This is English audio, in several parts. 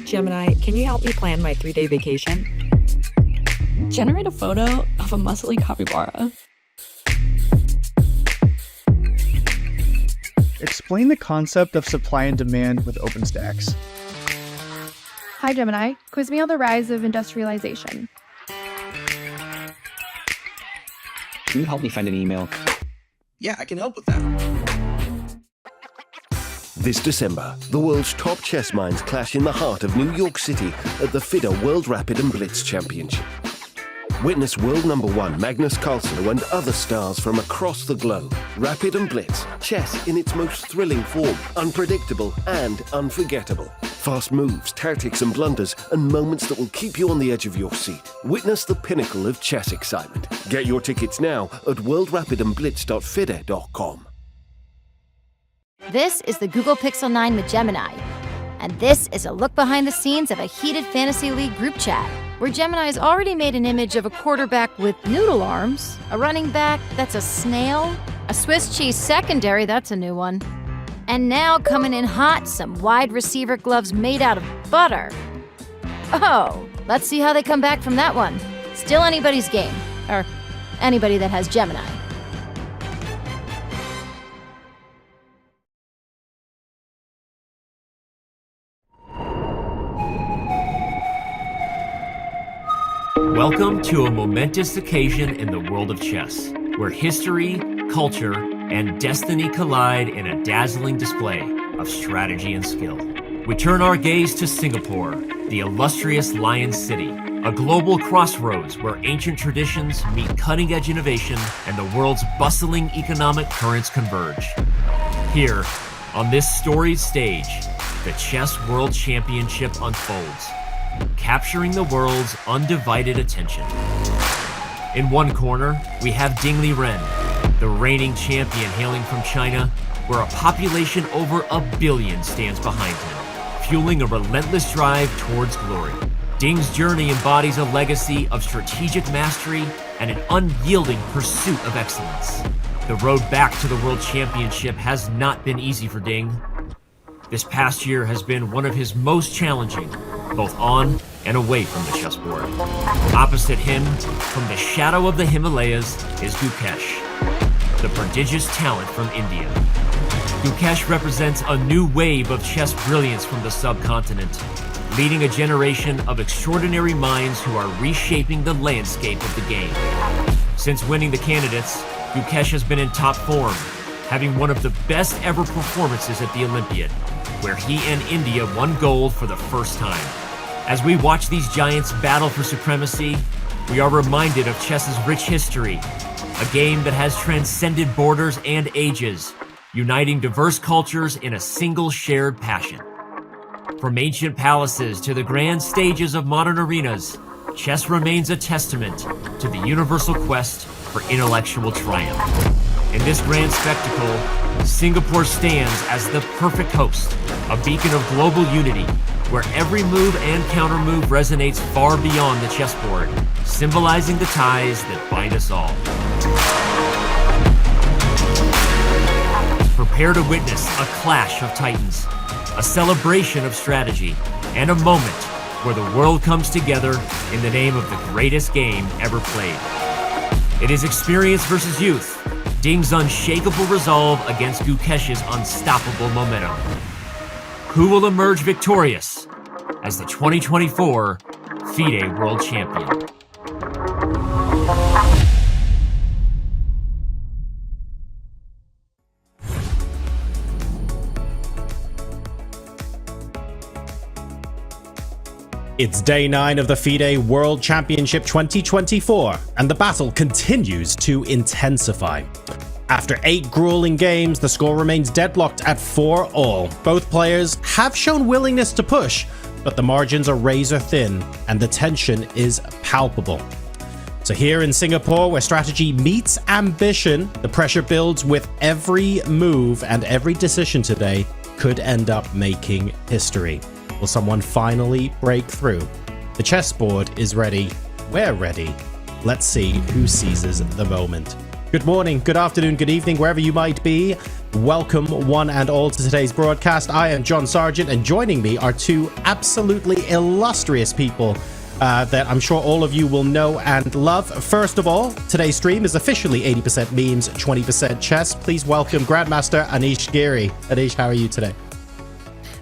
Gemini, can you help me plan my 3-day vacation? Generate a photo of a muscly capybara. Explain the concept of supply and demand with OpenStax. Hi Gemini, quiz me on the rise of industrialization. Can you help me find an email? Yeah, I can help with that. This December, the world's top chess minds clash in the heart of New York City at the FIDE World Rapid and Blitz Championship. Witness world #1 Magnus Carlsen and other stars from across the globe. Rapid and Blitz, chess in its most thrilling form, unpredictable and unforgettable. Fast moves, tactics and blunders, and moments that will keep you on the edge of your seat. Witness the pinnacle of chess excitement. Get your tickets now at worldrapidandblitz.fide.com. This is the Google Pixel 9 with Gemini, and this is a look behind the scenes of a heated Fantasy League group chat, where Gemini's already made an image of a quarterback with noodle arms, a running back that's a snail, a Swiss cheese secondary, that's a new one, and now coming in hot, some wide receiver gloves made out of butter. Oh, let's see how they come back from that one. Still anybody's game, or anybody that has Gemini. Welcome to a momentous occasion in the world of chess, where history, culture, and destiny collide in a dazzling display of strategy and skill. We turn our gaze to Singapore, the illustrious Lion City, a global crossroads where ancient traditions meet cutting-edge innovation and the world's bustling economic currents converge. Here, on this storied stage, the Chess World Championship unfolds, capturing the world's undivided attention. In one corner, we have Ding Liren, the reigning champion hailing from China, where a population over 1 billion stands behind him, fueling a relentless drive towards glory. Ding's journey embodies a legacy of strategic mastery and an unyielding pursuit of excellence. The road back to the World Championship has not been easy for Ding. This past year has been one of his most challenging, both on and away from the chessboard. Opposite him, from the shadow of the Himalayas, is Gukesh, the prodigious talent from India. Gukesh represents a new wave of chess brilliance from the subcontinent, leading a generation of extraordinary minds who are reshaping the landscape of the game. Since winning the candidates, Gukesh has been in top form, having one of the best ever performances at the Olympiad, where he and India won gold for the first time. As we watch these giants battle for supremacy, we are reminded of chess's rich history, a game that has transcended borders and ages, uniting diverse cultures in a single shared passion. From ancient palaces to the grand stages of modern arenas, chess remains a testament to the universal quest for intellectual triumph. In this grand spectacle, Singapore stands as the perfect host, a beacon of global unity, where every move and countermove resonates far beyond the chessboard, symbolizing the ties that bind us all. Prepare to witness a clash of titans, a celebration of strategy, and a moment where the world comes together in the name of the greatest game ever played. It is experience versus youth, Ding's unshakable resolve against Gukesh's unstoppable momentum. Who will emerge victorious as the 2024 FIDE World Champion? It's day 9 of the FIDE World Championship 2024, and the battle continues to intensify. After 8 grueling games, the score remains deadlocked at 4-all. Both players have shown willingness to push, but the margins are razor thin, and the tension is palpable. So here in Singapore, where strategy meets ambition, the pressure builds with every move, and every decision today could end up making history. Will someone finally break through? The chessboard is ready. We're ready. Let's see who seizes the moment. Good morning, good afternoon, good evening, wherever you might be. Welcome, one and all, to today's broadcast. I am John Sargent, and joining me are two absolutely illustrious people that I'm sure all of you will know and love. First of all, today's stream is officially 80% memes, 20% chess. Please welcome Grandmaster Anish Giri. Anish, how are you today?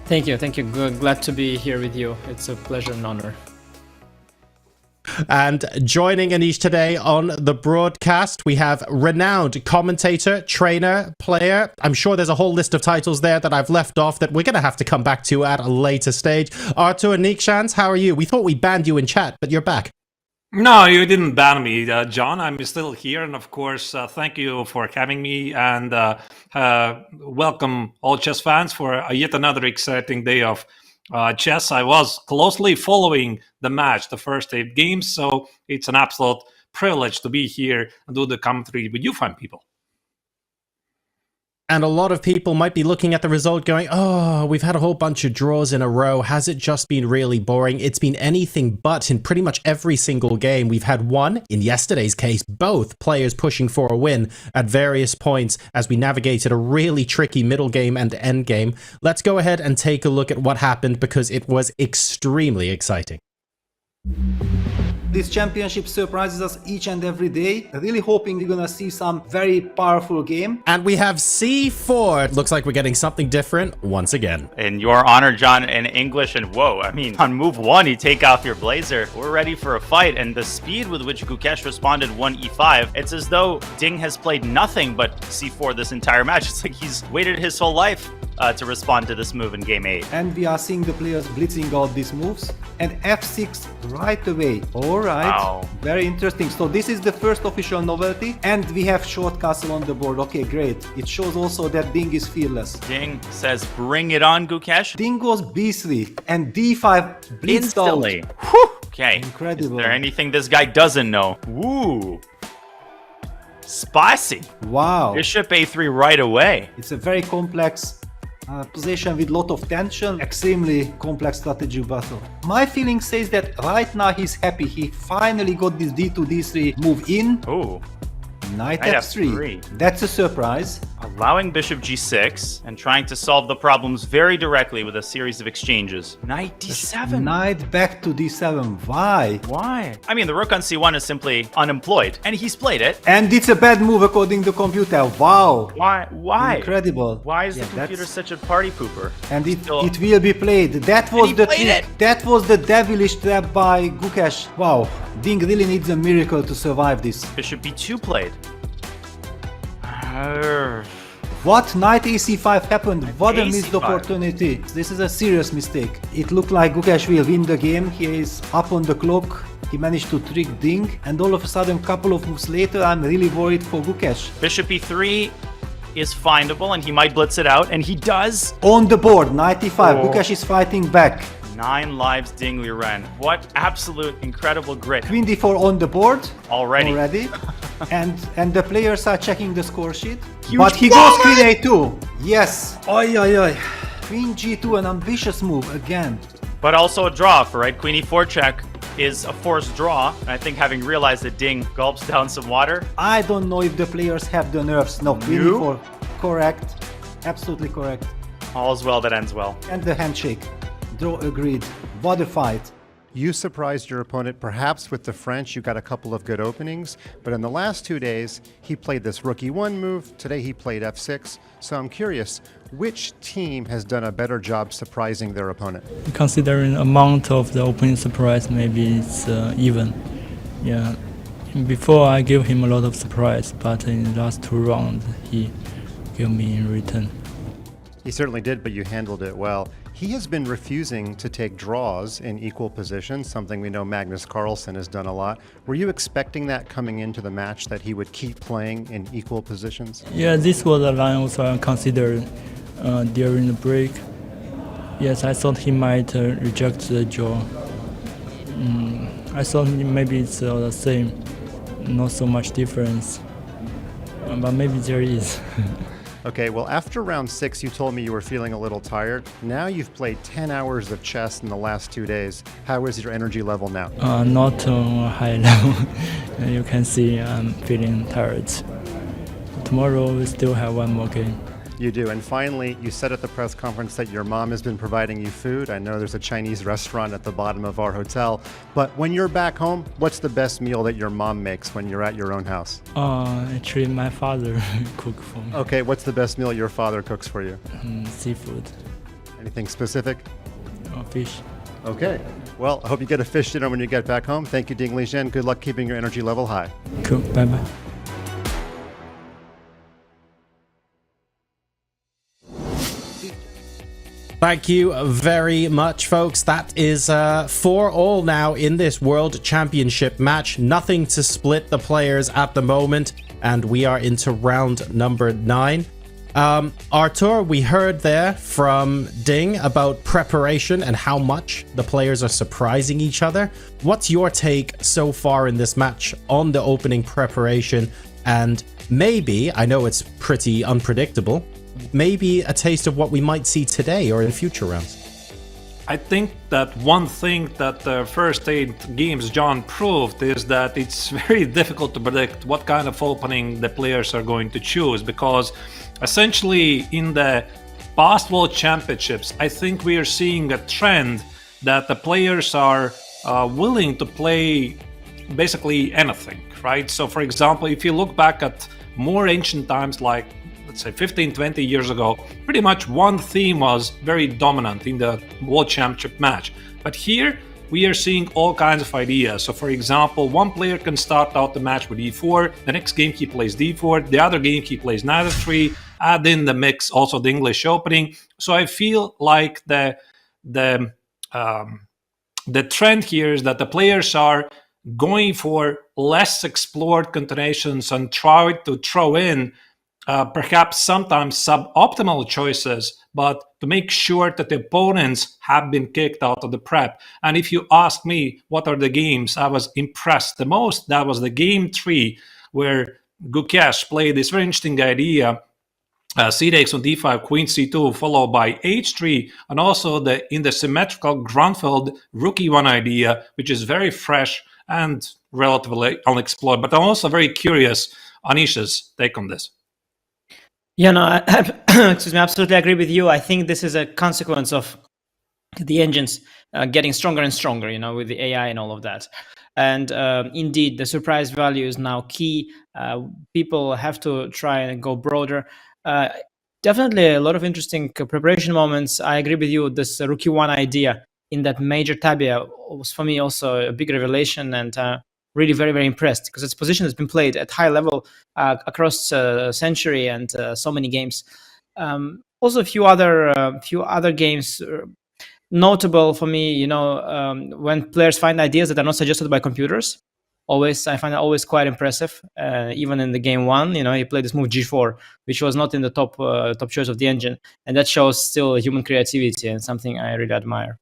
Thank you. Good. Glad to be here with you. It's a pleasure and honor. And joining Anish today on the broadcast, we have renowned commentator, trainer, player. I'm sure there's a whole list of titles there that I've left off that we're going to have to come back to at a later stage. Artur Nikshans, how are you? We thought we banned you in chat, but you're back. No, you didn't ban me, John. I'm still here. And of course, thank you for having me. And welcome all chess fans for yet another exciting day of chess. I was closely following the match, the first 8 games, so it's an absolute privilege to be here and do the commentary with you fine people. And a lot of people might be looking at the result going, oh, we've had a whole bunch of draws in a row. Has it just been really boring? It's been anything but. In pretty much every single game, we've had one, in yesterday's case, both players pushing for a win at various points as we navigated a really tricky middle game and end game. Let's go ahead and take a look at what happened because it was extremely exciting. This championship surprises us each and every day. Really hoping we're gonna see some very powerful game. And we have C4. It looks like we're getting something different once again. In your honor, John, in English, and whoa, I mean, on move 1, you take off your blazer. We're ready for a fight, and the speed with which Gukesh responded 1e5, it's as though Ding has played nothing but C4 this entire match. It's like he's waited his whole life to respond to this move in game 8. And we are seeing the players blitzing out these moves. And f6 right away. Alright, wow. Very interesting. So this is the first official novelty. And we have short castle on the board. Okay, great. It shows also that Ding is fearless. Ding says, bring it on, Gukesh. Ding goes b3 and d5 blitzed instantly. Out. Whew. Okay. Incredible. Is there anything this guy doesn't know? Woo. Spicy. Wow. Bishop a3 right away. It's a very complex position with lot of tension, extremely complex strategic battle. My feeling says that right now he's happy. He finally got this d2, d3 move in. Ooh. Knight f3. That's a surprise. Allowing bishop g6 and trying to solve the problems very directly with a series of exchanges. Knight d7. Knight back to d7. Why? Why? I mean, the rook on c1 is simply unemployed, and he's played it. And it's a bad move according to the computer. Wow. Why? Incredible. Why is the computer such a party pooper? And it will be played. That was the trick. That was the devilish trap by Gukesh. Wow. Ding really needs a miracle to survive this. Bishop b2 played. What? Knight ac5 happened. What a missed opportunity. This is a serious mistake. It looked like Gukesh will win the game. He is up on the clock. He managed to trick Ding. And all of a sudden, a couple of moves later, I'm really worried for Gukesh. Bishop e3 is findable, and he might blitz it out, and he does. On the board, knight e5. Oh. Gukesh is fighting back. 9 lives Ding Liren. What absolute incredible grit. Queen d4 on the board. Already. and the players are checking the score sheet. But he goes queen a2. Yes. Oi, oi, oi. Queen g2, an ambitious move again. But also a draw, right? Queen e4 check is a forced draw. And I think having realized that Ding gulps down some water. I don't know if the players have the nerves. No, queen e4. Correct. Absolutely correct. All's well that ends well. And the handshake. Draw agreed. What a fight. You surprised your opponent perhaps with the French. You got a couple of good openings, but in the last 2 days, he played this rook e1 move. Today he played f6. So I'm curious, which team has done a better job surprising their opponent? Considering amount of the opening surprise, maybe it's even. Yeah. Before I gave him a lot of surprise, but in the last 2 rounds, he gave me in return. He certainly did, but you handled it well. He has been refusing to take draws in equal positions, something we know Magnus Carlsen has done a lot. Were you expecting that coming into the match, that he would keep playing in equal positions? Yeah, this was a line also I considered during the break. Yes, I thought he might reject the draw. I thought maybe it's the same, not so much difference, but maybe there is. Okay, well, after round 6, you told me you were feeling a little tired. Now you've played 10 hours of chess in the last 2 days. How is your energy level now? Not on a high level. You can see I'm feeling tired. Tomorrow we still have 1 more game. You do. And finally, you said at the press conference that your mom has been providing you food. I know there's a Chinese restaurant at the bottom of our hotel. But when you're back home, what's the best meal that your mom makes when you're at your own house? Actually, my father cook for me. Okay, what's the best meal your father cooks for you? Seafood. Anything specific? Fish. Okay. Well, I hope you get a fish dinner when you get back home. Thank you, Ding Liren. Good luck keeping your energy level high. Cool. Bye-bye. Thank you very much, folks. That is 4-all now in this World Championship match. Nothing to split the players at the moment, and we are into round number 9. Artur, we heard there from Ding about preparation and how much the players are surprising each other. What's your take so far in this match on the opening preparation? And maybe, I know it's pretty unpredictable, maybe a taste of what we might see today or in future rounds. I think that one thing that the first 8 games John proved is that it's very difficult to predict what kind of opening the players are going to choose, because essentially in the past World Championships, I think we are seeing a trend that the players are willing to play basically anything, right? So for example, if you look back at more ancient times, like let's say 15-20 years ago, pretty much one theme was very dominant in the World Championship match. But here we are seeing all kinds of ideas. So for example, one player can start out the match with e4, the next game he plays d4, the other game he plays knight f3, add in the mix also the English opening. So I feel like the trend here is that the players are going for less explored continuations and try to throw in perhaps sometimes suboptimal choices, but to make sure that the opponents have been kicked out of the prep. And if you ask me what are the games I was impressed the most, that was the game 3, where Gukesh played this very interesting idea, c takes on d5, queen c2, followed by h3, and also in the symmetrical Grunfeld rook e1 idea, which is very fresh and relatively unexplored. But I'm also very curious Anisha's take on this. Yeah, no, excuse me, I absolutely agree with you. I think this is a consequence of the engines getting stronger and stronger, you know, with the AI and all of that. And indeed, the surprise value is now key. People have to try and go broader. Definitely a lot of interesting preparation moments. I agree with you. This rook e1 idea in that major tabia was for me also a big revelation, and really very, very impressed, because its position has been played at high level across a century and so many games. Also a few other games notable for me, you know, when players find ideas that are not suggested by computers. I find it always quite impressive. Even in the game 1, you know, he played this move g4, which was not in the top choice of the engine, and that shows still human creativity and something I really admire.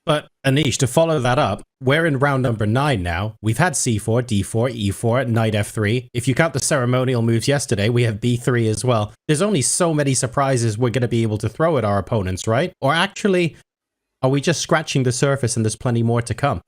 But Anish, to follow that up, we're in round number 9 now. We've had c4, d4, e4, knight f3. If you count the ceremonial moves yesterday, we have b3 as well. There's only so many surprises we're going to be able to throw at our opponents, right? Or actually, are we just scratching the surface and there's plenty more to come?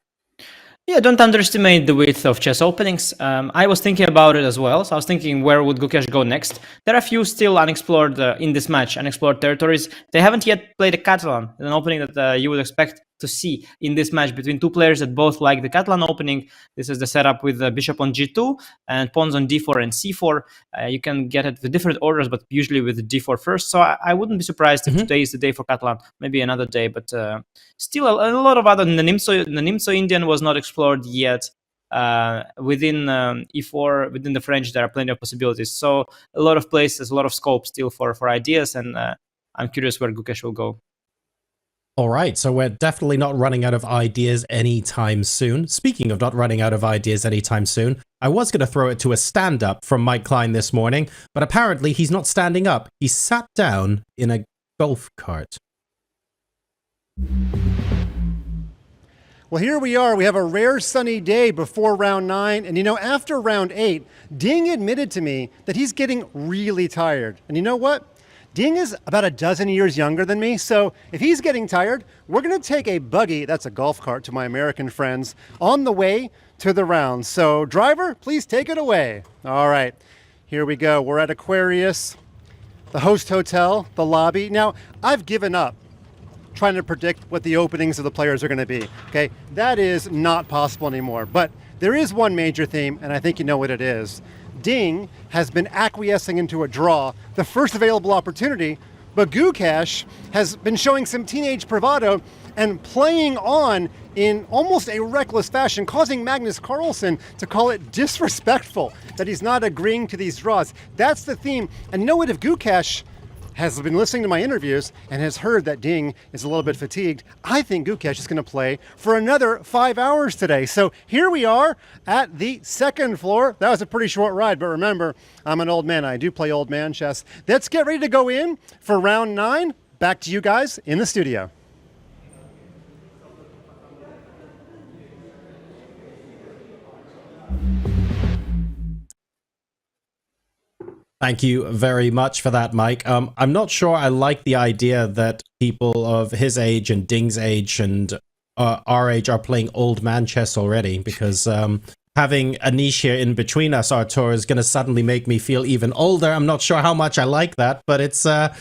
Yeah, don't underestimate the width of chess openings. I was thinking about it as well. So I was thinking, where would Gukesh go next? There are a few still unexplored in this match, unexplored territories. They haven't yet played a Catalan, an opening that you would expect to see in this match between two players that both like the Catalan opening. This is the setup with the bishop on g2 and pawns on d4 and c4. You can get it with different orders, but usually with d4 first. So I wouldn't be surprised if today is the day for Catalan, maybe another day. But still a lot of other... The Nimzo Indian was not explored yet. Within e4, within the French, there are plenty of possibilities. So a lot of places, a lot of scope still for ideas, and I'm curious where Gukesh will go. All right, so we're definitely not running out of ideas anytime soon. Speaking of not running out of ideas anytime soon, I was going to throw it to a stand-up from Mike Klein this morning, but apparently he's not standing up. He sat down in a golf cart. Well, here we are. We have a rare sunny day before round 9. And you know, after round 8, Ding admitted to me that he's getting really tired. And you know what? Ding is about a dozen years younger than me, so if he's getting tired, we're going to take a buggy, that's a golf cart to my American friends, on the way to the round. So driver, please take it away. All right, here we go. We're at Aquarius. the host hotel, the lobby. Now, I've given up trying to predict what the openings of the players are going to be. Okay, that is not possible anymore. But there is one major theme, and I think you know what it is. Ding has been acquiescing into a draw, the first available opportunity, but Gukesh has been showing some teenage bravado and playing on in almost a reckless fashion, causing Magnus Carlsen to call it disrespectful that he's not agreeing to these draws. That's the theme. And know what, if Gukesh has been listening to my interviews and has heard that Ding is a little bit fatigued, I think Gukesh is going to play for another 5 hours today. So here we are at the second floor. That was a pretty short ride, but remember, I'm an old man. I do play old man chess. Let's get ready to go in for round 9. Back to you guys in the studio. Thank you very much for that, Mike. I'm not sure I like the idea that people of his age and Ding's age and our age are playing old man chess already, because having Anish here in between us, Artur, is going to suddenly make me feel even older. I'm not sure how much I like that, but it's an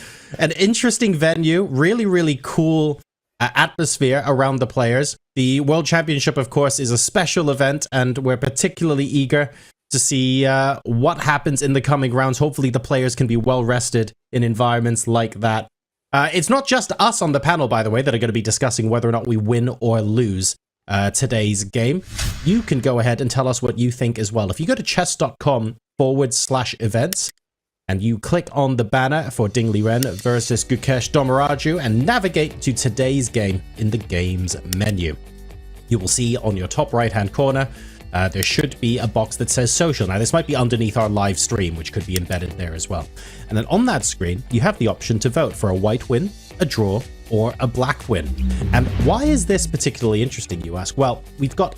interesting venue, really, really cool atmosphere around the players. The World Championship, of course, is a special event, and we're particularly eager to see what happens in the coming rounds. Hopefully the players can be well rested in environments like that. It's not just us on the panel, by the way, that are going to be discussing whether or not we win or lose today's game. You can go ahead and tell us what you think as well. If you go to chess.com/events and you click on the banner for Ding Liren versus Gukesh Dommaraju and navigate to today's game in the games menu, you will see on your top right-hand corner there should be a box that says social. Now, this might be underneath our live stream, which could be embedded there as well. And then on that screen, you have the option to vote for a white win, a draw, or a black win. And why is this particularly interesting, you ask? Well, we've got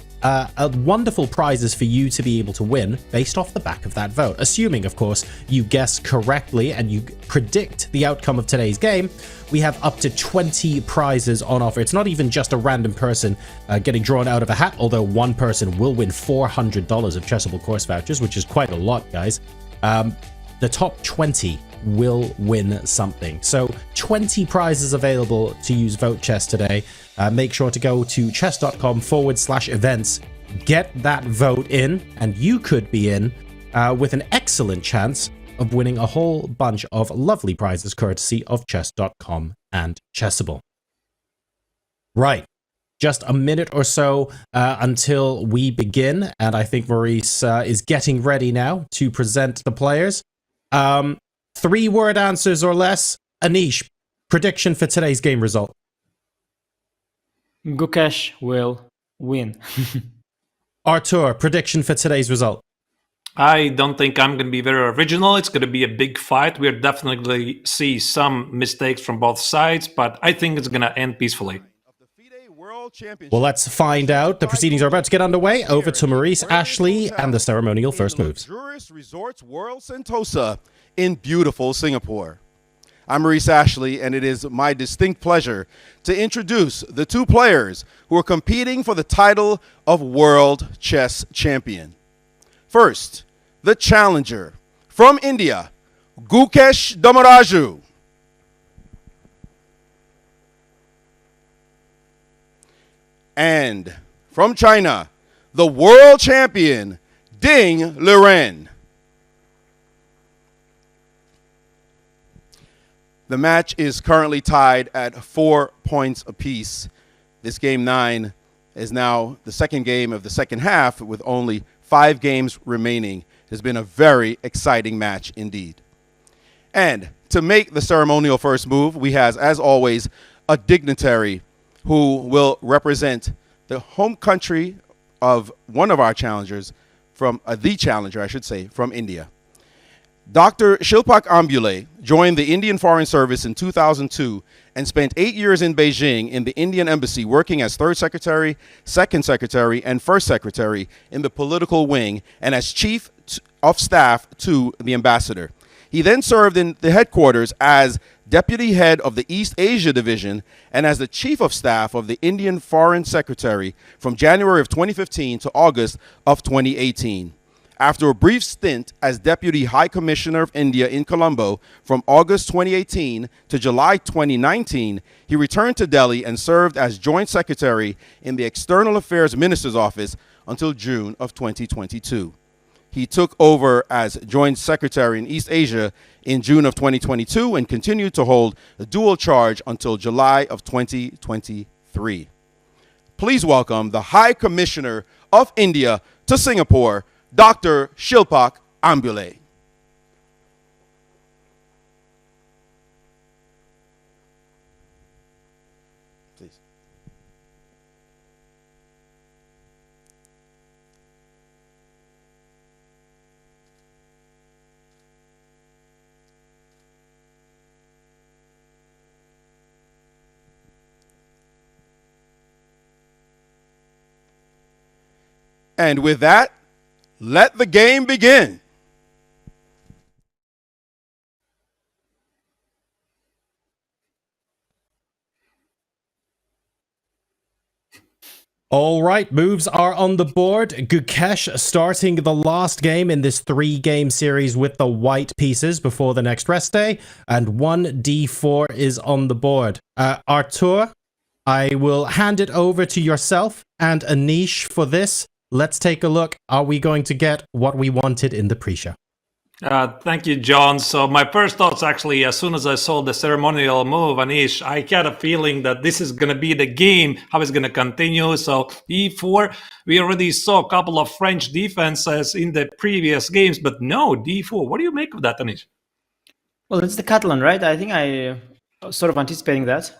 wonderful prizes for you to be able to win based off the back of that vote. Assuming, of course, you guess correctly and you predict the outcome of today's game, we have up to 20 prizes on offer. It's not even just a random person getting drawn out of a hat, although one person will win $400 of Chessable course vouchers, which is quite a lot, guys. The top 20 will win something. So 20 prizes available to use Vote Chess today. Make sure to go to chess.com/events, get that vote in, and you could be in with an excellent chance of winning a whole bunch of lovely prizes courtesy of chess.com and Chessable. Right. Just a minute or so until we begin, and I think Maurice is getting ready now to present the players. 3-word answers or less. Anish, prediction for today's game result. Gukesh will win. Artur, prediction for today's result. I don't think I'm going to be very original. It's going to be a big fight. We'll definitely see some mistakes from both sides, but I think it's going to end peacefully. Well, let's find out. The proceedings are about to get underway. Over to Maurice, Ashley, and the ceremonial first moves. Luxurious Resorts World Sentosa in beautiful Singapore. I'm Maurice Ashley, and it is my distinct pleasure to introduce the two players who are competing for the title of World Chess Champion. First, the challenger from India, Gukesh Dommaraju. And from China, the world champion, Ding Liren. The match is currently tied at 4 points apiece. This game 9 is now the second game of the second half with only 5 games remaining. It has been a very exciting match indeed. And to make the ceremonial first move, we have, as always, a dignitary who will represent the home country of one of our challengers, from the challenger, I should say, from India. Dr. Shilpak Ambule joined the Indian Foreign Service in 2002 and spent 8 years in Beijing in the Indian Embassy working as third secretary, second secretary, and first secretary in the political wing and as chief of staff to the ambassador. He then served in the headquarters as deputy head of the East Asia Division and as the chief of staff of the Indian Foreign Secretary from January of 2015 to August of 2018. After a brief stint as Deputy High Commissioner of India in Colombo from August 2018 to July 2019, he returned to Delhi and served as Joint Secretary in the External Affairs Minister's Office until June of 2022. He took over as Joint Secretary in East Asia in June of 2022 and continued to hold a dual charge until July of 2023. Please welcome the High Commissioner of India to Singapore, Dr. Shilpak Ambule. Please. And with that, let the game begin. All right, moves are on the board. Gukesh starting the last game in this 3-game series with the white pieces before the next rest day, and 1d4 is on the board. Artur, I will hand it over to yourself and Anish for this. Let's take a look. Are we going to get what we wanted in the pre-show? Thank you, John. So my first thoughts, actually, as soon as I saw the ceremonial move, Anish, I had a feeling that this is going to be the game, how it's going to continue. So e4, we already saw a couple of French defenses in the previous games, but no, d4. What do you make of that, Anish? Well, it's the Catalan, right? I think I sort of anticipating that.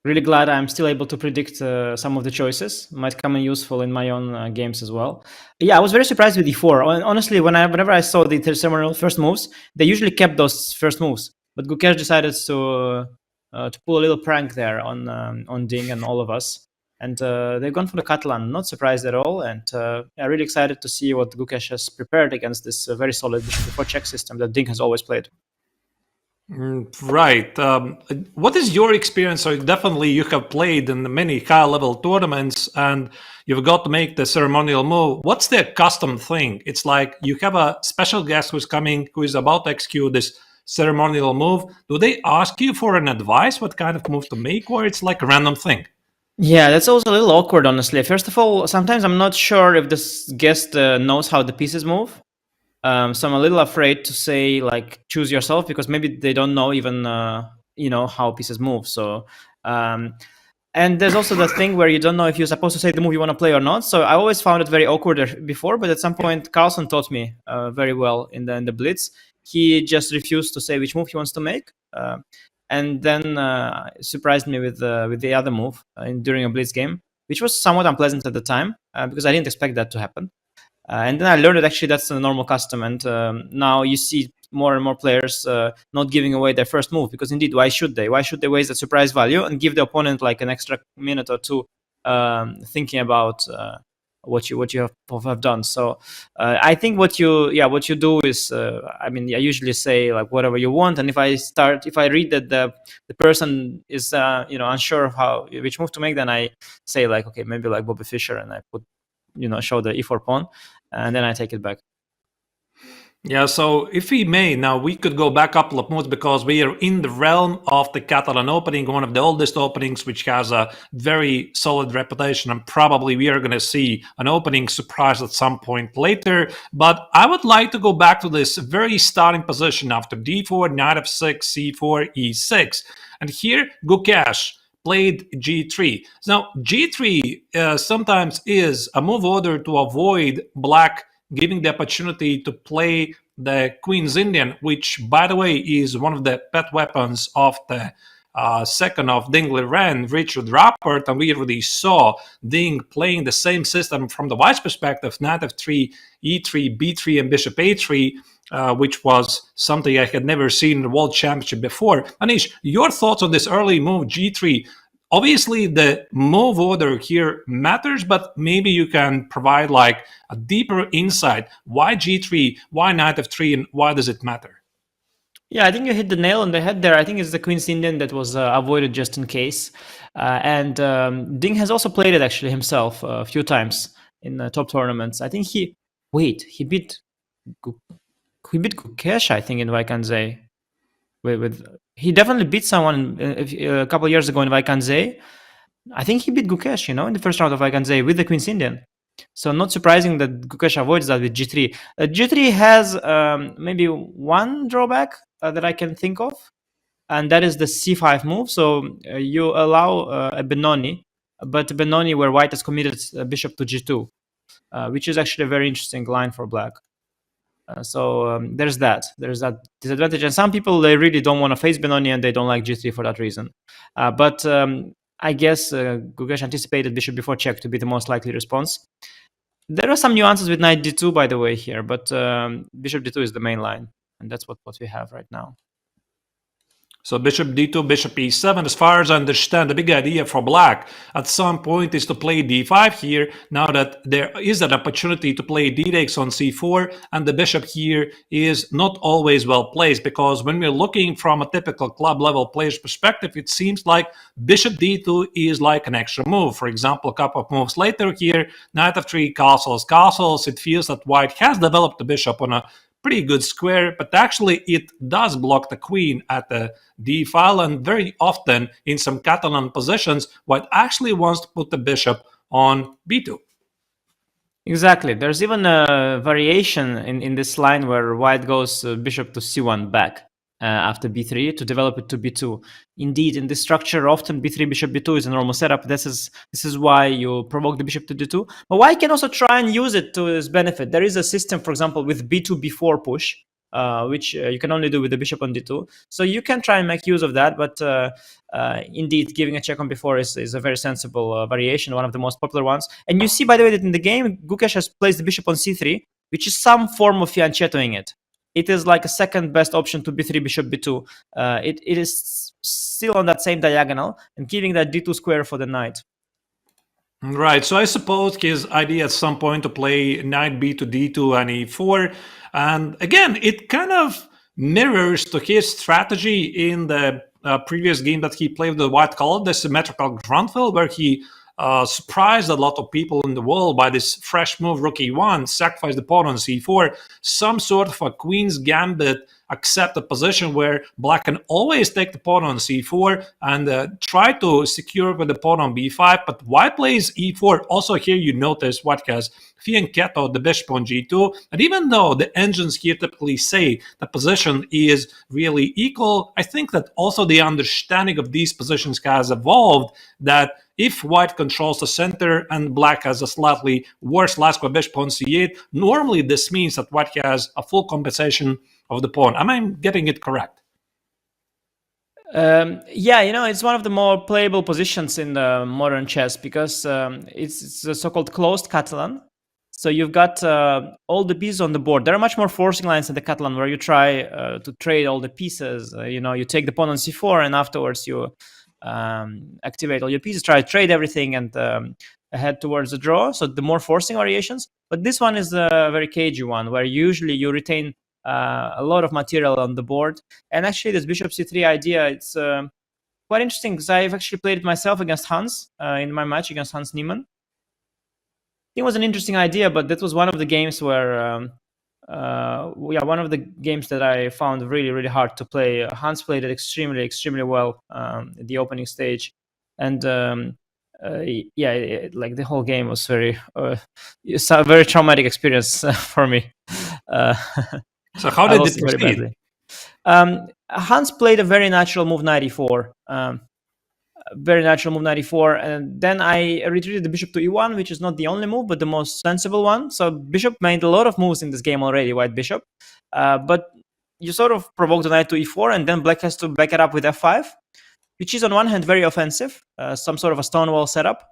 Really glad I'm still able to predict some of the choices. Might come in useful in my own games as well. Yeah, I was very surprised with e4. Honestly, whenever I saw the ceremonial first moves, they usually kept those first moves. But Gukesh decided to pull a little prank there on Ding and all of us. And they've gone for the Catalan. Not surprised at all. And yeah, really excited to see what Gukesh has prepared against this very solid bishop check system that Ding has always played. Right. What is your experience? So definitely you have played in many high-level tournaments and you've got to make the ceremonial move. What's the custom thing? It's like you have a special guest who's coming, who is about to execute this ceremonial move. Do they ask you for an advice what kind of move to make, or it's like a random thing? Yeah, that's also a little awkward, honestly. First of all, sometimes I'm not sure if this guest knows how the pieces move. So I'm a little afraid to say, like, choose yourself, because maybe they don't know even, how pieces move. So, and there's also the thing where you don't know if you're supposed to say the move you want to play or not. So I always found it very awkward before, but at some point, Carlson taught me very well in the Blitz. He just refused to say which move he wants to make. And then surprised me with the other move during a Blitz game, which was somewhat unpleasant at the time because I didn't expect that to happen. And then I learned that actually that's a normal custom, and now you see more and more players not giving away their first move, because indeed, why should they? Why should they waste that surprise value and give the opponent like an extra minute or two thinking about what you have done? So I think what you do is, I usually say like whatever you want, and if I read that the person is unsure of which move to make, then I say like, okay, maybe like Bobby Fischer, and I put show the e4 pawn, and then I take it back. Yeah, so if we may, now we could go back a couple of moves, because we are in the realm of the Catalan opening, one of the oldest openings, which has a very solid reputation, and probably we are going to see an opening surprise at some point later. But I would like to go back to this very starting position after d4, knight f6, c4, e6. And here, Gukesh played g3. Now, g3 sometimes is a move order to avoid black giving the opportunity to play the Queen's Indian, which, by the way, is one of the pet weapons of the second of Ding Liren, Richard Rappert, and we already saw Ding playing the same system from the white's perspective, knight f3, e3, b3, and bishop a3, which was something I had never seen in the World Championship before. Anish, your thoughts on this early move, g3? Obviously, the move order here matters, but maybe you can provide like a deeper insight. Why g3? Why knight f3? And why does it matter? Yeah, I think you hit the nail on the head there. I think it's the Queen's Indian that was avoided just in case. And Ding has also played it actually himself a few times in top tournaments. I think he Wait, he beat Gukesh, I think, in Vaikanze. He definitely beat someone a couple years ago in Vaikanze. I think he beat Gukesh, in the first round of Vaikanze with the Queen's Indian. So not surprising that Gukesh avoids that with G3. G3 has maybe one drawback that I can think of, and that is the C5 move. So you allow a Benoni, but Benoni where white has committed bishop to G2, which is actually a very interesting line for black. So there's that disadvantage, and some people, they really don't want to face Benoni and they don't like G3 for that reason. But I guess Gukesh anticipated bishop before check to be the most likely response. There are some nuances with knight d2, by the way, here, but bishop d2 is the main line, and that's what we have right now. So bishop d2, bishop e7, as far as I understand, the big idea for black at some point is to play d5 here, now that there is an opportunity to play d takes on c4, and the bishop here is not always well placed, because when we're looking from a typical club level player's perspective, it seems like bishop d2 is like an extra move. For example, a couple of moves later here, knight f3, castles, it feels that white has developed the bishop on a pretty good square, but actually it does block the queen at the d file, and very often in some Catalan positions, white actually wants to put the bishop on b2. Exactly. There's even a variation in this line where white goes bishop to c1 back after b3 to develop it to b2. Indeed, in this structure, often b3 bishop b2 is a normal setup. This is why you provoke the bishop to d2. But white can also try and use it to his benefit. There is a system, for example, with b2 b4 push, which you can only do with the bishop on d2. So you can try and make use of that, but indeed, giving a check on b4 is a very sensible variation, one of the most popular ones. And you see, by the way, that in the game, Gukesh has placed the bishop on c3, which is some form of fianchettoing it. It is like a second best option to b3, bishop b2. It is still on that same diagonal and giving that d2 square for the knight. Right, so I suppose his idea at some point to play knight b to d2 and e4. And again, it kind of mirrors to his strategy in the previous game that he played with the white color, the symmetrical Grunfeld, where he surprised a lot of people in the world by this fresh move, rook e1, sacrifice the pawn on c4, some sort of a queen's gambit, accept a position where black can always take the pawn on c4 and try to secure with the pawn on b5, but white plays e4. Also here you notice white has fianchetto the bishop on g2, and even though the engines here typically say the position is really equal, I think that also the understanding of these positions has evolved, that if white controls the center and black has a slightly worse last square bishop on c8, normally this means that white has a full compensation of the pawn. Am I getting it correct? Yeah, it's one of the more playable positions in the modern chess, because it's a so-called closed Catalan. So you've got all the pieces on the board. There are much more forcing lines in the Catalan where you try to trade all the pieces. You take the pawn on c4 and afterwards you activate all your pieces, try to trade everything and head towards the draw. So the more forcing variations. But this one is a very cagey one where usually you retain a lot of material on the board. And actually this bishop c3 idea, it's quite interesting because I've actually played it myself against Hans in my match against Hans Niemann. It was an interesting idea, but that was one of the games where one of the games that I found really, really hard to play. Hans played it extremely, extremely well at the opening stage. And like the whole game was it's a very traumatic experience for me. So how did it proceed? Hans played a very natural move knight e4. And then I retreated the bishop to e1, which is not the only move, but the most sensible one. So bishop made a lot of moves in this game already, white bishop. But you sort of provoke the knight to e4, and then black has to back it up with f5, which is on one hand very offensive, some sort of a stonewall setup.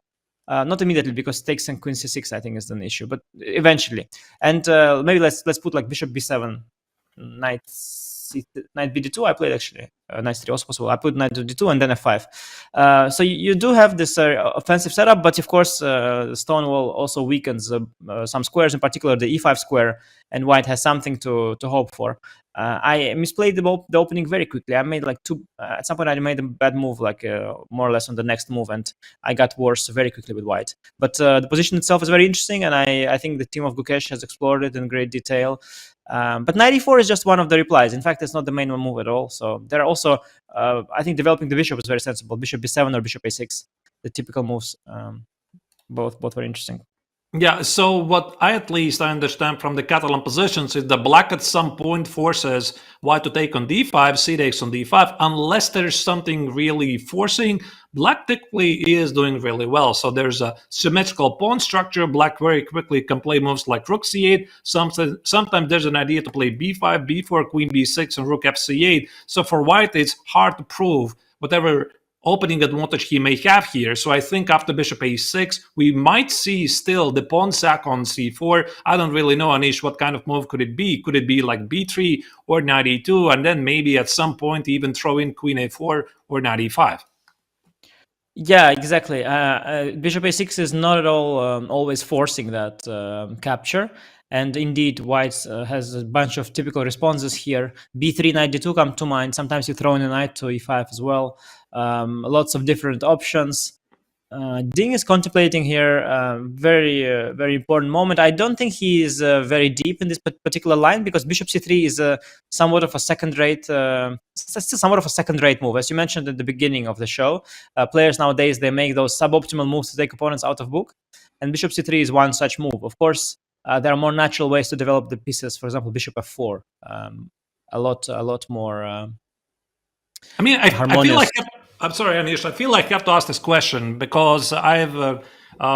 Not immediately, because takes and queen c6 I think is an issue, but eventually. And maybe let's put like bishop b7, knight knight bd2. I played actually knight c3 also possible. I put knight to d2 and then f5. So you do have this offensive setup, but of course Stonewall also weakens some squares, in particular the e5 square, and white has something to hope for. I misplayed the opening very quickly. I made like at some point I made a bad move, like more or less on the next move, and I got worse very quickly with white. But the position itself is very interesting, and I think the team of Gukesh has explored it in great detail. But knight e4 is just one of the replies. In fact, it's not the main move at all. So there are also, I think, developing the bishop is very sensible. Bishop b7 or bishop a6, the typical moves. Both very interesting. Yeah, so what I understand from the Catalan positions is that black at some point forces white to take on d5, c takes on d5, unless there's something really forcing. Black typically is doing really well. So there's a symmetrical pawn structure. Black very quickly can play moves like rook c8. Sometimes there's an idea to play b5, b4, queen b6, and rook fc8. So for white, it's hard to prove whatever opening advantage he may have here. So I think after bishop a6, we might see still the pawn sack on c4. I don't really know, Anish, what kind of move could it be? Could it be like b3 or knight e2, and then maybe at some point even throw in queen a4 or knight e5? Yeah, exactly. Bishop a6 is not at all always forcing that capture. And indeed, white has a bunch of typical responses here. b3, knight d2 come to mind. Sometimes you throw in a knight to e5 as well. Lots of different options. Ding is contemplating here very important moment. I don't think he is very deep in this particular line, because bishop c3 is somewhat of a second-rate, still somewhat of a second-rate move. As you mentioned at the beginning of the show, players nowadays, they make those suboptimal moves to take opponents out of book, and bishop c3 is one such move. Of course, there are more natural ways to develop the pieces. For example, bishop f4, a lot more. I mean, I feel like I'm sorry, Anish. I feel like I have to ask this question because I've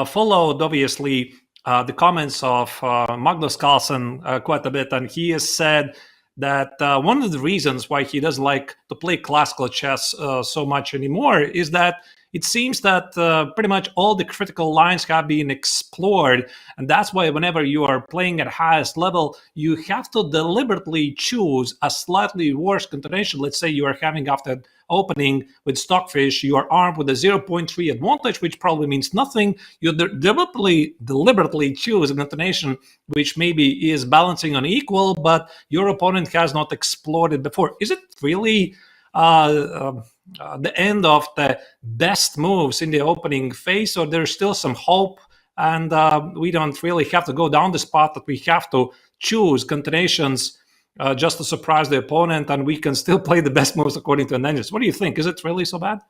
followed, obviously, the comments of Magnus Carlsen quite a bit, and he has said that one of the reasons why he doesn't like to play classical chess so much anymore is that it seems that pretty much all the critical lines have been explored, and that's why whenever you are playing at highest level, you have to deliberately choose a slightly worse continuation. Let's say you are having after opening with Stockfish, you are armed with a 0.3 advantage, which probably means nothing. You deliberately choose a continuation which maybe is balancing on equal, but your opponent has not explored it before. Is it really the end of the best moves in the opening phase, or there's still some hope, and we don't really have to go down this path that we have to choose continuations just to surprise the opponent, and we can still play the best moves according to an engine? What do you think? Is it really so bad?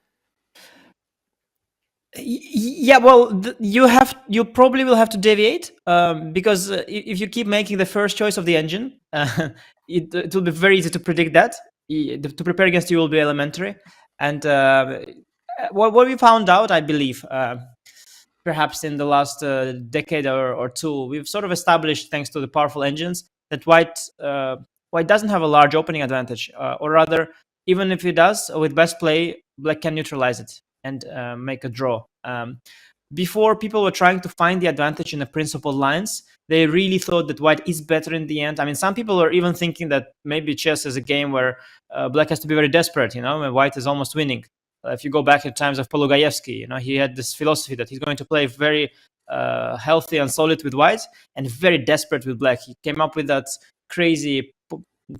Yeah, well, you probably will have to deviate because if you keep making the first choice of the engine, it will be very easy to predict that. To prepare against you will be elementary. And what we found out, I believe, perhaps in the last decade or two, we've sort of established, thanks to the powerful engines, that white doesn't have a large opening advantage, or rather, even if it does, with best play, black can neutralize it and make a draw. Before, people were trying to find the advantage in the principal lines. They really thought that white is better in the end. I mean, some people are even thinking that maybe chess is a game where black has to be very desperate, when white is almost winning. If you go back in times of Polugajevsky, he had this philosophy that he's going to play very healthy and solid with white and very desperate with black. He came up with that crazy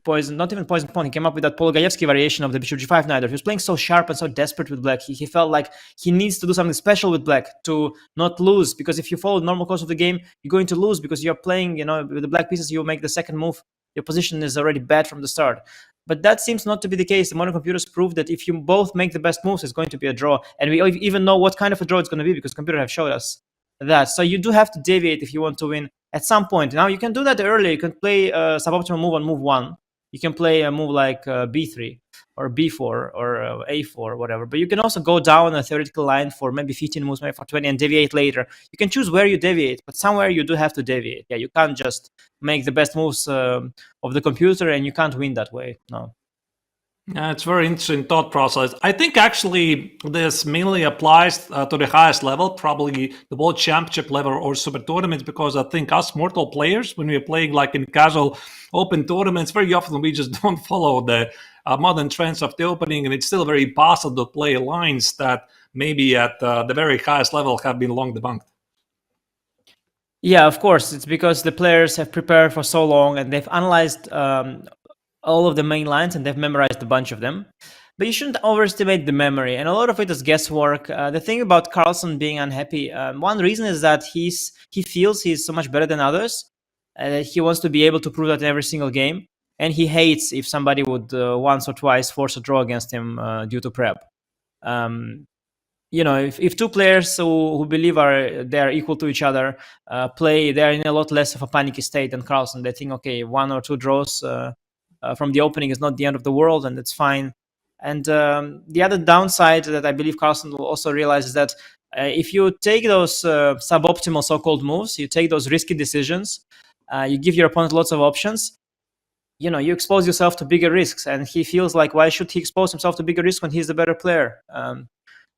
poison, not even poison pawn. He came up with that Polugajevsky variation of the bishop g5 knight. He was playing so sharp and so desperate with black. He felt like he needs to do something special with black to not lose, because if you follow the normal course of the game, you're going to lose because you're playing, with the black pieces. You make the second move, your position is already bad from the start. But that seems not to be the case. The modern computers prove that if you both make the best moves, it's going to be a draw. And we even know what kind of a draw it's going to be, because computers have showed us that. So you do have to deviate if you want to win at some point. Now, you can do that early. You can play a suboptimal move on move 1. You can play a move like b3 or b4 or a4 or whatever. But you can also go down a theoretical line for maybe 15 moves, maybe for 20, and deviate later. You can choose where you deviate, but somewhere you do have to deviate. Yeah, you can't just make the best moves of the computer, and you can't win that way. No. Yeah, it's very interesting thought process. I think actually this mainly applies to the highest level, probably the World Championship level or Super Tournaments, because I think us mortal players, when we're playing like in casual open tournaments, very often we just don't follow the modern trends of the opening, and it's still very possible to play lines that maybe at the very highest level have been long debunked. Yeah, of course. It's because the players have prepared for so long and they've analyzed all of the main lines and they've memorized a bunch of them. But you shouldn't overestimate the memory, and a lot of it is guesswork. The thing about Carlsen being unhappy, one reason is that he feels he's so much better than others. He wants to be able to prove that in every single game, and he hates if somebody would once or twice force a draw against him due to prep. If two players who believe they're equal to each other play, they're in a lot less of a panicky state than Carlsen. They think, okay, 1 or 2 draws from the opening is not the end of the world, and it's fine. And the other downside that I believe Carlsen will also realize is that if you take those suboptimal so-called moves, you take those risky decisions, you give your opponent lots of options, you expose yourself to bigger risks. And he feels like, why should he expose himself to bigger risks when he's the better player?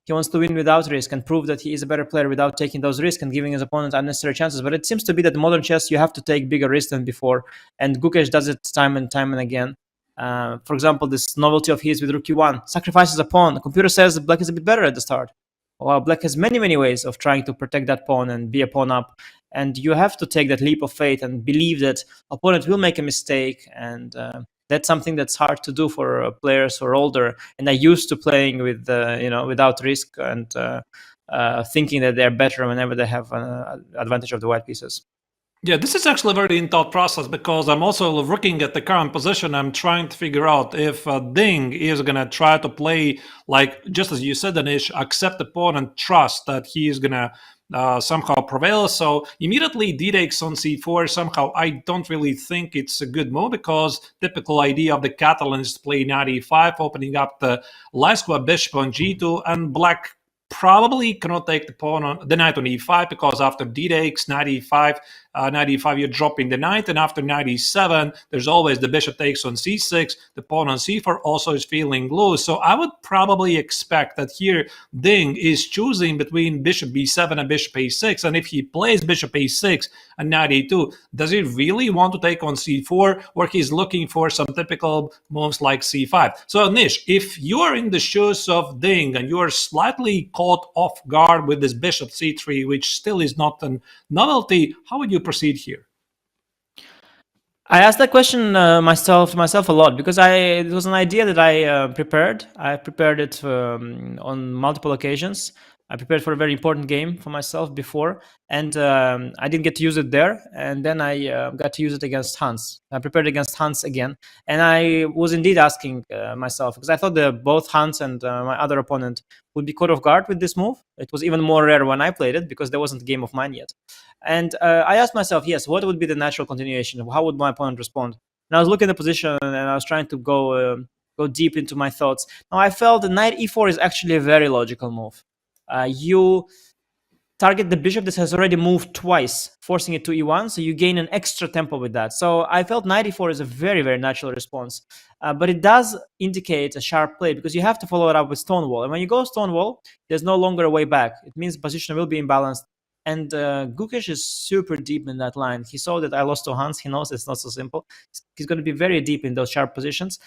He wants to win without risk and prove that he is a better player without taking those risks and giving his opponent unnecessary chances. But it seems to be that in modern chess, you have to take bigger risks than before. And Gukesh does it time and again. For example, this novelty of his with rook e1, sacrifices a pawn. The computer says black is a bit better at the start. Well, black has many, many ways of trying to protect that pawn and be a pawn up. And you have to take that leap of faith and believe that opponent will make a mistake. And that's something that's hard to do for players who are older and are used to playing with, without risk and thinking that they're better whenever they have an advantage of the white pieces. Yeah, this is actually a very in-thought process because I'm also looking at the current position. I'm trying to figure out if Ding is going to try to play, like, just as you said, Anish, accept the pawn and trust that he is going to somehow prevail. So immediately d takes on c4. Somehow I don't really think it's a good move because typical idea of the Catalans to play knight e5, opening up the light square bishop on g2, and black probably cannot take the knight on e5 because after d takes knight e5 you're dropping the knight, and after knight e7 there's always the bishop takes on c6, the pawn on c4 also is feeling loose. So I would probably expect that here Ding is choosing between bishop b7 and bishop a6, and if he plays bishop a6 and knight e2, does he really want to take on c4, or he's looking for some typical moves like c5? So Nish, if you're in the shoes of Ding and you're slightly caught off guard with this bishop c3, which still is not a novelty, how would you proceed here? I asked that question myself a lot because it was an idea that I prepared. I prepared it on multiple occasions. I prepared for a very important game for myself before, and I didn't get to use it there. And then I got to use it against Hans. I prepared against Hans again, and I was indeed asking myself, because I thought that both Hans and my other opponent would be caught off guard with this move. It was even more rare when I played it because there wasn't a game of mine yet. And I asked myself, yes, what would be the natural continuation? How would my opponent respond? And I was looking at the position and I was trying to go deep into my thoughts. Now I felt that knight e4 is actually a very logical move. You target the bishop that has already moved twice, forcing it to e1, so you gain an extra tempo with that. So I felt knight e4 is a very, very natural response. But it does indicate a sharp play because you have to follow it up with stonewall. And when you go stonewall, there's no longer a way back. It means position will be imbalanced. And Gukesh is super deep in that line. He saw that I lost to Hans. He knows it's not so simple. He's going to be very deep in those sharp positions.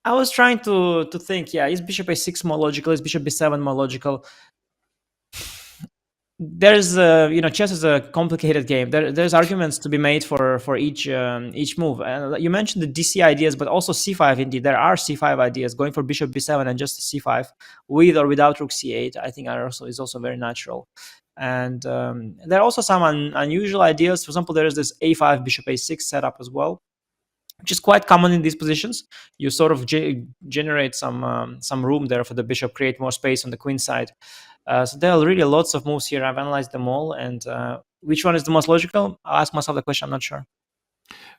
I was trying to think, yeah, is bishop a6 more logical? Is bishop b7 more logical? There's chess is a complicated game. There's arguments to be made for each move. You mentioned the DC ideas, but also c5. Indeed, there are c5 ideas. Going for bishop b7 and just c5 with or without rook c8, I think is also very natural. And there are also some unusual ideas. For example, there is this a5 bishop a6 setup as well, which is quite common in these positions. You sort of generate some room there for the bishop, create more space on the queen side. So there are really lots of moves here. I've analyzed them all, and which one is the most logical? I'll ask myself the question. I'm not sure.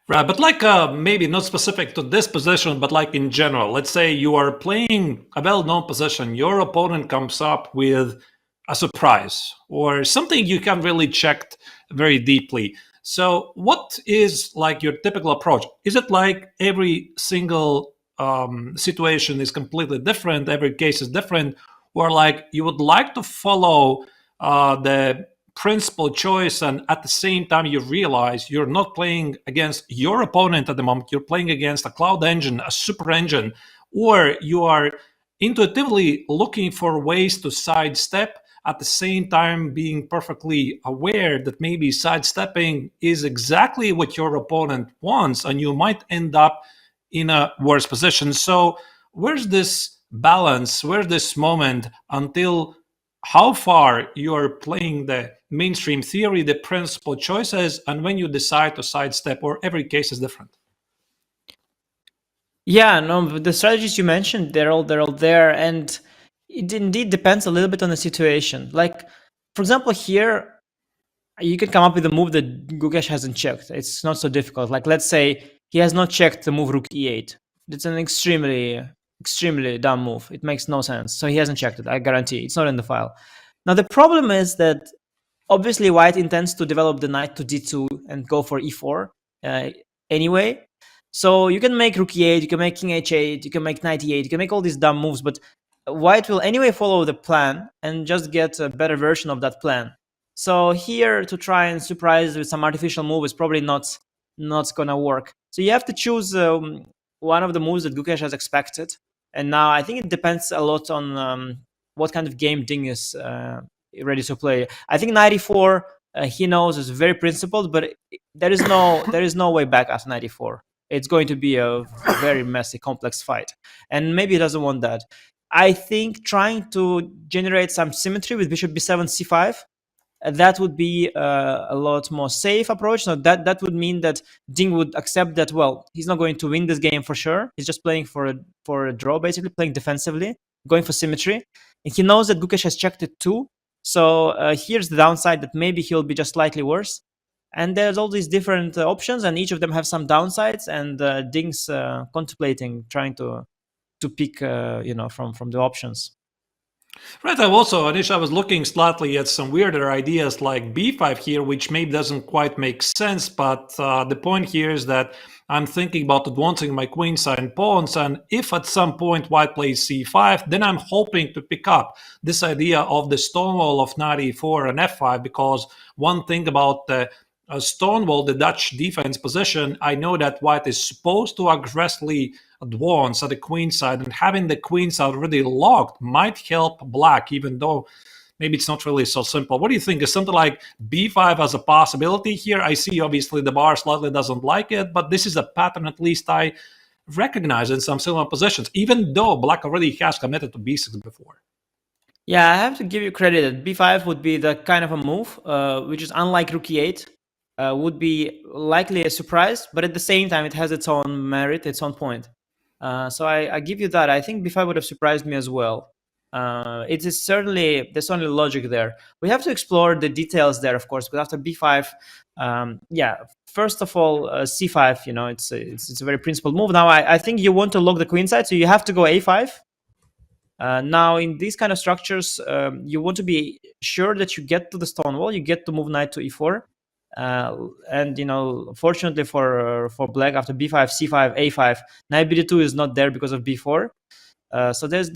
Right, but like maybe not specific to this position, but like in general. Let's say you are playing a well-known position. Your opponent comes up with a surprise or something you haven't really checked very deeply. So what is like your typical approach? Is it like every single situation is completely different, every case is different, or like you would like to follow the principal choice, and at the same time you realize you're not playing against your opponent at the moment, you're playing against a cloud engine, a super engine, or you are intuitively looking for ways to sidestep, at the same time being perfectly aware that maybe sidestepping is exactly what your opponent wants, and you might end up in a worse position. So where's this balance? Where's this moment until how far you're playing the mainstream theory, the principal choices, and when you decide to sidestep, or every case is different? Yeah, no, the strategies you mentioned, they're all there, and it indeed depends a little bit on the situation. Like, for example, here you can come up with a move that Gukesh hasn't checked. It's not so difficult. Like, let's say he has not checked the move rook e8. It's an extremely dumb move. It makes no sense. So he hasn't checked it. I guarantee it's not in the file. Now the problem is that obviously white intends to develop the knight to d2 and go for e4 anyway. So you can make rook e8, you can make king h8, you can make knight e8, you can make all these dumb moves, but white will anyway follow the plan and just get a better version of that plan. So here to try and surprise with some artificial move is probably not gonna work. So you have to choose one of the moves that Gukesh has expected. And now I think it depends a lot on what kind of game Ding is ready to play. I think knight e4 he knows is very principled, but there is no way back after knight e4. It's going to be a very messy, complex fight, and maybe he doesn't want that. I think trying to generate some symmetry with bishop b7, c5, that would be a lot more safe approach. So that would mean that Ding would accept that, well, he's not going to win this game for sure. He's just playing for a draw, basically playing defensively, going for symmetry. And he knows that Gukesh has checked it too. So here's the downside, that maybe he'll be just slightly worse. And there's all these different options, and each of them have some downsides. And Ding's contemplating trying to pick, from the options. Right. I was looking slightly at some weirder ideas like b5 here, which maybe doesn't quite make sense. But the point here is that I'm thinking about advancing my queenside and pawns. And if at some point white plays c5, then I'm hoping to pick up this idea of the stonewall of knight e4 and f5. Because one thing about the stonewall, the Dutch defense position, I know that white is supposed to aggressively advance at the queen side, and having the queen side already locked might help black, even though maybe it's not really so simple. What do you think? Is something like b5 as a possibility here? I see obviously the bar slightly doesn't like it, but this is a pattern at least I recognize in some similar positions, even though black already has committed to b6 before. Yeah, I have to give you credit that b5 would be the kind of a move which is unlike rook e8. Would be likely a surprise, but at the same time it has its own merit, its own point. So I give you that. I think b5 would have surprised me as well. It is certainly, there's only logic there. We have to explore the details there, of course, but after b5, first of all, c5, it's a very principled move. Now I think you want to lock the queen side, so you have to go a5. Now in these kind of structures, you want to be sure that you get to the stonewall, you get to move knight to e4. And fortunately for black, after b5, c5, a5, knight bd2 is not there because of b4. So there's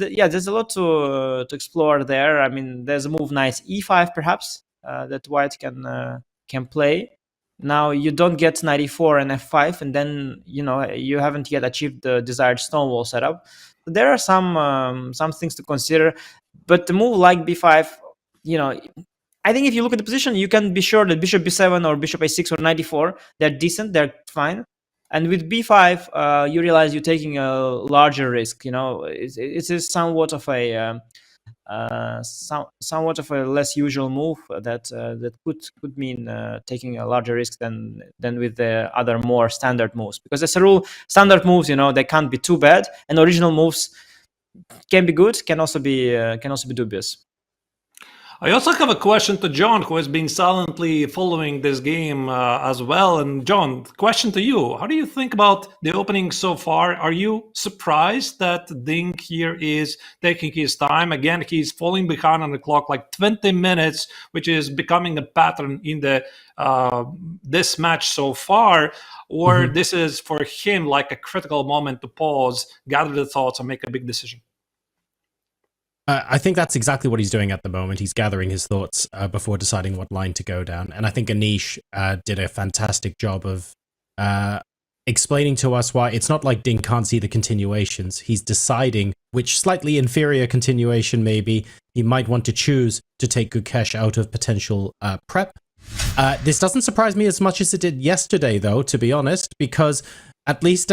a lot to explore there. I mean, there's a move knight e5 perhaps that white can play. Now you don't get knight e4 and f5, and then you haven't yet achieved the desired stonewall setup. So there are some things to consider, but the move like b5, I think if you look at the position, you can be sure that bishop b7 or bishop a6 or knight e4, they're decent, they're fine. And with b5, you realize you're taking a larger risk. It is somewhat of a less usual move that could mean taking a larger risk than with the other more standard moves. Because as a rule, standard moves, they can't be too bad, and original moves can be good, can also be dubious. I also have a question to John, who has been silently following this game as well. And John, question to you. How do you think about the opening so far? Are you surprised that Ding here is taking his time? Again, he's falling behind on the clock like 20 minutes, which is becoming a pattern in the this match so far. Or this is for him like a critical moment to pause, gather the thoughts, and make a big decision? I think that's exactly what he's doing at the moment. He's gathering his thoughts before deciding what line to go down. And I think Anish did a fantastic job of explaining to us why it's not like Ding can't see the continuations. He's deciding which slightly inferior continuation maybe he might want to choose to take Gukesh out of potential prep. This doesn't surprise me as much as it did yesterday, though, to be honest, because at least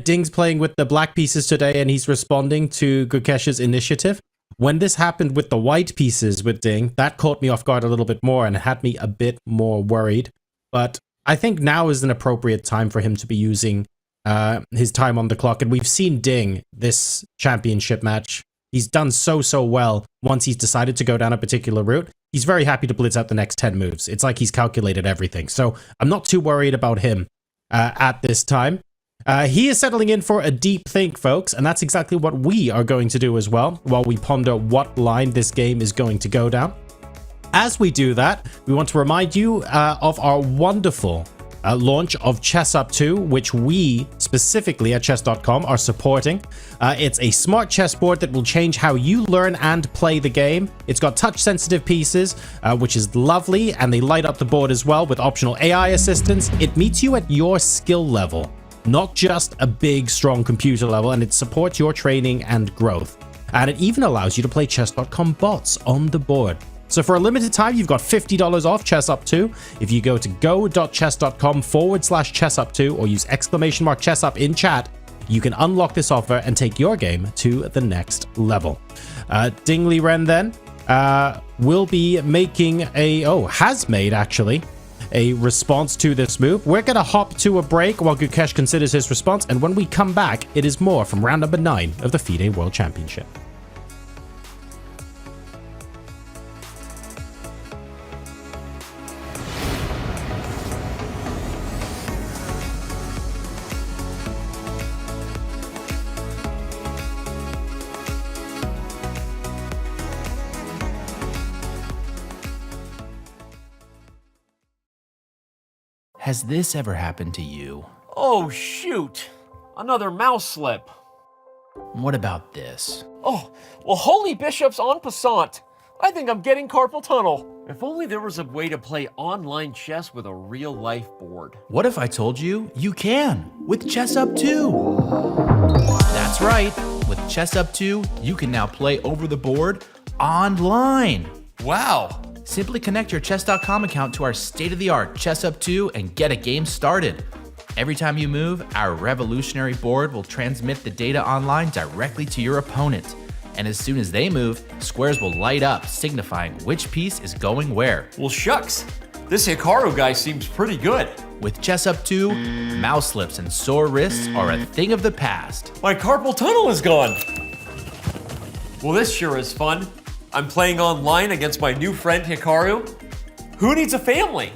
Ding's playing with the black pieces today and he's responding to Gukesh's initiative. When this happened with the white pieces with Ding, that caught me off guard a little bit more and had me a bit more worried. But I think now is an appropriate time for him to be using his time on the clock. And we've seen Ding this championship match. He's done so well once he's decided to go down a particular route. He's very happy to blitz out the next 10 moves. It's like he's calculated everything. So I'm not too worried about him at this time. He is settling in for a deep think, folks, and that's exactly what we are going to do as well, while we ponder what line this game is going to go down. As we do that, we want to remind you of our wonderful launch of Chess Up 2, which we specifically at chess.com are supporting. It's a smart chessboard that will change how you learn and play the game. It's got touch-sensitive pieces, which is lovely, and they light up the board as well with optional AI assistance. It meets you at your skill level, not just a big, strong computer level, and it supports your training and growth. And it even allows you to play chess.com bots on the board. So for a limited time, you've got $50 off Chess Up 2. If you go to go.chess.com/chessup2 or use !chessup in chat, you can unlock this offer and take your game to the next level. Ding Liren then will be making has made actually a response to this move. We're going to hop to a break while Gukesh considers his response, and when we come back, it is more from round number 9 of the FIDE World Championship. Has this ever happened to you? Oh, shoot. Another mouse slip. What about this? Oh, well, holy bishops en passant. I think I'm getting carpal tunnel. If only there was a way to play online chess with a real-life board. What if I told you you can with Chess Up 2? That's right. With Chess Up 2, you can now play over the board online. Wow. Simply connect your chess.com account to our state-of-the-art Chess Up 2 and get a game started. Every time you move, our revolutionary board will transmit the data online directly to your opponent. And as soon as they move, squares will light up, signifying which piece is going where. Well, shucks. This Hikaru guy seems pretty good. With Chess Up 2, mouse slips and sore wrists are a thing of the past. My carpal tunnel is gone. Well, this sure is fun. I'm playing online against my new friend Hikaru. Who needs a family?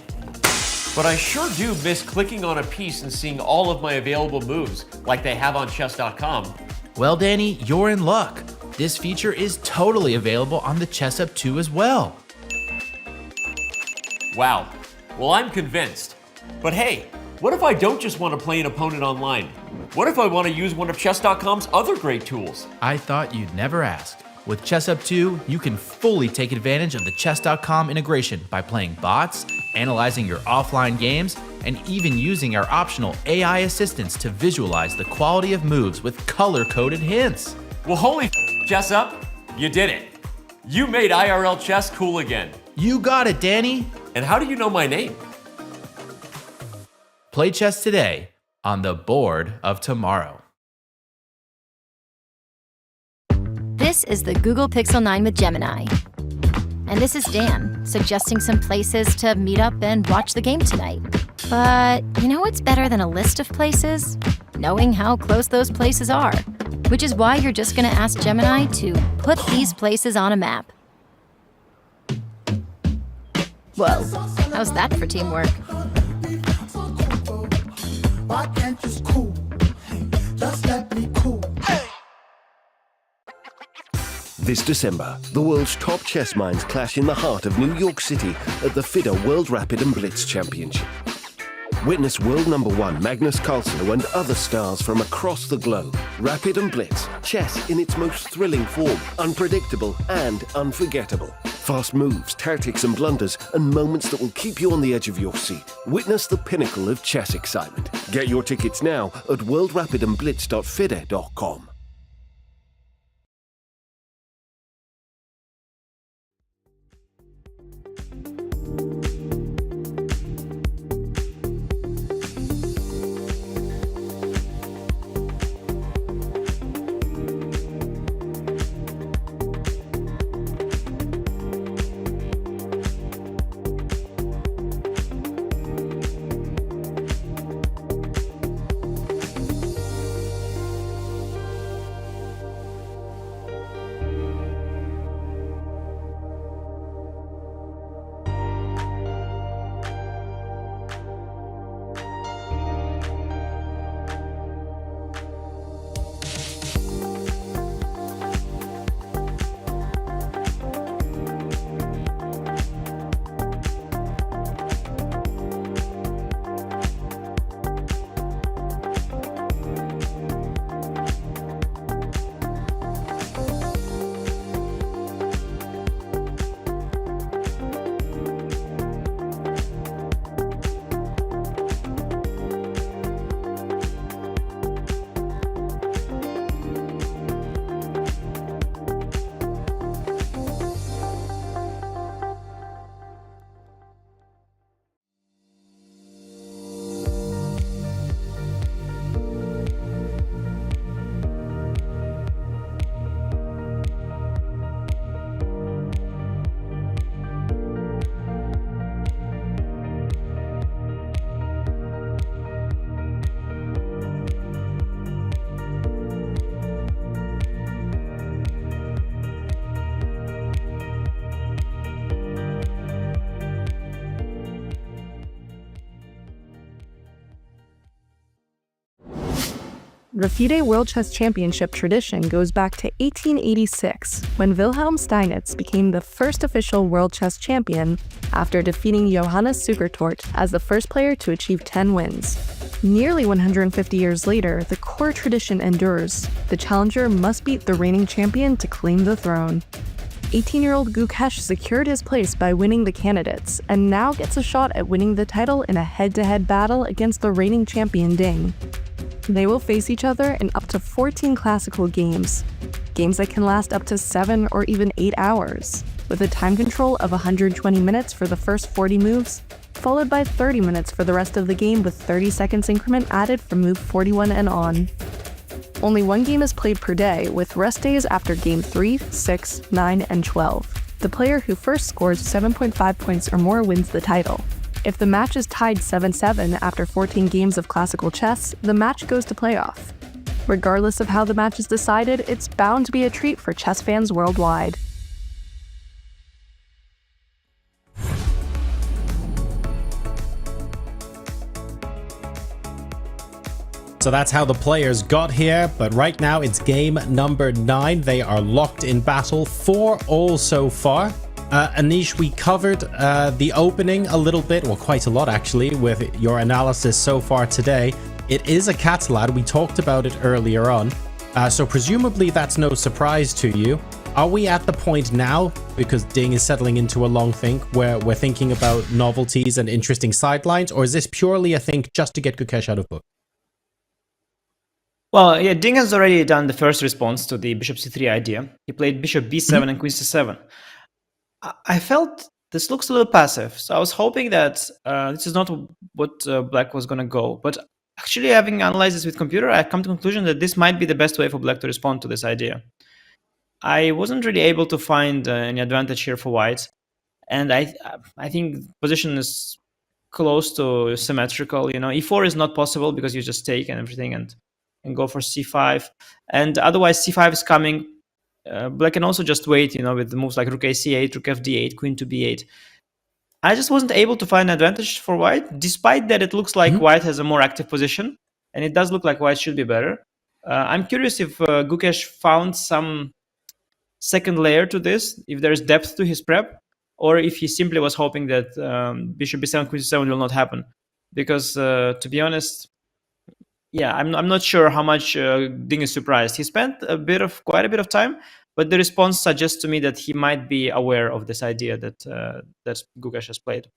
But I sure do miss clicking on a piece and seeing all of my available moves, like they have on chess.com. Well, Danny, you're in luck. This feature is totally available on the Chess Up 2 as well. Wow. Well, I'm convinced. But hey, what if I don't just want to play an opponent online? What if I want to use one of chess.com's other great tools? I thought you'd never ask. With Chess Up 2, you can fully take advantage of the chess.com integration by playing bots, analyzing your offline games, and even using our optional AI assistants to visualize the quality of moves with color-coded hints. Well, holy Chess Up, you did it. You made IRL chess cool again. You got it, Danny. And how do you know my name? Play chess today on the board of tomorrow. This is the Google Pixel 9 with Gemini. And this is Dan, suggesting some places to meet up and watch the game tonight. But you know what's better than a list of places? Knowing how close those places are. Which is why you're just going to ask Gemini to put these places on a map. Whoa, how's that for teamwork? This December, the world's top chess minds clash in the heart of New York City at the FIDE World Rapid and Blitz Championship. Witness world #1 Magnus Carlsen and other stars from across the globe. Rapid and Blitz, chess in its most thrilling form, unpredictable and unforgettable. Fast moves, tactics and blunders, and moments that will keep you on the edge of your seat. Witness the pinnacle of chess excitement. Get your tickets now at worldrapidandblitz.fide.com. The FIDE World Chess Championship tradition goes back to 1886, when Wilhelm Steinitz became the first official world chess champion after defeating Johannes Zukertort as the first player to achieve 10 wins. Nearly 150 years later, the core tradition endures. The challenger must beat the reigning champion to claim the throne. 18-year-old Gukesh secured his place by winning the candidates, and now gets a shot at winning the title in a head-to-head battle against the reigning champion Ding. They will face each other in up to 14 classical games that can last up to 7 or even 8 hours, with a time control of 120 minutes for the first 40 moves, followed by 30 minutes for the rest of the game with 30 seconds increment added from move 41 and on. Only one game is played per day, with rest days after game 3, 6, 9, and 12. The player who first scores 7.5 points or more wins the title. If the match is tied 7-7 after 14 games of classical chess, the match goes to playoff. Regardless of how the match is decided, it's bound to be a treat for chess fans worldwide. So that's how the players got here, but right now it's game number 9. They are locked in battle, 4-all so far. Anish, we covered the opening a little bit, well, quite a lot actually, with your analysis so far today. It is a Catalad. We talked about it earlier on. So presumably that's no surprise to you. Are we at the point now, because Ding is settling into a long think, where we're thinking about novelties and interesting sidelines, or is this purely a think just to get Gukesh out of book? Well, yeah, Ding has already done the first response to the bishop c3 idea. He played bishop b7 and queen c7. I felt this looks a little passive, so I was hoping that this is not what Black was going to go. But actually, having analyzed this with computer, I come to the conclusion that this might be the best way for Black to respond to this idea. I wasn't really able to find any advantage here for White, and I think position is close to symmetrical. You know, e4 is not possible because you just take and everything and go for c5, and otherwise c5 is coming. Black can also just wait, you know, with the moves like rook a c8, rook f d8, queen to b8. I just wasn't able to find an advantage for white, despite that it looks like white has a more active position, and it does look like white should be better. I'm curious if Gukesh found some second layer to this, if there's depth to his prep, or if he simply was hoping that bishop b7, queen c7 will not happen. Because to be honest, yeah, I'm not sure how much Ding is surprised. He spent quite a bit of time, but the response suggests to me that he might be aware of this idea that that Gukesh has played.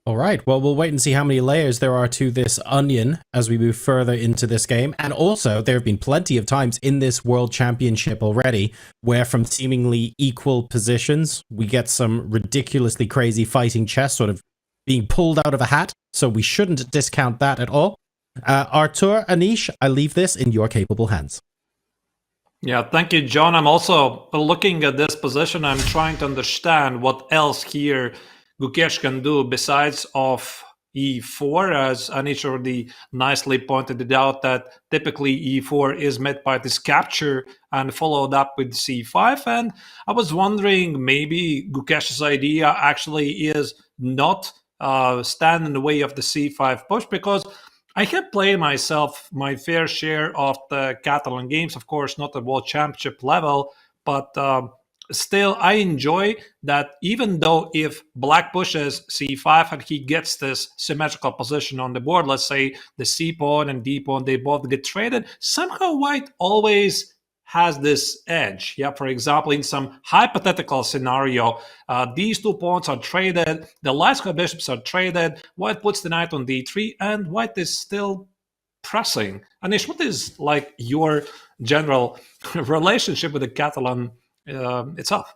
All right, well, we'll wait and see how many layers there are to this onion as we move further into this game. And also, there have been plenty of times in this World Championship already where from seemingly equal positions, we get some ridiculously crazy fighting chess sort of being pulled out of a hat. So we shouldn't discount that at all. Artur, Anish, I leave this in your capable hands. Yeah, thank you, John. I'm also looking at this position. I'm trying to understand what else here Gukesh can do besides of e4, as Anish already nicely pointed it out, that typically e4 is met by this capture and followed up with c5. And I was wondering, maybe Gukesh's idea actually is not stand in the way of the c5 push, because I have played myself my fair share of the Catalan games, of course, not at World Championship level, but still I enjoy that even though if black pushes c5 and he gets this symmetrical position on the board, let's say the c pawn and d pawn, they both get traded, somehow white always has this edge. Yeah, for example, in some hypothetical scenario, these two pawns are traded, the light square bishops are traded, white puts the knight on d3, and white is still pressing. Anish, what is like your general relationship with the Catalan itself?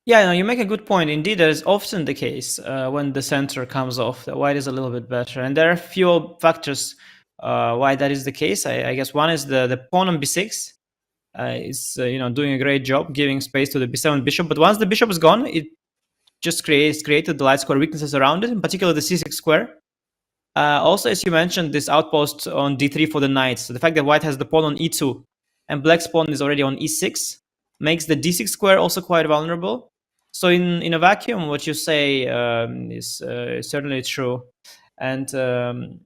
Yeah, no, you make a good point. Indeed, that is often the case when the center comes off, that white is a little bit better. And there are a few factors why that is the case. I guess one is the pawn on b6 is doing a great job giving space to the b7 bishop. But once the bishop is gone, it just created the light square weaknesses around it, in particular the c6 square. Also, as you mentioned, this outpost on d3 for the knight. So the fact that white has the pawn on e2 and black's pawn is already on e6 makes the d6 square also quite vulnerable. So in a vacuum, what you say is certainly true. And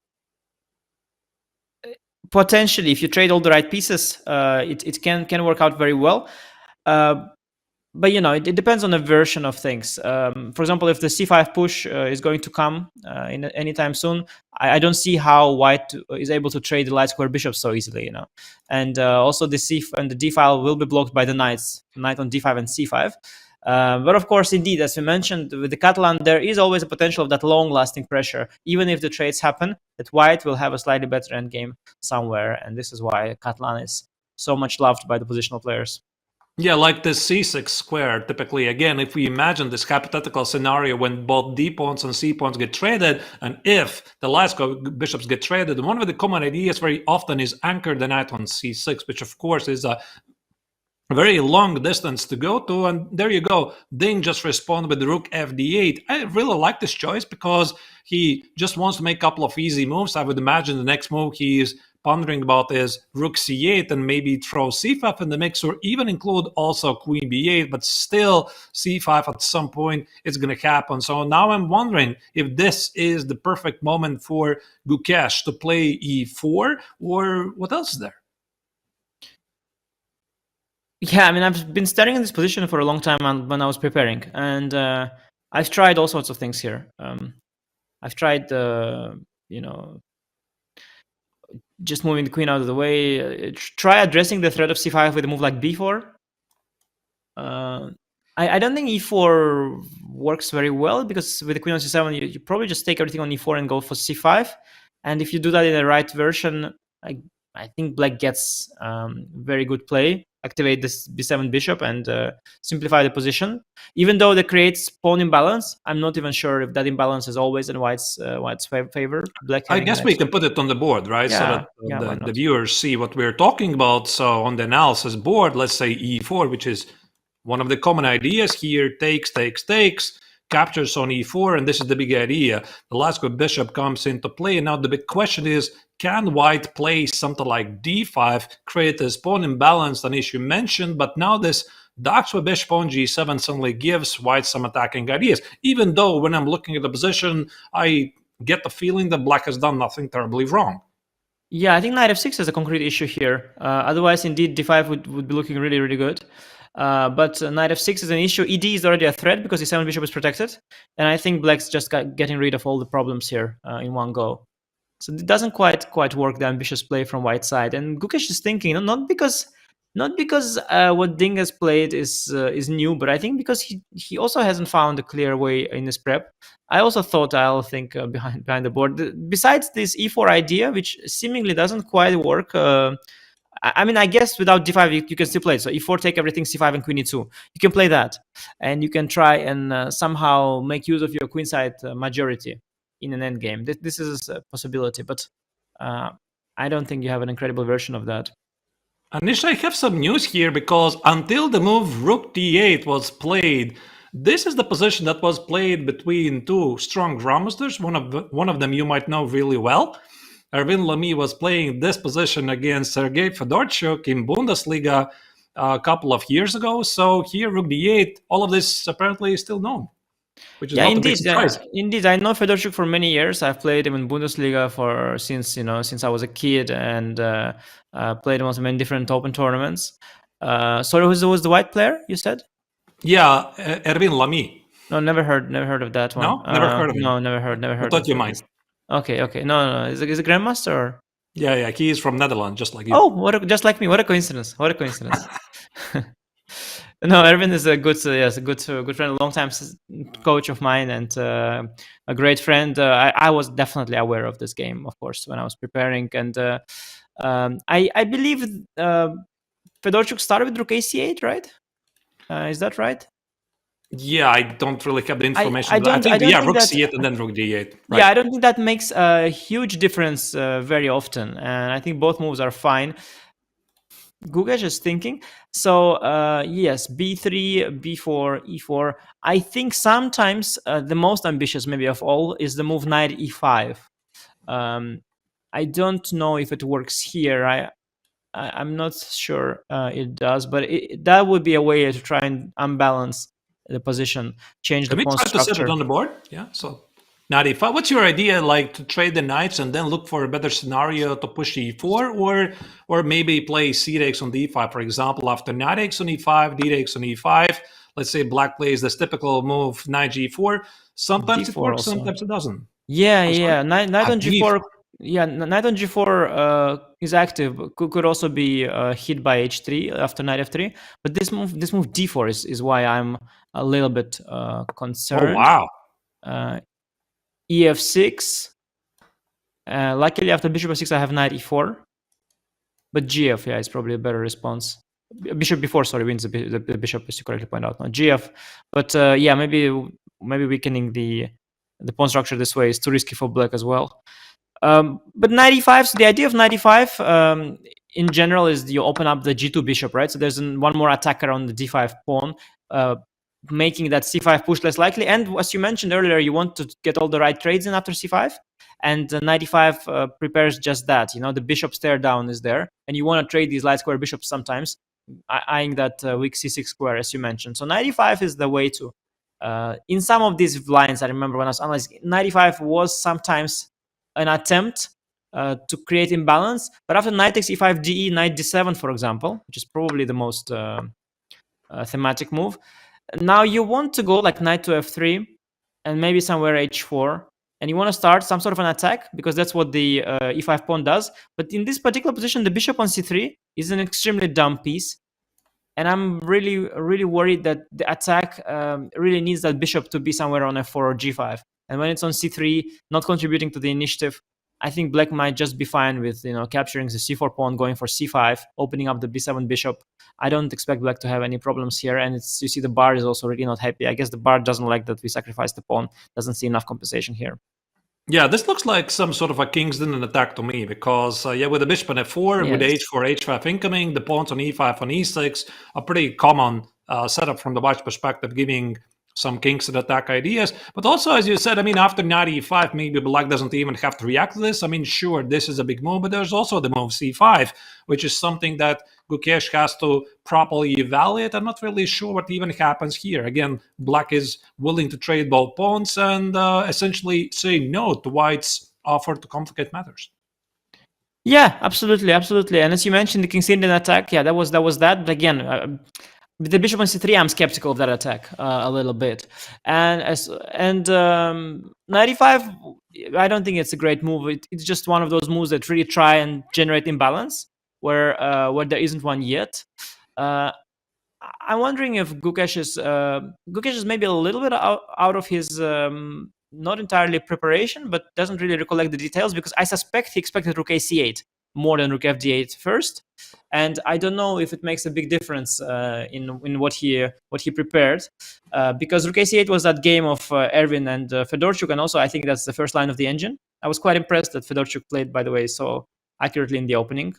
potentially, if you trade all the right pieces, it can work out very well. But it depends on the version of things. For example, if the c5 push is going to come anytime soon, I don't see how white is able to trade the light square bishop so easily. And also the c and the d file will be blocked by the knights, knight on d5 and c5. But of course, indeed, as we mentioned, with the Catalan, there is always a potential of that long-lasting pressure. Even if the trades happen, that white will have a slightly better endgame somewhere. And this is why Catalan is so much loved by the positional players. Yeah, like the c6 square, typically, again, if we imagine this hypothetical scenario when both d pawns and c pawns get traded, and if the light square bishops get traded, one of the common ideas very often is anchor the knight on c6, which of course is a very long distance to go to. And there you go, Ding just responded with the rook fd8. I really like this choice because he just wants to make a couple of easy moves. I would imagine the next move he is pondering about is rook c8 and maybe throw c5 in the mix, or even include also queen b8, but still c5 at some point it's going to happen. So now I'm wondering if this is the perfect moment for Gukesh to play e4, or what else is there? Yeah, I mean, I've been studying in this position for a long time when I was preparing, and I've tried all sorts of things here. I've tried, just moving the queen out of the way. Try addressing the threat of c5 with a move like b4. I don't think e4 works very well, because with the queen on c7, you probably just take everything on e4 and go for c5. And if you do that in the right version, I think black gets very good play. Activate this b7 bishop and simplify the position. Even though that creates pawn imbalance, I'm not even sure if that imbalance is always in white's favor. Black. I guess we can put it on the board, right? Yeah, so that the viewers see what we're talking about. So on the analysis board, let's say e4, which is one of the common ideas here, takes, captures on e4, and this is the big idea. The Lasco bishop comes into play. Now the big question is, can white play something like d5, create this pawn imbalance, an issue mentioned, but now this darks with bishop on g7 suddenly gives white some attacking ideas, even though when I'm looking at the position, I get the feeling that black has done nothing terribly wrong. Yeah, I think knight f6 is a concrete issue here. Otherwise, indeed, d5 would be looking really, really good. But knight f6 is an issue. Ed is already a threat because the 7 bishop is protected. And I think black's just getting rid of all the problems here in one go. So it doesn't quite work, the ambitious play from white side. And Gukesh is thinking, not because what Ding has played is new, but I think because he also hasn't found a clear way in his prep. I also thought I'll think behind the board. Besides this e4 idea, which seemingly doesn't quite work. I mean, I guess without d5 you can still play it. So e4, take everything, c5 and queen e2. You can play that, and you can try and somehow make use of your queenside majority in an endgame. This is a possibility, but I don't think you have an incredible version of that. Anish, I have some news here, because until the move rook d8 was played, this is the position that was played between two strong grandmasters. One of them you might know really well. Erwin Lamy was playing this position against Sergei Fedorchuk in Bundesliga a couple of years ago. So here, rook d8, all of this apparently is still known, which is not a big surprise. Indeed, I know Fedorchuk for many years. I've played him in Bundesliga since I was a kid, and played him also in different open tournaments. Sorry, who was the white player you said? Yeah, Erwin Lamy. No, never heard of that one. No, never heard of him. No, never heard. I thought you might. Okay. No. Is it Grandmaster or? Yeah. He is from Netherlands, just like you. Oh, just like me. What a coincidence! No, Erwin is a good friend, a long-time coach of mine, and a great friend. I was definitely aware of this game, of course, when I was preparing, and I believe Fedorchuk started with rook ac8, right? Is that right? Yeah, I don't really have the information. I don't think rook that, c8 and then rook d8. Right. Yeah, I don't think that makes a huge difference very often, and I think both moves are fine. Gukesh is thinking. So yes, b3, b4, e4. I think sometimes the most ambitious maybe of all is the move knight e5. I don't know if it works here. I'm not sure it does, but that would be a way to try and unbalance the position, change the pawn structure. Can we try to set it on the board? Yeah, so knight e5. What's your idea, like to trade the knights and then look for a better scenario to push e4, or maybe play c takes on d5, for example, after knight takes on e5, d takes on e5. Let's say black plays this typical move, knight g4. Sometimes it works, also. Sometimes it doesn't. Yeah. Knight on g4. Yeah, knight on g4 is active. Could also be hit by h3 after knight f3. But this move d4 is why I'm a little bit concerned. Oh wow. ef6. Luckily, after bishop f6, I have knight e4. But gf, yeah, is probably a better response. Bishop b4, sorry, wins the bishop, as you correctly point out. No, gf. But yeah, maybe weakening the pawn structure this way is too risky for black as well. But knight e5, so the idea of knight e5 in general is you open up the g2 bishop, right? So there's one more attacker on the d5 pawn, making that c5 push less likely. And as you mentioned earlier, you want to get all the right trades in after c5. And knight e5 prepares just that. You know, the bishop stare down is there. And you want to trade these light square bishops sometimes, eyeing that weak c6 square, as you mentioned. So knight e5 is the way to. In some of these lines, I remember when I was analyzing, knight e5 was sometimes an attempt to create imbalance, but after knight takes e5, de, knight d7, for example, which is probably the most thematic move, now you want to go like knight to f3 and maybe somewhere h4, and you want to start some sort of an attack because that's what the e5 pawn does. But in this particular position, the bishop on c3 is an extremely dumb piece, and I'm really worried that the attack really needs that bishop to be somewhere on f4 or g5. And when it's on c3, not contributing to the initiative, I think black might just be fine with capturing the c4 pawn, going for c5, opening up the b7 bishop. I don't expect black to have any problems here. And you see the bar is also really not happy. I guess the bar doesn't like that we sacrifice the pawn, doesn't see enough compensation here. Yeah, this looks like some sort of a king's dinner attack to me, because with the bishop on f4, yes, with h4, h5 incoming, the pawns on e5, on e6, a pretty common setup from the white perspective, giving some kings and attack ideas. But also, as you said, I mean, after knight e5, maybe black doesn't even have to react to this. I mean, sure, this is a big move, but there's also the move c5, which is something that Gukesh has to properly evaluate. I'm not really sure what even happens here. Again, black is willing to trade both pawns and essentially say no to white's offer to complicate matters. Yeah, absolutely. And as you mentioned, the king's Indian attack, yeah, that was that. But again, with the bishop on c3, I'm skeptical of that attack a little bit. And knight e5, I don't think it's a great move. It's just one of those moves that really try and generate imbalance where there isn't one yet. I'm wondering if Gukesh is maybe a little bit out of his not entirely preparation, but doesn't really recollect the details, because I suspect he expected rook ac8 more than rook fd8 first, and I don't know if it makes a big difference in what he prepared, because rook ac8 was that game of Erwin and Fedorchuk, and also I think that's the first line of the engine. I was quite impressed that Fedorchuk played, by the way, so accurately in the opening.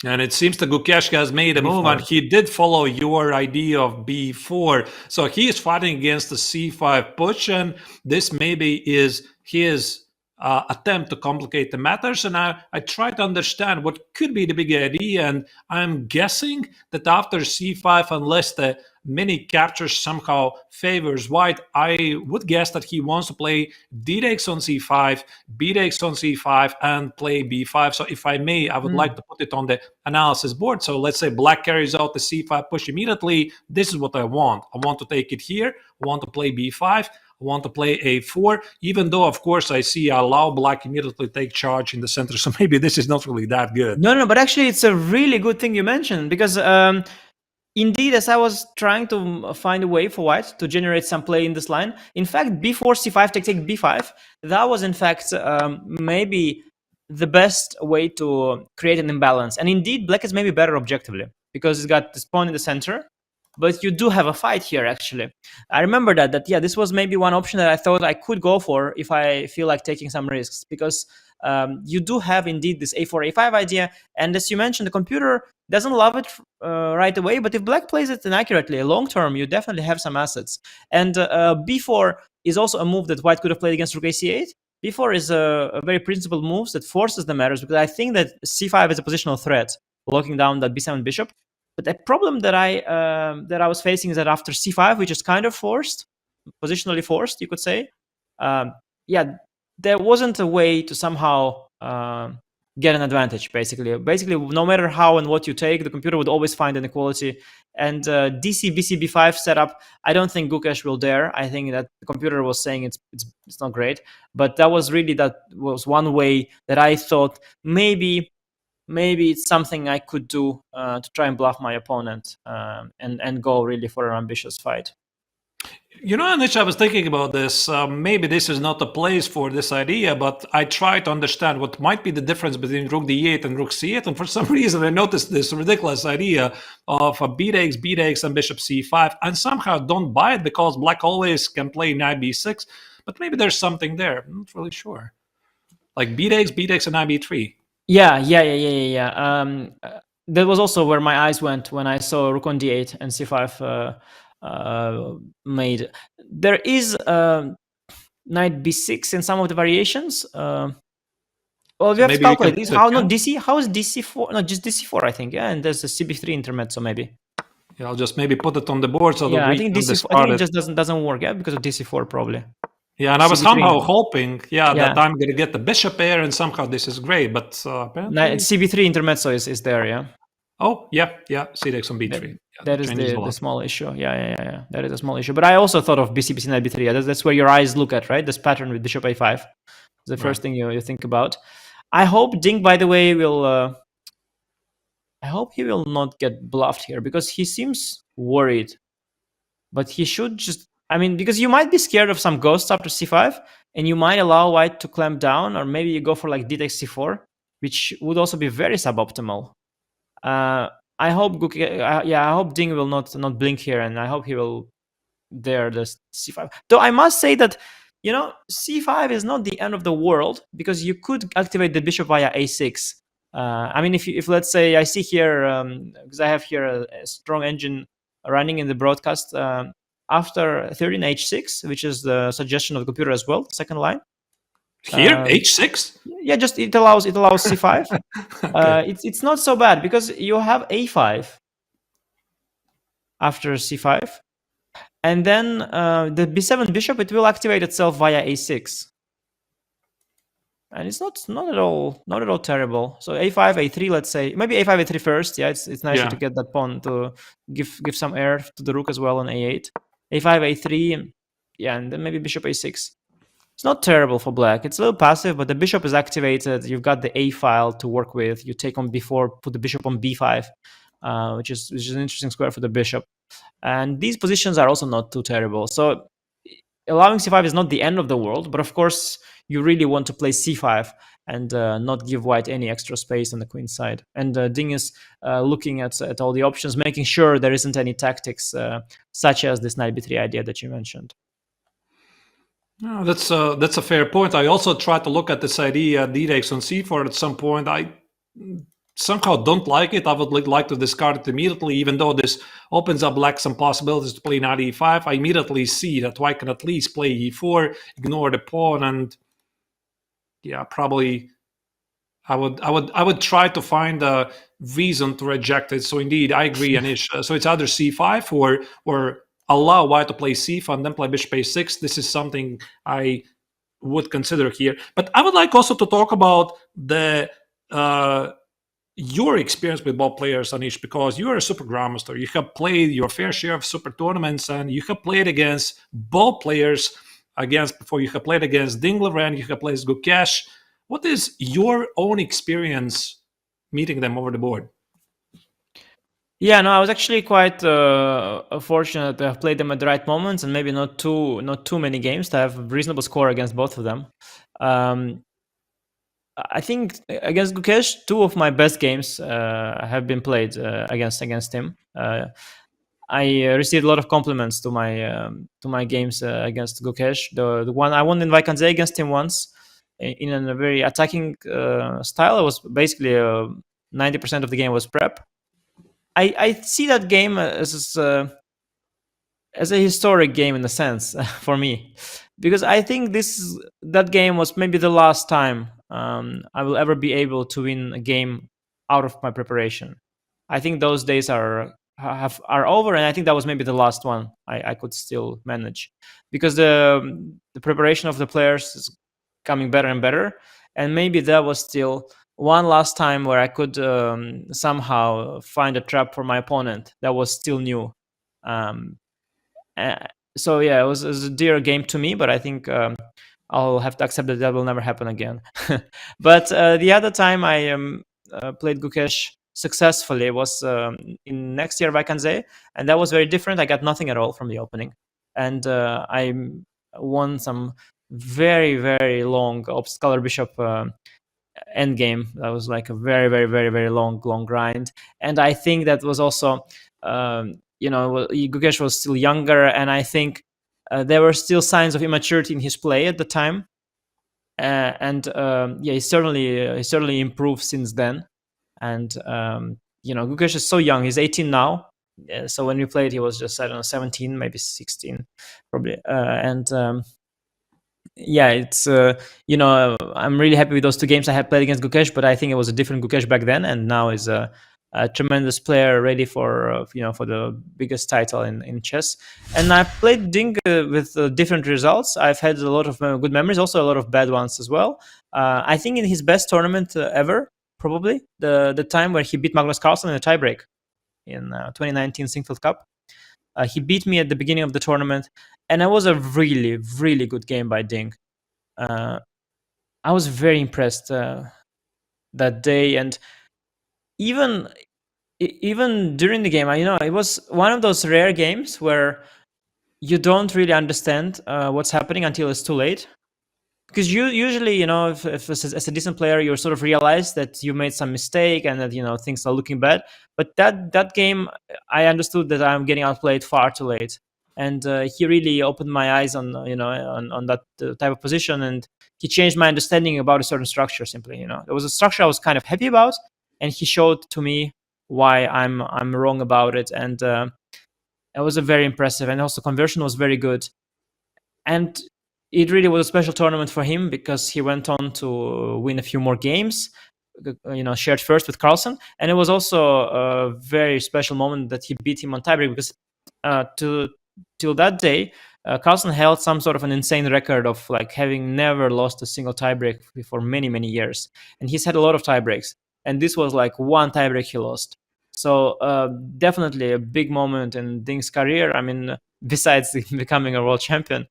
And it seems that Gukesh has made a move, and he did follow your idea of b4. So he is fighting against the c5 push, and this maybe is his attempt to complicate the matters. And I try to understand what could be the big idea, and I'm guessing that after c5, unless the mini capture somehow favors white, I would guess that he wants to play d takes on c5, b takes on c5, and play b5. So if I may, I would like to put it on the analysis board. So let's say black carries out the c5 push immediately. This is what I want. I want to take it here. I want to play b5. I want to play a4, even though, of course, I see I allow black immediately take charge in the center. So maybe this is not really that good. No, but actually it's a really good thing you mentioned, because indeed, as I was trying to find a way for white to generate some play in this line, in fact, b4, c5, take b5, that was in fact maybe the best way to create an imbalance. And indeed, black is maybe better objectively, because it's got this pawn in the center, but you do have a fight here, actually. I remember that yeah, this was maybe one option that I thought I could go for if I feel like taking some risks, because you do have indeed this a4, a5 idea, and as you mentioned, the computer doesn't love it right away, but if black plays it inaccurately, long term, you definitely have some assets. And b4 is also a move that white could have played against rook ac8. b4 is a very principled move that forces the matters, because I think that c5 is a positional threat, locking down that b7 bishop. But the problem that I was facing is that after c5, which is kind of forced, positionally forced, you could say, yeah, there wasn't a way to somehow get an advantage, basically. Basically, no matter how and what you take, the computer would always find an equality. And DC, BC, B5 setup, I don't think Gukesh will dare. I think that the computer was saying it's not great. But that was one way that I thought maybe it's something I could do to try and bluff my opponent and go really for an ambitious fight. You know, Anish, I was thinking about this. Maybe this is not the place for this idea, but I try to understand what might be the difference between rook d8 and rook c8. And for some reason, I noticed this ridiculous idea of a b takes, and bishop c5, and somehow don't buy it because black always can play knight b6. But maybe there's something there. I'm not really sure. Like b takes, and knight b3. Yeah. That was also where my eyes went when I saw rook on d8 and c5 made. There is knight b6 in some of the variations. Well, we have to calculate this. How not DC? How is DC4? No, just DC4, I think. Yeah, and there's a CB3 intermezzo maybe. Yeah, I'll just maybe put it on the board so I think DC4. I think it just doesn't work. Yeah, because of DC4 probably. Yeah, and I was somehow hoping, that I'm going to get the bishop pair, and somehow this is great, but apparently... CB3 intermezzo is there, yeah. Oh, yeah, c takes on b3. That is the small issue. Yeah. That is a small issue. But I also thought of BC knight b3. Yeah, that's where your eyes look at, right? This pattern with bishop a5. The first thing you think about. I hope Ding, by the way, will... I hope he will not get bluffed here, because he seems worried. But he should just... I mean, because you might be scared of some ghosts after c5, and you might allow white to clamp down, or maybe you go for like d takes c4, which would also be very suboptimal. I hope I hope Ding will not blink here, and I hope he will dare the c5. Though I must say that, c5 is not the end of the world, because you could activate the bishop via a6. I mean, if let's say I see here, because I have here a strong engine running in the broadcast after 13 h6, which is the suggestion of the computer as well, the second line. Here, h6? Yeah, just it allows c5. Okay. It's not so bad because you have a5 after c5, and then the b7 bishop, it will activate itself via a6, and it's not at all terrible. So a5, a3, let's say maybe a5, a3 first. Yeah, it's nicer to get that pawn to give some air to the rook as well on a8. a5, a3, yeah, and then maybe bishop a6. It's not terrible for black. It's a little passive, but the bishop is activated. You've got the a file to work with. You take on b4, put the bishop on b5, which is an interesting square for the bishop. And these positions are also not too terrible. So allowing c5 is not the end of the world, but of course you really want to play c5 and not give white any extra space on the queen side. And Ding is looking at all the options, making sure there isn't any tactics such as this knight b3 idea that you mentioned. No, that's a fair point. I also tried to look at this idea d takes on c4 at some point. I somehow don't like it. I would like to discard it immediately, even though this opens up black some possibilities to play knight e5. I immediately see that white can at least play e4, ignore the pawn, and yeah, probably I would try to find a reason to reject it. So indeed, I agree, Anish. So it's either c5 or allow white to play c5 and then play bishop a6. This is something I would consider here. But I would like also to talk about the your experience with both players, Anish, because you are a super grandmaster. You have played your fair share of super tournaments, and you have played against both players. Before you have played against Ding Liren, you have played Gukesh. What is your own experience meeting them over the board? Yeah, no, I was actually quite fortunate to have played them at the right moments, and maybe not too many games to have a reasonable score against both of them. I think against Gukesh, 2 of my best games have been played against him. I received a lot of compliments to my games against Gukesh. The one I won in Vaikanze against him once in a very attacking style. It was basically 90% of the game was prep. I see that game as a historic game in a sense for me, because I think that game was maybe the last time I will ever be able to win a game out of my preparation. I think those days are over, and I think that was maybe the last one I could still manage, because the preparation of the players is coming better and better, and maybe that was still one last time where I could somehow find a trap for my opponent that was still new. So yeah, it was a dear game to me, but I think I'll have to accept that will never happen again. But the other time I played Gukesh successfully was in next year Vaikanze, and that was very different. I got nothing at all from the opening, and I won some very, very long Scholar Bishop endgame. That was like a very, very, very, very long grind. And I think that was also, Gukesh was still younger, and I think there were still signs of immaturity in his play at the time. He certainly improved since then. And Gukesh is so young. He's 18 now. So when we played, he was just, I don't know, 17, maybe 16, probably. It's I'm really happy with those 2 games I had played against Gukesh, but I think it was a different Gukesh back then, and now is a tremendous player, ready for for the biggest title in chess. And I played Ding with different results. I've had a lot of good memories, also a lot of bad ones as well. I think in his best tournament ever, probably the time where he beat Magnus Carlsen in a tiebreak in 2019 Singfield Cup. He beat me at the beginning of the tournament, and it was a really, really good game by Ding. I was very impressed that day, and even during the game, it was one of those rare games where you don't really understand what's happening until it's too late. Because you usually, if as a decent player, you sort of realize that you made some mistake and that things are looking bad. But that game, I understood that I'm getting outplayed far too late, and he really opened my eyes on on that type of position, and he changed my understanding about a certain structure. Simply, there was a structure I was kind of happy about, and he showed to me why I'm wrong about it. And It was a very impressive, and also conversion was very good. And it really was a special tournament for him because he went on to win a few more games, shared first with Carlsen. And it was also a very special moment that he beat him on tiebreak because till that day, Carlsen held some sort of an insane record of like having never lost a single tiebreak for many, many years. And he's had a lot of tiebreaks. And this was like one tiebreak he lost. So definitely a big moment in Ding's career. I mean, besides becoming a world champion,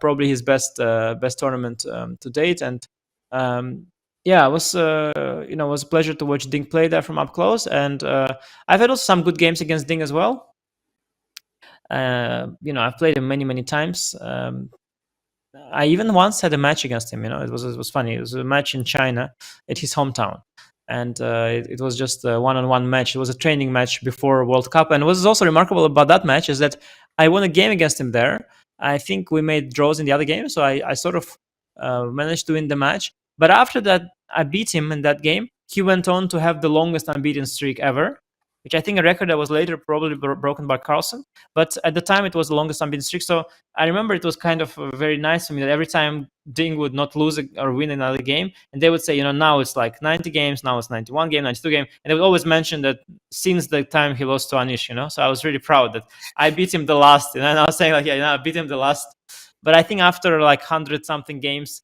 probably his best tournament to date. And it was was a pleasure to watch Ding play there from up close. And I've had also some good games against Ding as well. I've played him many, many times. I even once had a match against him. It was funny. It was a match in China at his hometown. And it was just a one-on-one match. It was a training match before World Cup. And what was also remarkable about that match is that I won a game against him there. I think we made draws in the other game, so I sort of managed to win the match. But after that, I beat him in that game. He went on to have the longest unbeaten streak ever, which I think a record that was later probably broken by Carlsen. But at the time, it was the longest unbeaten streak. So I remember it was kind of very nice for me that every time Ding would not lose or win another game, and they would say, now it's like 90 games, now it's 91 game, 92 game. And they would always mention that since the time he lost to Anish, So I was really proud that I beat him the last. And I was saying like, I beat him the last. But I think after like 100-something games,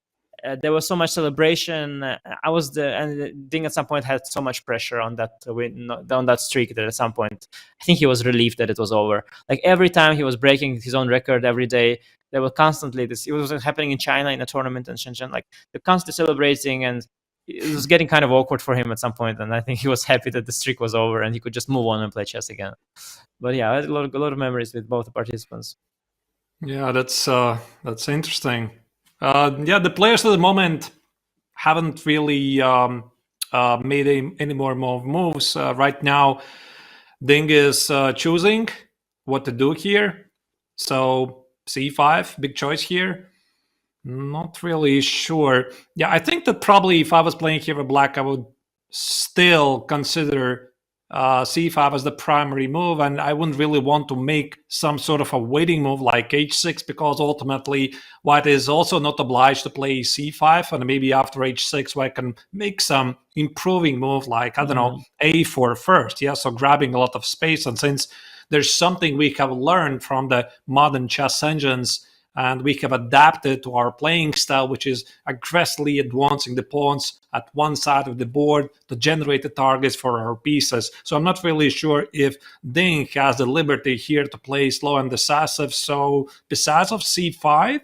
there was so much celebration. And Ding at some point had so much pressure on that win, on that streak, that at some point I think he was relieved that it was over. Like every time he was breaking his own record every day, there was constantly this. It was happening in China in a tournament in Shenzhen. Like they're constantly celebrating, and it was getting kind of awkward for him at some point. And I think he was happy that the streak was over and he could just move on and play chess again. But yeah, I had a lot of memories with both the participants. Yeah, that's interesting. The players at the moment haven't really made any more moves. Right now, Ding is choosing what to do here. So c5, big choice here. Not really sure. Yeah, I think that probably if I was playing here with black, I would still consider c5 as the primary move, and I wouldn't really want to make some sort of a waiting move like h6, because ultimately white is also not obliged to play c5, and maybe after h6 white can make some improving move like, I don't know, a4 first. Yeah, so grabbing a lot of space. And since there's something we have learned from the modern chess engines, and we have adapted to our playing style, which is aggressively advancing the pawns at one side of the board to generate the targets for our pieces. So I'm not really sure if Ding has the liberty here to play slow and decisive. So besides of c5,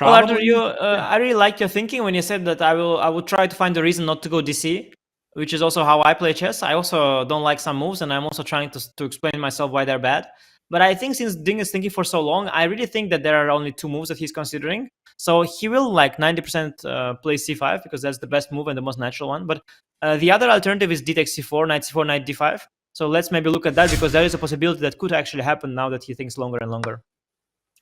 well, Arthur, I really like your thinking when you said that I will try to find a reason not to go dc, which is also how I play chess. I also don't like some moves, and I'm also trying to explain myself why they're bad. But I think since Ding is thinking for so long, I really think that there are only two moves that he's considering. So he will like 90% play c5 because that's the best move and the most natural one. But the other alternative is d takes c4, knight c4, knight d5. So let's maybe look at that, because there is a possibility that could actually happen now that he thinks longer and longer.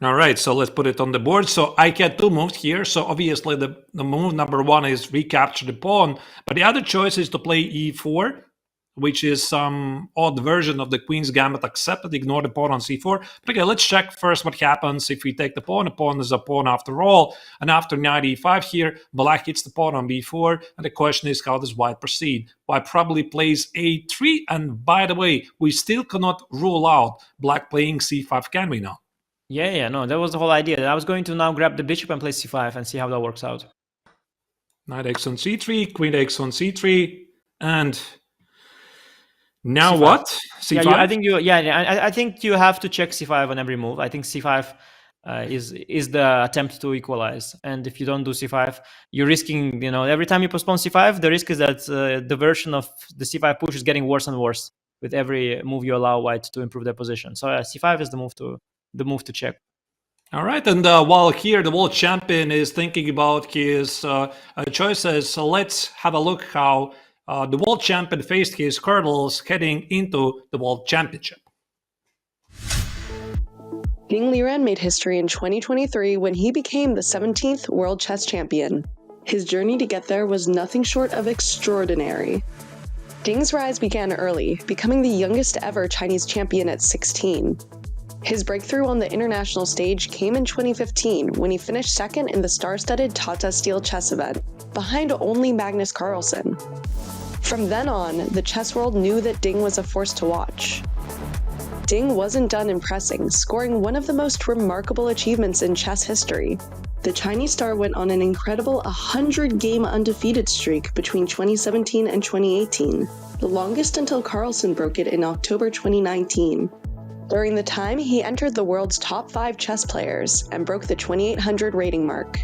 All right, so let's put it on the board. So I get two moves here. So obviously the move number one is recapture the pawn. But the other choice is to play e4, which is some odd version of the Queen's Gambit accepted. Ignore the pawn on c4. But okay, let's check first what happens if we take the pawn. A pawn is a pawn after all. And after knight e5 here, black hits the pawn on b4. And the question is, how does white proceed? White probably plays a3. And by the way, we still cannot rule out black playing c5, can we now? Yeah, no, that was the whole idea. I was going to now grab the bishop and play c5 and see how that works out. Knight x on c3, queen x on c3, and now c5. What? c5? I think you have to check c5 on every move. I think c5 is the attempt to equalize, and if you don't do c5, you're risking. Every time you postpone c5, the risk is that the version of the c5 push is getting worse and worse with every move you allow white to improve their position. So c5 is the move to check. All right, and while here the world champion is thinking about his choices, so let's have a look how the world champion faced his hurdles heading into the world championship. Ding Liren made history in 2023 when he became the 17th world chess champion. His journey to get there was nothing short of extraordinary. Ding's rise began early, becoming the youngest ever Chinese champion at 16. His breakthrough on the international stage came in 2015 when he finished second in the star-studded Tata Steel chess event, behind only Magnus Carlsen. From then on, the chess world knew that Ding was a force to watch. Ding wasn't done impressing, scoring one of the most remarkable achievements in chess history. The Chinese star went on an incredible 100-game undefeated streak between 2017 and 2018, the longest until Carlsen broke it in October 2019. During the time, he entered the world's top 5 chess players and broke the 2,800 rating mark.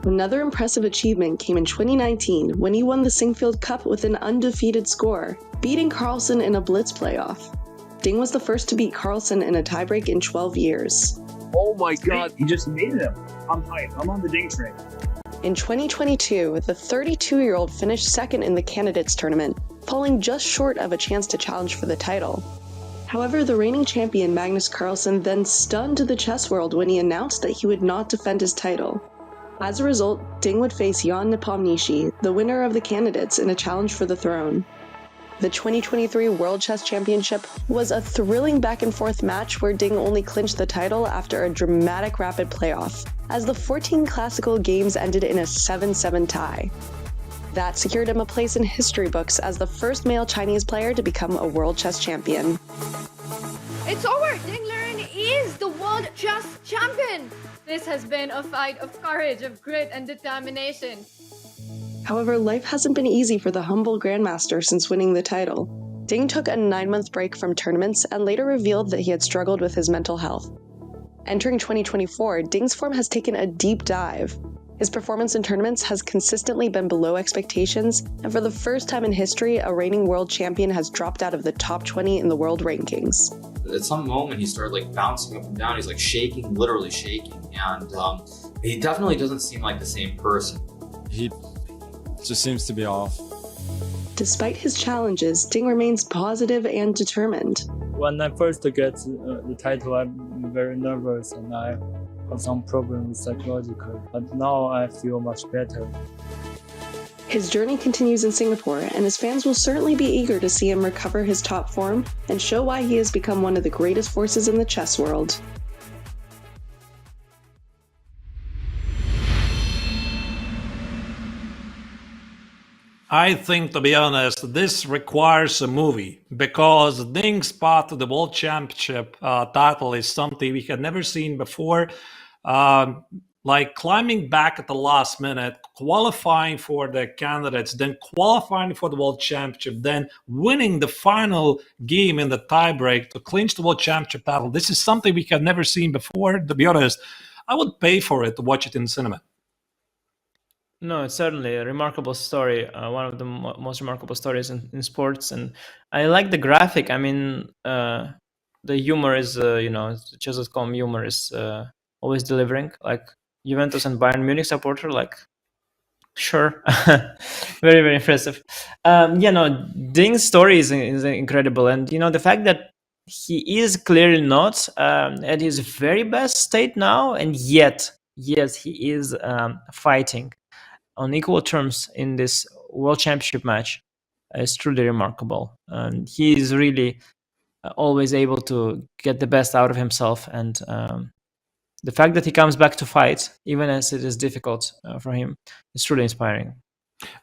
Another impressive achievement came in 2019 when he won the Singfield Cup with an undefeated score, beating Carlsen in a blitz playoff. Ding was the first to beat Carlsen in a tiebreak in 12 years. Oh my god, he just made him. I'm hyped. I'm on the Ding train. In 2022, the 32-year-old finished second in the candidates tournament, falling just short of a chance to challenge for the title. However, the reigning champion Magnus Carlsen then stunned the chess world when he announced that he would not defend his title. As a result, Ding would face Jan Nepomniachtchi, the winner of the candidates, in a challenge for the throne. The 2023 World Chess Championship was a thrilling back-and-forth match where Ding only clinched the title after a dramatic rapid playoff, as the 14 classical games ended in a 7-7 tie. That secured him a place in history books as the first male Chinese player to become a World Chess Champion. It's over! Ding Liren is the World Chess Champion! This has been a fight of courage, of grit and determination. However, life hasn't been easy for the humble Grandmaster since winning the title. Ding took a 9-month break from tournaments and later revealed that he had struggled with his mental health. Entering 2024, Ding's form has taken a deep dive. His performance in tournaments has consistently been below expectations, and for the first time in history, a reigning world champion has dropped out of the top 20 in the world rankings. At some moment, he started bouncing up and down. He's shaking, literally shaking, and he definitely doesn't seem like the same person. He just seems to be off. Despite his challenges, Ding remains positive and determined. When I first get the title, I'm very nervous and I have some problems psychologically, but now I feel much better. His journey continues in Singapore, and his fans will certainly be eager to see him recover his top form and show why he has become one of the greatest forces in the chess world. I think, to be honest, this requires a movie because Ding's path to the World Championship title is something we had never seen before. Climbing back at the last minute, qualifying for the candidates, then qualifying for the World Championship, then winning the final game in the tiebreak to clinch the World Championship title. This is something we have never seen before. To be honest, I would pay for it to watch it in cinema. No, it's certainly a remarkable story, one of the most remarkable stories in sports. And I like the graphic. I mean, the humor is, chess.com humor is always delivering. Like Juventus and Bayern Munich supporter, sure. Very, very impressive. Ding's story is incredible. And, the fact that he is clearly not at his very best state now, and yet, yes, he is fighting on equal terms in this World Championship match is truly remarkable. And he is really always able to get the best out of himself. And the fact that he comes back to fight, even as it is difficult for him, is truly inspiring.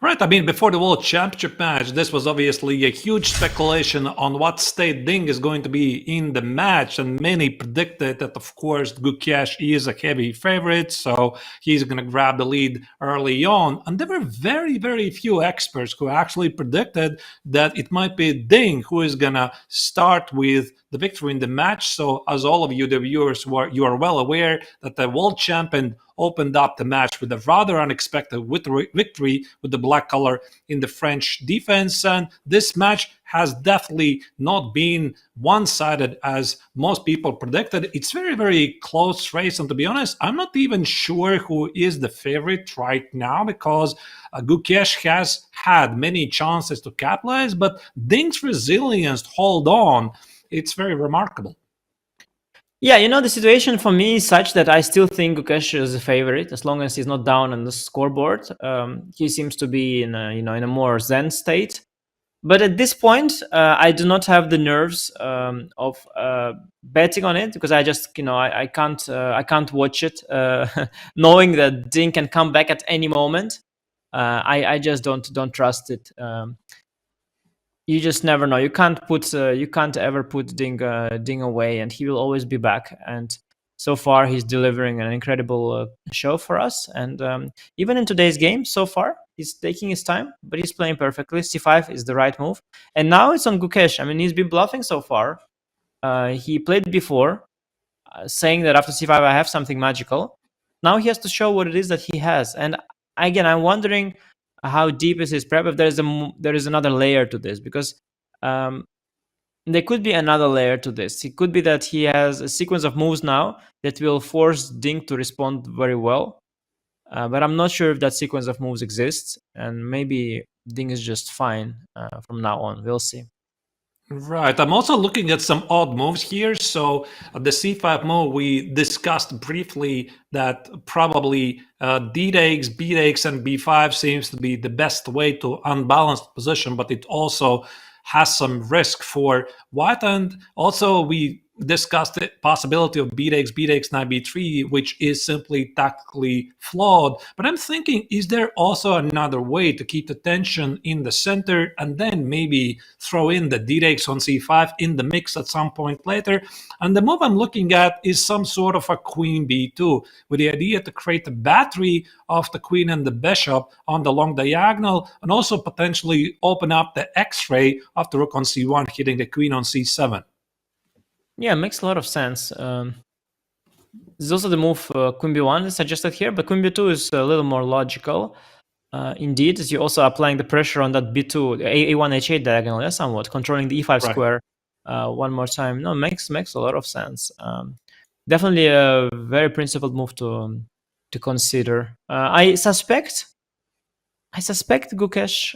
Right. I mean, before the World Championship match, this was obviously a huge speculation on what state Ding is going to be in the match. And many predicted that, of course, Gukesh is a heavy favorite, so he's going to grab the lead early on. And there were very, very few experts who actually predicted that it might be Ding who is going to start with the victory in the match. So as all of you, the viewers, you are well aware that the world champion opened up the match with a rather unexpected victory with the black color in the French defense. And this match has definitely not been one-sided as most people predicted. It's very, very close race. And to be honest, I'm not even sure who is the favorite right now because Gukesh has had many chances to capitalize, but Ding's resilience to hold on, it's very remarkable. Yeah, the situation for me is such that I still think Gukesh is a favorite as long as he's not down on the scoreboard. He seems to be in a more zen state. But at this point, I do not have the nerves of betting on it, because I just, I can't watch it, knowing that Ding can come back at any moment. I just don't trust it. You just never know. You can't ever put Ding away, and he will always be back. And so far, he's delivering an incredible show for us. And even in today's game, so far, he's taking his time, but he's playing perfectly. C5 is the right move. And now it's on Gukesh. I mean, he's been bluffing so far. He played before, saying that after C5, I have something magical. Now he has to show what it is that he has. And again, I'm wondering how deep is his prep, if there is another layer to this, because there could be another layer to this. It could be that he has a sequence of moves now that will force Ding to respond very well. But I'm not sure if that sequence of moves exists, and maybe Ding is just fine from now on. We'll see. Right. I'm also looking at some odd moves here. So the C5 move, we discussed briefly that probably D takes, B takes, and B5 seems to be the best way to unbalance the position, but it also has some risk for white. And also we discussed the possibility of B takes, knight B3, which is simply tactically flawed. But I'm thinking, is there also another way to keep the tension in the center and then maybe throw in the D takes on C5 in the mix at some point later? And the move I'm looking at is some sort of a queen B2, with the idea to create a battery of the queen and the bishop on the long diagonal, and also potentially open up the X-ray of the rook on C1, hitting the queen on C7. Yeah, it makes a lot of sense. There's also the move Queen B1 suggested here, but Queen B2 is a little more logical. Indeed, as you're also applying the pressure on that B2, A1, H8 diagonal, yeah, somewhat, controlling the E5 Right. square one more time. No, makes a lot of sense. Definitely a very principled move to consider. I suspect Gukesh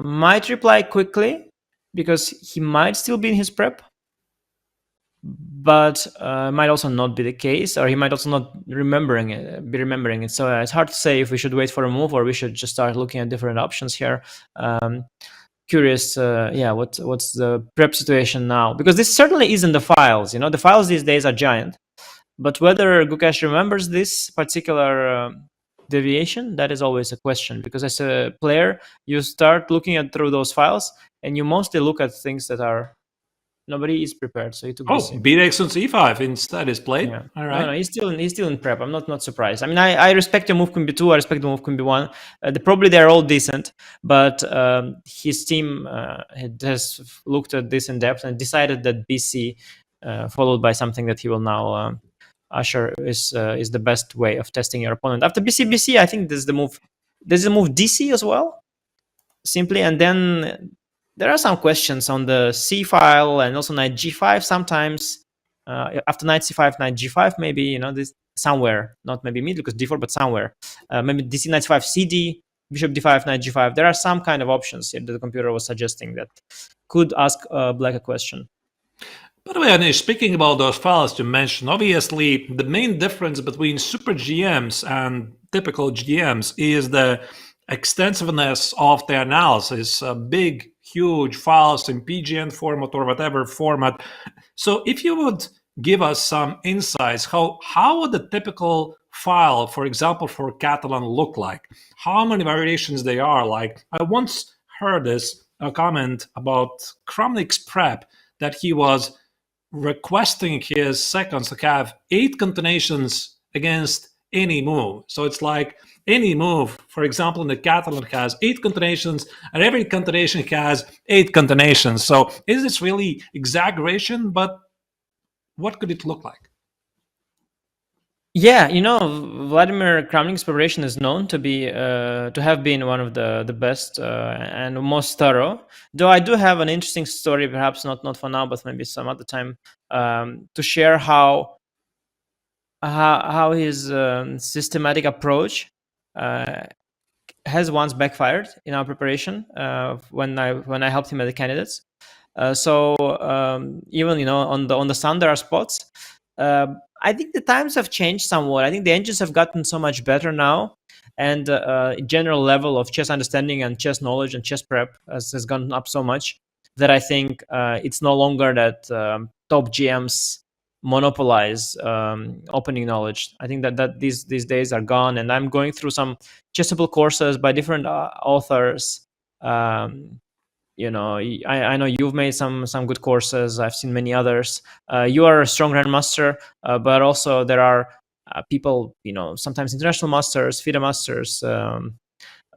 might reply quickly, because he might still be in his prep, but might also not be the case, or he might also not be remembering it. So it's hard to say if we should wait for a move or we should just start looking at different options here. Curious, what's the prep situation now? Because this certainly isn't the files. The files these days are giant, but whether Gukesh remembers this particular deviation, that is always a question. Because as a player, you start looking through those files, and you mostly look at things that are nobody is prepared. So he took B takes on C5 instead is played. Yeah. All right. No, he's still in prep. I'm not surprised. I mean, I respect your move Queen B2. I respect the move Queen B1. Probably they're all decent, but his team has looked at this in depth and decided that BC, followed by something that he will now usher, is the best way of testing your opponent. After BC, I think there's a move DC as well, simply, and then there are some questions on the C file and also knight G5 sometimes. After knight C5, knight G5, maybe, this somewhere, not maybe mid because D4, but somewhere. Maybe DC knight C5, CD, bishop D5, knight G5. There are some kind of options here that the computer was suggesting that could ask Black a question. By the way, Anish, speaking about those files you mentioned, obviously the main difference between super GMs and typical GMs is the extensiveness of the analysis, big, huge files in PGN format or whatever format. So if you would give us some insights, how would the typical file, for example, for Catalan look like? How many variations they are like? I once heard a comment about Kramnik's prep that he was requesting his seconds to have 8 concatenations against any move. So it's like any move, for example, in the Catalan has 8 concatenations, and every concatenation has 8 concatenations. So is this really exaggeration? But what could it look like? Yeah, Vladimir Kramnik's preparation is known to be to have been one of the best and most thorough. Though I do have an interesting story, perhaps not for now, but maybe some other time, to share how his systematic approach has once backfired in our preparation when I helped him at the candidates. So even on the sun there are spots. I think the times have changed somewhat. I think the engines have gotten so much better now and general level of chess understanding and chess knowledge and chess prep has gone up so much that I think it's no longer that top GMs monopolize opening knowledge. I think that these days are gone, and I'm going through some chessable courses by different authors. You know, I know you've made some good courses. I've seen many others. You are a strong grandmaster, but also there are people, you know, sometimes international masters, FIDE masters,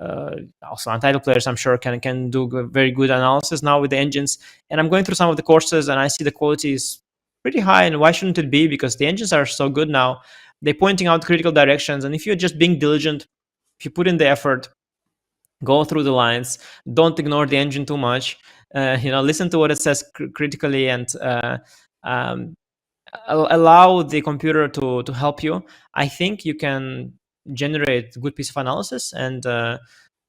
also untitled players, I'm sure can do very good analysis now with the engines. And I'm going through some of the courses, and I see the quality is pretty high. And why shouldn't it be? Because the engines are so good now. They're pointing out critical directions, and if you're just being diligent, if you put in the effort, go through the lines, don't ignore the engine too much, you know, listen to what it says critically, and allow the computer to help you, I think you can generate a good piece of analysis. And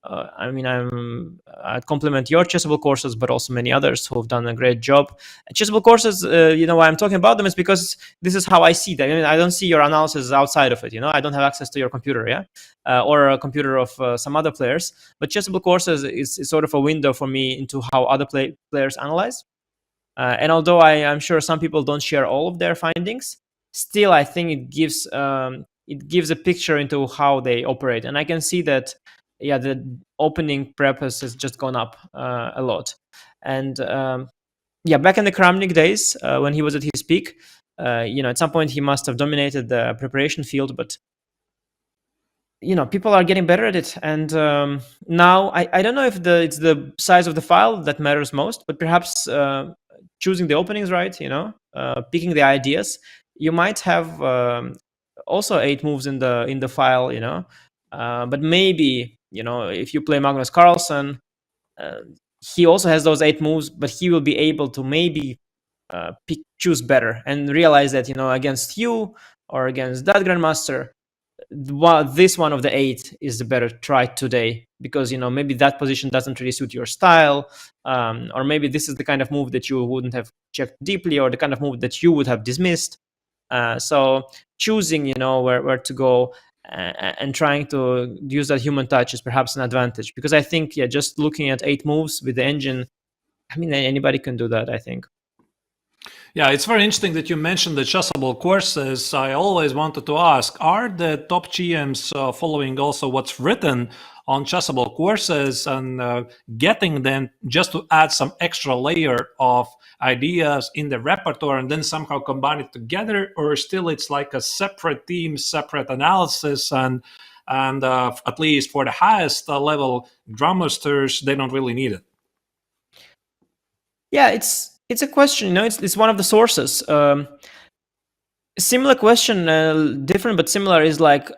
I mean, I'd compliment your chessable courses, but also many others who have done a great job. Chessable courses, you know, why I'm talking about them is because this is how I see them. I mean, I don't see your analysis outside of it. You know, I don't have access to your computer, or a computer of some other players. But chessable courses is sort of a window for me into how other players analyze. And although I'm sure some people don't share all of their findings, still I think it gives a picture into how they operate. And I can see that, yeah, the opening prep has just gone up a lot. And yeah, back in the Kramnik days, when he was at his peak, you know, at some point he must have dominated the preparation field, but you know, people are getting better at it. And now I don't know if it's the size of the file that matters most, but perhaps choosing the openings right, you know, picking the ideas. You might have also 8 moves in the file, you know, but maybe, you know, if you play Magnus Carlsen, he also has those 8 moves, but he will be able to maybe choose better and realize that, you know, against you or against that grandmaster, this one of the 8 is the better try today, because, you know, maybe that position doesn't really suit your style, or maybe this is the kind of move that you wouldn't have checked deeply, or the kind of move that you would have dismissed. So choosing, you know, where to go and trying to use that human touch is perhaps an advantage, because I think, yeah, just looking at 8 moves with the engine, I mean, anybody can do that, I think. Yeah, it's very interesting that you mentioned the chessable courses. I always wanted to ask, are the top GMs following also what's written on chessable courses and getting them just to add some extra layer of ideas in the repertoire and then somehow combine it together? Or still it's like a separate team, separate analysis, and at least for the highest level grandmasters, they don't really need it? Yeah, it's a question, you know, it's one of the sources. Similar question, different but similar, is like,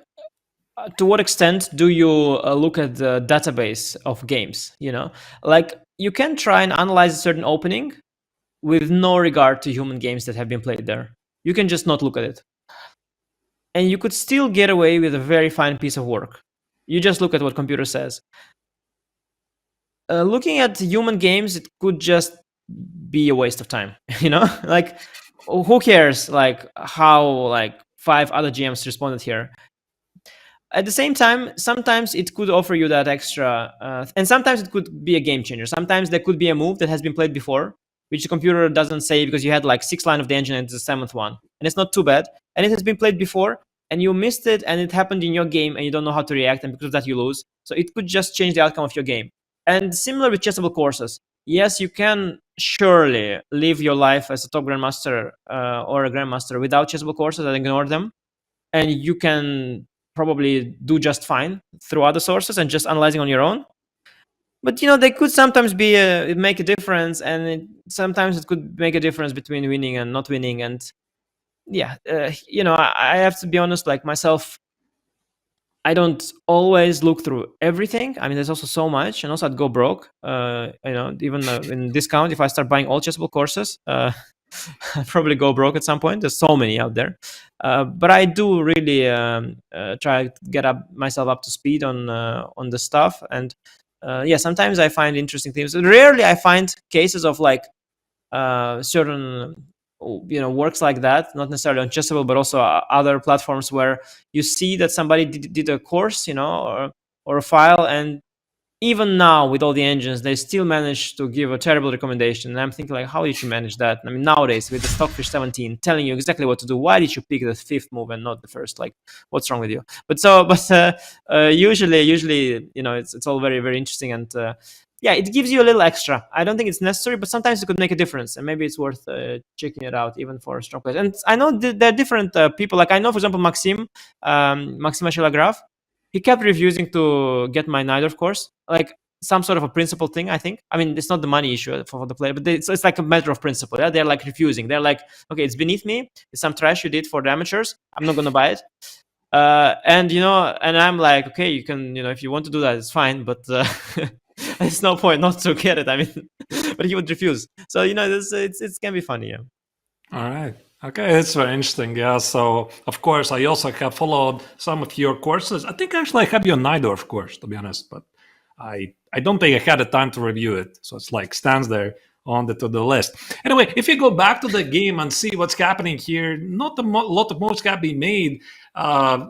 to what extent do you look at the database of games? You know, like, you can try and analyze a certain opening with no regard to human games that have been played there. You can just not look at it, and you could still get away with a very fine piece of work. You just look at what computer says. Looking at human games, it could just be a waste of time. You know, like, who cares like how like 5 other GMs responded here? At the same time, sometimes it could offer you that extra, and sometimes it could be a game changer. Sometimes there could be a move that has been played before, which the computer doesn't say because you had like 6 lines of the engine and it's the 7th one, and it's not too bad, and it has been played before and you missed it, and it happened in your game and you don't know how to react, and because of that you lose. So it could just change the outcome of your game. And similar with chessable courses, yes, you can surely live your life as a top grandmaster or a grandmaster without chessable courses and ignore them, and you can probably do just fine through other sources and just analyzing on your own. But, you know, they could sometimes be make a difference, and sometimes it could make a difference between winning and not winning. And yeah, you know, I have to be honest, like myself, I don't always look through everything. I mean, there's also so much, and also I'd go broke. You know, even in discount, if I start buying all chessable courses, I'd probably go broke at some point. There's so many out there. But I do really try to get myself up to speed on the stuff. And yeah, sometimes I find interesting things. Rarely I find cases of like certain works like that, not necessarily on Chessable, but also other platforms where you see that somebody did a course, or a file, and even now with all the engines, they still manage to give a terrible recommendation. And I'm thinking, like, how did you manage that? I mean, nowadays with the Stockfish 17 telling you exactly what to do, why did you pick the fifth move and not the first? Like, what's wrong with you? But usually, it's all very, very interesting, and yeah, it gives you a little extra. I don't think it's necessary, but sometimes it could make a difference, and maybe it's worth checking it out even for strong players. And I know there are different people. Like, I know, for example, Maxime Achelagraph, he kept refusing to get my Najdorf course, like some sort of a principle thing, I think. I mean, it's not the money issue for the player, but it's like a matter of principle. Yeah? They're like refusing. They're like, okay, it's beneath me. It's some trash you did for the amateurs. I'm not going to buy it. And I'm like, okay, you can, if you want to do that, it's fine, but there's no point not to get it. I mean, but he would refuse. So, it can be funny. Yeah. All right. Okay, it's very interesting. Yeah. So, of course, I also have followed some of your courses. I think actually I have your Najdorf course, to be honest, but I don't think I had the time to review it. So it's like stands there on the to-do list. Anyway, if you go back to the game and see what's happening here, not a lot of moves can be made.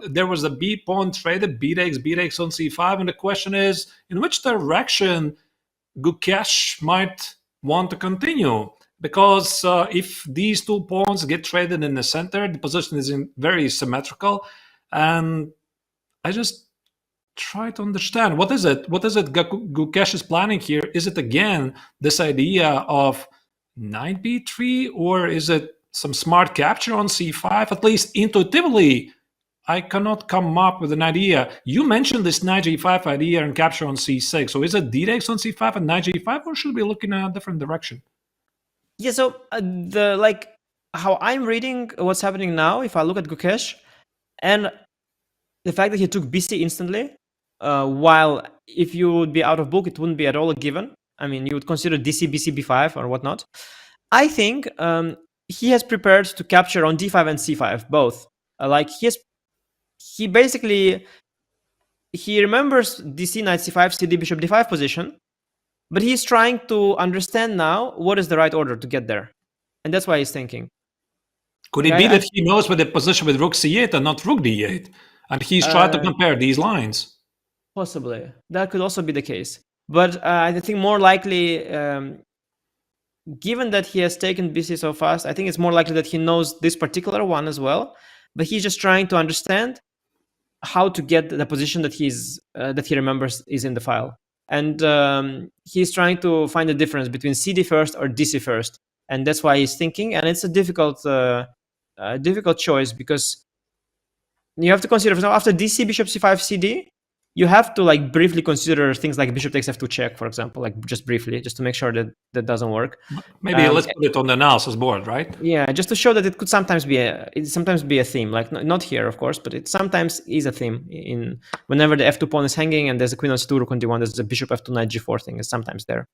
There was a B pawn traded, b-takes on c5, and the question is, in which direction Gukesh might want to continue? Because if these two pawns get traded in the center, the position is very symmetrical. And I just try to understand, what is it Gukesh is planning here? Is it again this idea of knight b3, or is it some smart capture on c5? At least intuitively, I cannot come up with an idea. You mentioned this knight g5 idea and capture on c6. So is it d-takes on c5 and knight g5, or should we look in a different direction? Yeah, so how I'm reading what's happening now, if I look at Gukesh, and the fact that he took BC instantly, while if you would be out of book, it wouldn't be at all a given. I mean, you would consider DC, BC, B5 or whatnot. I think he has prepared to capture on D5 and C5, both. He remembers DC, knight C5, CD, bishop D5 position, but he's trying to understand now what is the right order to get there. And that's why he's thinking. Could it be that he knows with the position with rook c8 and not rook d8? And he's trying to compare these lines? Possibly. That could also be the case. But I think more likely, given that he has taken BC so fast, I think it's more likely that he knows this particular one as well. But he's just trying to understand how to get the position that he remembers is in the file. And he's trying to find the difference between CD first or DC first. And that's why he's thinking. And it's a difficult choice, because you have to consider, for example, after DC, bishop c5, CD, you have to briefly consider things like bishop takes f2 check, for example, just briefly, just to make sure that that doesn't work. Maybe let's put it on the analysis board, right? Yeah, just to show that it could sometimes be a theme, not here, of course, but it sometimes is a theme in whenever the f2 pawn is hanging and there's a queen on c2, rook on d1, there's a bishop f2, knight g4 thing is sometimes there.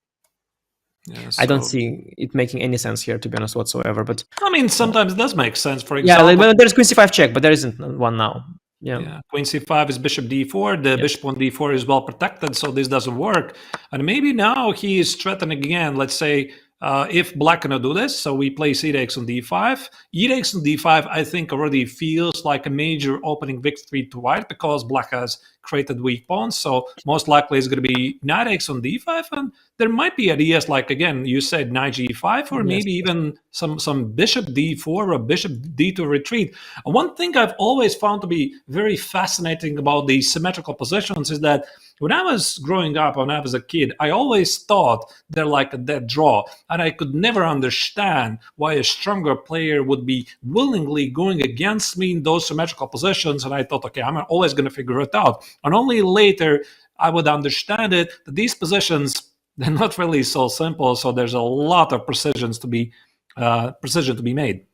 Yeah, I don't see it making any sense here, to be honest, whatsoever. But I mean, sometimes it does make sense. For example, yeah, there's queen c5 check, but there isn't one now. Yeah. Queen c5 is bishop d4. The bishop on d4 is well protected, so this doesn't work. And maybe now he is threatening again. Let's say if black cannot do this, so we play c-takes on d5. e-takes on d5, I think, already feels like a major opening victory to white, because black has created weak pawns. So most likely it's going to be knight-takes on d5, and there might be ideas like, again, you said knight g5, or maybe even some bishop d4 or bishop d2 retreat. And one thing I've always found to be very fascinating about these symmetrical positions is that when I was growing up, when I was a kid, I always thought they're like a dead draw. And I could never understand why a stronger player would be willingly going against me in those symmetrical positions. And I thought, okay, I'm always going to figure it out. And only later I would understand it, that these positions, they're not really so simple. So there's a lot of precision to be made.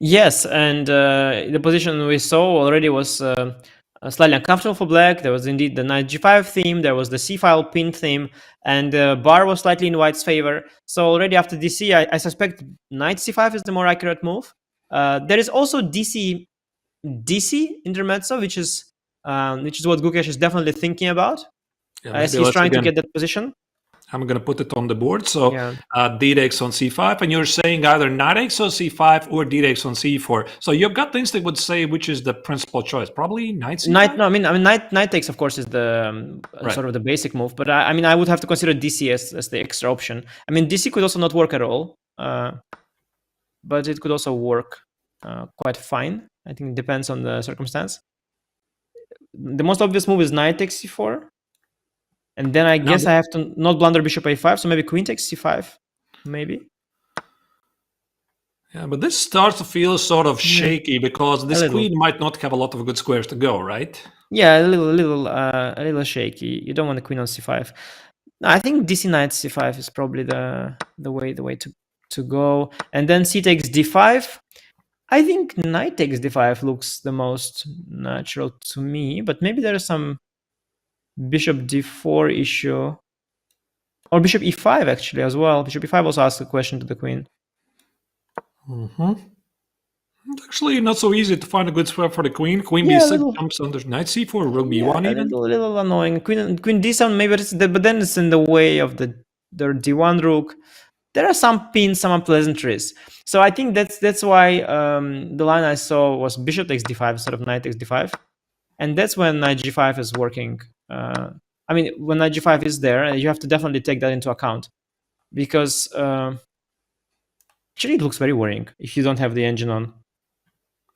Yes, and the position we saw already was slightly uncomfortable for black. There was indeed the knight g5 theme, there was the c-file pin theme, and bar was slightly in white's favor. So already after dc, I suspect knight c5 is the more accurate move. There is also dc intermezzo, which is what Gukesh is definitely thinking about, as he's trying to get that position. I'm going to put it on the board. So d takes on c5, and you're saying either knight takes on c5 or d takes on c4. So your gut instinct would say which is the principal choice? Probably knight c5? Knight, no, I mean knight takes, of course, is the sort of the basic move. But I mean, I would have to consider dc as the extra option. I mean, dc could also not work at all, but it could also work quite fine. I think it depends on the circumstance. The most obvious move is knight takes c4. And then I guess I have to not blunder bishop a5, so maybe queen takes c5, maybe. Yeah, but this starts to feel sort of shaky because this queen might not have a lot of good squares to go, right? Yeah, a little shaky. You don't want the queen on c5. No, I think dc knight c5 is probably the way to go. And then c takes d5. I think knight takes d5 looks the most natural to me, but maybe there is some bishop d4 issue, or bishop e5 actually as well. Bishop e5 also asks a question to the queen. It's actually not so easy to find a good square for the queen. Queen b6 jumps under knight c4, rook b1 even. A little annoying. Queen d7 maybe, but then it's in the way of the d1 rook. There are some pins, some unpleasantries. So I think that's why the line I saw was bishop takes d5 instead of knight takes d5, and that's when knight g5 is working. I mean, when knight g5 is there, you have to definitely take that into account, because actually it looks very worrying if you don't have the engine on.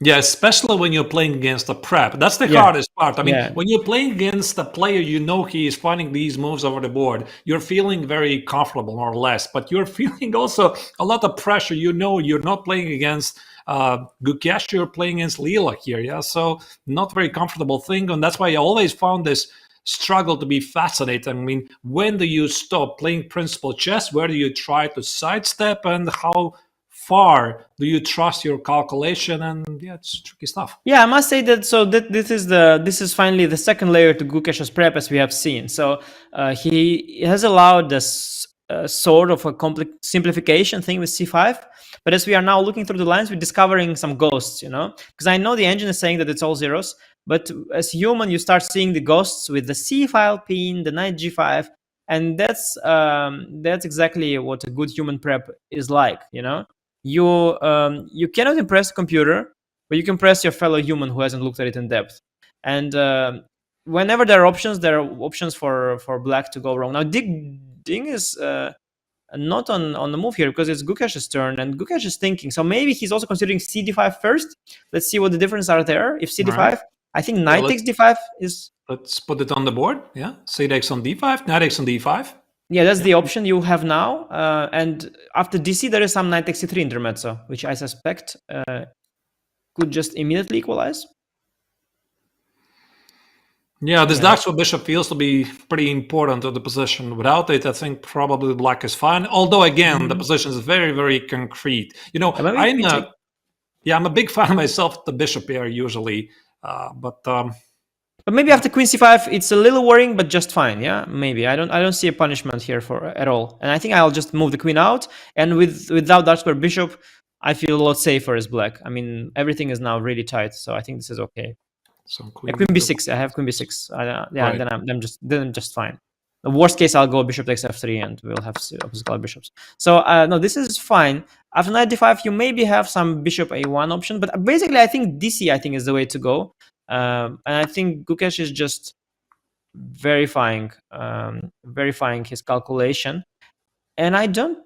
Yeah, especially when you're playing against a prep. That's the hardest part. I mean, when you're playing against a player, you know he is finding these moves over the board. You're feeling very comfortable, more or less, but you're feeling also a lot of pressure. You know you're not playing against Gukesh, you're playing against Lila here, yeah? So not very comfortable thing, and that's why I always found this struggle to be fascinating. I mean, when do you stop playing principal chess? Where do you try to sidestep, and how far do you trust your calculation? And yeah, it's tricky stuff. Yeah, I must say that. So this is finally the second layer to Gukesh's prep, as we have seen. So he has allowed this sort of a complex simplification thing with c5. But as we are now looking through the lines, we're discovering some ghosts, because I know the engine is saying that it's all zeros, but as human, you start seeing the ghosts with the c file pin, the knight g5, and that's exactly what a good human prep is like. You cannot impress the computer, but you can impress your fellow human who hasn't looked at it in depth. And whenever there are options for black to go wrong. Now Ding is not on the move here because it's Gukesh's turn, and Gukesh is thinking. So maybe he's also considering cd5 first. Let's see what the differences are there. If cd5, I think knight takes d5 is. Let's put it on the board. Yeah, c takes on d5, knight takes on d5. Yeah, that's the option you have now. And after dc, there is some knight takes c3 intermezzo, which I suspect could just immediately equalize. Yeah, this Daxo bishop feels to be pretty important to the position. Without it, I think probably black is fine. Although, again, the position is very, very concrete. I'm a big fan myself of the bishop here usually. But maybe after queen c5, it's a little worrying, but just fine. Yeah, maybe I don't see a punishment here at all. And I think I'll just move the queen out. And without dark square bishop, I feel a lot safer as black. I mean, everything is now really tight, so I think this is okay. So queen b6. I have queen b6. Right. Then I'm just fine. The worst case, I'll go bishop takes f3, and we'll have opposite color bishops. So no, this is fine. After knight d5, you maybe have some bishop a1 option, but basically, I think dc is the way to go. And I think Gukesh is just verifying his calculation. And I don't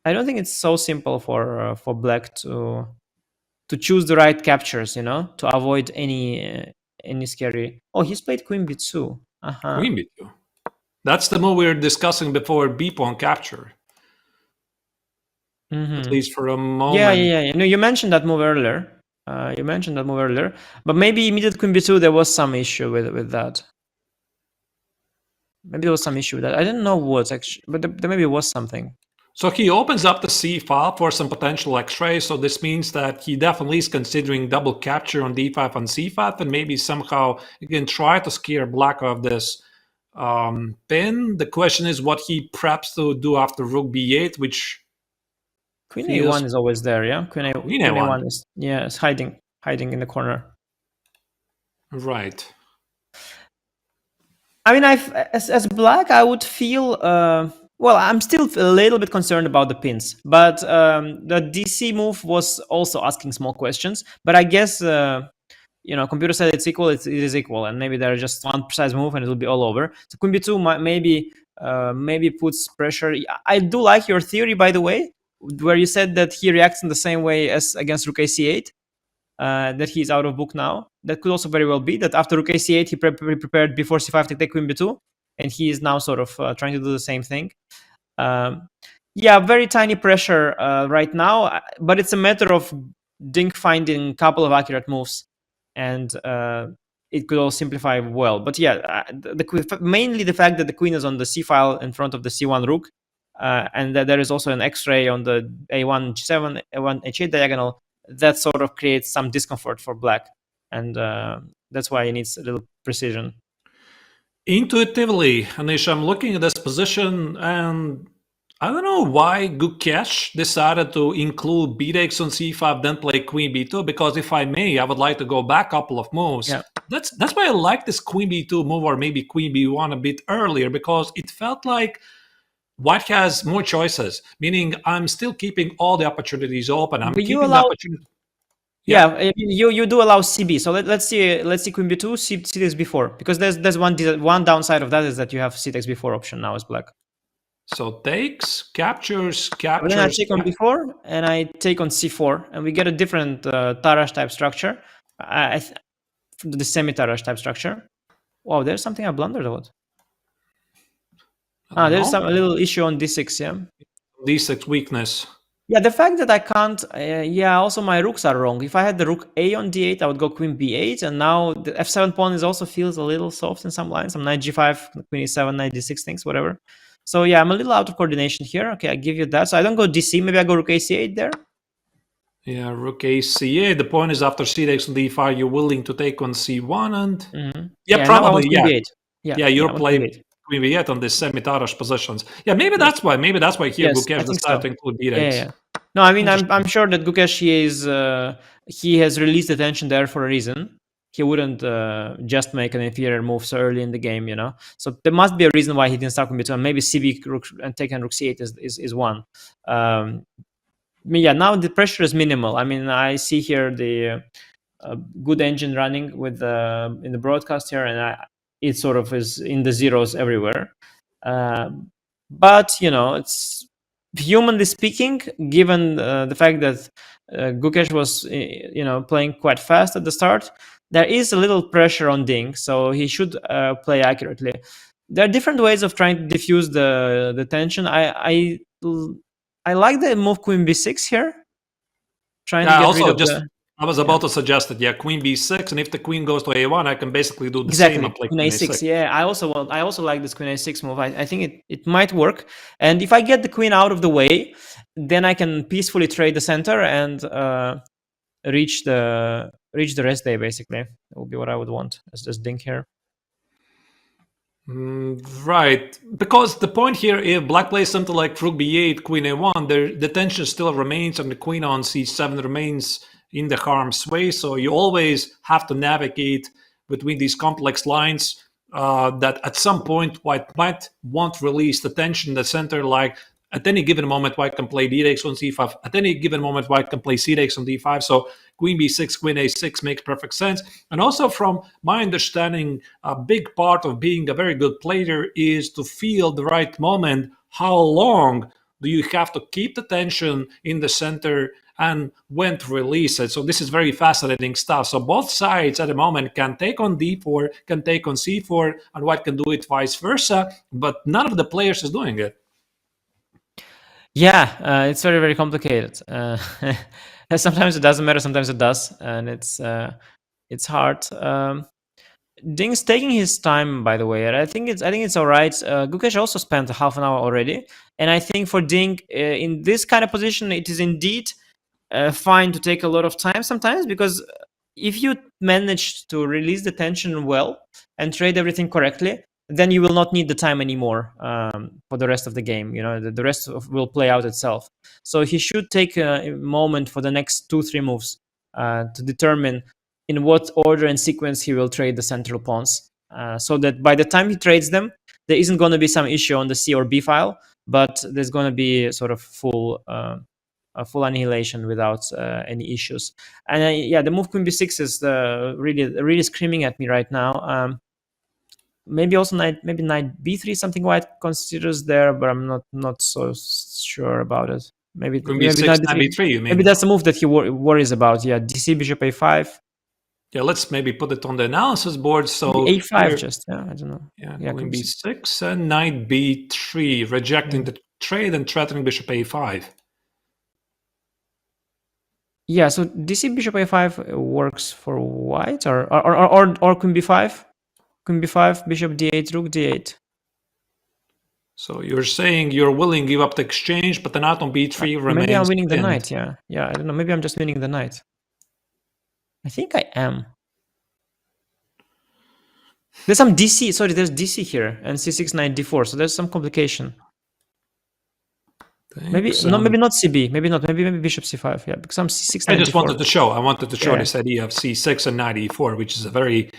think it's so simple for black to choose the right captures, to avoid any scary. Oh, he's played queen b2. Queen b2. That's the move we were discussing before b pawn capture. At least for a moment. Yeah. No, you mentioned that move earlier. But maybe immediate queen b2, there was some issue with that. Maybe there was some issue with that. I didn't know what actually, but there maybe was something. So he opens up the c file for some potential x-ray. So this means that he definitely is considering double capture on d5 and c5, and maybe somehow he can try to scare black off this pin. The question is what he preps to do after rook b8, which queen a1 is always there, yeah. Queen a1 is hiding in the corner. Right. I mean, as black, I would feel Well, I'm still a little bit concerned about the pins, but the DC move was also asking small questions. But I guess computer said it's equal. It is equal, and maybe there's just one precise move, and it will be all over. So Queen B2 maybe puts pressure. I do like your theory, by the way, where you said that he reacts in the same way as against Rook AC8. That he's out of book now. That could also very well be that after Rook AC8, he prepared before C5 to take Queen B2, and he is now sort of trying to do the same thing. Yeah, very tiny pressure right now, but it's a matter of Ding finding a couple of accurate moves, and it could all simplify well. But yeah, mainly the fact that the queen is on the C file in front of the C1 rook, and that there is also an X-ray on the A1 G7, A1 H8 diagonal, that sort of creates some discomfort for black, and that's why it needs a little precision. Intuitively, Anish, I'm looking at this position, and I don't know why Gukesh decided to include b takes on c5, then play queen b2, because if I may, I would like to go back a couple of moves. Yeah. That's why I like this queen b2 move, or maybe queen b1 a bit earlier, because it felt like White has more choices, meaning I'm still keeping all the opportunities open. I'm keeping the opportunity. Yeah, you do allow CB. So let's see queen b2, c takes b4, because there's one downside of that is that you have c takes b4 option now as black. So takes, captures. And then I take on b4 and I take on c4, and we get a different Tarrasch type structure. The semi-Tarrasch type structure. Wow, there's something I blundered about. There's a little issue on d6, yeah. d6 weakness. Yeah, the fact that I can't. Also my rooks are wrong. If I had the rook a on d8, I would go queen b8, and now the f7 pawn also feels a little soft in some lines. Some knight g5, queen e7, knight d6 things, whatever. So yeah, I'm a little out of coordination here. Okay, I give you that. So I don't go dc. Maybe I go rook a8 there. Yeah, rook a8. The point is after c takes on d5, you're willing to take on c1 and probably you're playing queen b8 on this semi-Tarrasch positions. Yeah, maybe that's why. Maybe that's why here Gukesh decided to include b takes. Yeah. No, I mean I'm sure that Gukesh he has released the tension there for a reason. He wouldn't just make an inferior move so early in the game, you know. So there must be a reason why he didn't start with b2. And maybe cb rook and take on rook c8 is one. Now the pressure is minimal. I mean, I see here the good engine running with in the broadcast here, and it sort of is in the zeros everywhere. But it's humanly speaking, given the fact that Gukesh was playing quite fast at the start, there is a little pressure on Ding, so he should play accurately. There are different ways of trying to diffuse the tension. I like the move queen b6 here. Trying to get rid of the... I was about to suggest it. Queen b6, and if the queen goes to a1, I can basically do the same. Same. Queen a6. Yeah, I also like this queen a6 move. I think it might work. And if I get the queen out of the way, then I can peacefully trade the center and reach the rest day. Basically, that would be what I would want as Ding here. Right, because the point here, if black plays something like rook b8, queen a1, the tension still remains, and the queen on c7 remains in the harm's way. So you always have to navigate between these complex lines that at some point White might want to release the tension in the center. Like at any given moment, White can play d takes on c5. At any given moment, White can play c takes on d5. So queen b6, queen a6 makes perfect sense. And also from my understanding, a big part of being a very good player is to feel the right moment. How long do you have to keep the tension in the center and when to release it? So this is very fascinating stuff. So both sides at the moment can take on d4, can take on c4, and White can do it vice versa, but none of the players is doing it. Yeah, it's very, very complicated. Sometimes it doesn't matter, sometimes it does, and it's hard. Ding's taking his time, by the way, and I think it's all right. Gukesh also spent half an hour already, and I think for Ding in this kind of position, it is indeed fine to take a lot of time sometimes, because if you manage to release the tension well and trade everything correctly, then you will not need the time anymore for the rest of the game. The rest will play out itself. So he should take a moment for the next 2-3 moves to determine in what order and sequence he will trade the central pawns, so that by the time he trades them, there isn't going to be some issue on the C or B file, but there's going to be sort of full annihilation without any issues. And yeah, the move queen b6 is really screaming at me right now. Maybe also knight b3, something white considers there, but I'm not so sure about it. Maybe Queen b6, knight b3. You mean? Maybe that's the move that he worries about. Yeah, dc bishop a5. Yeah, let's maybe put it on the analysis board. So a5 here, just, yeah, I don't know. Yeah, queen b6 and knight b3, rejecting the trade and threatening bishop a5. Yeah, so dc bishop a5 works for white, or queen b5. Queen b5, bishop d8, rook d8. So you're saying you're willing to give up the exchange, but the knight on b3 remains. Maybe I'm winning the pinned. knight, yeah. I don't know, maybe I'm just winning the knight. I think I am. There's some DC, sorry, there's DC here, and c6, knight d4, so there's some complication. Maybe not CB, maybe bishop c5, yeah, because I'm c6, knight I just d4. wanted to show this idea of c6 and knight e4, which is a very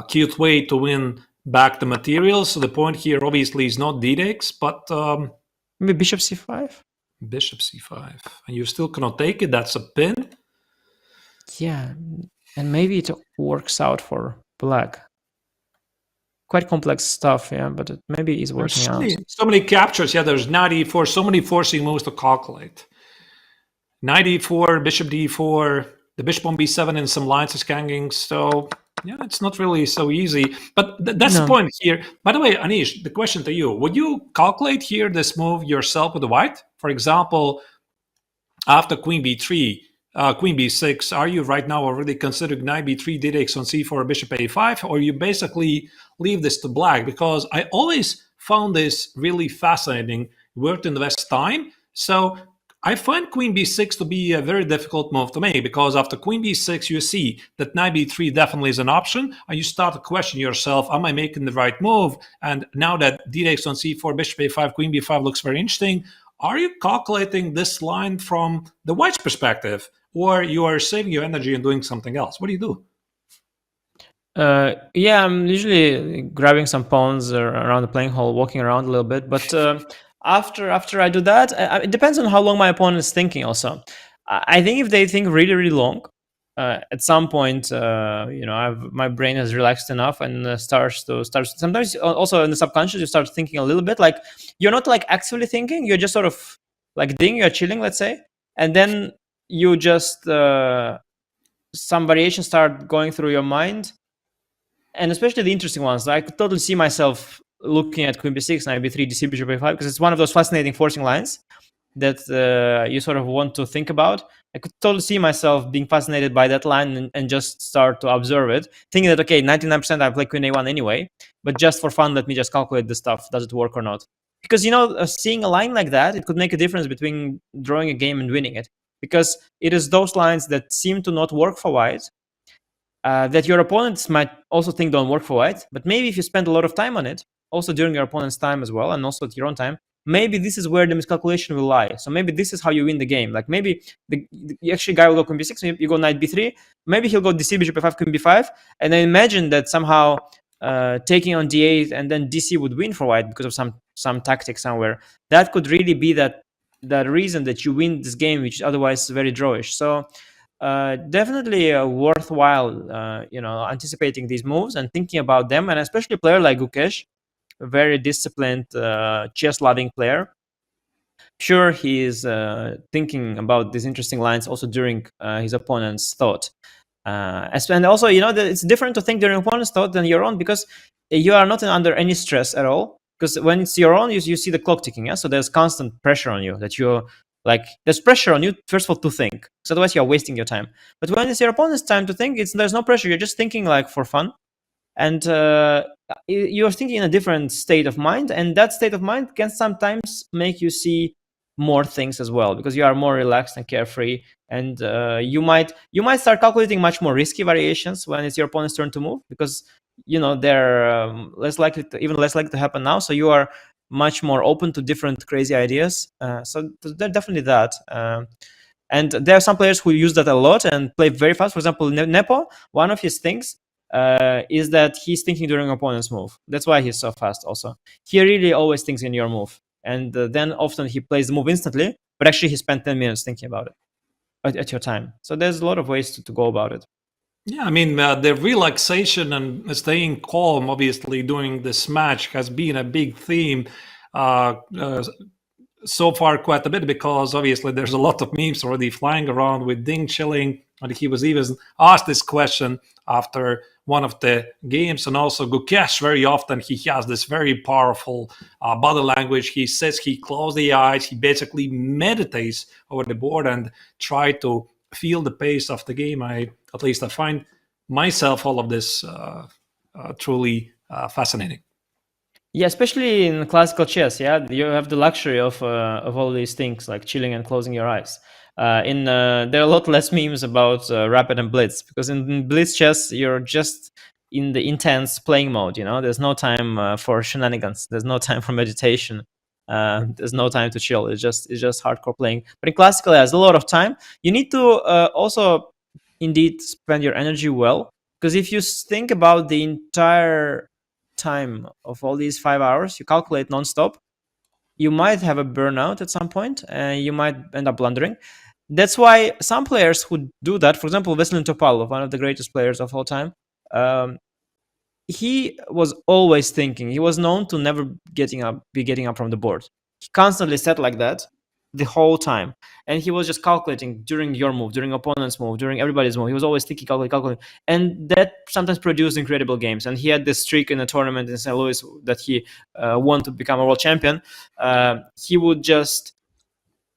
cute way to win back the material. So the point here obviously is not d takes, but maybe bishop c5. Bishop c5, and you still cannot take it. That's a pin. Yeah, and maybe it works out for black. Quite complex stuff, yeah, but maybe it's working out. So many captures. Yeah, there's knight e4, so many forcing moves to calculate. Knight e4, bishop d4, the bishop on b7 and some lines is hanging. So yeah, it's not really so easy. But that's the point here. By the way, Anish, the question to you: would you calculate here this move yourself with the white? For example, after queen b3. Queen b6, are you right now already considering knight b3, d takes on c4, bishop a5, or you basically leave this to black? Because I always found this really fascinating, worked in the West time. So I find queen b6 to be a very difficult move to make, because after queen b6, you see that knight b3 definitely is an option, and you start to question yourself, am I making the right move? And now that d takes on c4, bishop a5, queen b5 looks very interesting, are you calculating this line from the white's perspective? Or you are saving your energy and doing something else? What do you do? Yeah, I'm usually grabbing some pawns around the playing hall, walking around a little bit. But after I do that, it depends on how long my opponent is thinking also. I think if they think really, really long, at some point, my brain has relaxed enough and starts. Sometimes also in the subconscious, you start thinking a little bit. Like you're not like actively thinking. You're just sort of like you're chilling, let's say, and then you just some variations start going through your mind, and especially the interesting ones. I could totally see myself looking at queen b6, knight b3, dc bishop a5, because it's one of those fascinating forcing lines that you sort of want to think about. I could totally see myself being fascinated by that line and just start to observe it, thinking that, okay, 99% I play queen a1 anyway, but just for fun, let me just calculate this stuff. Does it work or not? Because, seeing a line like that, it could make a difference between drawing a game and winning it. Because it is those lines that seem to not work for white, that your opponents might also think don't work for white. But maybe if you spend a lot of time on it, also during your opponent's time as well, and also at your own time, maybe this is where the miscalculation will lie. So maybe this is how you win the game. Like maybe the actually guy will go queen b6, you go knight b3, maybe he'll go dc bishop a5, queen b5, and then imagine that somehow taking on d8 and then dc would win for white because of some tactic somewhere. That could really be that reason that you win this game, which is otherwise very drawish. So definitely worthwhile, anticipating these moves and thinking about them, and especially a player like Gukesh, a very disciplined, chess-loving player. Sure, he is thinking about these interesting lines also during his opponent's thought. And also, it's different to think during opponent's thought than your own, because you are not under any stress at all. Because when it's your own, you see the clock ticking, yeah? So there's constant pressure on you that you're like, there's pressure on you, first of all, to think. Because otherwise you're wasting your time. But when it's your opponent's time to think, there's no pressure. You're just thinking like for fun. And you're thinking in a different state of mind. And that state of mind can sometimes make you see more things as well, because you are more relaxed and carefree. And you might start calculating much more risky variations when it's your opponent's turn to move, because they're less likely to happen now. So you are much more open to different crazy ideas. So they're definitely that. And there are some players who use that a lot and play very fast. For example, Nepo, one of his things is that he's thinking during opponent's move. That's why he's so fast also. He really always thinks in your move. and then often he plays the move instantly, but actually he spent 10 minutes thinking about it at your time. So there's a lot of ways to go about it. Yeah, I mean, the relaxation and staying calm, obviously, during this match has been a big theme so far, quite a bit, because obviously there's a lot of memes already flying around with Ding chilling. And he was even asked this question after one of the games. And also Gukesh, very often, he has this very powerful body language. He says he closes the eyes. He basically meditates over the board and try to feel the pace of the game. I find myself all of this truly fascinating. Yeah, especially in classical chess, yeah, you have the luxury of all these things like chilling and closing your eyes. There are a lot less memes about rapid and blitz, because in blitz chess you're just in the intense playing mode. There's no time for shenanigans. There's no time for meditation. There's no time to chill. It's just hardcore playing. But in classical, there's a lot of time. You need to also indeed spend your energy well, because if you think about the entire time of all these 5 hours, you calculate nonstop, you might have a burnout at some point, and you might end up blundering. That's why some players who do that, for example, Veselin Topalov, one of the greatest players of all time, he was always thinking. He was known to never be getting up from the board. He constantly sat like that the whole time, and he was just calculating during your move, during opponent's move, during everybody's move. He was always thinking, calculating, and that sometimes produced incredible games. And he had this streak in a tournament in St. Louis that he won to become a world champion. He would just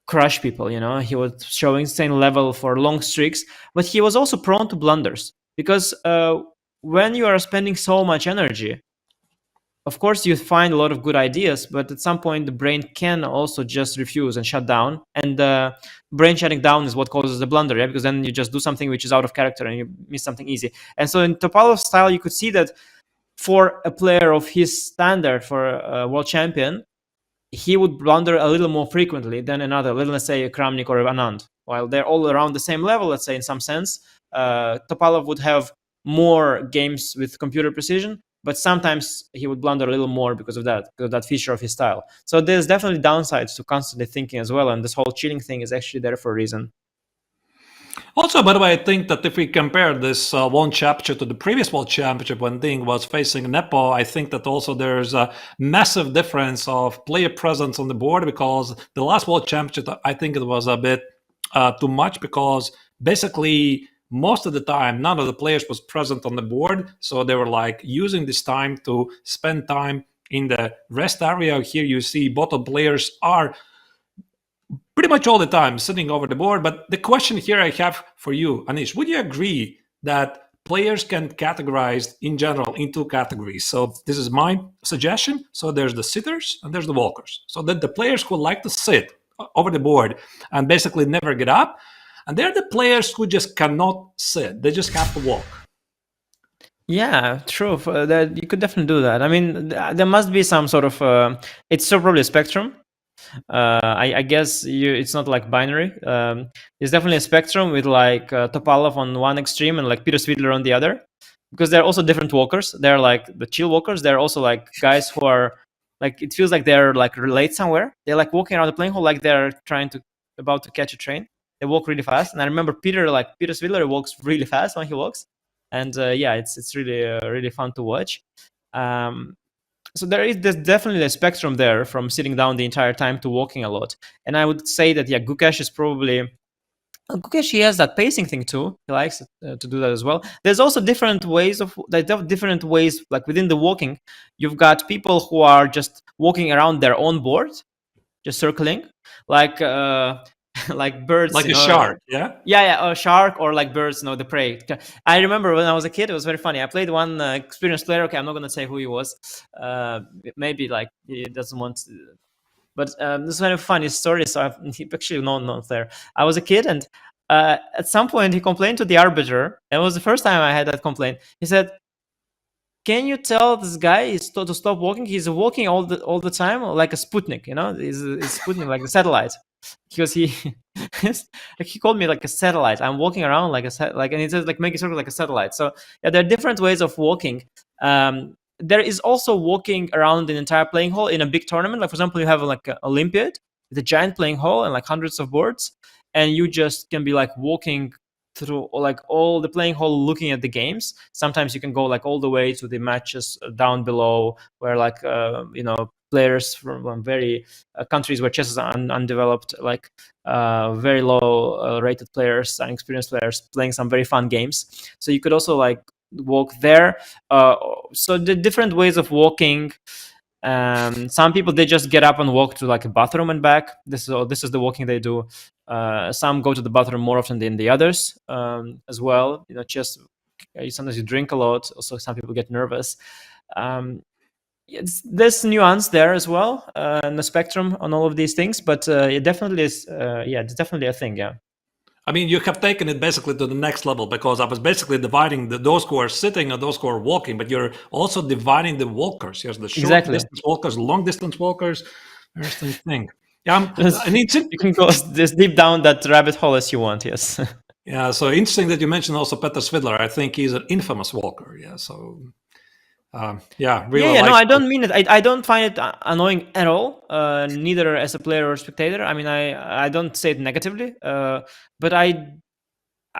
crush people. He was showing insane level for long streaks, but he was also prone to blunders, because when you are spending so much energy, of course, you find a lot of good ideas, but at some point, the brain can also just refuse and shut down. And brain shutting down is what causes the blunder, yeah? Because then you just do something which is out of character and you miss something easy. And so in Topalov's style, you could see that for a player of his standard, for a world champion, he would blunder a little more frequently than another, let's say a Kramnik or Anand. While they're all around the same level, let's say in some sense, Topalov would have more games with computer precision, but sometimes he would blunder a little more because of that feature of his style. So there's definitely downsides to constantly thinking as well, and this whole cheating thing is actually there for a reason. Also, by the way, I think that if we compare this World Championship to the previous World Championship when Ding was facing Nepo, I think that also there's a massive difference of player presence on the board, because the last World Championship, I think it was a bit too much, because basically most of the time, none of the players was present on the board. So they were like using this time to spend time in the rest area. Here you see both players are pretty much all the time sitting over the board. But the question here I have for you, Anish, would you agree that players can categorize in general in two categories? So this is my suggestion. So there's the sitters and there's the walkers. So that the players who like to sit over the board and basically never get up, and they're the players who just cannot sit. They just have to walk. Yeah, true. That you could definitely do that. I mean, there must be some sort of. It's still probably a spectrum. I guess it's not like binary. It's definitely a spectrum with like Topalov on one extreme and like Peter Svidler on the other, because they're also different walkers. They're like the chill walkers. They're also like guys who are like, it feels like they're like late somewhere. They're like walking around the playing hall like they're about to catch a train. They walk really fast, and I remember Peter Svidler walks really fast when he walks, and yeah, it's really fun to watch. So there's definitely a spectrum there from sitting down the entire time to walking a lot, and I would say that Gukesh is probably Gukesh. He has that pacing thing too. He likes to do that as well. There's also different ways like within the walking. You've got people who are just walking around their own board, just circling, like like birds, like a shark. A shark, or like birds, the prey. I remember when I was a kid, it was very funny. I played one experienced player. Okay, I'm not gonna say who he was. Maybe like he doesn't want to, but this is kind of funny story. So he actually not there. I was a kid, and at some point he complained to the arbiter. It was the first time I had that complaint. He said, "Can you tell this guy to stop walking? He's walking all the time like a Sputnik. He's Sputnik, like a satellite." Because he called me like a satellite. I'm walking around like and he says like make a circle like a satellite. So yeah, there are different ways of walking. there is also walking around an entire playing hall in a big tournament. Like for example, you have like an Olympiad with a giant playing hall and like hundreds of boards, and you just can be like walking through like all the playing hall looking at the games. Sometimes you can go like all the way to the matches down below where like players from very countries where chess is undeveloped, like very low rated players, unexperienced players playing some very fun games. So you could also like walk there. So the different ways of walking. Some people, they just get up and walk to like a bathroom and back. This is the walking they do. Some go to the bathroom more often than the others as well. Chess, sometimes you drink a lot. Also, some people get nervous. There's nuance there as well in the spectrum on all of these things, but it definitely is. It's definitely a thing. Yeah. I mean, you have taken it basically to the next level, because I was basically dividing those who are sitting and those who are walking, but you're also dividing the walkers. Here's the short distance walkers, long distance walkers. There's the thing. Yeah, you can go as deep down that rabbit hole as you want. Yes. Yeah. So interesting that you mentioned also Peter Svidler. I think he's an infamous walker. Yeah. So. Really. No, I don't mean it. I don't find it annoying at all. Neither as a player or spectator. I mean, I don't say it negatively. But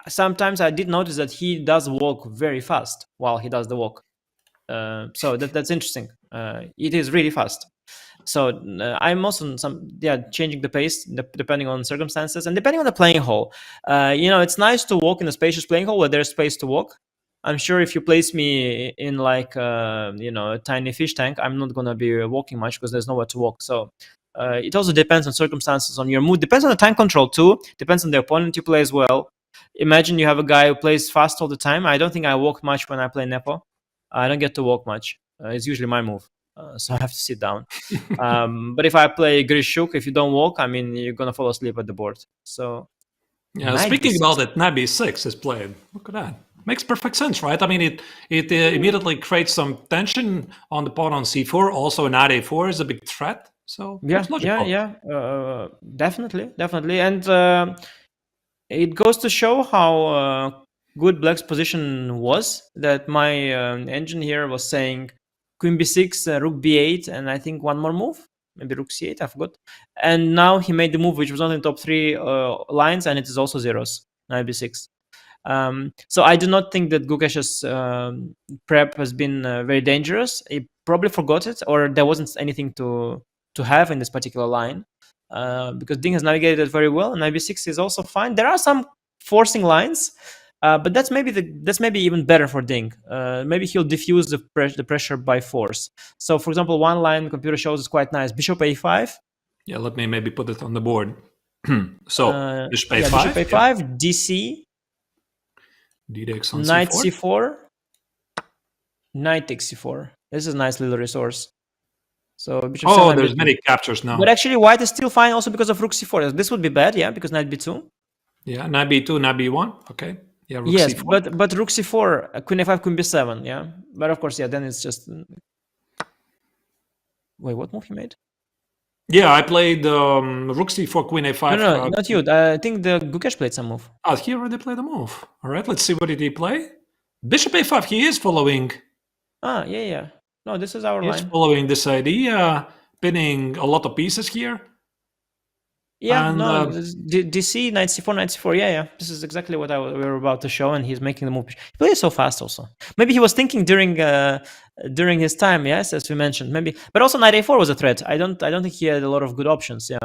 sometimes I did notice that he does walk very fast while he does the walk. So that's interesting. It is really fast. So I'm also changing the pace depending on circumstances and depending on the playing hall. It's nice to walk in a spacious playing hall where there's space to walk. I'm sure if you place me in like a tiny fish tank, I'm not gonna be walking much because there's nowhere to walk. So it also depends on circumstances, on your mood. Depends on the time control too. Depends on the opponent you play as well. Imagine you have a guy who plays fast all the time. I don't think I walk much when I play Nepo. I don't get to walk much. It's usually my move, so I have to sit down. But if I play Grishuk, if you don't walk, I mean, you're gonna fall asleep at the board. So speaking about it, knight b6 is played. Look at that. Makes perfect sense, right? I mean, it immediately creates some tension on the pawn on c4. Also, knight a4 is a big threat. So definitely, and it goes to show how good Black's position was. That my engine here was saying queen b6, rook b8, and I think one more move, maybe rook c8. I forgot. And now he made the move which was not in top 3 lines, and it is also zeros. Knight b6. So I do not think that Gukesh's prep has been very dangerous. He probably forgot it, or there wasn't anything to have in this particular line, because Ding has navigated it very well, and knight b6 is also fine. There are some forcing lines, but that's maybe even better for Ding. Maybe he'll diffuse the pressure by force. So, for example, one line the computer shows is quite nice: bishop a5. Yeah, let me maybe put it on the board. So bishop a5, bishop a5, DC. D-Dex on knight c4. c4, knight takes c4. This is a nice little resource. So bishop there's many captures now. But actually, white is still fine also because of rook c4. This would be bad, because knight b2. Yeah, knight b2, knight b1. Okay. Yeah, rook yes, c4. but rook c4, queen a5, queen b7. Yeah, but of course, then it's just. Wait, what move he made? Yeah, I played rook c4, queen a5. No, not you. I think the Gukesh played some move. He already played a move. All right, let's see what did he play. Bishop a5. He is following. Yeah. No, this is our line. He's following this idea, pinning a lot of pieces here. Yeah, and, DC, knight c4, knight c4. Yeah. This is exactly what we were about to show, and he's making the move. He plays so fast also. Maybe he was thinking during his time, yes, as we mentioned. Maybe, but also knight a4 was a threat. I don't think he had a lot of good options. Yeah.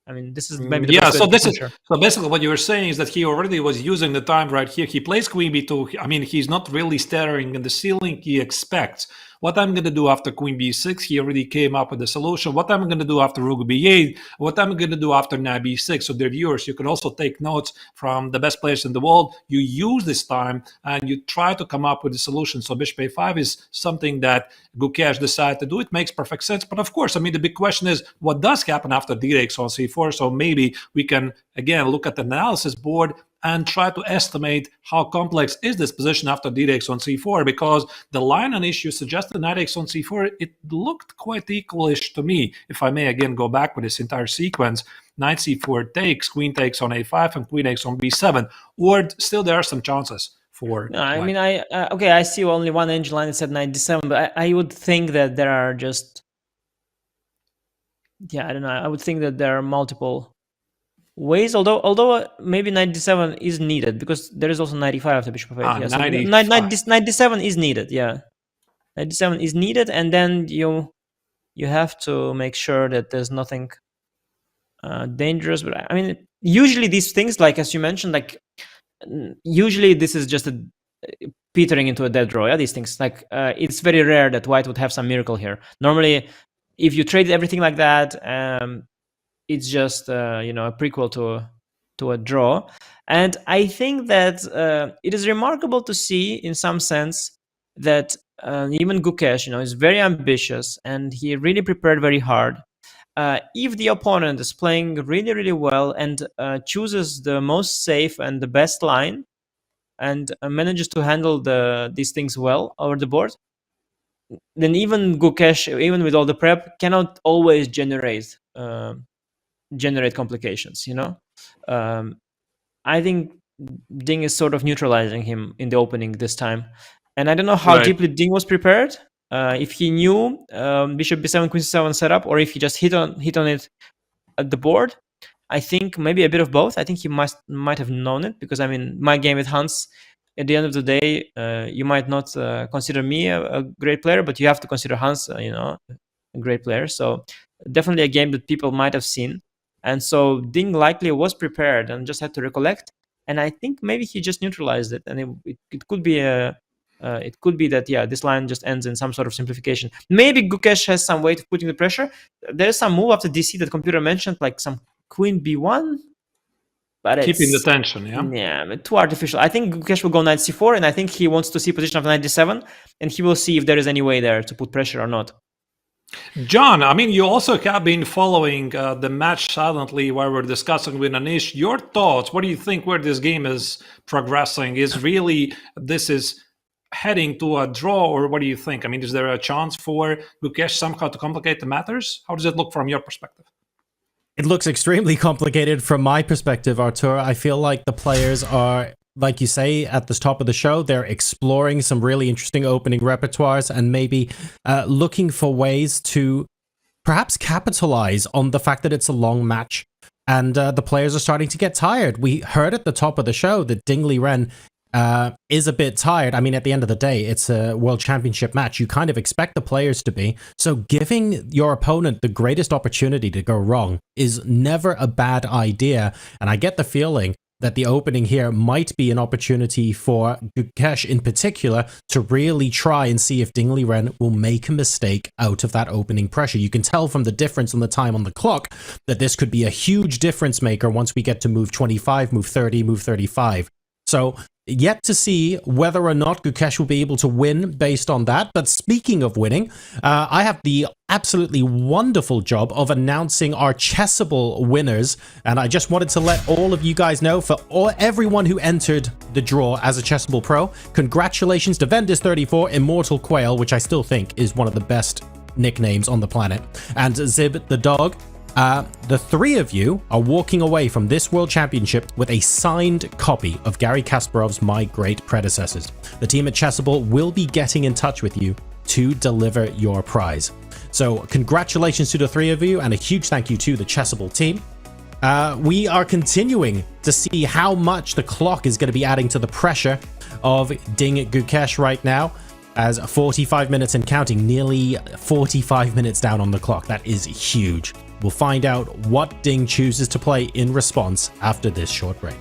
I mean, this is maybe the best so basically what you were saying is that he already was using the time right here. He plays queen b2. I mean, he's not really staring at the ceiling. He expects what I'm going to do after queen b6. He already came up with a solution. What I'm going to do after rook b8. What I'm going to do after knight b6. So, dear viewers, you can also take notes from the best players in the world. You use this time and you try to come up with a solution. So bishop a5 is something that Gukesh decided to do. It makes perfect sense. But of course, I mean, the big question is what does happen after d-takes on c4? So maybe we can, again, look at the analysis board and try to estimate how complex is this position after d-takes on c4, because the line on issue suggested knight takes on c4. It looked quite equalish to me. If I may again go back with this entire sequence, knight c4 takes, queen takes on a5, and queen takes on b7. Or still there are some chances for. No, I white. mean, I see only one angel line is at 97, but I would think that there are just, I don't know. I would think that there are multiple ways, although maybe 97 is needed because there is also 95 after bishop of 8. So 97 is needed. 97 is needed, and then you have to make sure that there's nothing dangerous. But I mean, usually these things, like as you mentioned, like usually this is just a petering into a dead draw. Yeah, these things, like it's very rare that white would have some miracle here. Normally, if you trade everything like that, it's just a prequel to a draw. And I think that it is remarkable to see, in some sense, that even Gukesh, is very ambitious and he really prepared very hard. If the opponent is playing really, really well and chooses the most safe and the best line and manages to handle these things well over the board, then even Gukesh, even with all the prep, cannot always generate complications. I think Ding is sort of neutralizing him in the opening this time, and I don't know how deeply Ding was prepared. If he knew bishop b7 queen c7 setup, or if he just hit on it at the board. I think maybe a bit of both. I think he might have known it, because I mean, my game with Hans, at the end of the day, you might not consider me a great player, but you have to consider Hans a great player. So definitely a game that people might have seen. And so Ding likely was prepared and just had to recollect. And I think maybe he just neutralized it, and it could be that this line just ends in some sort of simplification. Maybe Gukesh has some way of putting the pressure. There's some move after DC that computer mentioned, like some queen b1, but it's keeping the tension. But too artificial. I think Gukesh will go knight c4, and I think he wants to see position of knight d7, and he will see if there is any way there to put pressure or not. John, I mean, you also have been following the match silently while we're discussing with Anish. Your thoughts, what do you think where this game is progressing? Is really this is heading to a draw, or what do you think? I mean, is there a chance for Gukesh somehow to complicate the matters? How does it look from your perspective? It looks extremely complicated from my perspective, Artur. I feel like the players are, like you say at the top of the show, they're exploring some really interesting opening repertoires and maybe looking for ways to perhaps capitalize on the fact that it's a long match and the players are starting to get tired. We heard at the top of the show that Ding Liren is a bit tired. I mean, at the end of the day, it's a world championship match. You kind of expect the players to be. So giving your opponent the greatest opportunity to go wrong is never a bad idea. And I get the feeling that the opening here might be an opportunity for Gukesh in particular to really try and see if Ding Liren will make a mistake out of that opening pressure. You can tell from the difference in the time on the clock that this could be a huge difference maker once we get to move 25, move 30, move 35. So yet to see whether or not Gukesh will be able to win based on that. But speaking of winning, I have the absolutely wonderful job of announcing our Chessable winners. And I just wanted to let all of you guys know, for everyone who entered the draw as a Chessable Pro, congratulations to Vendis34, Immortal Quail, which I still think is one of the best nicknames on the planet, and Zib the Dog. The three of you are walking away from this World Championship with a signed copy of Garry Kasparov's My Great Predecessors. The team at Chessable will be getting in touch with you to deliver your prize. So congratulations to the three of you, and a huge thank you to the Chessable team. We are continuing to see how much the clock is going to be adding to the pressure of Ding Gukesh right now, as 45 minutes and counting, nearly 45 minutes down on the clock. That is huge. We'll find out what Ding chooses to play in response after this short break.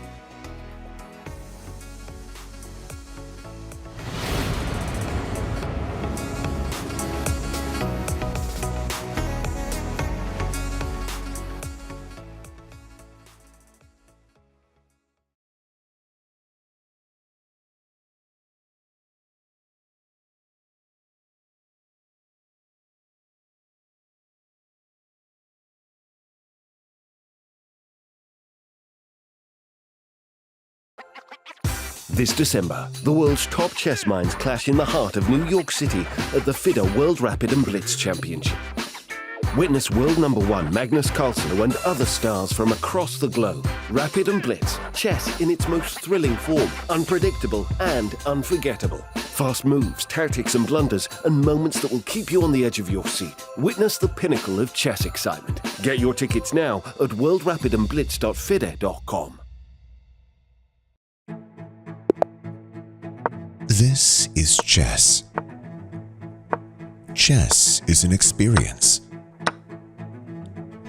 This December, the world's top chess minds clash in the heart of New York City at the FIDE World Rapid and Blitz Championship. Witness world number one Magnus Carlsen and other stars from across the globe. Rapid and Blitz, chess in its most thrilling form, unpredictable and unforgettable. Fast moves, tactics and blunders, and moments that will keep you on the edge of your seat. Witness the pinnacle of chess excitement. Get your tickets now at worldrapidandblitz.fide.com. This is chess. Chess is an experience.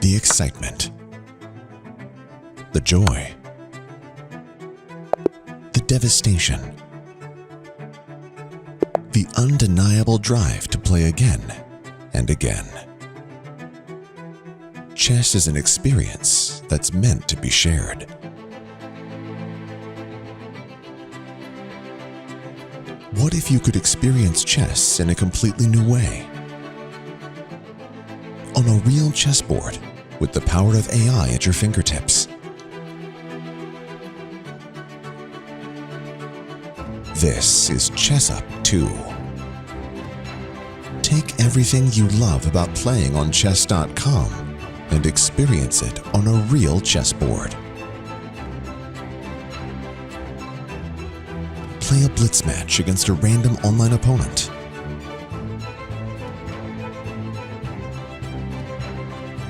The excitement, the joy, the devastation, the undeniable drive to play again and again. Chess is an experience that's meant to be shared. What if you could experience chess in a completely new way? On a real chessboard, with the power of AI at your fingertips. This is Chess Up 2. Take everything you love about playing on chess.com and experience it on a real chessboard. Play a blitz match against a random online opponent.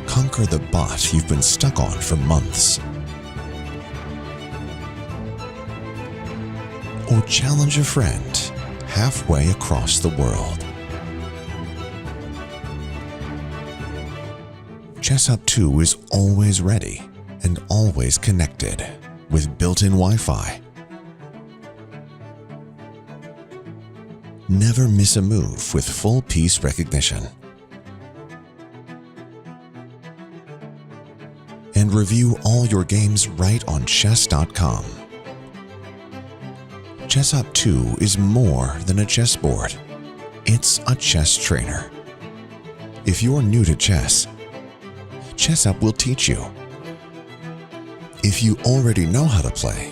Conquer the bot you've been stuck on for months. Or challenge a friend halfway across the world. Chess Up 2 is always ready and always connected with built-in Wi-Fi. Never miss a move with full piece recognition. And review all your games right on chess.com. Chess Up 2 is more than a chessboard. It's a chess trainer. If you're new to chess, Chess Up will teach you. If you already know how to play,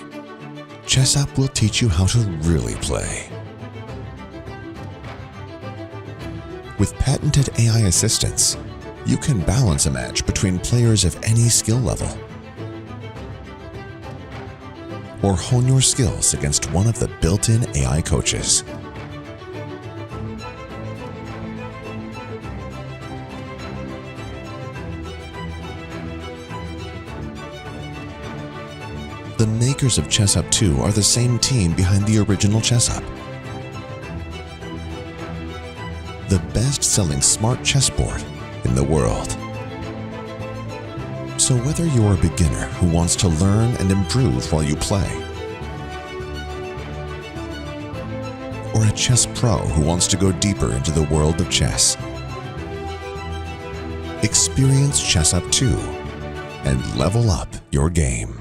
Chess Up will teach you how to really play. With patented AI assistance, you can balance a match between players of any skill level. Or hone your skills against one of the built-in AI coaches. The makers of Chess Up 2 are the same team behind the original Chess Up. The best-selling smart chessboard in the world. So whether you're a beginner who wants to learn and improve while you play, or a chess pro who wants to go deeper into the world of chess, experience Chess Up 2 and level up your game.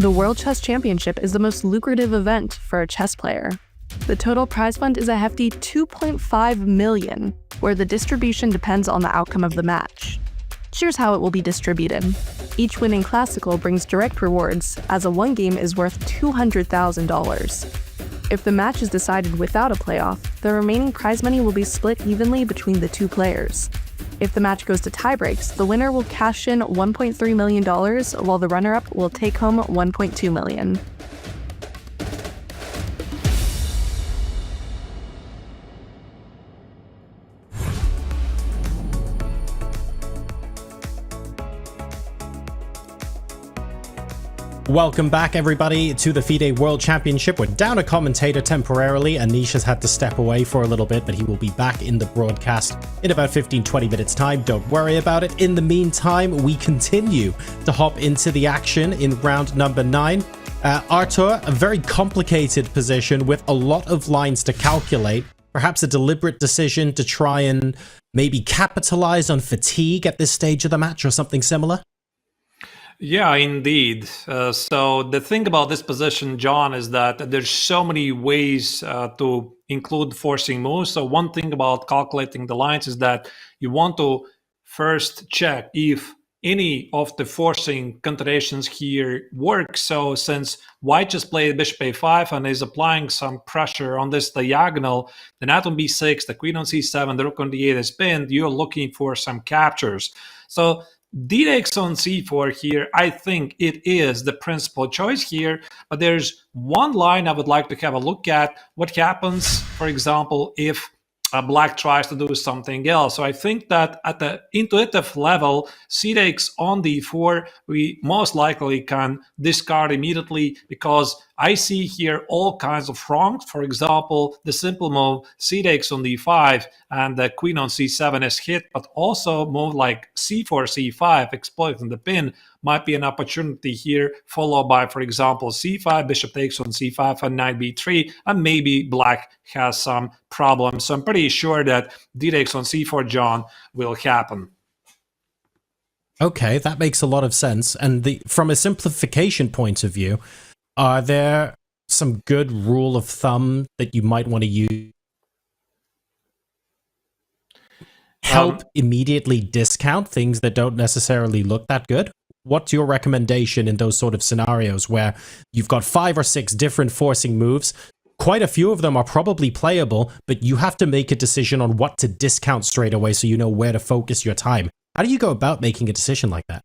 The World Chess Championship is the most lucrative event for a chess player. The total prize fund is a hefty $2.5 million, where the distribution depends on the outcome of the match. Here's how it will be distributed. Each winning classical brings direct rewards, as a one game is worth $200,000. If the match is decided without a playoff, the remaining prize money will be split evenly between the two players. If the match goes to tiebreaks, the winner will cash in $1.3 million, while the runner-up will take home $1.2 million. Welcome back, everybody, to the FIDE World Championship. We're down a commentator temporarily. Anish has had to step away for a little bit, but he will be back in the broadcast in about 15-20 minutes time. Don't worry about it. In the meantime, we continue to hop into the action in round number 9. Artur, a very complicated position with a lot of lines to calculate. Perhaps a deliberate decision to try and maybe capitalize on fatigue at this stage of the match or something similar? Yeah, indeed. So the thing about this position, John, is that there's so many ways to include forcing moves. So one thing about calculating the lines is that you want to first check if any of the forcing continuations here work. So since white just played bishop a5 and is applying some pressure on this diagonal, the knight on b6, the queen on c7, the rook on d8 is pinned, you're looking for some captures. So d takes on c4 here, I think it is the principal choice here, but there's one line I would like to have a look at. What happens, for example, if black tries to do something else? So I think that at the intuitive level, c takes on d4, we most likely can discard immediately because I see here all kinds of wrongs. For example, the simple move c takes on d5 and the queen on c7 is hit, but also move like c4, c5, exploiting the pin might be an opportunity here, followed by, for example, c5, bishop takes on c5 and knight b3, and maybe black has some problems. So I'm pretty sure that d takes on c4, John, will happen. Okay, that makes a lot of sense. And from a simplification point of view, are there some good rule of thumb that you might want to use? Help immediately discount things that don't necessarily look that good? What's your recommendation in those sort of scenarios where you've got 5 or 6 different forcing moves? Quite a few of them are probably playable, but you have to make a decision on what to discount straight away so you know where to focus your time. How do you go about making a decision like that?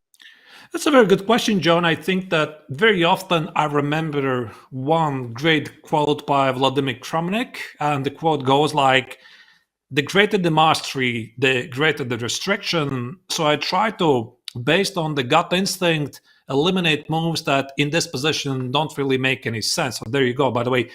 That's a very good question, John. I think that very often I remember one great quote by Vladimir Kramnik, and the quote goes like, the greater the mastery, the greater the restriction. So I try to, based on the gut instinct, eliminate moves that in this position don't really make any sense. So there you go. By the way,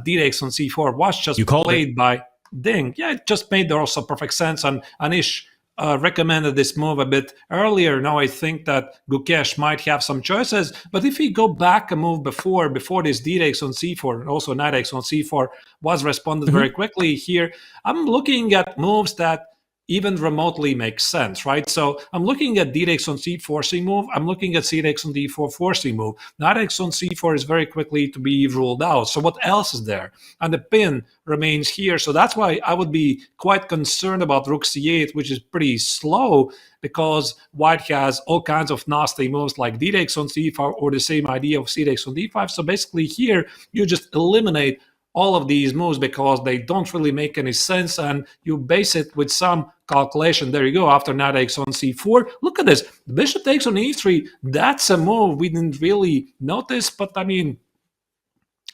d takes on c4 was just played by Ding. Yeah, it just made also perfect sense. And Anish recommended this move a bit earlier. Now I think that Gukesh might have some choices, but if we go back a move before this d takes on c4 and also knight takes on c4 was responded very quickly here, I'm looking at moves that even remotely makes sense, right? So I'm looking at d takes on c forcing move. I'm looking at c takes on d4 forcing move. Knight takes on c4 is very quickly to be ruled out. So what else is there? And the pin remains here. So that's why I would be quite concerned about rook c8, which is pretty slow because white has all kinds of nasty moves like d takes on c5 or the same idea of c takes on d5. So basically here, you just eliminate all of these moves because they don't really make any sense, and you base it with some calculation. There you go. After knight takes on c4, look at this. Bishop takes on e3. That's a move we didn't really notice, but I mean,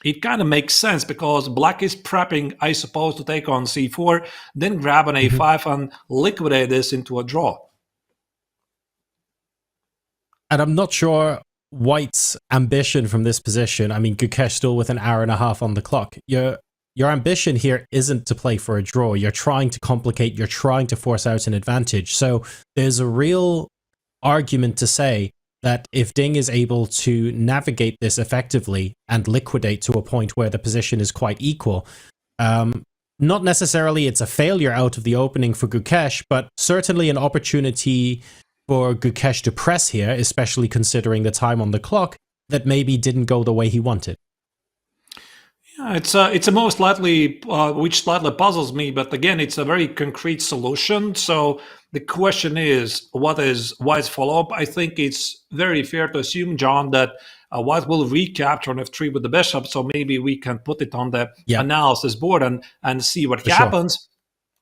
it kind of makes sense because black is prepping, I suppose, to take on c4, then grab an a5 and liquidate this into a draw. And I'm not sure white's ambition from this position. I mean, Gukesh still with an hour and a half on the clock. Your ambition here isn't to play for a draw. You're trying to complicate. You're trying to force out an advantage. So there's a real argument to say that if Ding is able to navigate this effectively and liquidate to a point where the position is quite equal, not necessarily it's a failure out of the opening for Gukesh, but certainly an opportunity for Gukesh to press here, especially considering the time on the clock, that maybe didn't go the way he wanted? Yeah, it's a most likely, which slightly puzzles me, but again, it's a very concrete solution. So the question is, what is White's follow-up? I think it's very fair to assume, John, that White will recapture on f3 with the bishop, so maybe we can put it on the analysis board and see what happens. Sure.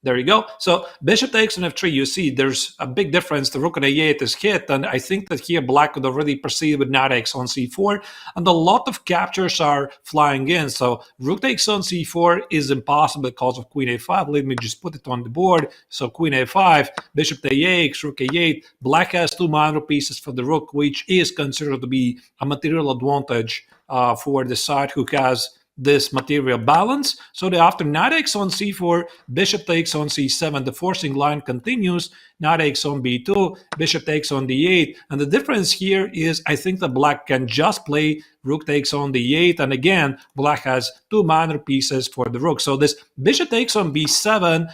There you go. So bishop takes on f3. You see there's a big difference. The rook on a8 is hit, and I think that here black could already proceed with knight takes on c4, and a lot of captures are flying in. So rook takes on c4 is impossible because of queen a5. Let me just put it on the board. So queen a5, bishop to a8, rook a8. Black has 2 minor pieces for the rook, which is considered to be a material advantage for the side who has this material balance. So after knight takes on c4, bishop takes on c7, the forcing line continues. Knight takes on b2, bishop takes on d8, and the difference here is I think that black can just play rook takes on d8, and again black has 2 minor pieces for the rook. So this bishop takes on b7,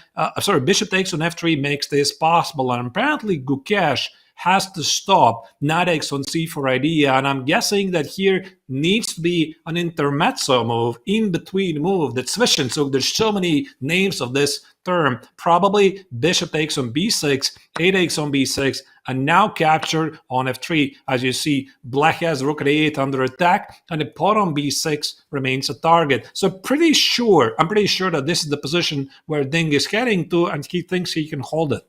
bishop takes on f3 makes this possible, and apparently Gukesh has to stop knight takes on c4 idea, and I'm guessing that here needs to be an intermezzo move, in between move that's sufficient. So there's so many names of this term. Probably bishop takes on b6, a takes on b6, and now captured on f3. As you see, black has rook at a8 under attack, and the pawn on b6 remains a target. So I'm pretty sure that this is the position where Ding is heading to, and he thinks he can hold it.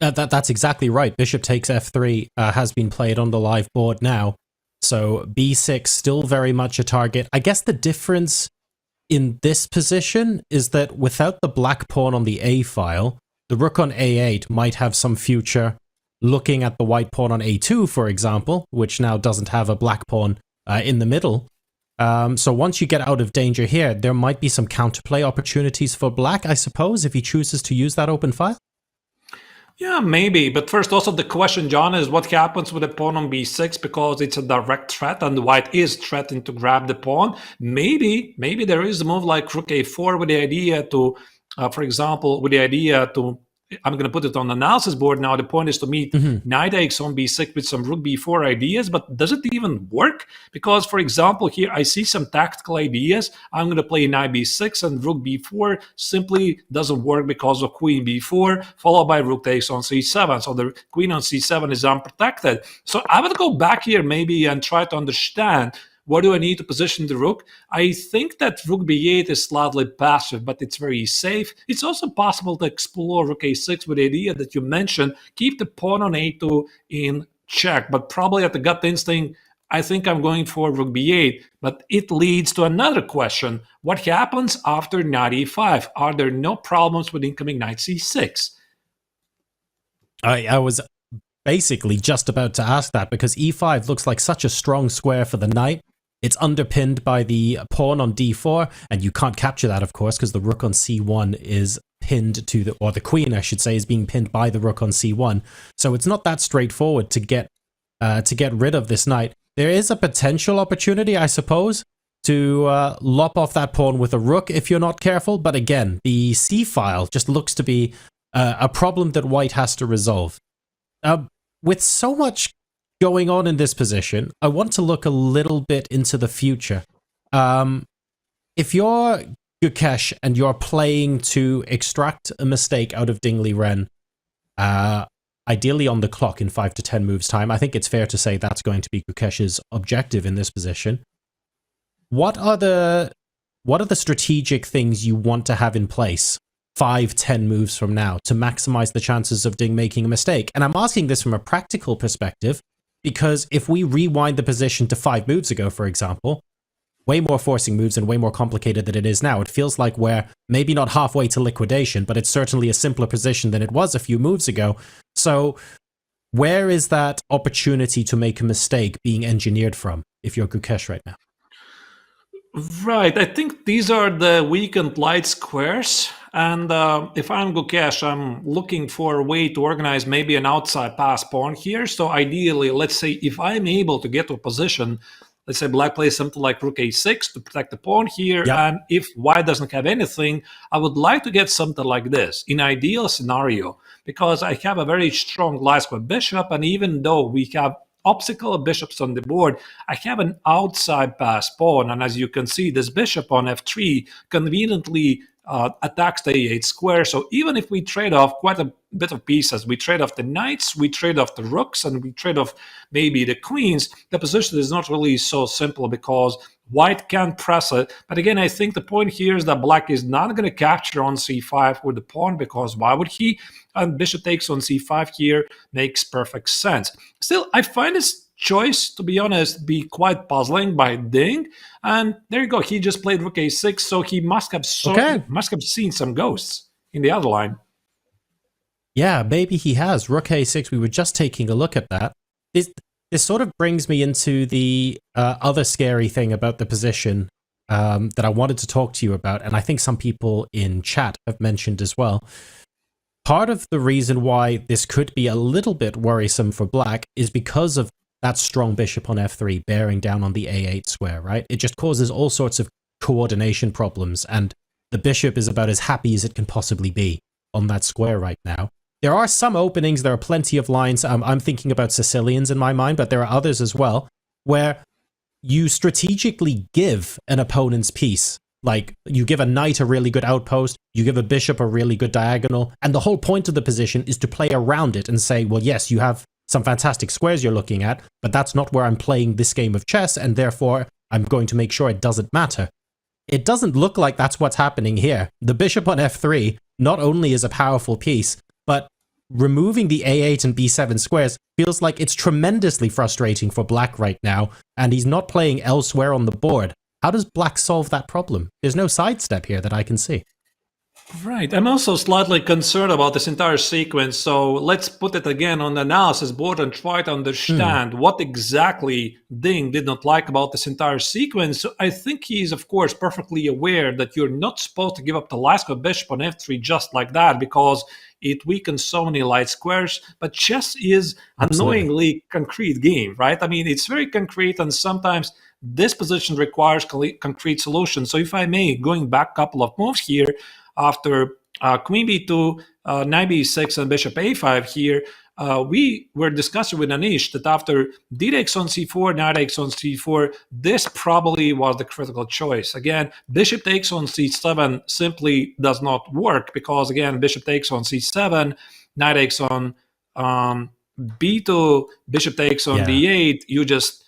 That's exactly right. Bishop takes f3 has been played on the live board now. So b6 still very much a target. I guess the difference in this position is that without the black pawn on the a file, the rook on a8 might have some future looking at the white pawn on a2, for example, which now doesn't have a black pawn in the middle. So once you get out of danger here, there might be some counterplay opportunities for black, I suppose, if he chooses to use that open file. Yeah, maybe. But first, also the question, John, is what happens with the pawn on b6, because it's a direct threat and the white is threatening to grab the pawn. Maybe there is a move like rook a4 with the idea to, for example, I'm going to put it on the analysis board now. The point is to meet knight takes on b6 with some rook b4 ideas, but does it even work? Because, for example, here I see some tactical ideas. I'm going to play knight b6 and rook b4 simply doesn't work because of queen b4, followed by rook takes on c7. So the queen on c7 is unprotected. So I would go back here maybe and try to understand, where do I need to position the rook? I think that rook b8 is slightly passive, but it's very safe. It's also possible to explore rook a6 with the idea that you mentioned, keep the pawn on a2 in check. But probably at the gut instinct, I think I'm going for rook b8. But it leads to another question. What happens after knight e5? Are there no problems with incoming knight c6? I was basically just about to ask that, because e5 looks like such a strong square for the knight. It's underpinned by the pawn on d4, and you can't capture that, of course, because the rook on c1 is pinned to the, or the queen, I should say, is being pinned by the rook on c1. So it's not that straightforward to get rid of this knight. There is a potential opportunity, I suppose, to lop off that pawn with a rook if you're not careful. But again, the c file just looks to be a problem that white has to resolve. With so much going on in this position, I want to look a little bit into the future. If you're Gukesh and you're playing to extract a mistake out of Ding Liren, ideally on the clock in 5 to 10 moves time, I think it's fair to say that's going to be Gukesh's objective in this position. What are the strategic things you want to have in place 5-10 moves from now to maximize the chances of Ding making a mistake? And I'm asking this from a practical perspective, because if we rewind the position to 5 moves ago, for example, way more forcing moves and way more complicated than it is now. It feels like we're maybe not halfway to liquidation, but it's certainly a simpler position than it was a few moves ago. So where is that opportunity to make a mistake being engineered from if you're Gukesh right now? Right, I think these are the weakened light squares, and if I'm Gukesh, I'm looking for a way to organize maybe an outside pass pawn here. So ideally, let's say if I'm able to get to a position, let's say black plays something like rook a6 to protect the pawn here, and if white doesn't have anything, I would like to get something like this in ideal scenario, because I have a very strong light square bishop, and even though we have obstacle of bishops on the board, I have an outside pass pawn. And as you can see, this bishop on f3 conveniently attacks the a8 square. So even if we trade off quite a bit of pieces, we trade off the knights, we trade off the rooks, and we trade off maybe the queens, the position is not really so simple because white can press it. But again, I think the point here is that black is not going to capture on c5 with the pawn, because why would he? And bishop takes on c5 here makes perfect sense. Still, I find this choice, to be honest, be quite puzzling by Ding. And there you go. He just played rook a6, so he must have seen some ghosts in the other line. Yeah, maybe he has. Rook a6, we were just taking a look at that. This sort of brings me into the other scary thing about the position that I wanted to talk to you about, and I think some people in chat have mentioned as well. Part of the reason why this could be a little bit worrisome for black is because of that strong bishop on f3 bearing down on the a8 square, right? It just causes all sorts of coordination problems, and the bishop is about as happy as it can possibly be on that square right now. There are some openings, there are plenty of lines. I'm thinking about Sicilians in my mind, but there are others as well, where you strategically give an opponent's piece. Like, you give a knight a really good outpost, you give a bishop a really good diagonal, and the whole point of the position is to play around it and say, well, yes, you have some fantastic squares you're looking at, but that's not where I'm playing this game of chess, and therefore I'm going to make sure it doesn't matter. It doesn't look like that's what's happening here. The bishop on f3 not only is a powerful piece, but removing the a8 and b7 squares feels like it's tremendously frustrating for black right now, and he's not playing elsewhere on the board. How does black solve that problem? There's no sidestep here that I can see. Right. I'm also slightly concerned about this entire sequence. So let's put it again on the analysis board and try to understand what exactly Ding did not like about this entire sequence. So I think he's, of course, perfectly aware that you're not supposed to give up the last of bishop on f3 just like that, because it weakens so many light squares. But chess is annoyingly concrete game, right? I mean, it's very concrete, and sometimes this position requires concrete solutions. So if I may, going back a couple of moves here, after queen b2, knight b6, and bishop a5 here, we were discussing with Anish that after d takes on c4, knight takes on c4, this probably was the critical choice. Again, bishop takes on c7 simply does not work, because again, bishop takes on c7, knight takes on b2, bishop takes on d8, you just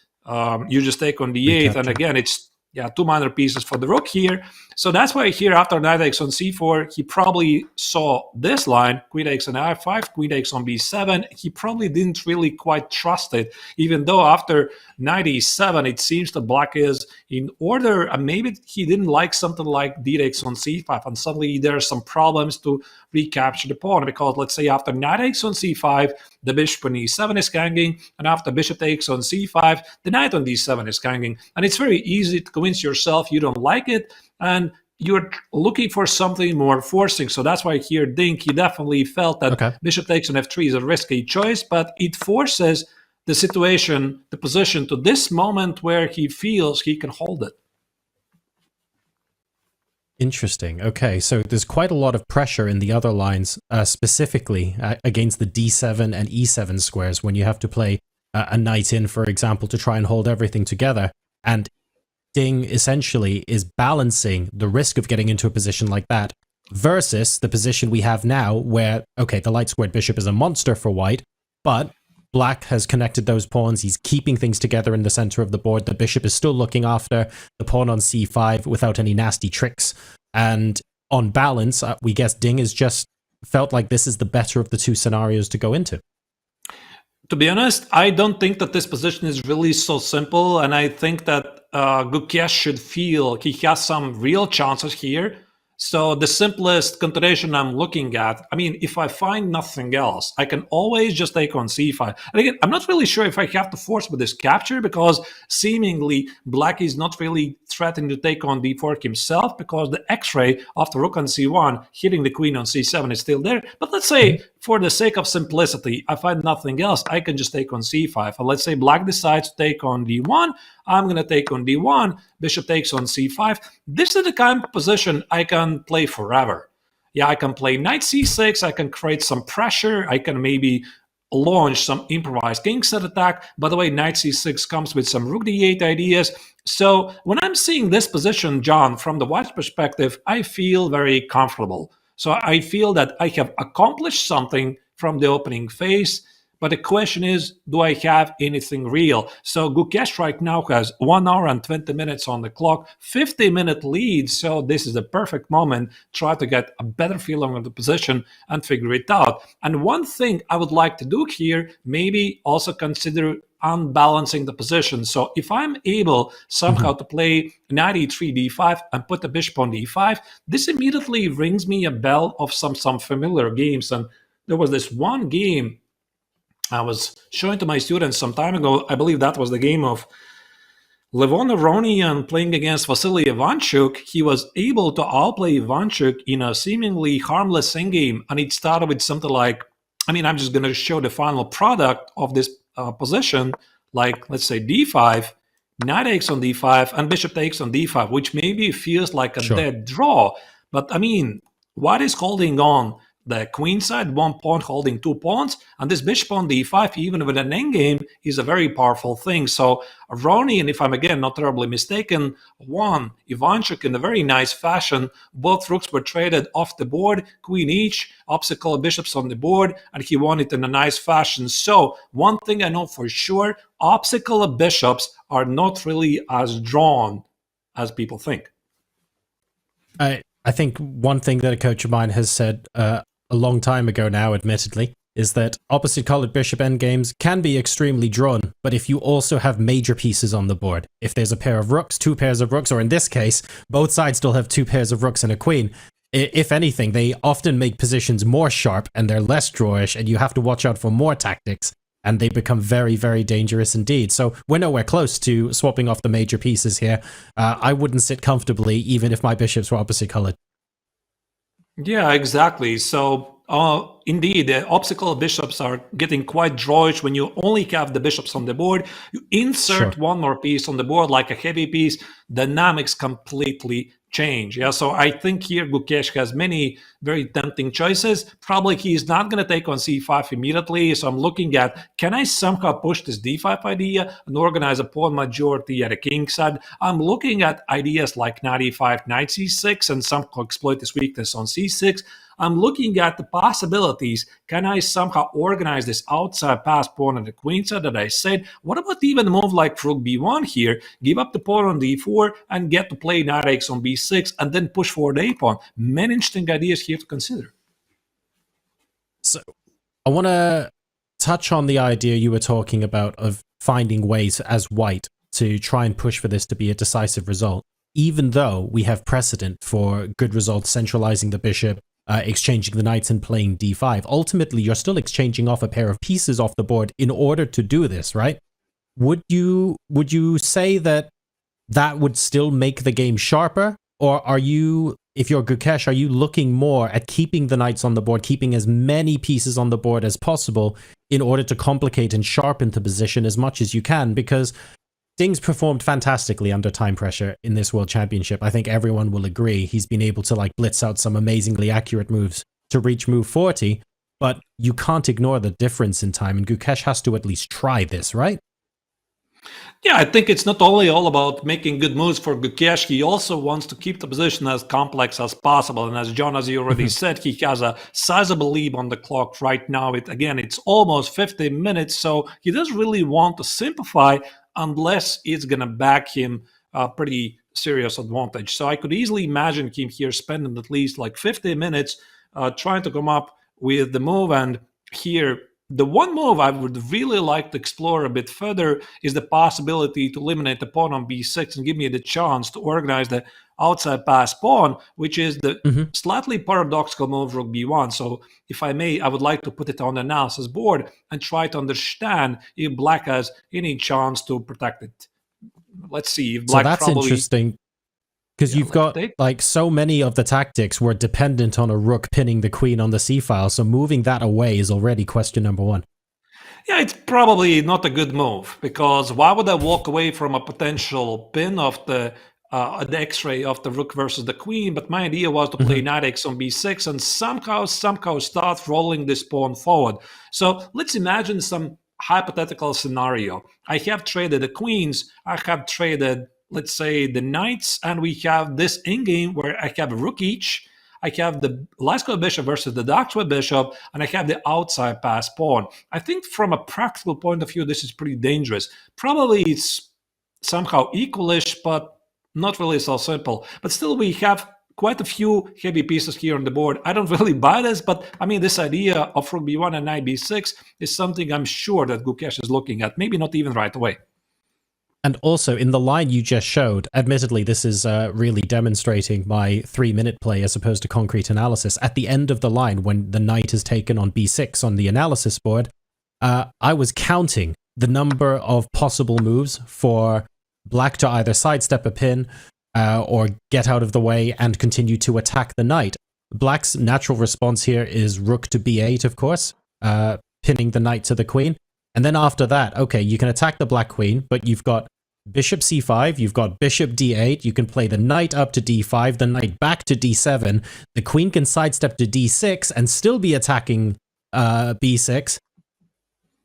take on d8, and again, it's two minor pieces for the rook here. So that's why here, after knight takes on c4, he probably saw this line, queen takes on f5, queen takes on b7. He probably didn't really quite trust it, even though after knight e7, it seems that black is in order, and maybe he didn't like something like d takes on c5, and suddenly there are some problems to recapture the pawn, because let's say after knight takes on c5, the bishop on e7 is hanging, and after bishop takes on c5, the knight on d7 is hanging. And it's very easy to convince yourself you don't like it, and you're looking for something more forcing. So that's why here Ding, he definitely felt that bishop takes on f3 is a risky choice, but it forces the situation, the position, to this moment where he feels he can hold it. Interesting. Okay, so there's quite a lot of pressure in the other lines, specifically against the d7 and e7 squares, when you have to play a knight in, for example, to try and hold everything together. And Ding essentially is balancing the risk of getting into a position like that versus the position we have now where, okay, the light squared bishop is a monster for white, but black has connected those pawns. He's keeping things together in the center of the board. The bishop is still looking after the pawn on c5 without any nasty tricks. And on balance, we guess Ding has just felt like this is the better of the two scenarios to go into. To be honest, I don't think that this position is really so simple, and I think that Gukesh should feel he has some real chances here. So the simplest continuation I'm looking at, I mean, if I find nothing else, I can always just take on c5. And again, I'm not really sure if I have to force with this capture, because seemingly black is not really threatening to take on d4 himself, because the x-ray of the rook on c1 hitting the queen on c7 is still there. But let's say, for the sake of simplicity, I find nothing else, I can just take on c5. And let's say black decides to take on d1, I'm going to take on d1, bishop takes on c5. This is the kind of position I can play forever. Yeah, I can play knight c6, I can create some pressure, I can maybe launch some improvised king set attack. By the way, knight c6 comes with some rook d8 ideas. So when I'm seeing this position, John, from the white's perspective, I feel very comfortable. So I feel that I have accomplished something from the opening phase. But the question is, do I have anything real? So Gukesh right now has 1 hour and 20 minutes on the clock, 50-minute lead. So this is the perfect moment. Try to get a better feeling of the position and figure it out. And one thing I would like to do here, maybe also consider unbalancing the position. So if I'm able somehow to play knight e3 d5 and put the bishop on d5, this immediately rings me a bell of some familiar games. And there was this one game I was showing to my students some time ago. I believe that was the game of Levon Aronian playing against Vasily Ivanchuk. He was able to outplay Ivanchuk in a seemingly harmless endgame, and it started with something like, I mean, I'm just going to show the final product of this position, like, let's say d5, knight takes on d5, and bishop takes on d5, which maybe feels like a dead draw. But, I mean, white is holding on the queen side, 1 pawn holding 2 pawns, and this bishop on d5, even with an endgame, is a very powerful thing. So Aronian, if I'm again not terribly mistaken, won Ivanchuk in a very nice fashion. Both rooks were traded off the board, queen each, obstacle bishops on the board, and he won it in a nice fashion. So one thing I know for sure, obstacle bishops are not really as drawn as people think. I think one thing that a coach of mine has said a long time ago now, admittedly, is that opposite colored bishop endgames can be extremely drawn, but if you also have major pieces on the board, if there's a pair of rooks, 2 pairs of rooks, or in this case, both sides still have 2 pairs of rooks and a queen, if anything, they often make positions more sharp and they're less drawish, and you have to watch out for more tactics, and they become very, very dangerous indeed. So we're nowhere close to swapping off the major pieces here. I wouldn't sit comfortably even if my bishops were opposite colored. Yeah, exactly. So indeed, the obstacle bishops are getting quite drawish when you only have the bishops on the board. You insert one more piece on the board, like a heavy piece, dynamics completely change. Yeah, so I think here Gukesh has many very tempting choices. Probably he's not going to take on c5 immediately. So I'm looking at, can I somehow push this d5 idea and organize a pawn majority at a king side? I'm looking at ideas like knight e5, knight c6, and somehow exploit this weakness on c6. I'm looking at the possibilities. Can I somehow organize this outside pass pawn on the queen side that I said? What about even a move like rook b1 here? Give up the pawn on d4 and get to play knight takes on b6 and then push forward a pawn. Many interesting ideas here to consider. So I want to touch on the idea you were talking about of finding ways as white to try and push for this to be a decisive result, even though we have precedent for good results centralizing the bishop, exchanging the knights and playing d5. Ultimately, you're still exchanging off a pair of pieces off the board in order to do this, right? Would you say that would still make the game sharper? Or are you, if you're Gukesh, are you looking more at keeping the knights on the board, keeping as many pieces on the board as possible in order to complicate and sharpen the position as much as you can? Because Ding's performed fantastically under time pressure in this World Championship. I think everyone will agree. He's been able to blitz out some amazingly accurate moves to reach move 40, but you can't ignore the difference in time, and Gukesh has to at least try this, right? Yeah, I think it's not only all about making good moves for Gukesh, he also wants to keep the position as complex as possible. And as John, as you already said, he has a sizable lead on the clock right now. It's almost 50 minutes, so he doesn't really want to simplify unless it's going to back him a pretty serious advantage. So I could easily imagine him here spending at least 50 minutes trying to come up with the move. And here, the one move I would really like to explore a bit further is the possibility to eliminate the pawn on b6 and give me the chance to organize the outside pass pawn, which is the slightly paradoxical move rook b1. So if I may, I would like to put it on the analysis board and try to understand if black has any chance to protect it. Let's see if black that's interesting. Because you've got so many of the tactics were dependent on a rook pinning the queen on the c-file, so moving that away is already question number one. Yeah, it's probably not a good move, because why would I walk away from a potential pin of the the X-ray of the rook versus the queen, but my idea was to play knight x on b6 and somehow start rolling this pawn forward. So let's imagine some hypothetical scenario. I have traded the queens, I have traded, let's say, the knights, and we have this endgame where I have a rook each, I have the light square bishop versus the dark square bishop, and I have the outside pass pawn. I think from a practical point of view, this is pretty dangerous. Probably it's somehow equalish, but not really so simple. But still, we have quite a few heavy pieces here on the board. I don't really buy this, but I mean, this idea of rook b1 and knight b6 is something I'm sure that Gukesh is looking at, maybe not even right away. And also, in the line you just showed, admittedly, this is really demonstrating my 3-minute play as opposed to concrete analysis. At the end of the line, when the knight is taken on b6 on the analysis board, I was counting the number of possible moves for Black to either sidestep a pin or get out of the way and continue to attack the knight. Black's natural response here is rook to b8, of course, pinning the knight to the queen. And then after that, okay, you can attack the black queen, but you've got bishop c5, you've got bishop d8, you can play the knight up to d5, the knight back to d7, the queen can sidestep to d6 and still be attacking b6.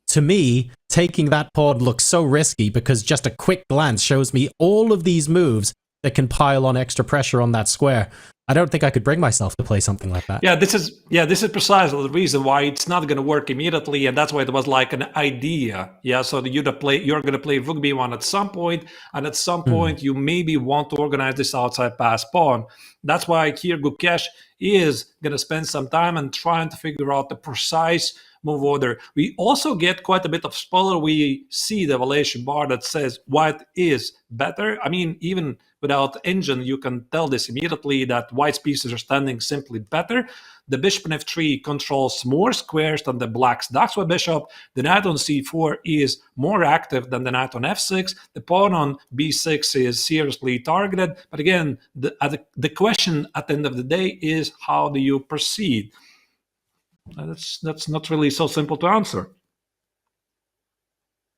To me, taking that pawn looks so risky because just a quick glance shows me all of these moves that can pile on extra pressure on that square. I don't think I could bring myself to play something like that. Yeah, this is precisely the reason why it's not going to work immediately, and that's why it was like an idea. Yeah, so you're going to play rook b1 at some point, and at some point you maybe want to organize this outside pass pawn. That's why here Gukesh is going to spend some time and trying to figure out the precise move order. We also get quite a bit of spoiler. We see the evaluation bar that says white is better. I mean, even without engine, you can tell this immediately that white's pieces are standing simply better. The bishop on f3 controls more squares than the black's dark square bishop. The knight on c4 is more active than the knight on f6. The pawn on b6 is seriously targeted. But again, the question at the end of the day is, how do you proceed? That's not really so simple to answer.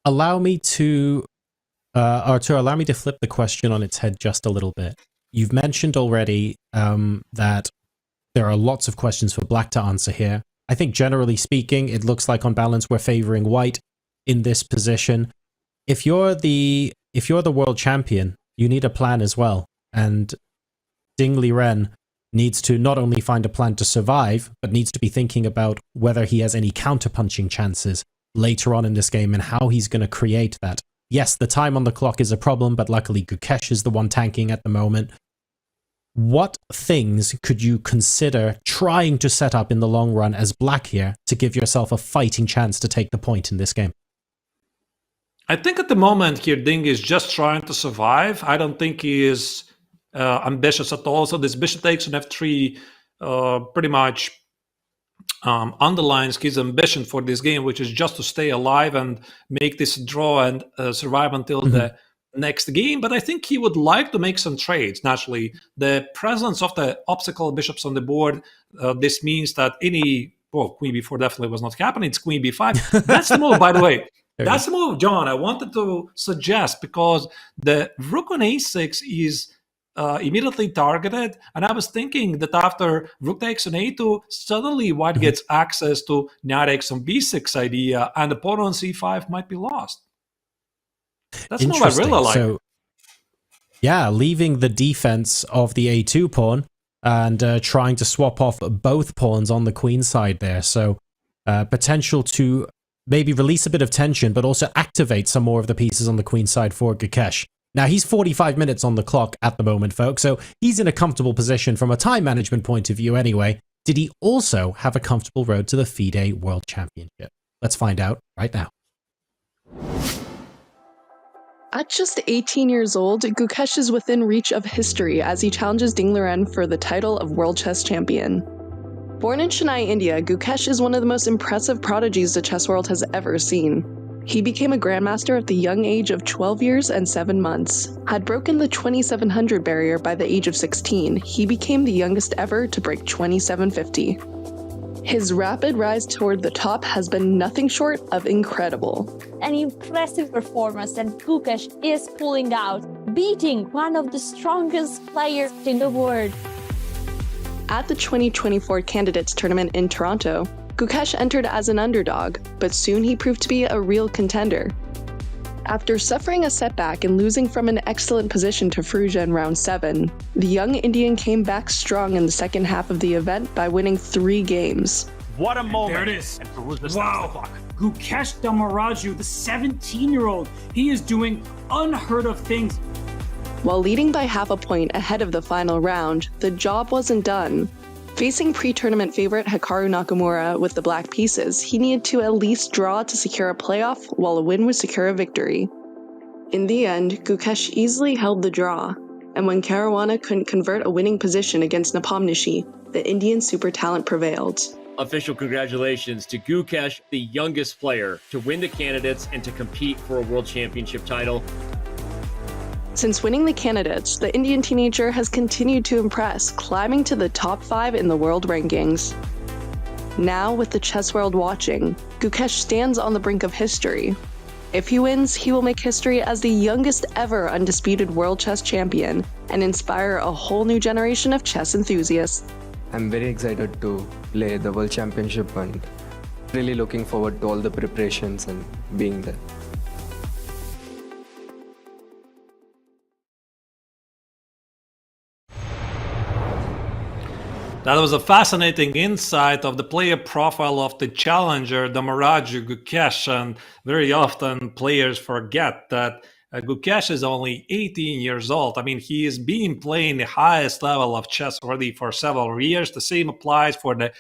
Allow me to flip the question on its head just a little bit. You've mentioned already that there are lots of questions for Black to answer here. I think generally speaking, it looks like on balance we're favoring White in this position. If you're the world champion, you need a plan as well. And Ding Liren needs to not only find a plan to survive, but needs to be thinking about whether he has any counterpunching chances later on in this game and how he's going to create that. Yes, the time on the clock is a problem, but luckily Gukesh is the one tanking at the moment. What things could you consider trying to set up in the long run as Black here to give yourself a fighting chance to take the point in this game? I think at the moment here, Ding is just trying to survive. I don't think he is ambitious at all. So this bishop takes on f3 pretty much underlines his ambition for this game, which is just to stay alive and make this draw and survive until the next game. But I think he would like to make some trades. Naturally, the presence of the obstacle bishops on the board, this means that queen b4 definitely was not happening. It's queen b5. That's the move, by the way. That's the move, John, I wanted to suggest, because the rook on a6 is immediately targeted, and I was thinking that after rook takes on a2, suddenly white gets access to knight x on b6 idea, and the pawn on c5 might be lost. That's what I really like. So, yeah, leaving the defense of the a2 pawn and trying to swap off both pawns on the queen side there. So potential to maybe release a bit of tension, but also activate some more of the pieces on the queen side for Gukesh. Now, he's 45 minutes on the clock at the moment, folks, so he's in a comfortable position from a time management point of view anyway. Did he also have a comfortable road to the FIDE World Championship? Let's find out right now. At just 18 years old, Gukesh is within reach of history as he challenges Ding Liren for the title of World Chess Champion. Born in Chennai, India, Gukesh is one of the most impressive prodigies the chess world has ever seen. He became a grandmaster at the young age of 12 years and 7 months. Had broken the 2700 barrier by the age of 16, he became the youngest ever to break 2750. His rapid rise toward the top has been nothing short of incredible. An impressive performance, and Gukesh is pulling out beating one of the strongest players in the world. At the 2024 Candidates Tournament in Toronto, Gukesh entered as an underdog, but soon he proved to be a real contender. After suffering a setback and losing from an excellent position to Fruja in round 7, the young Indian came back strong in the second half of the event by winning 3 games. What a moment. There it is. Wow. Gukesh Dommaraju, the 17-year-old, he is doing unheard of things. While leading by half a point ahead of the final round, the job wasn't done. Facing pre-tournament favorite Hikaru Nakamura with the black pieces, he needed to at least draw to secure a playoff, while a win would secure a victory. In the end, Gukesh easily held the draw, and when Caruana couldn't convert a winning position against Nepomniachtchi, the Indian super talent prevailed. Official congratulations to Gukesh, the youngest player to win the candidates and to compete for a world championship title. Since winning the candidates, the Indian teenager has continued to impress, climbing to the top 5 in the world rankings. Now, with the chess world watching, Gukesh stands on the brink of history. If he wins, he will make history as the youngest ever undisputed world chess champion and inspire a whole new generation of chess enthusiasts. I'm very excited to play the World Championship and really looking forward to all the preparations and being there. That was a fascinating insight of the player profile of the challenger, Dommaraju Gukesh, and very often players forget that Gukesh is only 18 years old. I mean, he has been playing the highest level of chess already for several years. The same applies for the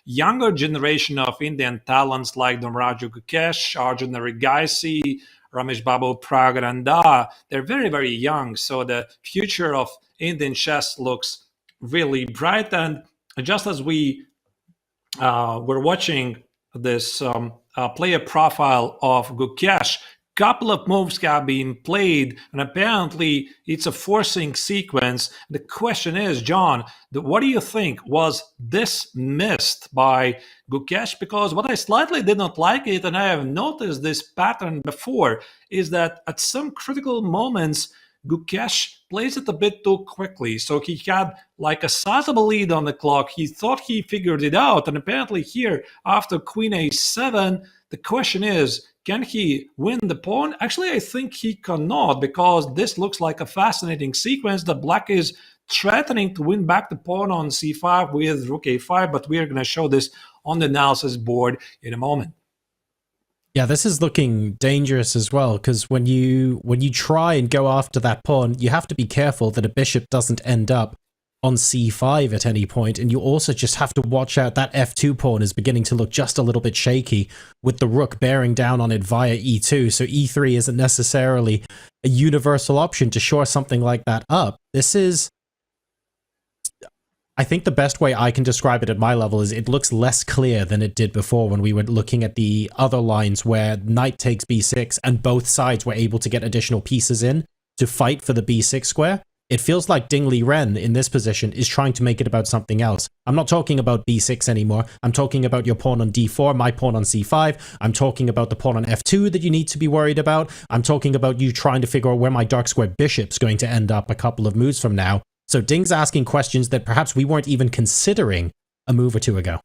younger generation of Indian talents like Dommaraju Gukesh, Arjun Rigaisi, Ramesh Babu Pragaranda. They're very, very young, so the future of Indian chess looks really bright. And just as we were watching this player profile of Gukesh, couple of moves have been played, and apparently it's a forcing sequence. The question is, John, what do you think? Was this missed by Gukesh? Because what I slightly did not like it, and I have noticed this pattern before, is that at some critical moments, Gukesh plays it a bit too quickly. So he had like a sizable lead on the clock. He thought he figured it out. And apparently here, after Queen A7, the question is, can he win the pawn? Actually, I think he cannot, because this looks like a fascinating sequence that Black is threatening to win back the pawn on C5 with Rook A5, but we are going to show this on the analysis board in a moment. Yeah, this is looking dangerous as well, because when you try and go after that pawn, you have to be careful that a bishop doesn't end up on c5 at any point, and you also just have to watch out that f2 pawn is beginning to look just a little bit shaky with the rook bearing down on it via e2, so e3 isn't necessarily a universal option to shore something like that up. This is, I think the best way I can describe it at my level is it looks less clear than it did before when we were looking at the other lines where knight takes b6 and both sides were able to get additional pieces in to fight for the b6 square. It feels like Ding Liren in this position is trying to make it about something else. I'm not talking about b6 anymore. I'm talking about your pawn on d4, my pawn on c5. I'm talking about the pawn on f2 that you need to be worried about. I'm talking about you trying to figure out where my dark square bishop's going to end up a couple of moves from now. So Ding's asking questions that perhaps we weren't even considering a move or two ago.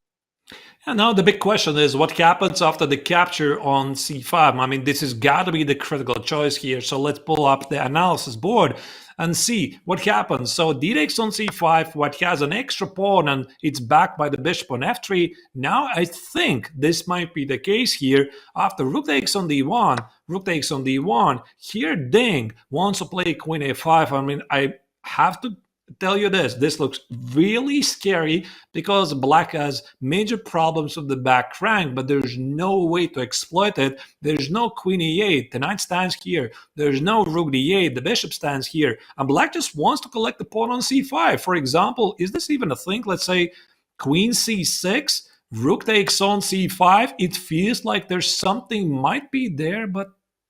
And now the big question is, what happens after the capture on c5? I mean, this has got to be the critical choice here. So let's pull up the analysis board and see what happens. So d takes on c5, what has an extra pawn, and it's backed by the bishop on f3. Now I think this might be the case here. After rook takes on d1, rook takes on d1, here Ding wants to play queen a5. I mean, I have to tell you this looks really scary because Black has major problems with the back rank, but there's no way to exploit it. There's no queen e8, the knight stands here, there's no rook d8, the bishop stands here, and Black just wants to collect the pawn on c5. For example, is this even a thing? Let's say queen c6, rook takes on c5. It feels like there's something might be there, but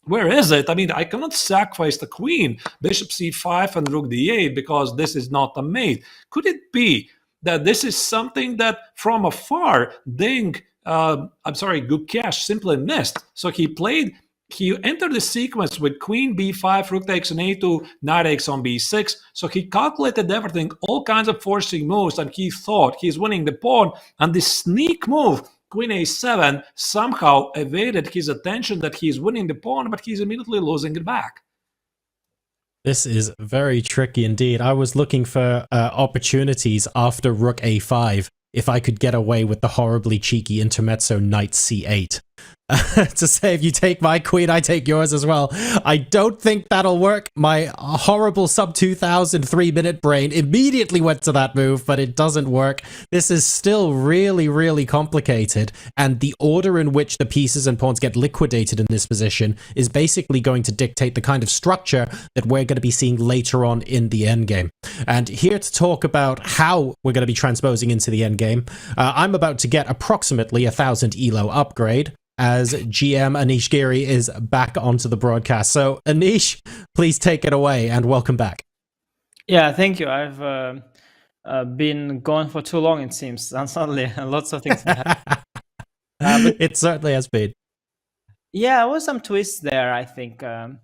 where is it? I mean, I cannot sacrifice the queen, bishop c5 and rook d8, because this is not a mate. Could it be that this is something that from afar Gukesh simply missed? So he played he entered the sequence with queen b5, rook takes on a2, knight takes on b6. So he calculated everything, all kinds of forcing moves, and he thought he's winning the pawn. And this sneak move, queen a7, somehow evaded his attention that he's winning the pawn, but he's immediately losing it back. This is very tricky indeed. I was looking for opportunities after rook a5 if I could get away with the horribly cheeky intermezzo knight c8. To say, if you take my queen, I take yours as well. I don't think that'll work. My horrible sub 2000 3-minute brain immediately went to that move, but it doesn't work. This is still really, really complicated, and the order in which the pieces and pawns get liquidated in this position is basically going to dictate the kind of structure that we're going to be seeing later on in the endgame. And here to talk about how we're going to be transposing into the endgame, I'm about to get approximately 1000 ELO upgrade, as GM Anish Giri is back onto the broadcast. So Anish, please take it away and welcome back. Yeah, thank you. I've been gone for too long, it seems, and suddenly lots of things happen. It certainly has been. Yeah, there was some twists there, I think. There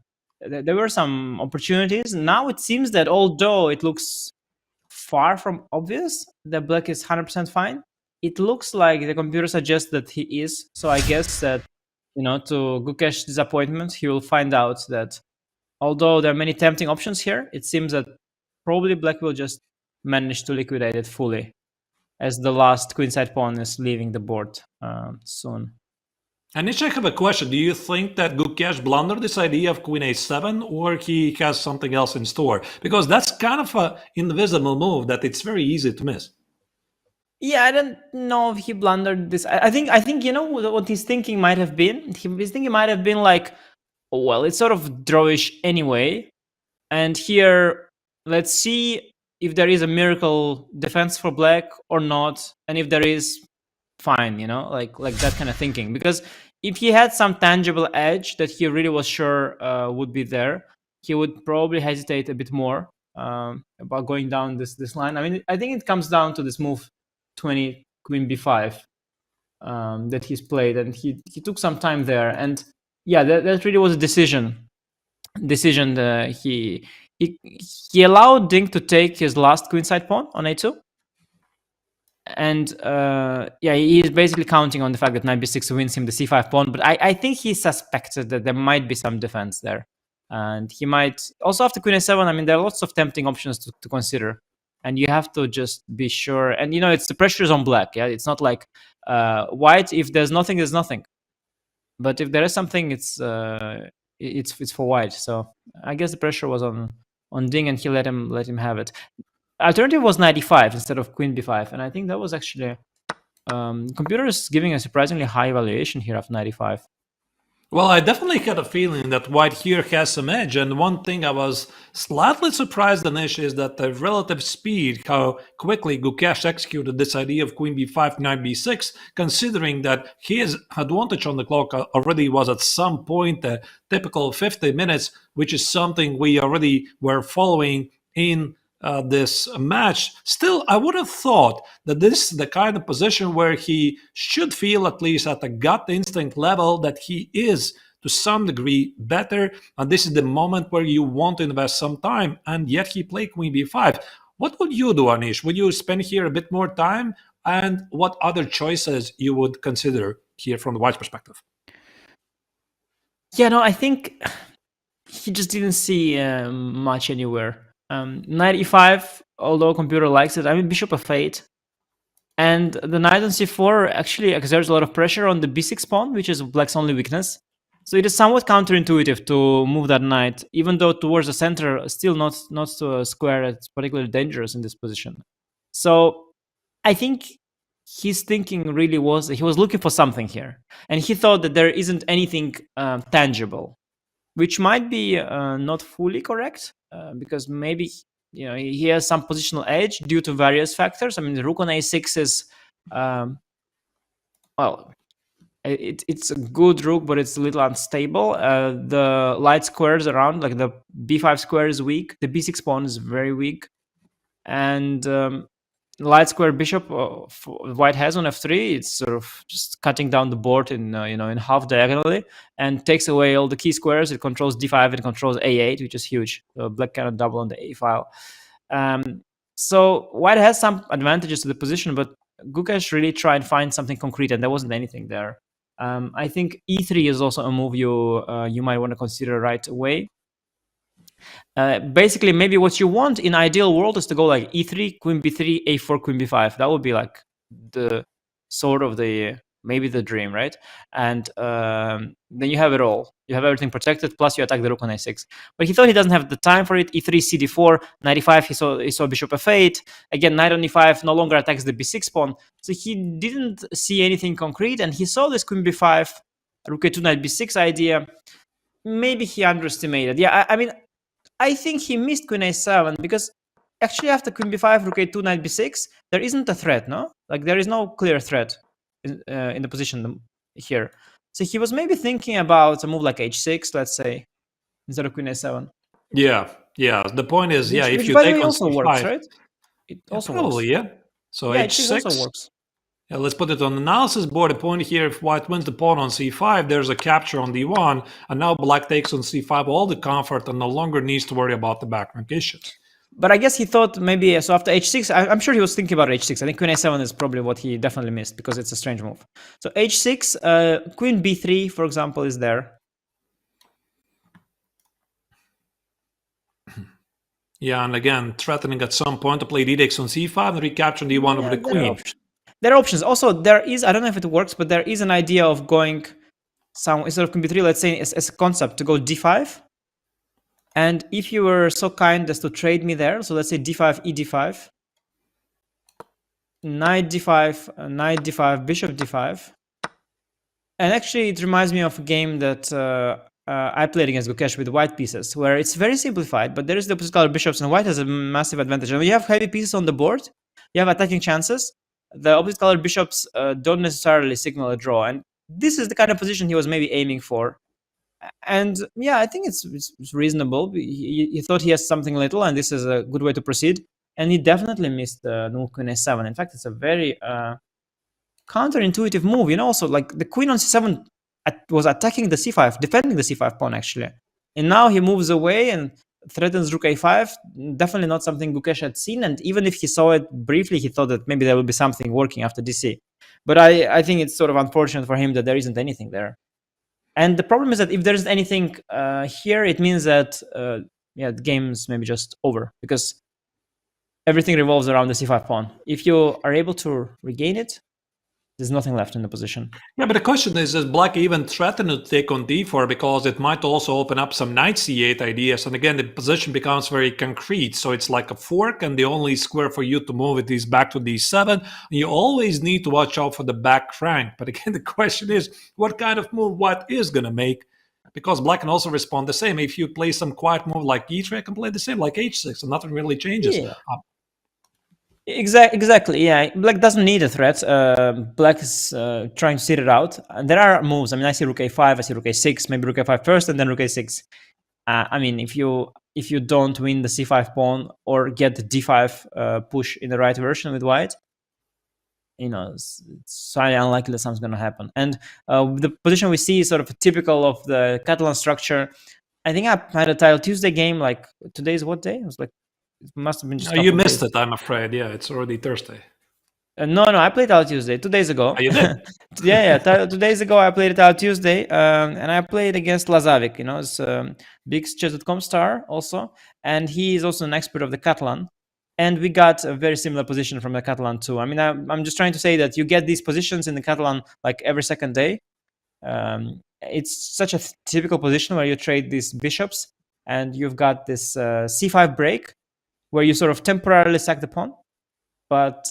were some opportunities. Now it seems that although it looks far from obvious that black is 100% fine, it looks like the computer suggests that he is. So I guess that, to Gukesh's disappointment, he will find out that although there are many tempting options here, it seems that probably black will just manage to liquidate it fully, as the last queenside pawn is leaving the board soon. Anish, I have a question. Do you think that Gukesh blundered this idea of queen a7, or he has something else in store? Because that's kind of an invisible move that it's very easy to miss. Yeah, I don't know if he blundered this. I think what his thinking might have been. His thinking might have been like, well, it's sort of drawish anyway, and here let's see if there is a miracle defense for black or not, and if there is, fine, like that kind of thinking. Because if he had some tangible edge that he really was sure would be there, he would probably hesitate a bit more about going down this line. I mean, I think it comes down to this move 20 queen b5 that he's played, and he took some time there, and yeah, that really was a decision. He allowed Ding to take his last queenside pawn on a2, and he is basically counting on the fact that knight b6 wins him the c5 pawn. But I think he suspected that there might be some defense there, and he might also, after queen a7, I mean, there are lots of tempting options to consider, and you have to just be sure. And it's the pressure is on black. Yeah, it's not like white. If there's nothing, there's nothing. But if there is something, it's for white. So I guess the pressure was on Ding, and he let him have it. Alternative was knight e5 instead of queen b5, and I think that was actually computer is giving a surprisingly high evaluation here of knight e5. Well, I definitely had a feeling that white here has some edge, and one thing I was slightly surprised, Anish, is that the relative speed, how quickly Gukesh executed this idea of queen b5, knight b6, considering that his advantage on the clock already was at some point a typical 50 minutes, which is something we already were following in this match. Still, I would have thought that this is the kind of position where he should feel, at least at a gut instinct level, that he is to some degree better, and this is the moment where you want to invest some time, and yet he played queen b5. What would you do, Anish? Would you spend here a bit more time, and what other choices you would consider here from the white's perspective? Yeah, no, I think he just didn't see much anywhere. Knight e5, although computer likes it, I mean, bishop f8, and the knight on c4 actually exerts a lot of pressure on the b6 pawn, which is black's only weakness. So it is somewhat counterintuitive to move that knight, even though towards the center, still not to a square. It's particularly dangerous in this position. So I think his thinking really was he was looking for something here, and he thought that there isn't anything tangible, which might be not fully correct. Because maybe he has some positional edge due to various factors. I mean, the rook on a6 is it's a good rook, but it's a little unstable. The light squares around, like the b5 square, is weak. The b6 pawn is very weak, and light square bishop white has on f3, it's sort of just cutting down the board in in half diagonally, and takes away all the key squares. It controls d5, it controls a8, which is huge. So black cannot double on the a file. So white has some advantages to the position, but Gukesh really tried to find something concrete, and there wasn't anything there. I think e3 is also a move you might want to consider right away. Basically, maybe what you want in ideal world is to go like e3, queen b3, a4, queen b5. That would be like the sort of maybe the dream, right? And then you have it all. You have everything protected, plus you attack the rook on a6. But he thought he doesn't have the time for it. e3, cd4, knight e5, he saw bishop f8. Again, knight on e5 no longer attacks the b6 pawn. So he didn't see anything concrete, and he saw this queen b5, rook a2, knight b6 idea. Maybe he underestimated. Yeah, I mean, I think he missed queen a7 because actually after queen b5, rook a2, knight b6, there isn't a threat, no? Like there is no clear threat in the position here. So he was maybe thinking about a move like h6, let's say, instead of queen a7. Yeah. The point is, if which you by the take way on also c5, works, right? It also probably, works. yeah. So yeah, h6 also works. Yeah, let's put it on the analysis board. The point here, if white wins the pawn on c5, there's a capture on d1, and now black takes on c5 all the comfort and no longer needs to worry about the back rank issues. But I guess he thought maybe, so after h6, I'm sure he was thinking about h6. I think queen a7 is probably what he definitely missed because it's a strange move. So h6, queen b3, for example, is there. Yeah, and again, threatening at some point to play d takes on c5 and recapture d1 over the queen. There are options. Also, there is, I don't know if it works, but there is an idea of going some, instead of queen b3, let's say as a concept, to go d5. And if you were so kind as to trade me there, so let's say d5, e d5, knight d5, knight d5, bishop d5. And actually, it reminds me of a game that I played against Gukesh with white pieces, where it's very simplified, but there is the opposite color bishops, and white has a massive advantage. And when you have heavy pieces on the board, you have attacking chances. The opposite color bishops don't necessarily signal a draw. And this is the kind of position he was maybe aiming for. And yeah, I think it's reasonable. He thought he has something little, and this is a good way to proceed. And he definitely missed the queen a7. In fact, it's a very counterintuitive move. Also, like the queen on c7 was attacking the c5, defending the c5 pawn, actually. And now he moves away and threatens rook a5. Definitely not something Gukesh had seen. And even if he saw it briefly, he thought that maybe there will be something working after dc. But I think it's sort of unfortunate for him that there isn't anything there. And the problem is that if there's anything here, it means that the game's maybe just over, because everything revolves around the c5 pawn. If you are able to regain it, there's nothing left in the position. Yeah, but the question is, does black even threaten to take on d4? Because it might also open up some knight c8 ideas. And again, the position becomes very concrete. So it's like a fork, and the only square for you to move it is back to d7. You always need to watch out for the back rank. But again, the question is, what kind of move white is going to make? Because black can also respond the same. If you play some quiet move like e3, I can play the same, like h6, and nothing really changes. Yeah. Exactly, yeah. Black doesn't need a threat. Black is trying to sit it out. And there are moves. I mean, I see rook a5, I see rook a6, maybe rook a5 first, and then rook a6. I mean, if you don't win the c5 pawn or get the d5 push in the right version with white, it's highly unlikely that something's going to happen. And the position we see is sort of typical of the Catalan structure. I think I had a Title Tuesday game, like, today's what day? It was like, it must have been just. You missed it, I'm afraid. Yeah, it's already Thursday. No, I played Title Tuesday 2 days ago. Oh, you did? yeah. 2 days ago, I played Title Tuesday, and I played against Lazavic. It's big chess.com star also, and he is also an expert of the Catalan. And we got a very similar position from the Catalan too. I mean, I'm just trying to say that you get these positions in the Catalan like every second day. It's such a typical position where you trade these bishops, and you've got this c5 break, where you sort of temporarily sack the pawn, but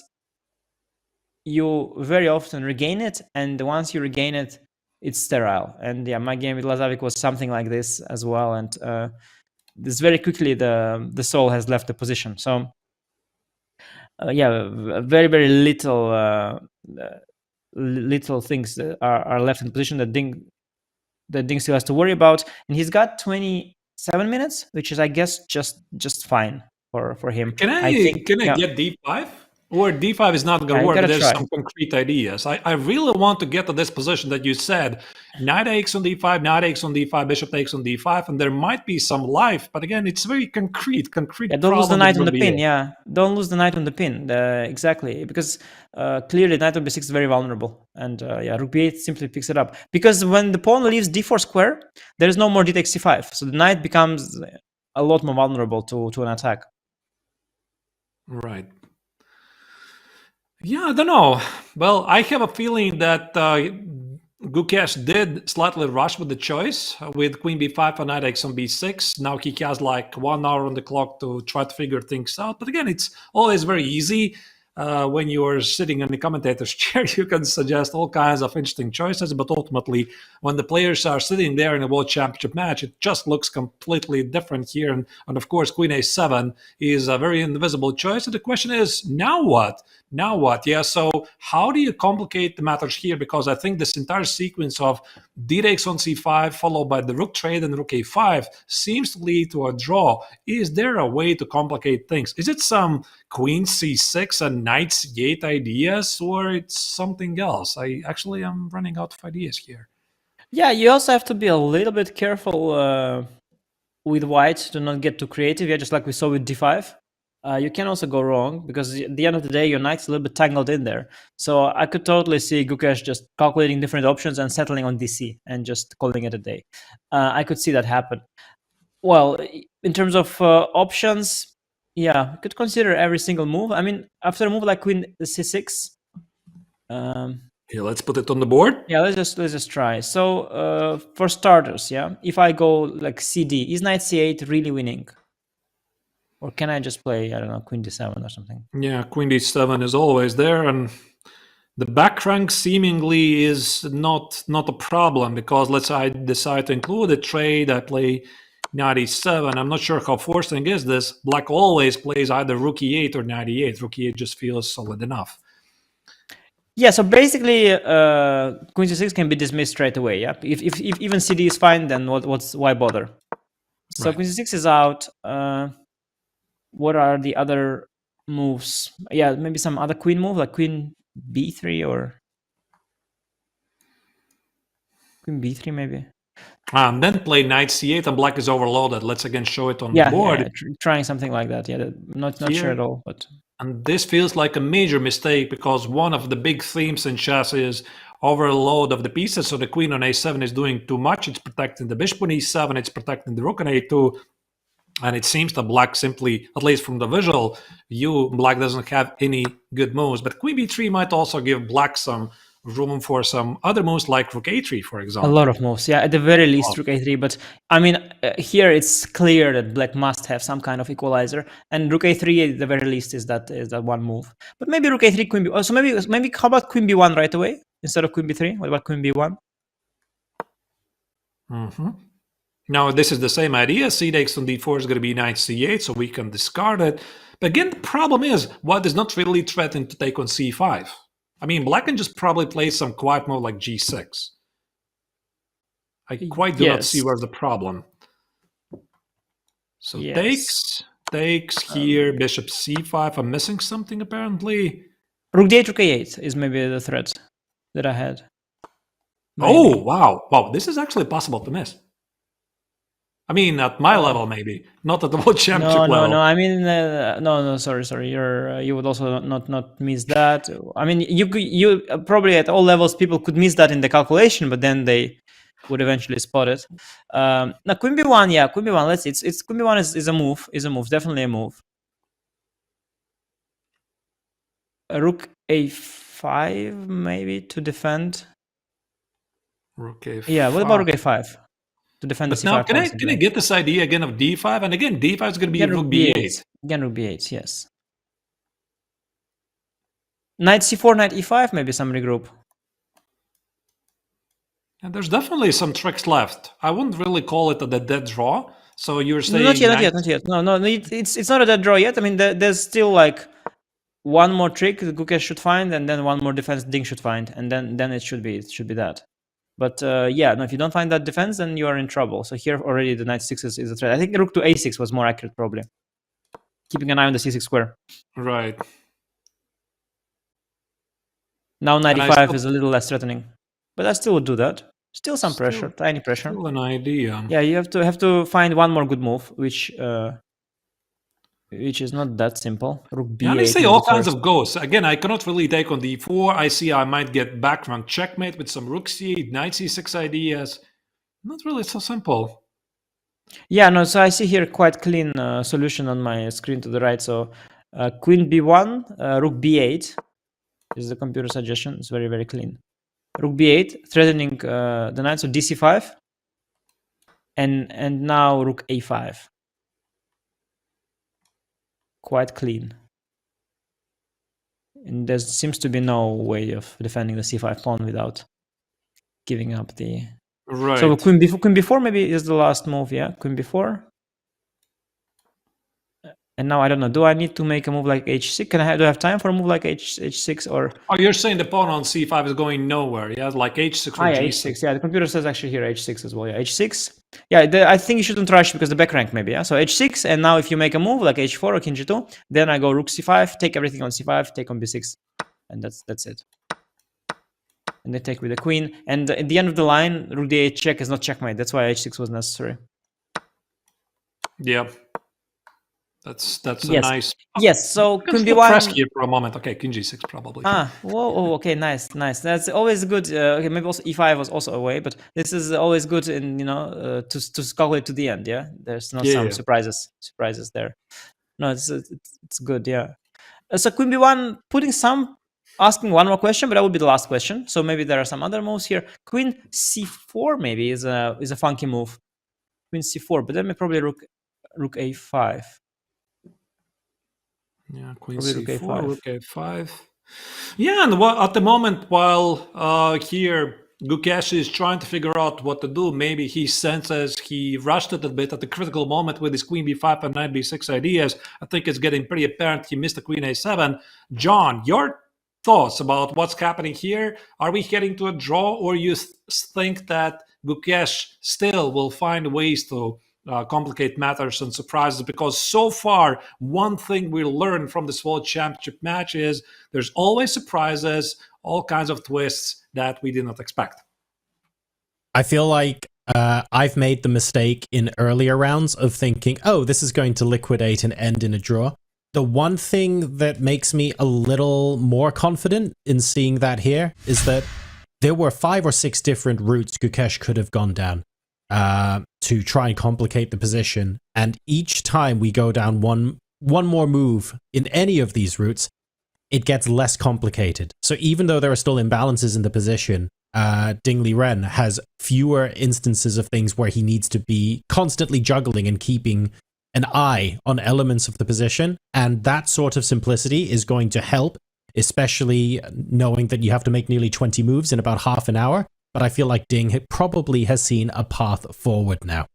you very often regain it, and once you regain it, it's sterile. And yeah, my game with Lazavic was something like this as well, and this very quickly the soul has left the position. So very, very little things that are left in the position that Ding still has to worry about. And he's got 27 minutes, which is, I guess, just fine for him. Can I get d5? Or d5 is not going to you work. gotta There's try. some concrete ideas. I really want to get to this position that you said. Knight takes on d5, knight takes on d5, bishop takes on d5, and there might be some life. But again, it's very concrete Yeah, don't lose the problem knight with on the rook pin. b8. Yeah, don't lose the knight on the pin. Exactly, because clearly knight on b6 is very vulnerable, and yeah, rook b8 simply picks it up. Because when the pawn leaves d4 square, there is no more d takes c5, so the knight becomes a lot more vulnerable to an attack. Right. Yeah, I don't know. Well, I have a feeling that Gukesh did slightly rush with the choice with queen b5 and knight takes on b6. Now he has like 1 hour on the clock to try to figure things out. But again, it's always very easy. When you're sitting in the commentator's chair, you can suggest all kinds of interesting choices, but ultimately, when the players are sitting there in a World Championship match, it just looks completely different here. And of course, Queen A7 is a very invisible choice. And the question is, now what? Now what? Yeah, so how do you complicate the matters here? Because I think this entire sequence of d takes on c5, followed by the rook trade and rook a5, seems to lead to a draw. Is there a way to complicate things? Is it some queen c6 and knight c8 ideas, or it's something else? I actually am running out of ideas here. Yeah, you also have to be a little bit careful with white to not get too creative. Yeah, just like we saw with d5. You can also go wrong because at the end of the day, your knight's a little bit tangled in there. So I could totally see Gukesh just calculating different options and settling on DC and just calling it a day. I could see that happen. Well, in terms of options, yeah, could consider every single move. I mean, after a move like queen c6. Yeah, let's put it on the board. Yeah, let's just try. So for starters, yeah, if I go like cd, is knight c8 really winning? Or can I just play, I don't know, queen d7 or something? Yeah, queen d7 is always there, and the back rank seemingly is not a problem, because let's say I decide to include a trade, I play knight e7. I'm not sure how forcing is this. Black always plays either rook e8 or knight e8. Rook e8 just feels solid enough. Yeah, so basically queen c6 can be dismissed straight away. Yeah, if even cd is fine, then why bother? So Right. queen c6 is out. What are the other moves? Yeah, maybe some other queen move like queen b3 or queen b3 maybe. And then play knight c8 and black is overloaded. Let's again show it on the Yeah, board. yeah, trying something like that. Yeah, not sure at all, but. And this feels like a major mistake, because one of the big themes in chess is overload of the pieces. So the queen on a7 is doing too much. It's protecting the bishop on e7. It's protecting the rook on a2. And it seems that black simply, at least from the visual view, black doesn't have any good moves. But queen b3 might also give black some room for some other moves like rook a3, for example. A lot of moves, yeah, at the very least rook a3. But I mean, here it's clear that black must have some kind of equalizer, and rook a3 at the very least is that one move. But maybe rook a3, queen b1. So maybe how about queen b1 right away instead of queen b3? What about queen b1? Mm-hmm. Now this is the same idea. C takes on d4 is going to be knight c8, so we can discard it. But again, the problem is white is not really threatened to take on c5. I mean, black can just probably play some quiet move like g6. I quite do not see where's the problem. So takes here, bishop c5. I'm missing something apparently. Rook d8, rook a8 is maybe the threat that I had. Maybe. Oh, wow. This is actually possible to miss. I mean, at my level, maybe not at the World Championship level. No. I mean, no. Sorry. You would also not miss that. I mean, you probably at all levels people could miss that in the calculation, but then they would eventually spot it. Now queen b1, yeah, queen b1. Let's see. It's queen b1 is a move. Definitely a move. Rook a5 maybe to defend. Rook a5. Yeah. What about rook a5? To defend but the now, c5 can I get this idea again of d5? And again, d5 is going to be rook b8. Again, rook b8, yes. Knight c4, knight e5, maybe some regroup. And there's definitely some tricks left. I wouldn't really call it a dead draw. So you're saying not yet. No. It's not a dead draw yet. I mean, there's still like one more trick that Gukesh should find, and then one more defense Ding should find, and then it should be that. But yeah, no, if you don't find that defense, then you are in trouble. So here already the knight c6 is a threat. I think rook to a6 was more accurate, probably. Keeping an eye on the c6 square. Right. Now And I 95 still- is a little less threatening, but I still would do that. Still some pressure, tiny pressure. Still an idea. Yeah, you have to find one more good move, which is not that simple. Rook b8. Yeah, and I see maybe all kinds first. of goes. Again, I cannot really take on d4. I see I might get background checkmate with some rook c8, knight c6 ideas. Not really so simple. Yeah, no, so I see here quite clean solution on my screen to the right. So queen b1, rook b8 is the computer suggestion. It's very, very clean. Rook b8, threatening the knight, so dc5. And now rook a5. Quite clean. And there seems to be no way of defending the c5 pawn without giving up the... Right. So queen b4 maybe is the last move, yeah? Queen b4. And now I don't know, do I need to make a move like h6? Do I have time for a move like h6 or... Oh, you're saying the pawn on c5 is going nowhere, yeah? Like h6 or yeah, g6. h6. Yeah, the computer says actually here h6 as well. Yeah, h6. Yeah, I think you shouldn't rush because the back rank maybe, yeah? So h6, and now if you make a move like h4 or king g2, then I go rook c5, take everything on c5, take on b6. And that's it. And they take with the queen. And at the end of the line, rook d8 check is not checkmate. That's why h6 was necessary. Yeah. That's a Yes. nice... Yes, so queen Let's b1... press here for a moment. Okay, king g6 probably. Whoa, oh, okay, nice. That's always good. Okay, maybe also e5 was also a way, but this is always good in, to calculate to the end, yeah? There's not some surprises there. No, it's good, yeah. So queen b1, asking one more question, but that would be the last question. So maybe there are some other moves here. Queen c4 maybe is a funky move. Queen c4, but then probably rook a5. Yeah, queen Probably c4, rook a5. Yeah, and at the moment, while here Gukesh is trying to figure out what to do, maybe he senses he rushed it a bit at the critical moment with his queen b5 and knight b6 ideas. I think it's getting pretty apparent he missed the queen a7. John, your thoughts about what's happening here? Are we heading to a draw, or you think that Gukesh still will find ways to complicate matters and surprises? Because so far, one thing we learned from this World Championship match is there's always surprises, all kinds of twists that we did not expect. I feel like I've made the mistake in earlier rounds of thinking, oh, this is going to liquidate and end in a draw. The one thing that makes me a little more confident in seeing that here is that there were 5 or 6 different routes Gukesh could have gone down to try and complicate the position. And each time we go down one more move in any of these routes, it gets less complicated. So even though there are still imbalances in the position, Ding Liren has fewer instances of things where he needs to be constantly juggling and keeping an eye on elements of the position. And that sort of simplicity is going to help, especially knowing that you have to make nearly 20 moves in about half an hour. But I feel like Ding probably has seen a path forward now.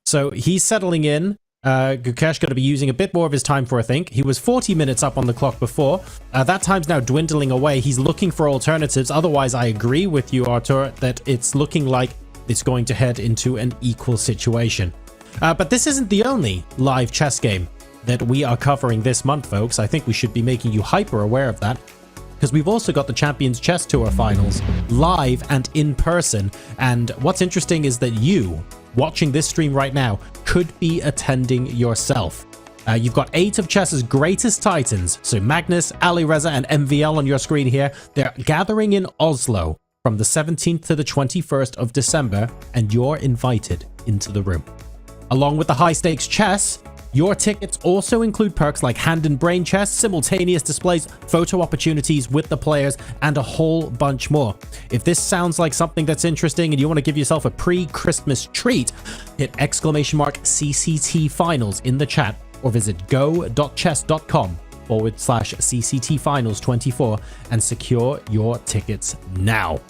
So he's settling in. Gukesh going to be using a bit more of his time for a think. He was 40 minutes up on the clock before. That time's now dwindling away. He's looking for alternatives. Otherwise, I agree with you, Artur, that it's looking like it's going to head into an equal situation. But this isn't the only live chess game that we are covering this month, folks. I think we should be making you hyper aware of that, because we've also got the Champions Chess Tour finals live and in person. And what's interesting is that you, watching this stream right now, could be attending yourself. You've got 8 of chess's greatest titans, so Magnus, Alireza, and MVL on your screen here. They're gathering in Oslo from the 17th to the 21st of December, and you're invited into the room. Along with the high-stakes chess, your tickets also include perks like hand and brain chess, simultaneous displays, photo opportunities with the players, and a whole bunch more. If this sounds like something that's interesting and you want to give yourself a pre-Christmas treat, hit !CCT finals in the chat or visit go.chess.com/CCT finals 24 and secure your tickets now.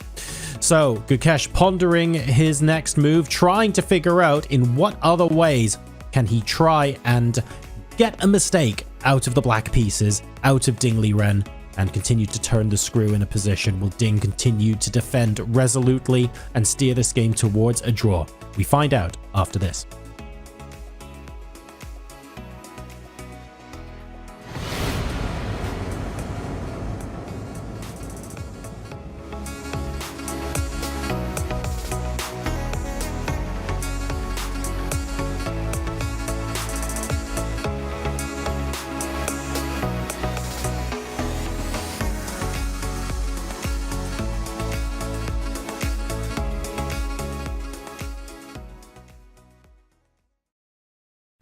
So Gukesh pondering his next move, trying to figure out in what other ways can he try and get a mistake out of the black pieces, out of Ding Liren, and continue to turn the screw in a position. Will Ding continue to defend resolutely and steer this game towards a draw? We find out after this.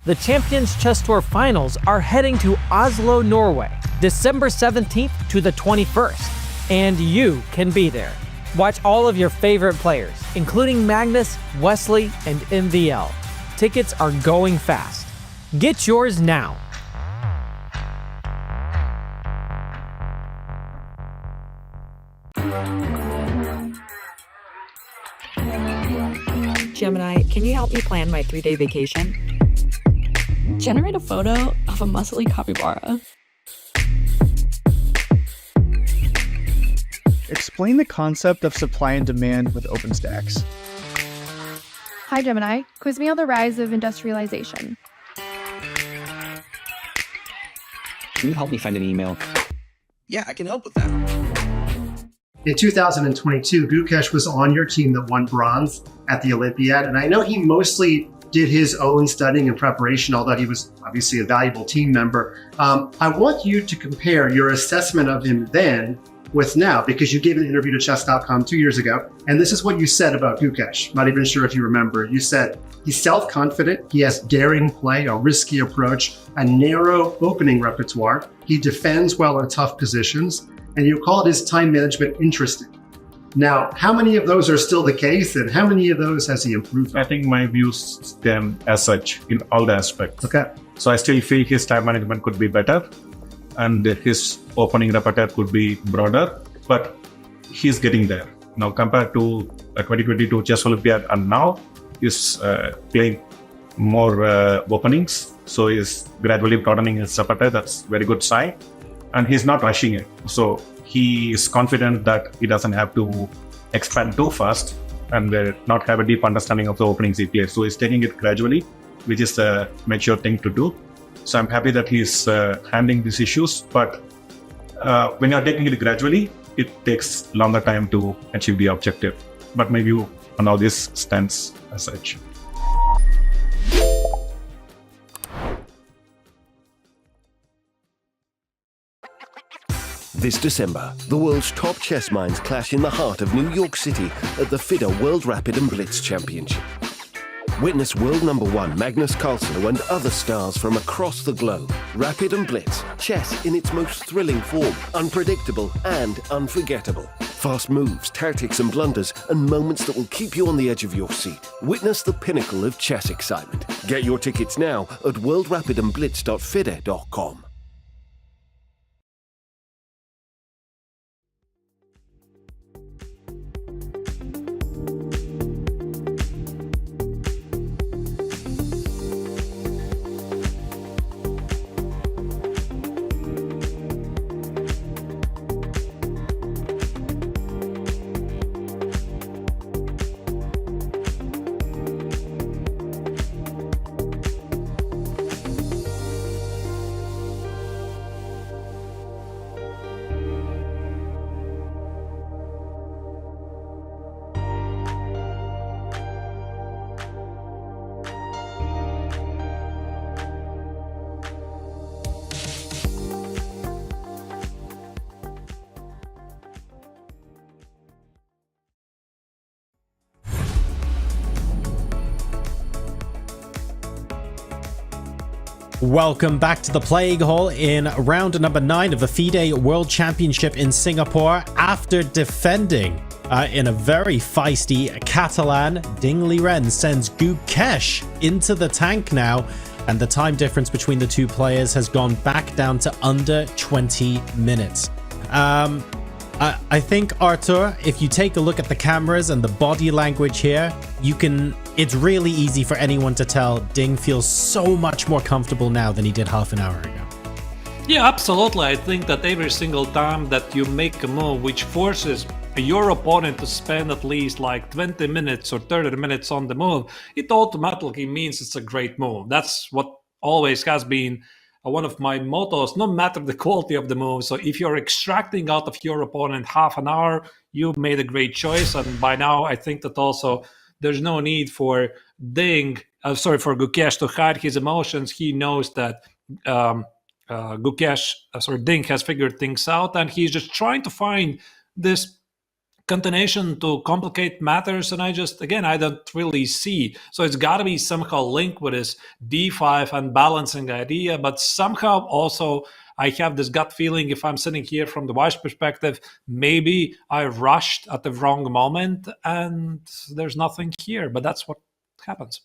The Champions Chess Tour Finals are heading to Oslo, Norway, December 17th to the 21st, and you can be there. Watch all of your favorite players, including Magnus, Wesley, and MVL. Tickets are going fast. Get yours now. Gemini, can you help me plan my 3-day vacation? Generate a photo of a muscly capybara. Explain the concept of supply and demand with OpenStax. Hi Gemini, quiz me on the rise of industrialization. Can you help me find an email? Yeah, I can help with that. In 2022, Gukesh was on your team that won bronze at the Olympiad, and I know he mostly did his own studying and preparation, although he was obviously a valuable team member. I want you to compare your assessment of him then with now, because you gave an interview to chess.com 2 years ago, and this is what you said about Gukesh. Not even sure if you remember. You said, he's self-confident, he has daring play, a risky approach, a narrow opening repertoire, he defends well in tough positions, and you called his time management interesting. Now, how many of those are still the case, and how many of those has he improved on? I think my views stand as such in all the aspects. Okay. So I still feel his time management could be better, and his opening repertoire could be broader, but he's getting there. Now, compared to a 2022 Chess Olympiad, and now he's playing more openings, so he's gradually broadening his repertoire. That's very good sign. And he's not rushing it. So he is confident that he doesn't have to expand too fast and not have a deep understanding of the openings he plays. So he's taking it gradually, which is a mature thing to do. So I'm happy that he's handling these issues. But when you're taking it gradually, it takes longer time to achieve the objective. But my view on how this stands as such. This December, the world's top chess minds clash in the heart of New York City at the FIDE World Rapid and Blitz Championship. Witness world #1 Magnus Carlsen and other stars from across the globe. Rapid and Blitz, chess in its most thrilling form, unpredictable and unforgettable. Fast moves, tactics and blunders, and moments that will keep you on the edge of your seat. Witness the pinnacle of chess excitement. Get your tickets now at worldrapidandblitz.fide.com. Welcome back to the Playing Hall in round number 9 of the FIDE World Championship in Singapore. After defending in a very feisty Catalan, Ding Liren sends Gukesh into the tank now, and the time difference between the two players has gone back down to under 20 minutes. I think, Artur, if you take a look at the cameras and the body language here, it's really easy for anyone to tell Ding feels so much more comfortable now than he did half an hour ago. Yeah, absolutely. I think that every single time that you make a move which forces your opponent to spend at least like 20 minutes or 30 minutes on the move, it automatically means it's a great move. That's what always has been one of my mottos, no matter the quality of the move. So if you're extracting out of your opponent half an hour, you made a great choice. And by now, I think that also there's no need for Gukesh to hide his emotions. He knows that Ding has figured things out, and he's just trying to find this continuation to complicate matters, and I don't really see. So it's got to be somehow linked with this d5 and balancing idea, but somehow also I have this gut feeling, if I'm sitting here from the White's perspective, maybe I rushed at the wrong moment and there's nothing here, but that's what happens.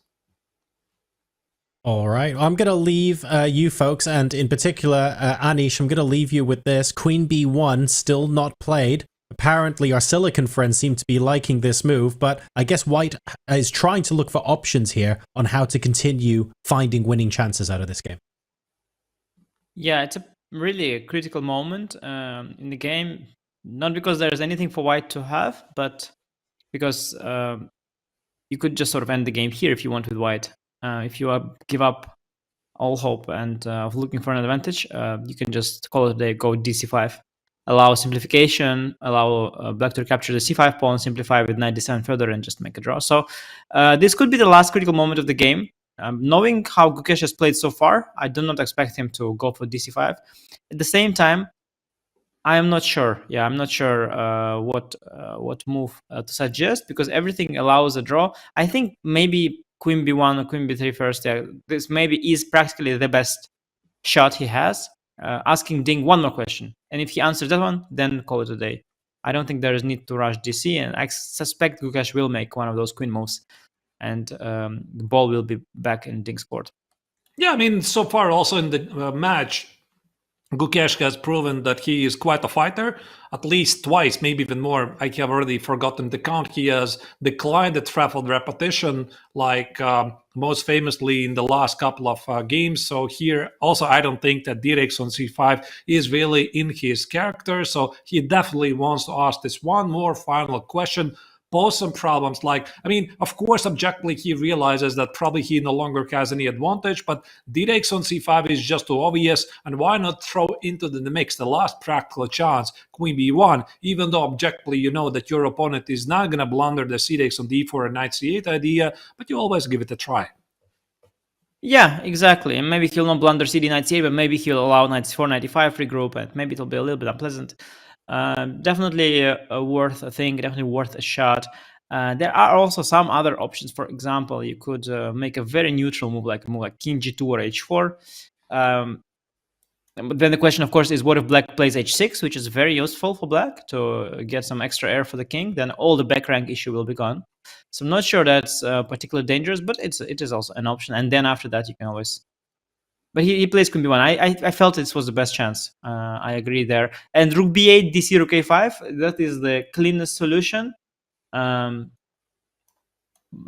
All right, I'm going to leave you folks, and in particular, Anish, I'm going to leave you with this. Queen b1 still not played. Apparently, our Silicon friends seem to be liking this move, but I guess White is trying to look for options here on how to continue finding winning chances out of this game. Yeah, it's a really critical moment in the game, not because there's anything for White to have, but because you could just sort of end the game here if you want with White. If you give up all hope and of looking for an advantage, you can just call it a day, go dc5. Allow simplification, allow black to capture the c5 pawn, simplify with knight d7 further, and just make a draw. So this could be the last critical moment of the game. Knowing how Gukesh has played so far, I do not expect him to go for dc5. At the same time, I am not sure. Yeah, I'm not sure what move to suggest, because everything allows a draw. I think maybe queen b1 or queen b3 first. Yeah, this maybe is practically the best shot he has. Asking Ding one more question, and if he answers that one, then call it a day. I don't think there is need to rush DC, and I suspect Gukesh will make one of those queen moves, and the ball will be back in Ding's court. Yeah, I mean, so far also in the match, Gukesh has proven that he is quite a fighter, at least twice, maybe even more. I have already forgotten the count. He has declined the threefold repetition, like most famously in the last couple of games. So here, also, I don't think that d-Rex on c5 is really in his character. So he definitely wants to ask this one more final question, pose some problems. Like, I mean, of course, objectively, he realizes that probably he no longer has any advantage, but d-Rex on c5 is just too obvious, and why not throw into the mix the last practical chance, queen b1, even though objectively you know that your opponent is not going to blunder the c-Rex on d4 and knight c8 idea, but you always give it a try. Yeah, exactly. And maybe he'll not blunder cd knight c8, but maybe he'll allow knight c4, knight e5 regroup, and maybe it'll be a little bit unpleasant. Definitely worth a thing, definitely worth a shot. There are also some other options. For example, you could make a very neutral move, like a move like king g2 or h4. But then the question, of course, is what if black plays h6, which is very useful for black to get some extra air for the king. Then all the back rank issue will be gone. So I'm not sure that's particularly dangerous, but it is also an option. And then after that, you can always... But he plays queen b1. I felt this was the best chance. I agree there. And rook b8, dc rook a5. That is the cleanest solution.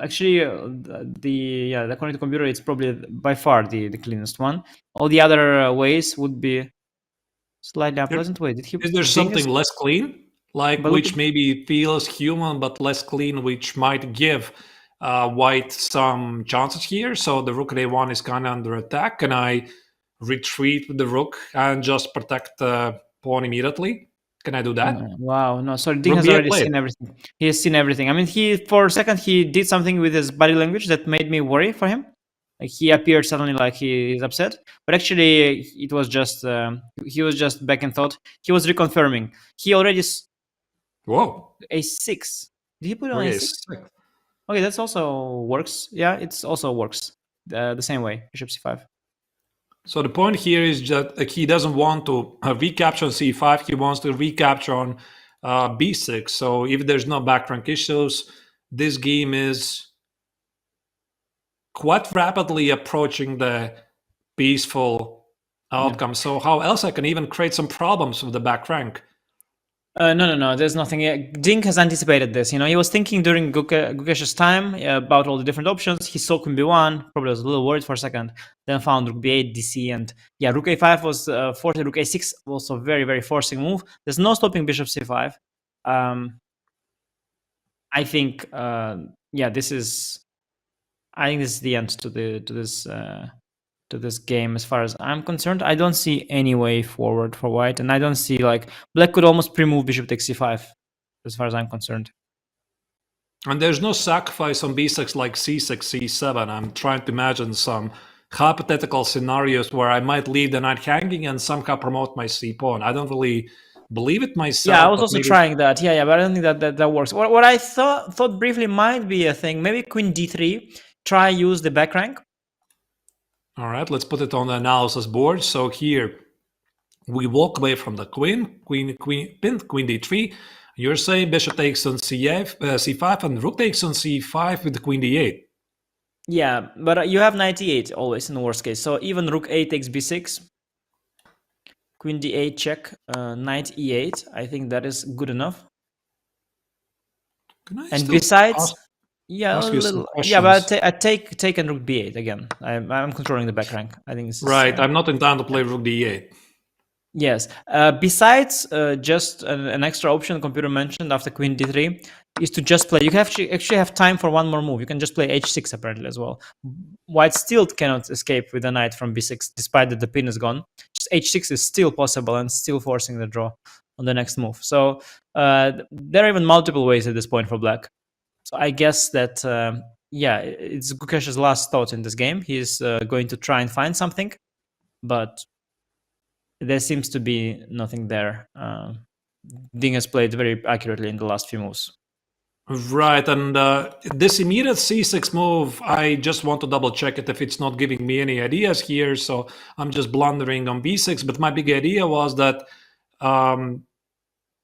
Actually, according to computer, it's probably by far the cleanest one. All the other ways would be slightly unpleasant. Wait, did he? Is there something less clean, like which maybe feels human but less clean, which might give White some chances here? So the rook at a1 is kind of under attack. Can I retreat with the rook and just protect the pawn immediately? Can I do that? Wow, no, sorry, Ding has already seen everything. He has seen everything. I mean, for a second, he did something with his body language that made me worry for him. Like, he appeared suddenly like he is upset. But actually, it was just, he was just back in thought. He was reconfirming. He already... Whoa. a6. Did he put it on a6? Okay, that's also works. Yeah, it also works the same way, bishop c5. So the point here is that he doesn't want to recapture on c5. He wants to recapture on b6. So if there's no back rank issues, this game is quite rapidly approaching the peaceful outcome. Yeah. So how else I can even create some problems with the back rank? No. There's nothing. Ding has anticipated this. You know, he was thinking during Gukesh's time about all the different options. He saw queen b1, probably was a little worried for a second. Then found rook b8, dc, and yeah, rook a5 was forced. Rook a6 also very, very forcing move. There's no stopping bishop c5. I think, this is. I think this is the end to this game as far as I'm concerned. I don't see any way forward for White, and I don't see, like, black could almost pre-move bishop takes c5 as far as I'm concerned. And there's no sacrifice on b6 like c6, c7. I'm trying to imagine some hypothetical scenarios where I might leave the knight hanging and somehow promote my c pawn. I don't really believe it myself. Yeah, I was but also maybe- trying that. Yeah, but I don't think that works. What I thought briefly might be a thing. Maybe Queen D3. Try use the back rank. All right, let's put it on the analysis board. So here we walk away from the queen D3. You're saying bishop takes on C5 and rook takes on C5 with the queen D8. Yeah, but you have knight E8 always in the worst case. So even rook A takes B6, queen D8 check, knight E8. I think that is good enough. And besides, yeah, a little, yeah, but I take and rook B8 again. I'm controlling the back rank. I think it's right. I'm not in time to play rook D8. Yes. Besides, just an extra option the computer mentioned after queen D3 is to just play. You actually have time for one more move. You can just play H6 apparently as well. White still cannot escape with the knight from B6, despite that the pin is gone. Just H6 is still possible and still forcing the draw on the next move. So there are even multiple ways at this point for black. So I guess that, yeah, it's Gukesh's last thought in this game. He's going to try and find something, but there seems to be nothing there. Ding has played very accurately in the last few moves. Right, and this immediate C6 move, I just want to double check it if it's not giving me any ideas here, so I'm just blundering on B6, but my big idea was that,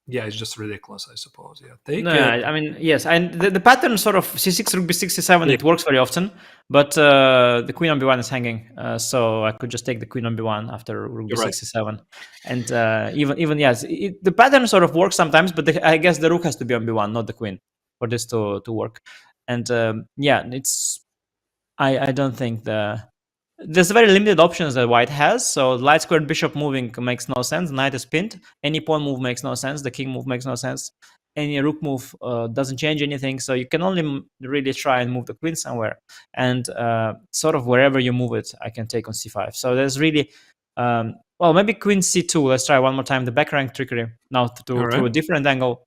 yeah, it's just ridiculous, I suppose. Yeah, take no, it. I mean, yes, and the pattern sort of C6, rook B6, C7, it works very often, but the queen on B1 is hanging, so I could just take the queen on B1 after rook B6, C7, and even yes, the pattern sort of works sometimes, but I guess the rook has to be on B1, not the queen, for this to work. And yeah, it's I don't think there's very limited options that white has. So light squared bishop moving makes no sense. Knight is pinned. Any pawn move makes no sense. The king move makes no sense. Any rook move doesn't change anything. So you can only really try and move the queen somewhere. And sort of wherever you move it, I can take on c5. So there's really, well, maybe queen c2. Let's try one more time. The back rank trickery now to a different angle.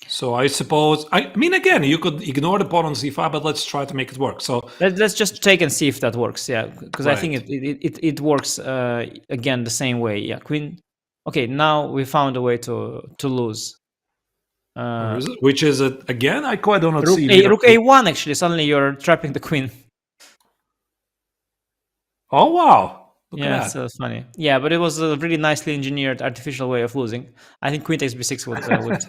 So I suppose, I mean, again, you could ignore the pawn on c5, but let's try to make it work. So let's just take and see if that works. Yeah, because I think it works again the same way. Yeah, queen. Okay, now we found a way to lose. Which is it again? I quite don't see. Rook a1. Actually, suddenly you're trapping the queen. Oh wow! Look yeah, at that. So it's funny. Yeah, but it was a really nicely engineered artificial way of losing. I think queen takes b6 would.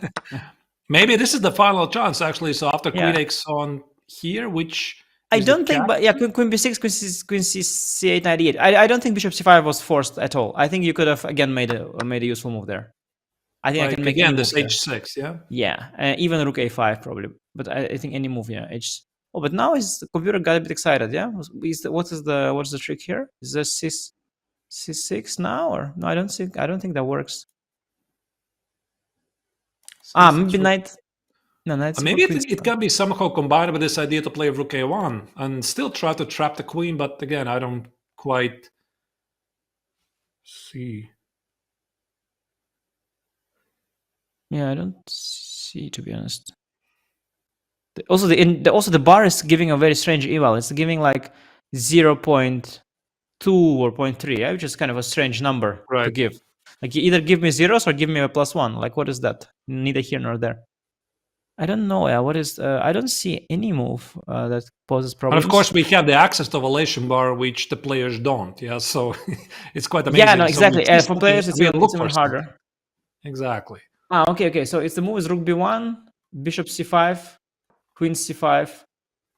Maybe this is the final chance, actually. So after queen takes on here, which I don't think, but yeah, queen b6, queen c8, knight e8. I don't think bishop c5 was forced at all. I think you could have again made a useful move there. I think like I can make again this h6, yeah. Yeah, even rook a5 probably, but I think any move, yeah. Oh, but now the computer got a bit excited. Yeah, what's the trick here? Is this c6 now or no? I don't think that works. Maybe knight. No, knight. Maybe it can be somehow combined with this idea to play rook a1 and still try to trap the queen. But again, I don't quite see. Yeah, I don't see, to be honest. Also, the bar is giving a very strange eval. It's giving like 0.2 or 0.3, yeah, which is kind of a strange number to give. Like you either give me zeros or give me a +1. Like what is that? Neither here nor there. I don't know. Yeah, what is? I don't see any move that poses problems. And of course, we have the access to evaluation bar, which the players don't. Yeah, so it's quite amazing. Yeah, no, exactly. So for players, it's even harder. Exactly. Okay. So it's the move is rook b1, bishop c5, queen c5.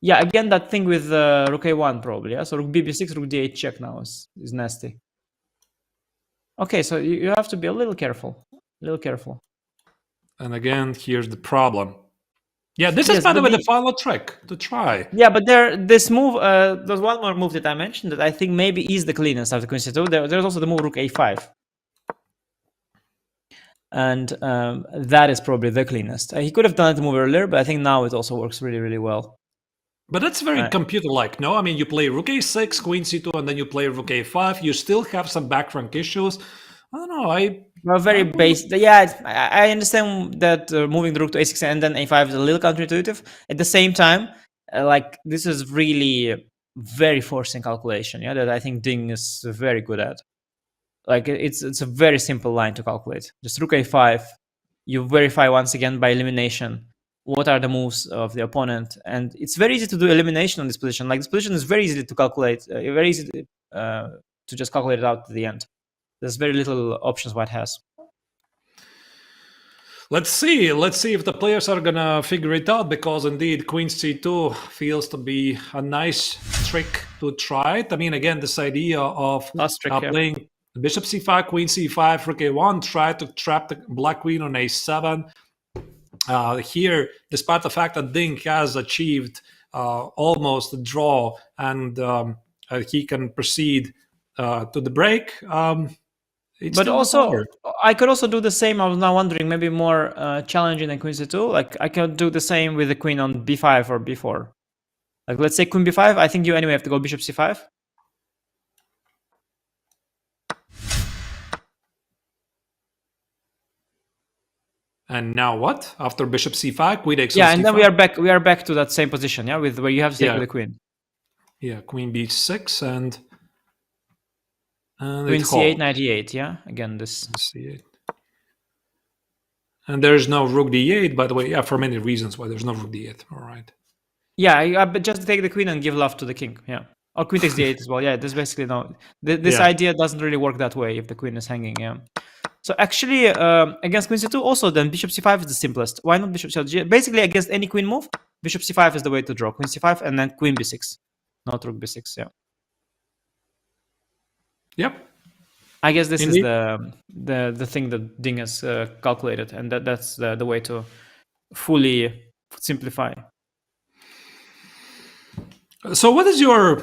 Yeah, again that thing with rook a1 probably. Yeah, so rook b6, rook d8 check now is nasty. Okay, so you have to be a little careful. And again, here's the problem. Yeah, this is by the way the final trick to try. Yeah, but this move, there's one more move that I mentioned that I think maybe is the cleanest after queen c2. There's also the move rook a5. And that is probably the cleanest. He could have done the move earlier, but I think now it also works really, really well. But that's very computer-like, no? I mean, you play rook a6, queen c2, and then you play rook a5. You still have some back rank issues. I don't know. Well, very basic. Yeah, I understand that moving the rook to a6 and then a5 is a little counterintuitive. At the same time, like this is really very forcing calculation. Yeah, that I think Ding is very good at. Like it's a very simple line to calculate. Just rook a5. You verify once again by elimination what are the moves of the opponent, and it's very easy to do elimination on this position. Like this position is very easy to calculate, very easy to just calculate it out at the end. There's very little options White has. Let's see if the players are gonna figure it out, because indeed Queen C2 feels to be a nice trick to try it. I mean, again, this idea of playing Bishop C5, Queen C5, Rook A1, try to trap the Black Queen on A7. Here, despite the fact that Ding has achieved almost a draw and he can proceed to the break. But also, I could also do the same. I was now wondering, maybe more challenging than Queen C2. Like I could do the same with the Queen on B5 or B4. Like let's say Queen B5. I think you anyway have to go Bishop C5. And now what? After Bishop C5, Queen takes. Yeah, and then we are back. We are back to that same position. Yeah, with where you have to take with the Queen. Yeah, Queen B6 and Queen C8, 98. Yeah, again this. C8. And there's no Rook D8, by the way. Yeah, for many reasons why there's no Rook D8. All right. Yeah, but just take the Queen and give love to the King. Yeah, or Queen takes D8 as well. Yeah, there's basically no. This idea doesn't really work that way if the Queen is hanging. Yeah. So actually, against Queen C2, also then Bishop C5 is the simplest. Why not Bishop C5? Basically, against any Queen move, Bishop C5 is the way to draw. Queen C5 and then Queen B6, not Rook B6. Yeah. Yep. I guess this is the thing that Ding has calculated, and that's the way to fully simplify. So, what is your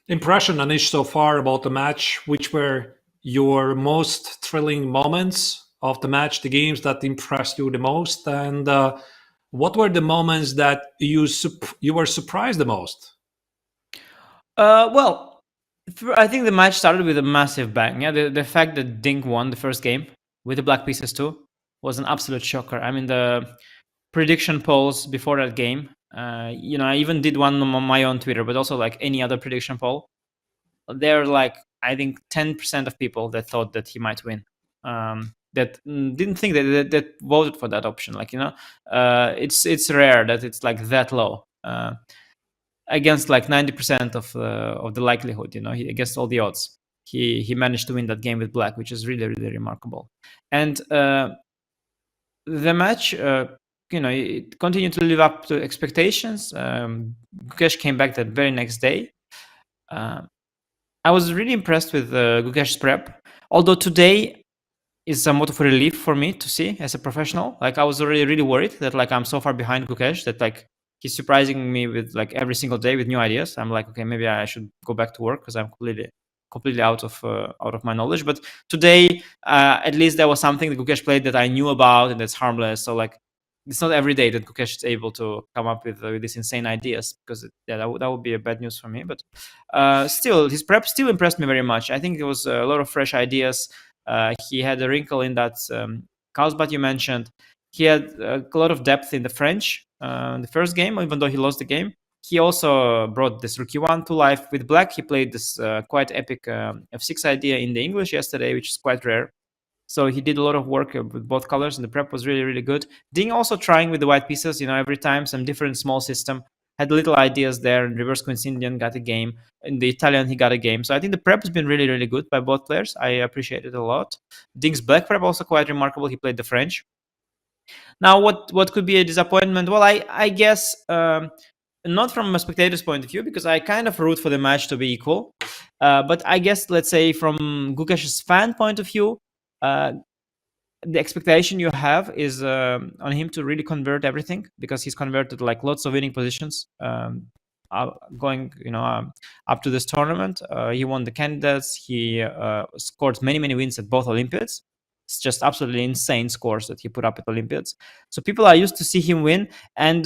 impression, Anish, so far about the match? Which were your most thrilling moments of the match, the games that impressed you the most, and what were the moments that you were surprised the most? Well, I think the match started with a massive bang. Yeah, the fact that Ding won the first game with the black pieces too was an absolute shocker. I mean, the prediction polls before that game, I even did one on my own Twitter, but also like any other prediction poll, they're like, I think 10% of people that thought that he might win, that didn't think that voted for that option. Like, it's rare that it's like that low against like 90% of the likelihood. Against all the odds, he managed to win that game with black, which is really, really remarkable. And the match, it continued to live up to expectations. Gukesh came back that very next day. I was really impressed with Gukesh's prep, although today is somewhat of a relief for me to see as a professional. Like I was already really worried that like I'm so far behind Gukesh that like he's surprising me with like every single day with new ideas. I'm like, okay, maybe I should go back to work because I'm completely out of my knowledge. But today, at least there was something that Gukesh played that I knew about and that's harmless. So like, it's not every day that Gukesh is able to come up with these insane ideas, because that would be a bad news for me. But still, his prep still impressed me very much. I think there was a lot of fresh ideas. He had a wrinkle in that Carlsbad you mentioned. He had a lot of depth in the French. The first game, even though he lost the game, he also brought this Rook E1 to life with black. He played this quite epic F6 idea in the English yesterday, which is quite rare. So he did a lot of work with both colors, and the prep was really, really good. Ding also trying with the white pieces, every time some different small system. Had little ideas there. In reverse Queen's Indian got a game. In the Italian, he got a game. So I think the prep has been really, really good by both players. I appreciate it a lot. Ding's black prep also quite remarkable. He played the French. Now, what could be a disappointment? Well, I guess not from a spectator's point of view, because I kind of root for the match to be equal. But I guess, let's say, from Gukesh's fan point of view, the expectation you have is on him to really convert everything, because he's converted like lots of winning positions going up to this tournament. He won the candidates. He scored many wins at both Olympiads. It's just absolutely insane scores that he put up at Olympiads. So people are used to see him win, and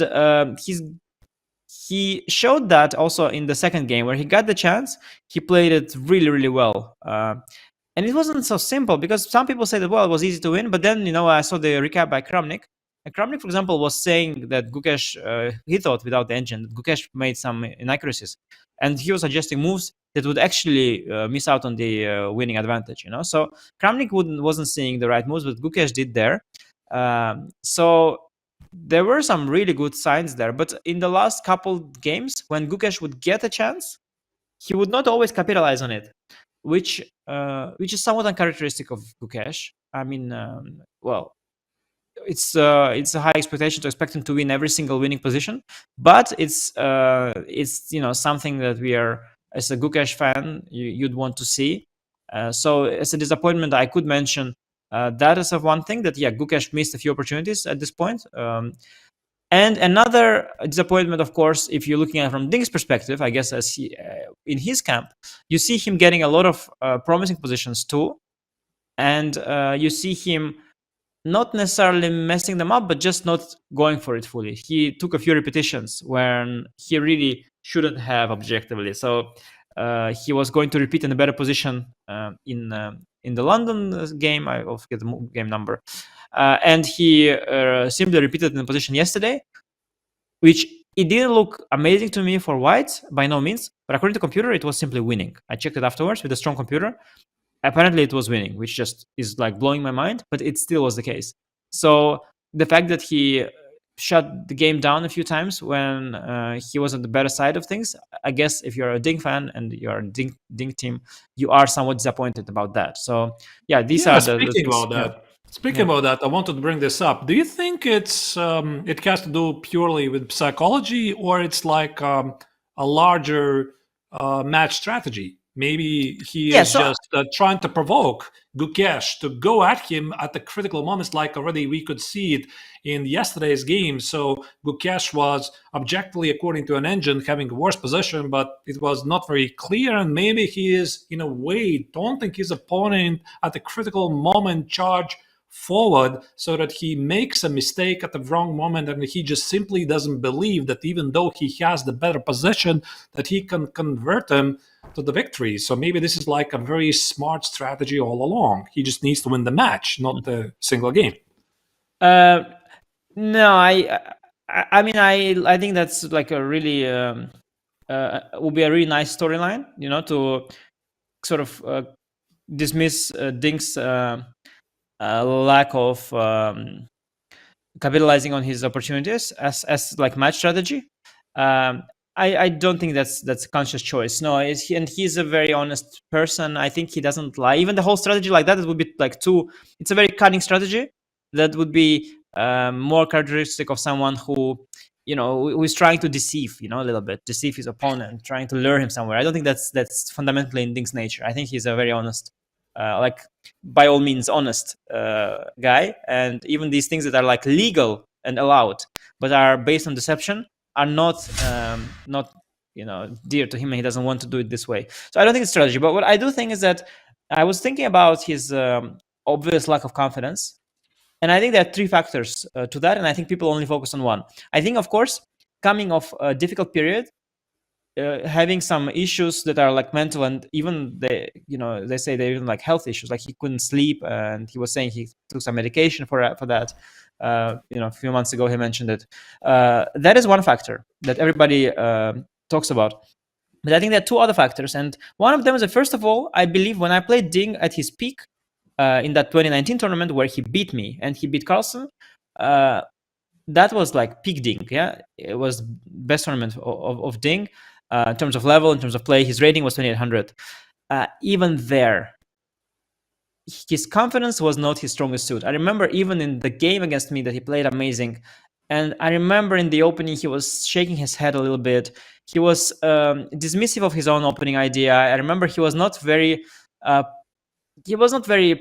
he showed that also in the second game where he got the chance. He played it really, really well. And it wasn't so simple, because some people say that, well, it was easy to win. But then, I saw the recap by Kramnik. And Kramnik, for example, was saying that Gukesh, he thought without the engine, that Gukesh made some inaccuracies. And he was suggesting moves that would actually miss out on the winning advantage. So Kramnik wasn't seeing the right moves, but Gukesh did there. So there were some really good signs there, but in the last couple games, when Gukesh would get a chance, he would not always capitalize on it, which is somewhat uncharacteristic of Gukesh. I mean, well, it's a high expectation to expect him to win every single winning position, but it's something that we are, as a Gukesh fan, you'd want to see. So as a disappointment, I could mention that as one thing, that Gukesh missed a few opportunities at this point. And another disappointment, of course, if you're looking at it from Ding's perspective, I guess, as in his camp, you see him getting a lot of promising positions too, and you see him not necessarily messing them up, but just not going for it fully. He took a few repetitions when he really shouldn't have objectively. So he was going to repeat in a better position in the London game. I forget the game number. And he simply repeated in the position yesterday, which it didn't look amazing to me for white, by no means. But according to the computer, it was simply winning. I checked it afterwards with a strong computer. Apparently it was winning, which just is like blowing my mind, but it still was the case. So the fact that he shut the game down a few times when he was on the better side of things, I guess if you're a Ding fan and you're a Ding team, you are somewhat disappointed about that. So these are the speaking about that. Speaking about that, I wanted to bring this up. Do you think it's it has to do purely with psychology, or it's like a larger match strategy? Maybe he is just trying to provoke Gukesh to go at him at the critical moments, like already we could see it in yesterday's game. So Gukesh was objectively, according to an engine, having a worse position, but it was not very clear. And maybe he is, in a way, taunting his opponent at the critical moment, charge forward, so that he makes a mistake at the wrong moment, and he just simply doesn't believe that even though he has the better position, that he can convert him to the victory. So maybe this is like a very smart strategy all along. He just needs to win the match, not the single game. No, I mean, I think that's like a really will be a really nice storyline, to sort of dismiss Ding's lack of capitalizing on his opportunities as like match strategy. I don't think that's a conscious choice. No, and he's a very honest person. I think he doesn't lie. Even the whole strategy like that, it would be like it's a very cunning strategy that would be more characteristic of someone who is trying to deceive, a little bit, deceive his opponent, trying to lure him somewhere. I don't think that's fundamentally in Ding's nature. I think he's a very honest, like by all means honest guy. And even these things that are like legal and allowed, but are based on deception, are not dear to him, and he doesn't want to do it this way. So I don't think it's strategy. But what I do think is that I was thinking about his obvious lack of confidence. And I think there are three factors to that, and I think people only focus on one. I think, of course, coming off a difficult period, having some issues that are like mental, and even they say they're even like health issues, like he couldn't sleep, and he was saying he took some medication for that. A few months ago he mentioned it. That is one factor that everybody talks about. But I think there are two other factors, and one of them is that, first of all, I believe when I played Ding at his peak, in that 2019 tournament where he beat me and he beat Carlsen, that was like peak Ding. Yeah, it was best tournament of Ding in terms of level, in terms of play. His rating was 2800. Even there, his confidence was not his strongest suit. I remember even in the game against me that he played amazing, and I remember in the opening he was shaking his head a little bit. He was dismissive of his own opening idea. I remember he was not very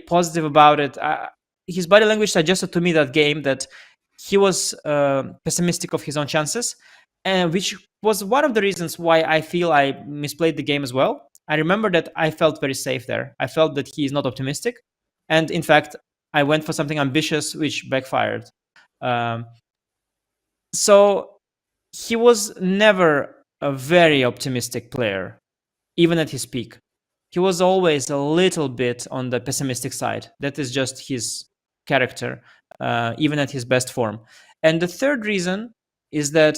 positive about it. His body language suggested to me that game that he was pessimistic of his own chances, and which was one of the reasons why I feel I misplayed the game as well. I remember that I felt very safe there. I felt that he is not optimistic, and in fact, I went for something ambitious, which backfired. So he was never a very optimistic player, even at his peak. He was always a little bit on the pessimistic side. That is just his character, even at his best form. And the third reason is that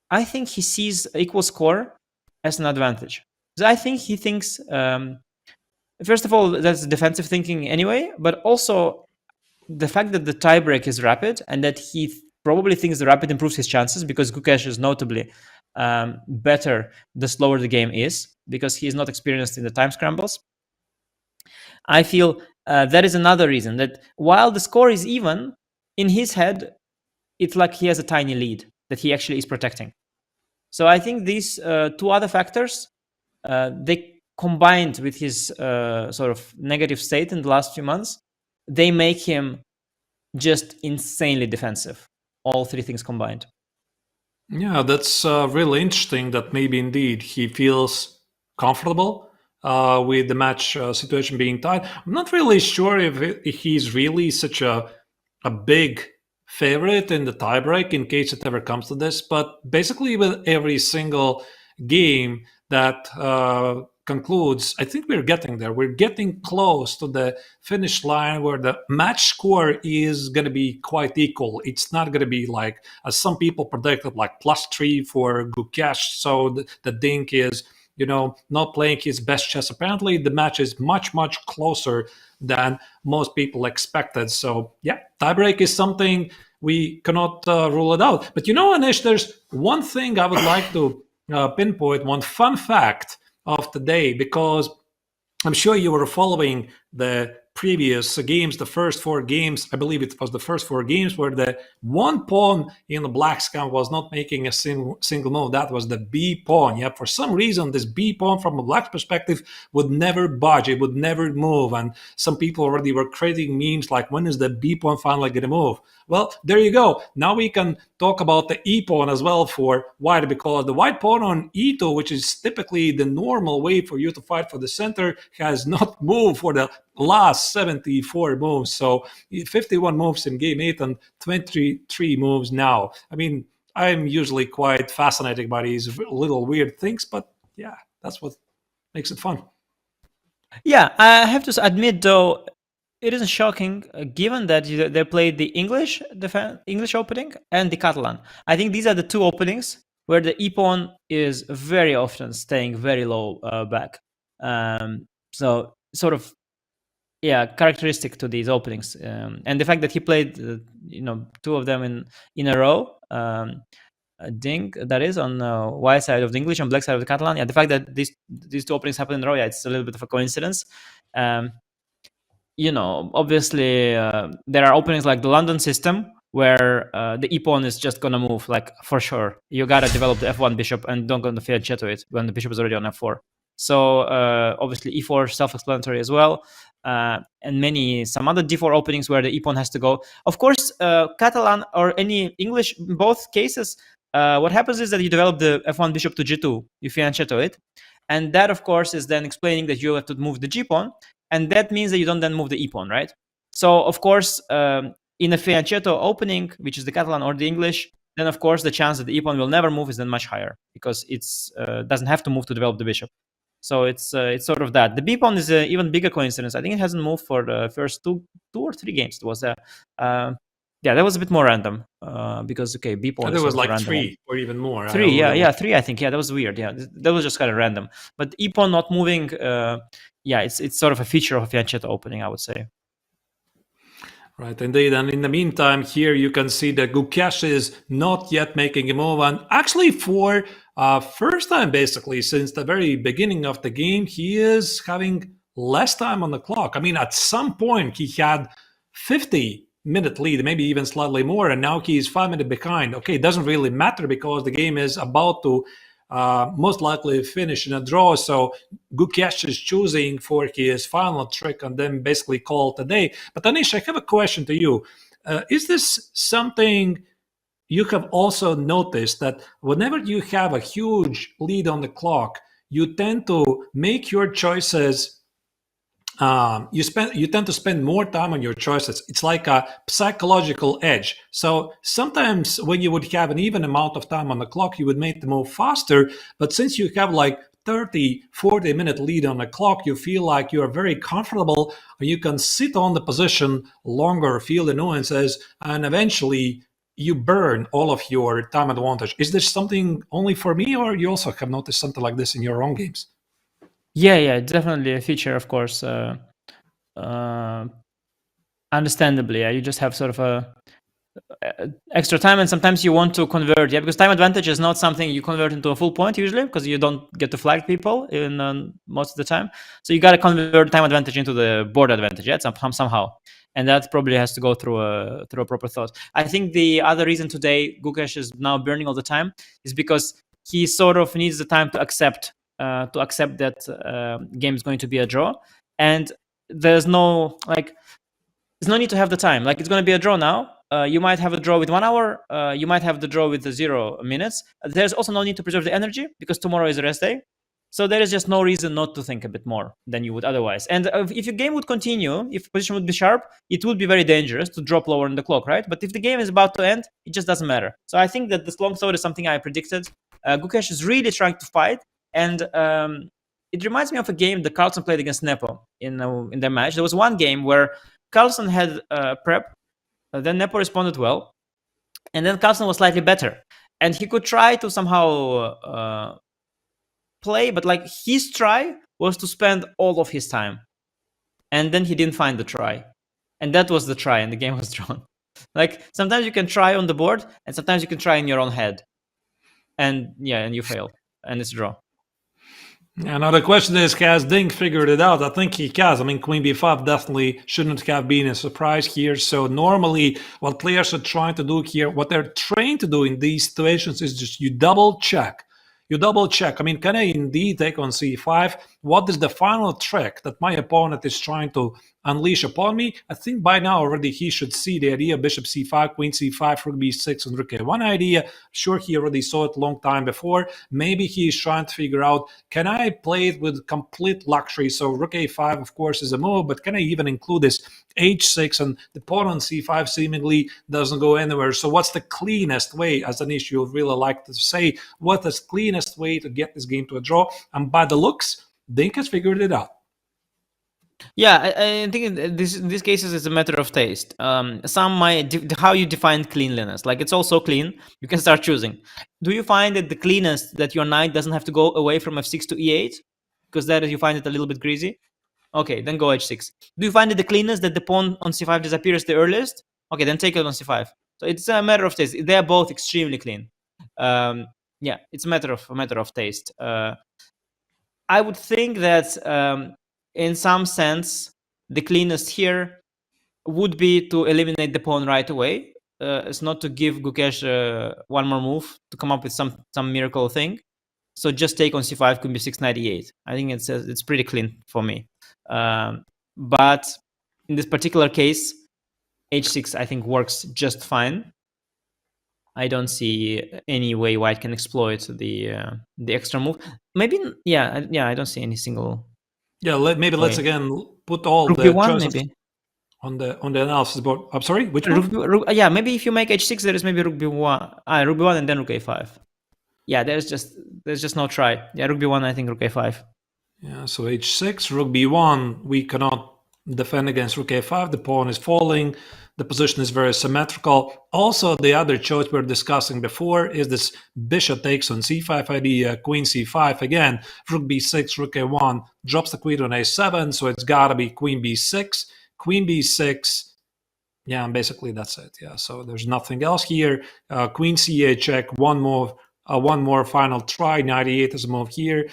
I think he sees equal score as an advantage. Because I think he thinks, first of all, that's defensive thinking anyway, but also the fact that the tiebreak is rapid and that he probably thinks the rapid improves his chances, because Gukesh is notably better the slower the game is, because he is not experienced in the time scrambles. I feel that is another reason that while the score is even, in his head, it's like he has a tiny lead that he actually is protecting. So I think these two other factors, they combined with his sort of negative state in the last few months, they make him just insanely defensive. All three things combined. Yeah, that's really interesting that maybe indeed he feels comfortable with the match situation being tied. I'm not really sure if he's really such a big favorite in the tiebreak in case it ever comes to this, but basically with every single game that concludes, I think we're getting there. We're getting close to the finish line where the match score is going to be quite equal. It's not going to be like, as some people predicted, like +3 for Gukesh. So the Ding is, not playing his best chess. Apparently, the match is much, much closer than most people expected. So, yeah, tiebreak is something we cannot rule it out. But Anish, there's one thing I would like to pinpoint, one fun fact of the day, because I'm sure you were following the previous games, the first 4 games. I believe it was the first 4 games where the one pawn in the black's camp was not making a single move. That was the B pawn. Yeah, for some reason, this B pawn from a black's perspective would never budge. It would never move. And some people already were creating memes like, when is the B pawn finally going to move? Well, there you go. Now we can talk about the E pawn as well for white, because the white pawn on E2, which is typically the normal way for you to fight for the center, has not moved for the last 74 moves. So 51 moves in game 8 and 23 moves now. I mean, I'm usually quite fascinated by these little weird things, but yeah, that's what makes it fun. Yeah, I have to admit though, it isn't shocking, given that they played the English opening and the Catalan. I think these are the 2 openings where the E-pawn is very often staying very low back. So sort of, yeah, characteristic to these openings. And the fact that he played, 2 of them in a row, Ding, that is, on white side of the English and black side of the Catalan. Yeah, the fact that these 2 openings happen in a row, yeah, it's a little bit of a coincidence. Obviously, there are openings like the London system where the E-pawn is just going to move, like, for sure. You got to develop the F1 bishop and don't go to fianchetto it when the bishop is already on F4. So, obviously, E4, self-explanatory as well. And some other D4 openings where the E-pawn has to go. Of course, Catalan or any English, in both cases, what happens is that you develop the F1 bishop to G2, you fianchetto it. And that, of course, is then explaining that you have to move the G-pawn. And that means that you don't then move the E-pawn, right? So, of course, in a fianchetto opening, which is the Catalan or the English, then, of course, the chance that the E-pawn will never move is then much higher, because it doesn't have to move to develop the bishop. So it's sort of that. The B-pawn is an even bigger coincidence. I think it hasn't moved for the first two or three games. It was that was a bit more random because, okay, B-pawn there was like random. 3 or even more. 3, yeah, 3, I think. Yeah, that was weird. Yeah, that was just kind of random. But E-pawn not moving, it's sort of a feature of a fianchetto opening, I would say. Right, indeed. And in the meantime, here you can see that Gukesh is not yet making a move. And actually, for first time, basically, since the very beginning of the game, he is having less time on the clock. I mean, at some point, he had 50-minute lead, maybe even slightly more, and now he's 5 minutes behind. Okay, it doesn't really matter because the game is about to most likely finish in a draw. So Gukesh is choosing for his final trick and then basically call it a day. But Anish, I have a question to you. Is this something you have also noticed, that whenever you have a huge lead on the clock, you tend to make your choices you tend to spend more time on your choices. It's like a psychological edge. So sometimes when you would have an even amount of time on the clock, you would make the move faster. But since you have like 30, 40-minute lead on the clock, you feel like you are very comfortable and you can sit on the position longer, feel the nuances, and eventually you burn all of your time advantage. Is this something only for me, or you also have noticed something like this in your own games? Yeah, definitely a feature, of course. Understandably, you just have sort of a extra time, and sometimes you want to convert, because time advantage is not something you convert into a full point usually, because you don't get to flag people in most of the time. So you got to convert time advantage into the board advantage, somehow, and that probably has to go through a proper thought. I think the other reason today Gukesh is now burning all the time is because he sort of needs the time to accept that game is going to be a draw, and there's no need to have the time. Like, it's going to be a draw now. You might have a draw with 1 hour. You might have the draw with the 0 minutes. There's also no need to preserve the energy because tomorrow is a rest day. So there is just no reason not to think a bit more than you would otherwise. And if your game would continue, if position would be sharp, it would be very dangerous to drop lower in the clock, right? But if the game is about to end, it just doesn't matter. So I think that this long thought is something I predicted. Gukesh is really trying to fight, and it reminds me of a game that Carlsen played against Nepo in their match. There was one game where Carlsen had prep, then Nepo responded well, and then Carlsen was slightly better, and he could try to somehow play, but like his try was to spend all of his time, and then he didn't find the try, and that was the try, and the game was drawn. Like, sometimes you can try on the board, and sometimes you can try in your own head, and you fail, and it's a draw. Now the question is, has Ding figured it out? I think he has. I mean, Queen b5 definitely shouldn't have been a surprise here. So normally what players are trying to do here, what they're trained to do in these situations is just you double check. I mean, can I indeed take on c5? What is the final trick that my opponent is trying to unleash upon me? I think by now already he should see the idea: bishop c5, queen c5, rook b6, and rook a1 idea. Sure, he already saw it a long time before. Maybe he is trying to figure out, can I play it with complete luxury? So rook a5, of course, is a move, but can I even include this h6? And the pawn on c5 seemingly doesn't go anywhere. So what's the cleanest way, as an issue I'd really like to say, what is the cleanest way to get this game to a draw? And by the looks, Ding has figured it out. Yeah, I think in these cases it's a matter of taste. Some might how you define cleanliness. Like, it's also clean. You can start choosing. Do you find it the cleanest that your knight doesn't have to go away from f6 to e8? Because that you find it a little bit greasy? Okay, then go h6. Do you find it the cleanest that the pawn on c5 disappears the earliest? Okay, then take it on c5. So it's a matter of taste. They're both extremely clean. Yeah, it's a matter of taste. I would think that in some sense, the cleanest here would be to eliminate the pawn right away. It's not to give Gukesh one more move to come up with some miracle thing. So just take on c5, queen b6, knight e8. I think it's pretty clean for me. But in this particular case, h6 I think works just fine. I don't see any way white can exploit the extra move. Maybe, I don't see any single. Yeah, let's again put all rook the b1 maybe on the analysis board. I'm sorry, which one? Yeah, maybe if you make h6, there is maybe rook b1, rook b1 and then rook a5. Yeah, there's just no try. Yeah, rook b1, I think rook a5. Yeah, so h6, rook b1, we cannot defend against rook a5. The pawn is falling. The position is very symmetrical. Also, the other choice we were discussing before is this bishop takes on c5 idea, queen c5 again, rook b6, rook a1, drops the queen on a7, so it's gotta be queen b6, yeah, and basically that's it. Yeah, so there's nothing else here. Queen c8 check, one more final try, knight e8 is a move here.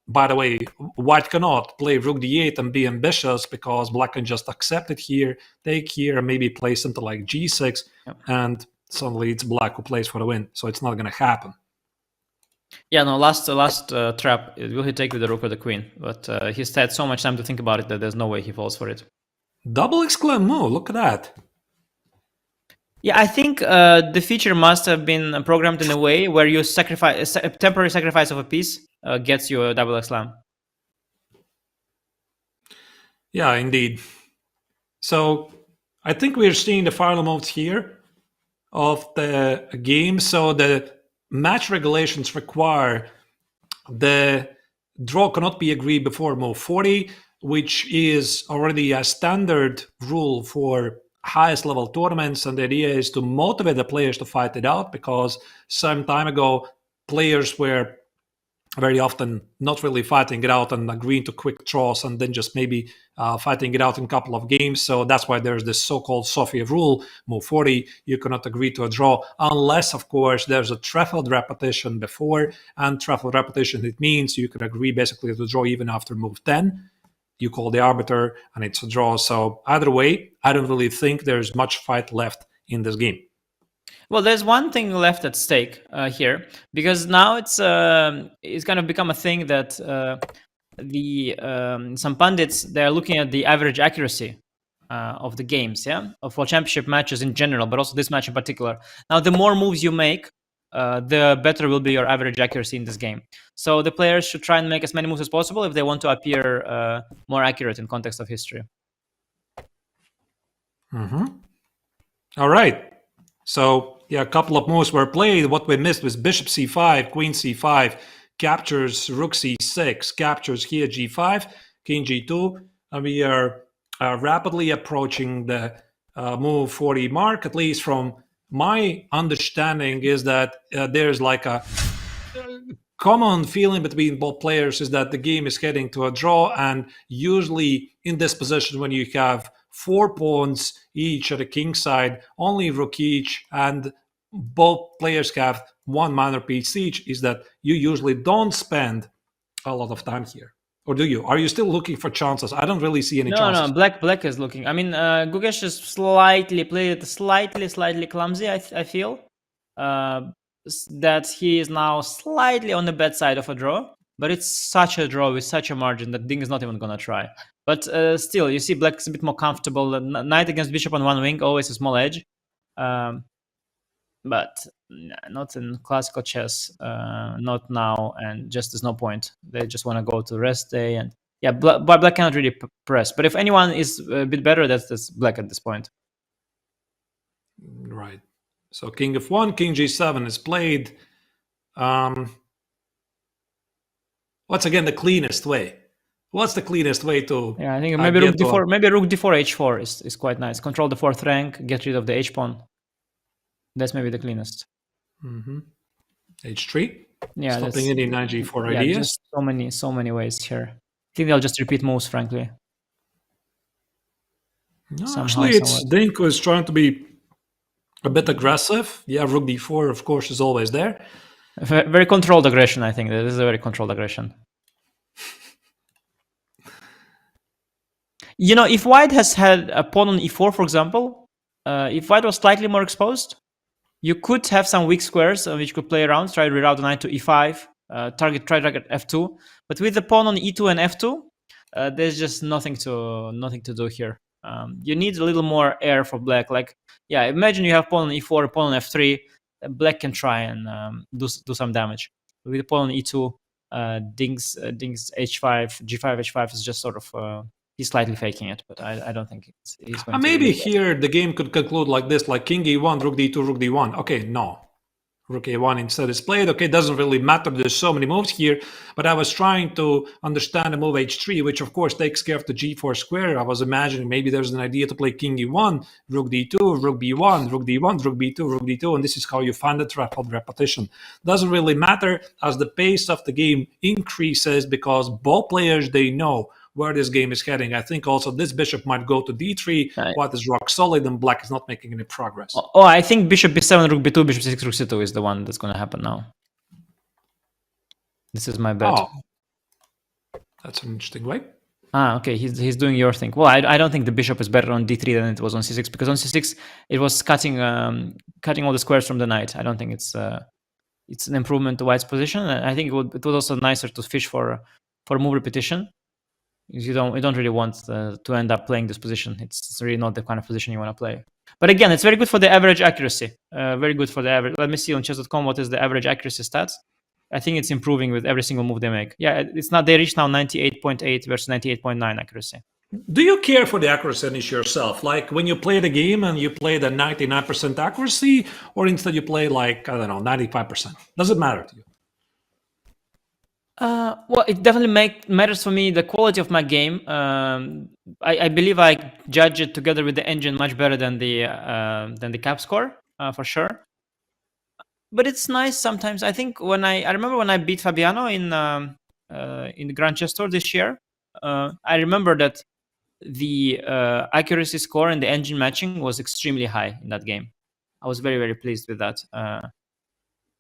By the way, white cannot play rook d8 and be ambitious because black can just accept it here, take here, and maybe play something like g6, and suddenly it's black who plays for the win. So it's not going to happen. Yeah, no, last trap, will he take with the rook or the queen? But he's had so much time to think about it that there's no way he falls for it. Double exclaim move, look at that. Yeah, I think the feature must have been programmed in a way where you sacrifice a temporary sacrifice of a piece gets you a double exclam. Yeah, indeed. So I think we're seeing the final moves here of the game. So the match regulations require the draw cannot be agreed before move 40, which is already a standard rule for highest level tournaments, and the idea is to motivate the players to fight it out, because some time ago players were very often not really fighting it out and agreeing to quick draws and then just maybe fighting it out in a couple of games. So that's why there's this so-called Sofia rule, move 40, you cannot agree to a draw unless, of course, there's a trefoiled repetition before. And trefoiled repetition, it means you can agree basically to draw even after move 10. You call the arbiter and it's a draw. So either way, I don't really think there's much fight left in this game. Well, there's one thing left at stake here, because now it's kind of become a thing that some pundits, they're looking at the average accuracy of the games, of World Championship matches in general, but also this match in particular. Now, the more moves you make, the better will be your average accuracy in this game. So the players should try and make as many moves as possible if they want to appear more accurate in context of history. All right. So, yeah, a couple of moves were played. What we missed was bishop c5, queen c5, captures rook c6, captures here g5, king g2. And we are rapidly approaching the move 40 mark, at least from my understanding is that there's like a common feeling between both players is that the game is heading to a draw. And usually in this position, when you have 4 pawns each at the king side, only rook each, and both players have 1 minor piece each, is that you usually don't spend a lot of time here. Or do you? Are you still looking for chances? I don't really see any chances. No, black is looking. I mean, Gukesh is slightly played it slightly clumsy, I feel. That he is now slightly on the bad side of a draw, but it's such a draw with such a margin that Ding is not even gonna try. But still, you see black is a bit more comfortable. Knight against bishop on one wing, always a small edge. But not in classical chess, not now, and just there's no point. They just want to go to rest day, and yeah, black cannot really press. But if anyone is a bit better, that's black at this point. Right. So king f1, king g7 is played. What's again the cleanest way? What's the cleanest way to? Yeah, I think maybe rook d4. Maybe rook d4 h4 is quite nice. Control the 4th rank, get rid of the h pawn. That's maybe the cleanest. h3. Yeah, stopping any knight g4 ideas. Just so many ways here. I think they'll just repeat moves, frankly. No, actually, it's Ding who is trying to be a bit aggressive. Yeah, rook d4, of course, is always there. Very controlled aggression, I think. This is a very controlled aggression. You know, if white has had a pawn on e4, for example, if white was slightly more exposed, you could have some weak squares which could play around, try to reroute the knight to e5, try target f2. But with the pawn on e2 and f2, there's just nothing to do here. You need a little more air for black. Like, yeah, imagine you have pawn on e4, pawn on f3. Black can try and do some damage. With the pawn on e2, Ding's h5, g5, h5 is just sort of he's slightly faking it, but I don't think he's going to. Maybe here the game could conclude like this, like king e1, rook d2, rook d1. Okay, no. Rook a1 instead is played. Okay, doesn't really matter. There's so many moves here, but I was trying to understand the move h3, which of course takes care of the g4 square. I was imagining maybe there's an idea to play king e1, rook d2, rook b1, rook d1, rook b2, rook d2, and this is how you find the trefoiled repetition. Doesn't really matter as the pace of the game increases because both players, they know where this game is heading. I think also this bishop might go to d3, white is rock solid, and black is not making any progress. Oh, I think bishop b7, rook b2, bishop c6, rook c2 is the one that's going to happen now. This is my bet. Oh, that's an interesting way. Okay, he's doing your thing. Well, I don't think the bishop is better on d3 than it was on c6, because on c6 it was cutting all the squares from the knight. I don't think it's an improvement to white's position. I think it was also nicer to fish for move repetition. You don't really want to end up playing this position. It's really not the kind of position you want to play. But again, it's very good for the average accuracy. Very good for the average. Let me see on chess.com what is the average accuracy stats. I think it's improving with every single move they make. Yeah, it's not. They reach now 98.8 versus 98.9 accuracy. Do you care for the accuracy yourself? Like when you play the game and you play the 99% accuracy, or instead you play like, I don't know, 95%? Does it matter to you? Well, it definitely matters for me the quality of my game. I believe I judge it together with the engine much better than the cap score, for sure. but it's nice sometimes. I think I remember when I beat Fabiano in the Grand Chess Tour this year, I remember that the accuracy score and the engine matching was extremely high in that game. I was very, very pleased with that.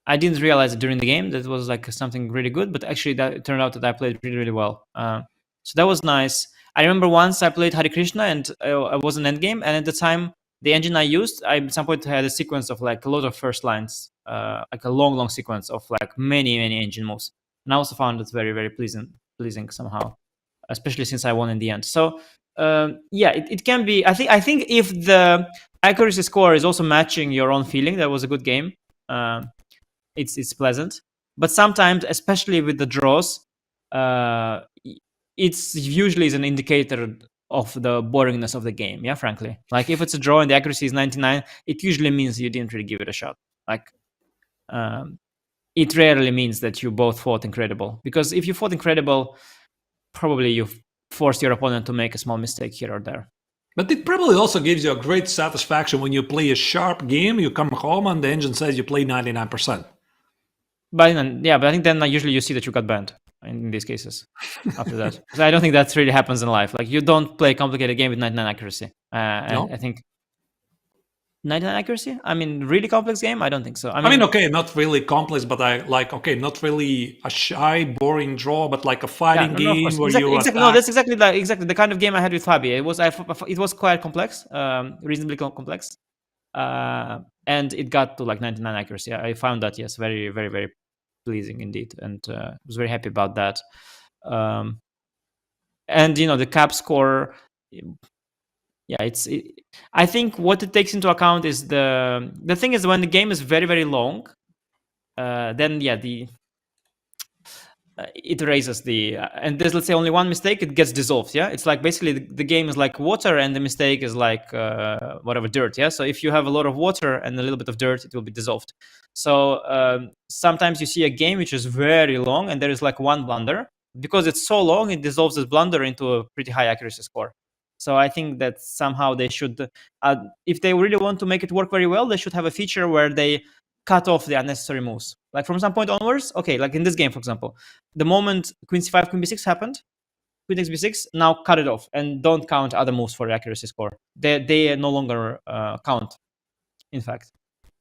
I didn't realize it during the game that it was like something really good, but actually that it turned out that I played really, really well. So that was nice. I remember once I played Hare Krishna and I was in endgame, and at the time, the engine I used, I at some point had a sequence of like a lot of first lines, like a long sequence of like many engine moves. And I also found it very, very pleasing somehow, especially since I won in the end. So it can be. I think if the accuracy score is also matching your own feeling, that was a good game. It's pleasant. But sometimes, especially with the draws, it's usually is an indicator of the boringness of the game. Yeah, frankly, like if it's a draw and the accuracy is 99, it usually means you didn't really give it a shot. Like, it rarely means that you both fought incredible, because if you fought incredible, probably you forced your opponent to make a small mistake here or there. But it probably also gives you a great satisfaction when you play a sharp game, you come home and the engine says you play 99%. But I think then usually you see that you got banned in these cases after that. So I don't think that really happens in life. Like, you don't play a complicated game with 99 accuracy. No? I think 99 accuracy? I mean, really complex game? I don't think so. I mean, okay, not really complex, but not really a shy, boring draw, but like a fighting game where you exactly. No, that's exactly the kind of game I had with Fabi. It was quite complex, reasonably complex, and it got to like 99 accuracy. I found that, yes, very, very, very pleasing indeed, and was very happy about that. And the cap score. Yeah, I think what it takes into account is the thing is when the game is very, very long, then it raises and there's, let's say, only one mistake, it gets dissolved. Yeah, it's like basically the game is like water and the mistake is like whatever, dirt. Yeah, so if you have a lot of water and a little bit of dirt, it will be dissolved. So sometimes you see a game which is very long and there is like one blunder. Because it's so long, it dissolves this blunder into a pretty high accuracy score. So I think that somehow they should, if they really want to make it work very well, they should have a feature where they cut off the unnecessary moves. Like from some point onwards, okay, like in this game, for example, the moment Queen c5, Queen b6 happened, Queen takes b6, now cut it off and don't count other moves for the accuracy score. They no longer count, in fact.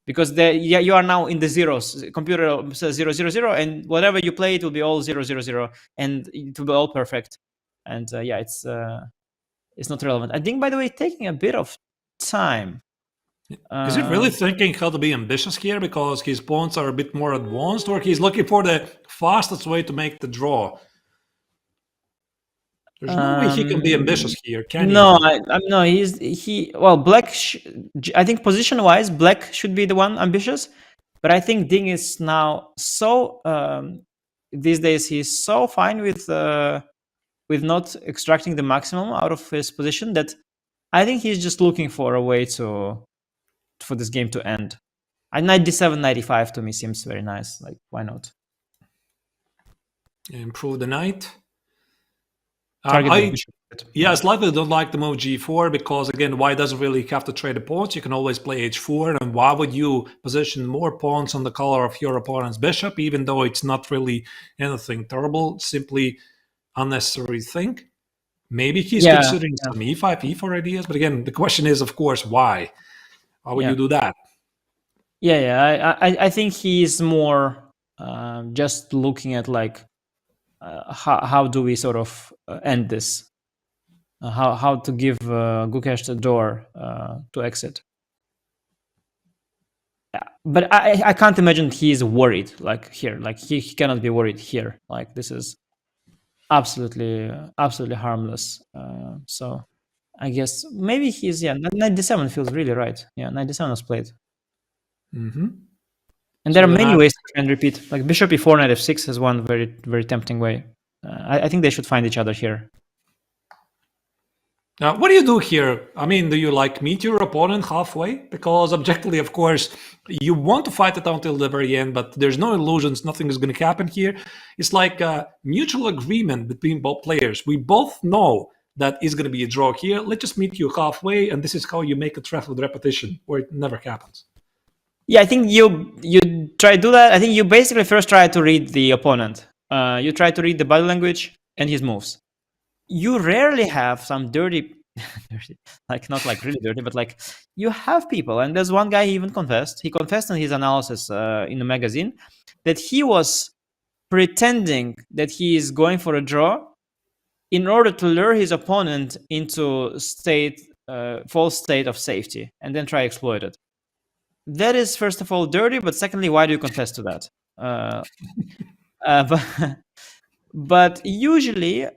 Because you are now in the zeros. Computer says 0, 0, 0, and whatever you play, it will be all 0, 0, 0, and it will be all perfect. And it's not relevant. I think, by the way, taking a bit of time. Is he really thinking how to be ambitious here because his pawns are a bit more advanced, or he's looking for the fastest way to make the draw? There's no way he can be ambitious here, can he? No, no. Well, black. I think position-wise, black should be the one ambitious, but I think Ding is now so these days he's so fine with not extracting the maximum out of his position that I think he's just looking for a way for this game to end. Knight d7, knight e5 to me seems very nice. Like, why not? Improve the knight. I slightly don't like the move g4 because, again, white doesn't really have to trade the pawns. You can always play h4, and why would you position more pawns on the color of your opponent's bishop, even though it's not really anything terrible, simply unnecessary thing? Maybe he's considering some e5, e4 ideas, but again, the question is, of course, why? Why would you do that? I think he's more just looking at like how do we sort of end this? How to give Gukesh the door to exit? But I can't imagine he's worried like here. Like he cannot be worried here. Like this is absolutely harmless. So I guess maybe he's knight d7 feels really right. Yeah, knight d7 was played. Mm-hmm. And there are many ways to try and repeat. Like bishop e4, knight f6 is one very, very tempting way. I think they should find each other here. Now, what do you do here? I mean, do you meet your opponent halfway? Because objectively, of course, you want to fight it until the very end, but there's no illusions. Nothing is going to happen here. It's like a mutual agreement between both players. We both know that it's going to be a draw here. Let's just meet you halfway, and this is how you make a trap with repetition, where it never happens. Yeah, I think you try to do that. I think you basically first try to read the opponent. You try to read the body language and his moves. You rarely have some dirty, like not like really dirty, but like you have people. And there's one guy he even confessed. He confessed in his analysis in the magazine that he was pretending that he is going for a draw in order to lure his opponent into false state of safety, and then try to exploit it. That is, first of all, dirty, but secondly, why do you confess to that? But usually,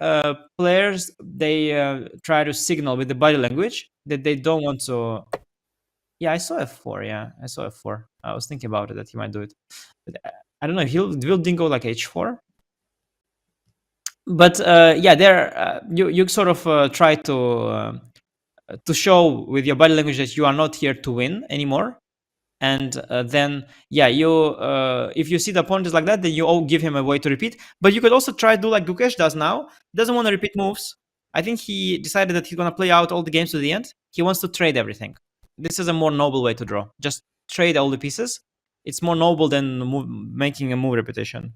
players, they try to signal with the body language that they don't want to. Yeah, I saw F4. Yeah, I saw F4. I was thinking about it, that he might do it. But I don't know. Will Ding go like H4? But yeah, there you sort of try to show with your body language that you are not here to win anymore. And then, yeah, you if you see the opponent is like that, then you all give him a way to repeat. But you could also try to do like Gukesh does now. He doesn't want to repeat moves. I think he decided that he's going to play out all the games to the end. He wants to trade everything. This is a more noble way to draw. Just trade all the pieces. It's more noble than making a move repetition.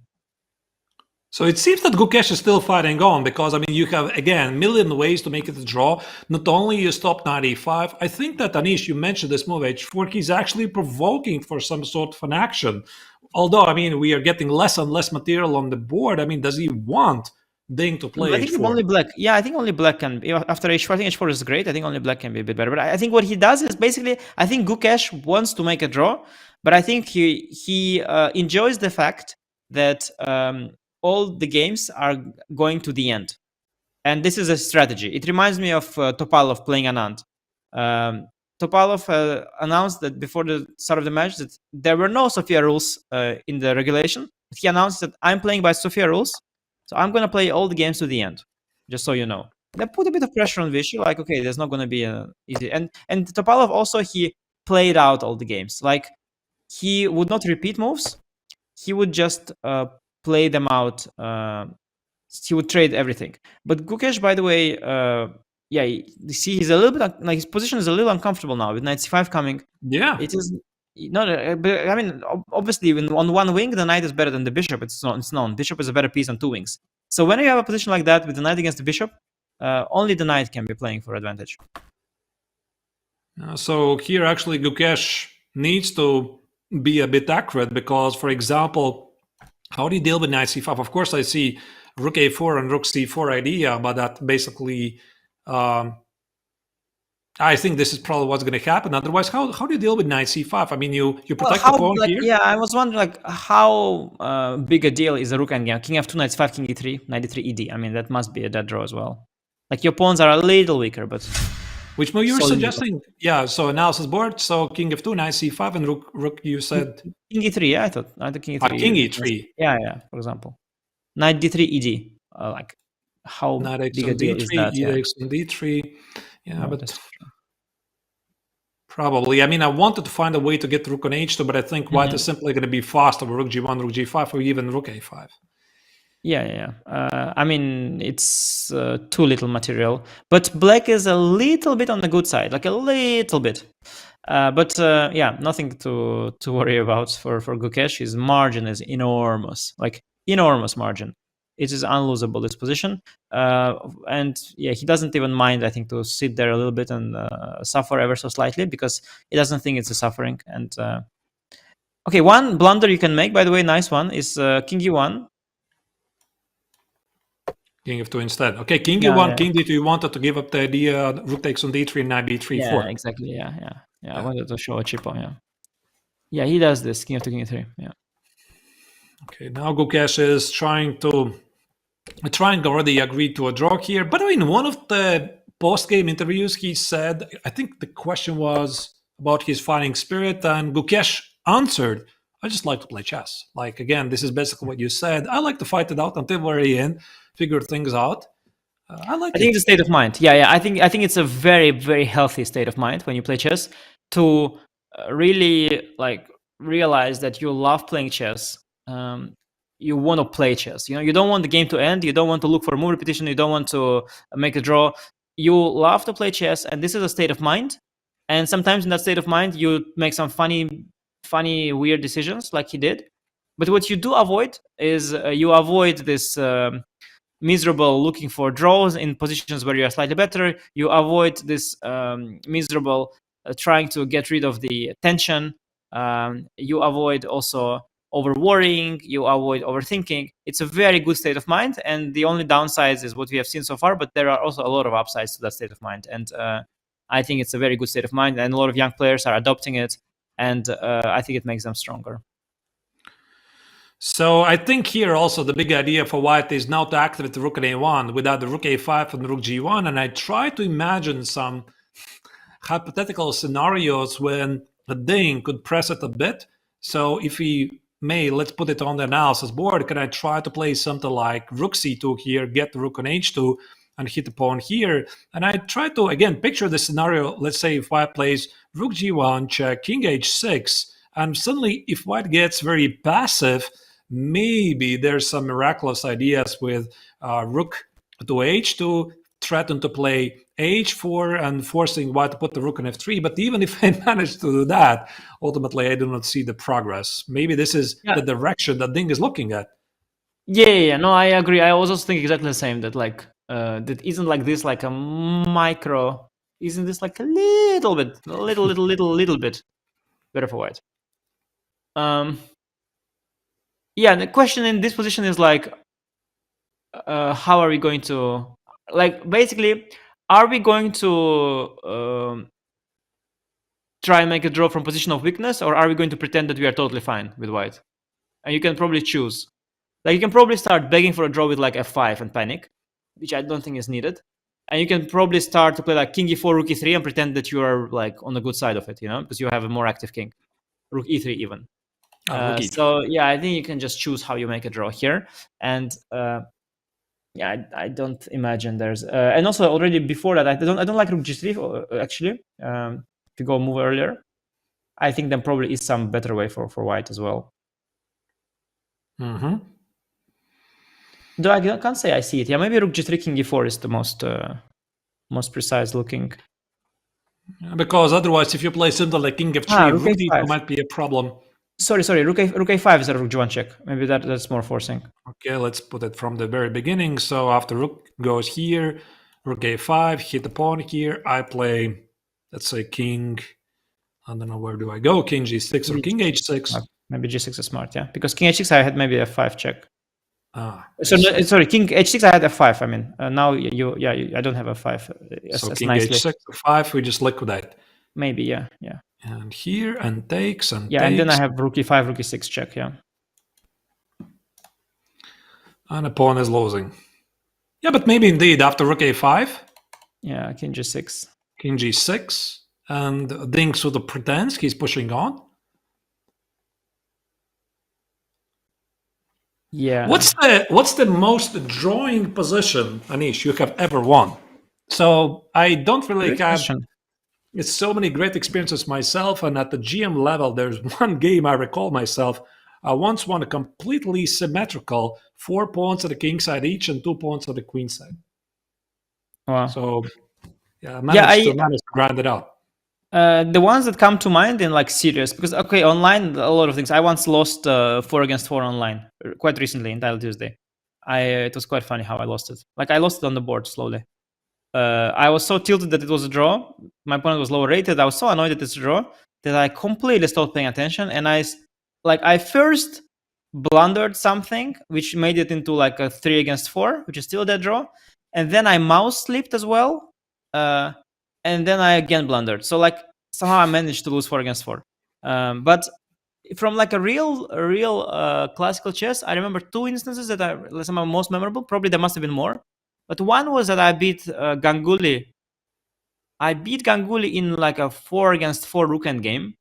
So it seems that Gukesh is still fighting on, because, I mean, you have, again, a million ways to make it a draw. Not only you stop knight e5, I think that, Anish, you mentioned this move h4, he's actually provoking for some sort of an action. Although, I mean, we are getting less and less material on the board. I mean, does he want Ding to play I think h4? only black. Yeah, I think only black can. After h4, I think h4 is great. I think only black can be a bit better. But I think what he does is basically, I think Gukesh wants to make a draw, but I think he enjoys the fact that all the games are going to the end. And this is a strategy. It reminds me of Topalov playing Anand. Topalov announced that before the start of the match that there were no Sofia rules in the regulation. He announced that I'm playing by Sofia rules, so I'm going to play all the games to the end, just so you know. That put a bit of pressure on Vishy, like, okay, there's not going to be easy. And Topalov also, he played out all the games. Like, he would not repeat moves. He would just play them out. He would trade everything. But Gukesh, by the way, yeah, you see, he's a little bit like, his position is a little uncomfortable now with knight c5 coming. Yeah, it is not. But I mean, obviously, on one wing, the knight is better than the bishop. It's known. Bishop is a better piece on two wings. So when you have a position like that with the knight against the bishop, only the knight can be playing for advantage. So here, actually, Gukesh needs to be a bit accurate, because, for example, how do you deal with knight c5? Of course, I see rook a4 and rook c4 idea, but that basically, I think this is probably what's going to happen. Otherwise, how do you deal with knight c5? I mean, you protect the pawn here. Yeah, I was wondering, like, how big a deal is a rook endgame? King f2, knight c5, king e3, knight e3, ed. I mean, that must be a dead draw as well. Like, your pawns are a little weaker, but... Which move you're suggesting? Yeah, so analysis board, so king f2, knight c5, and rook you said... King e3, yeah, I thought king e3. King e3. Yeah, for example. Knight d3, ed. Like, how knight big a deal d3, is that? x on d3. Yeah, but... Probably. I mean, I wanted to find a way to get rook on h2, but I think white is simply going to be fast over rook g1, rook g5, or even rook a5. Yeah. I mean, it's too little material. But black is a little bit on the good side, like a little bit. But yeah, nothing to worry about for Gukesh. His margin is enormous, like enormous margin. It is unlosable, this position. And yeah, he doesn't even mind, I think, to sit there a little bit and suffer ever so slightly, because he doesn't think it's a suffering. And okay, one blunder you can make, by the way, nice one, is king e1. King f2 instead. Okay, king e1, king d2. You wanted to give up the idea rook takes on d3 and knight b3, 4. Yeah, exactly. Yeah. I wanted to show a cheapo. Yeah, he does this, king f2, king e3. Yeah. Okay, now Gukesh is trying already agreed to a draw here. But I mean, one of the post-game interviews, he said, I think the question was about his fighting spirit, and Gukesh answered, I just like to play chess. Like, again, this is basically what you said. I like to fight it out until very end, figure things out. I think it's a state of mind. Yeah. I think it's a very, very healthy state of mind when you play chess, to really like realize that you love playing chess. You want to play chess. You don't want the game to end. You don't want to look for move repetition. You don't want to make a draw. You love to play chess, and this is a state of mind. And sometimes in that state of mind, you make some funny funny, weird decisions like he did. But what you do avoid is you avoid this miserable looking for draws in positions where you are slightly better. You avoid this miserable trying to get rid of the tension. You avoid also over worrying. You avoid overthinking. It's a very good state of mind, and the only downsides is what we have seen so far, but there are also a lot of upsides to that state of mind. And I think it's a very good state of mind, and a lot of young players are adopting it, and I think it makes them stronger. So I think here also the big idea for white is now to activate the rook at a1 without the rook a5 and the rook g1. And I try to imagine some hypothetical scenarios when the Ding could press it a bit. So if he may, let's put it on the analysis board, can I try to play something like rook c2 here, get the rook on h2 and hit the pawn here? And I try to, again, picture the scenario. Let's say if white plays rook g1, check, king h6, and suddenly if white gets very passive, maybe there's some miraculous ideas with rook to h2, threaten to play h4 and forcing white to put the rook on f3. But even if I manage to do that, ultimately I do not see the progress. Maybe this is the direction that Ding is looking at. Yeah. No, I agree. I also think exactly the same. That like that isn't like this like a micro. Isn't this like a little bit, a little bit better for white? Yeah, the question in this position is like, how are we going to, like, basically, are we going to try and make a draw from position of weakness, or are we going to pretend that we are totally fine with white? And you can probably choose. Like, you can probably start begging for a draw with like f5 and panic, which I don't think is needed. And you can probably start to play like king e4, rook e3, and pretend that you are like on the good side of it, you know, because you have a more active king, rook e3 even. So yeah, I think you can just choose how you make a draw here, and yeah, I don't imagine there's and also already before that I don't like rook g3 actually. If you go move earlier, I think there probably is some better way for white as well. Mm-hmm. Though I can't say I see it. Yeah, maybe rook g3 king e4 is the most precise looking. Because otherwise, if you play something like king f3, rook d2 might be a problem. Sorry, rook a5 is a rook g1 check. Maybe that's more forcing. Okay, let's put it from the very beginning. So after rook goes here, rook a5, hit the pawn here. I play, let's say, king, I don't know, where do I go? King g6 or king h6? Maybe g6 is smart, yeah. Because king h6, I had maybe f5 check. Sorry, king h6, I had f5. I mean, now I don't have f5. So king h6, f5, we just liquidate. Maybe, yeah. And here, and takes, and yeah, takes. And then I have rook e5, rook e6 check, yeah. And a pawn is losing. Yeah, but maybe indeed after rook a5. Yeah, king g6. King g6, and Ding sort of pretends he's pushing on. Yeah. What's the most drawing position, Anish, you have ever won? So I don't really have... It's so many great experiences myself, and at the GM level, there's one game I recall myself. I once won a completely symmetrical 4 pawns at the king side each and 2 pawns at the queen side. Wow. So yeah, I managed to grind it out. The ones that come to mind in like serious, because okay, online a lot of things. I once lost 4 against 4 online quite recently in Title Tuesday. It was quite funny how I lost it. Like I lost it on the board slowly. I was so tilted that it was a draw. My opponent was lower rated. I was so annoyed at this draw that I completely stopped paying attention. And I first blundered something, which made it into like a 3 against 4, which is still a dead draw. And then I mouse slipped as well. And then I again blundered. So like somehow I managed to lose 4 against 4. But from like a real classical chess, I remember 2 instances that are somehow most memorable. Probably there must have been more. But one was that I beat Ganguly. I beat Ganguly in like a 4 against 4 rook end game,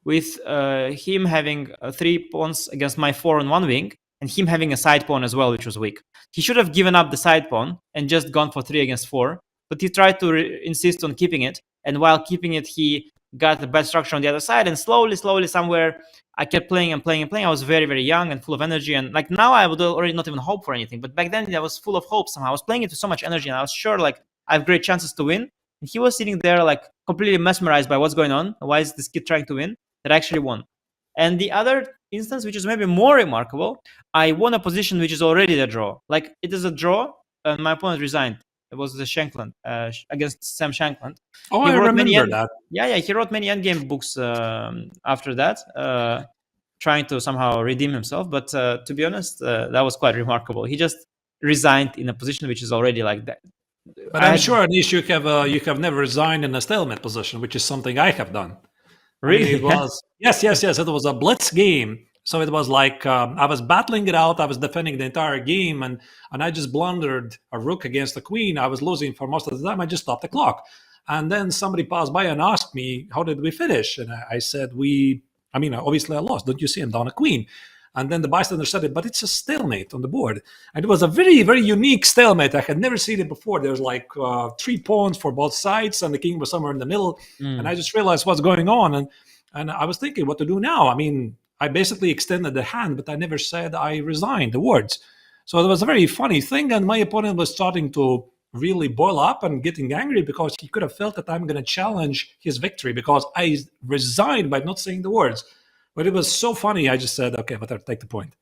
with him having 3 pawns against my 4 on one wing, and him having a side pawn as well, which was weak. He should have given up the side pawn and just gone for 3 against 4, but he tried to insist on keeping it. And while keeping it, he got the bad structure on the other side. And slowly, somewhere, I kept playing and playing and playing. I was very, very young and full of energy. And like now, I would already not even hope for anything. But back then, I was full of hope somehow. I was playing it with so much energy, and I was sure like I have great chances to win. And he was sitting there like completely mesmerized by what's going on. Why is this kid trying to win? That I actually won. And the other instance, which is maybe more remarkable, I won a position which is already a draw. Like it is a draw, and my opponent resigned. It was the Shankland against Sam Shankland. Oh, He I wrote remember that. Yeah, he wrote many endgame books after that, trying to somehow redeem himself. But to be honest, that was quite remarkable. He just resigned in a position which is already like that. But I'm sure, Anish, you have never resigned in a stalemate position, which is something I have done. Really? It was yes. It was a blitz game, so it was like I was battling it out. I was defending the entire game, and I just blundered a rook against the queen. I was losing for most of the time. I just stopped the clock, and then somebody passed by and asked me, "How did we finish?" And I said, obviously I lost. Don't you see I'm down a queen?" And then the bystander said it, but it's a stalemate on the board. And it was a very, very unique stalemate. I had never seen it before. There's like 3 pawns for both sides, and the king was somewhere in the middle. And I just realized what's going on. And I was thinking what to do now. I mean, I basically extended the hand, but I never said I resigned the words. So it was a very funny thing. And my opponent was starting to really boil up and getting angry because he could have felt that I'm going to challenge his victory because I resigned by not saying the words. But it was so funny. I just said, okay, but I'll take the point.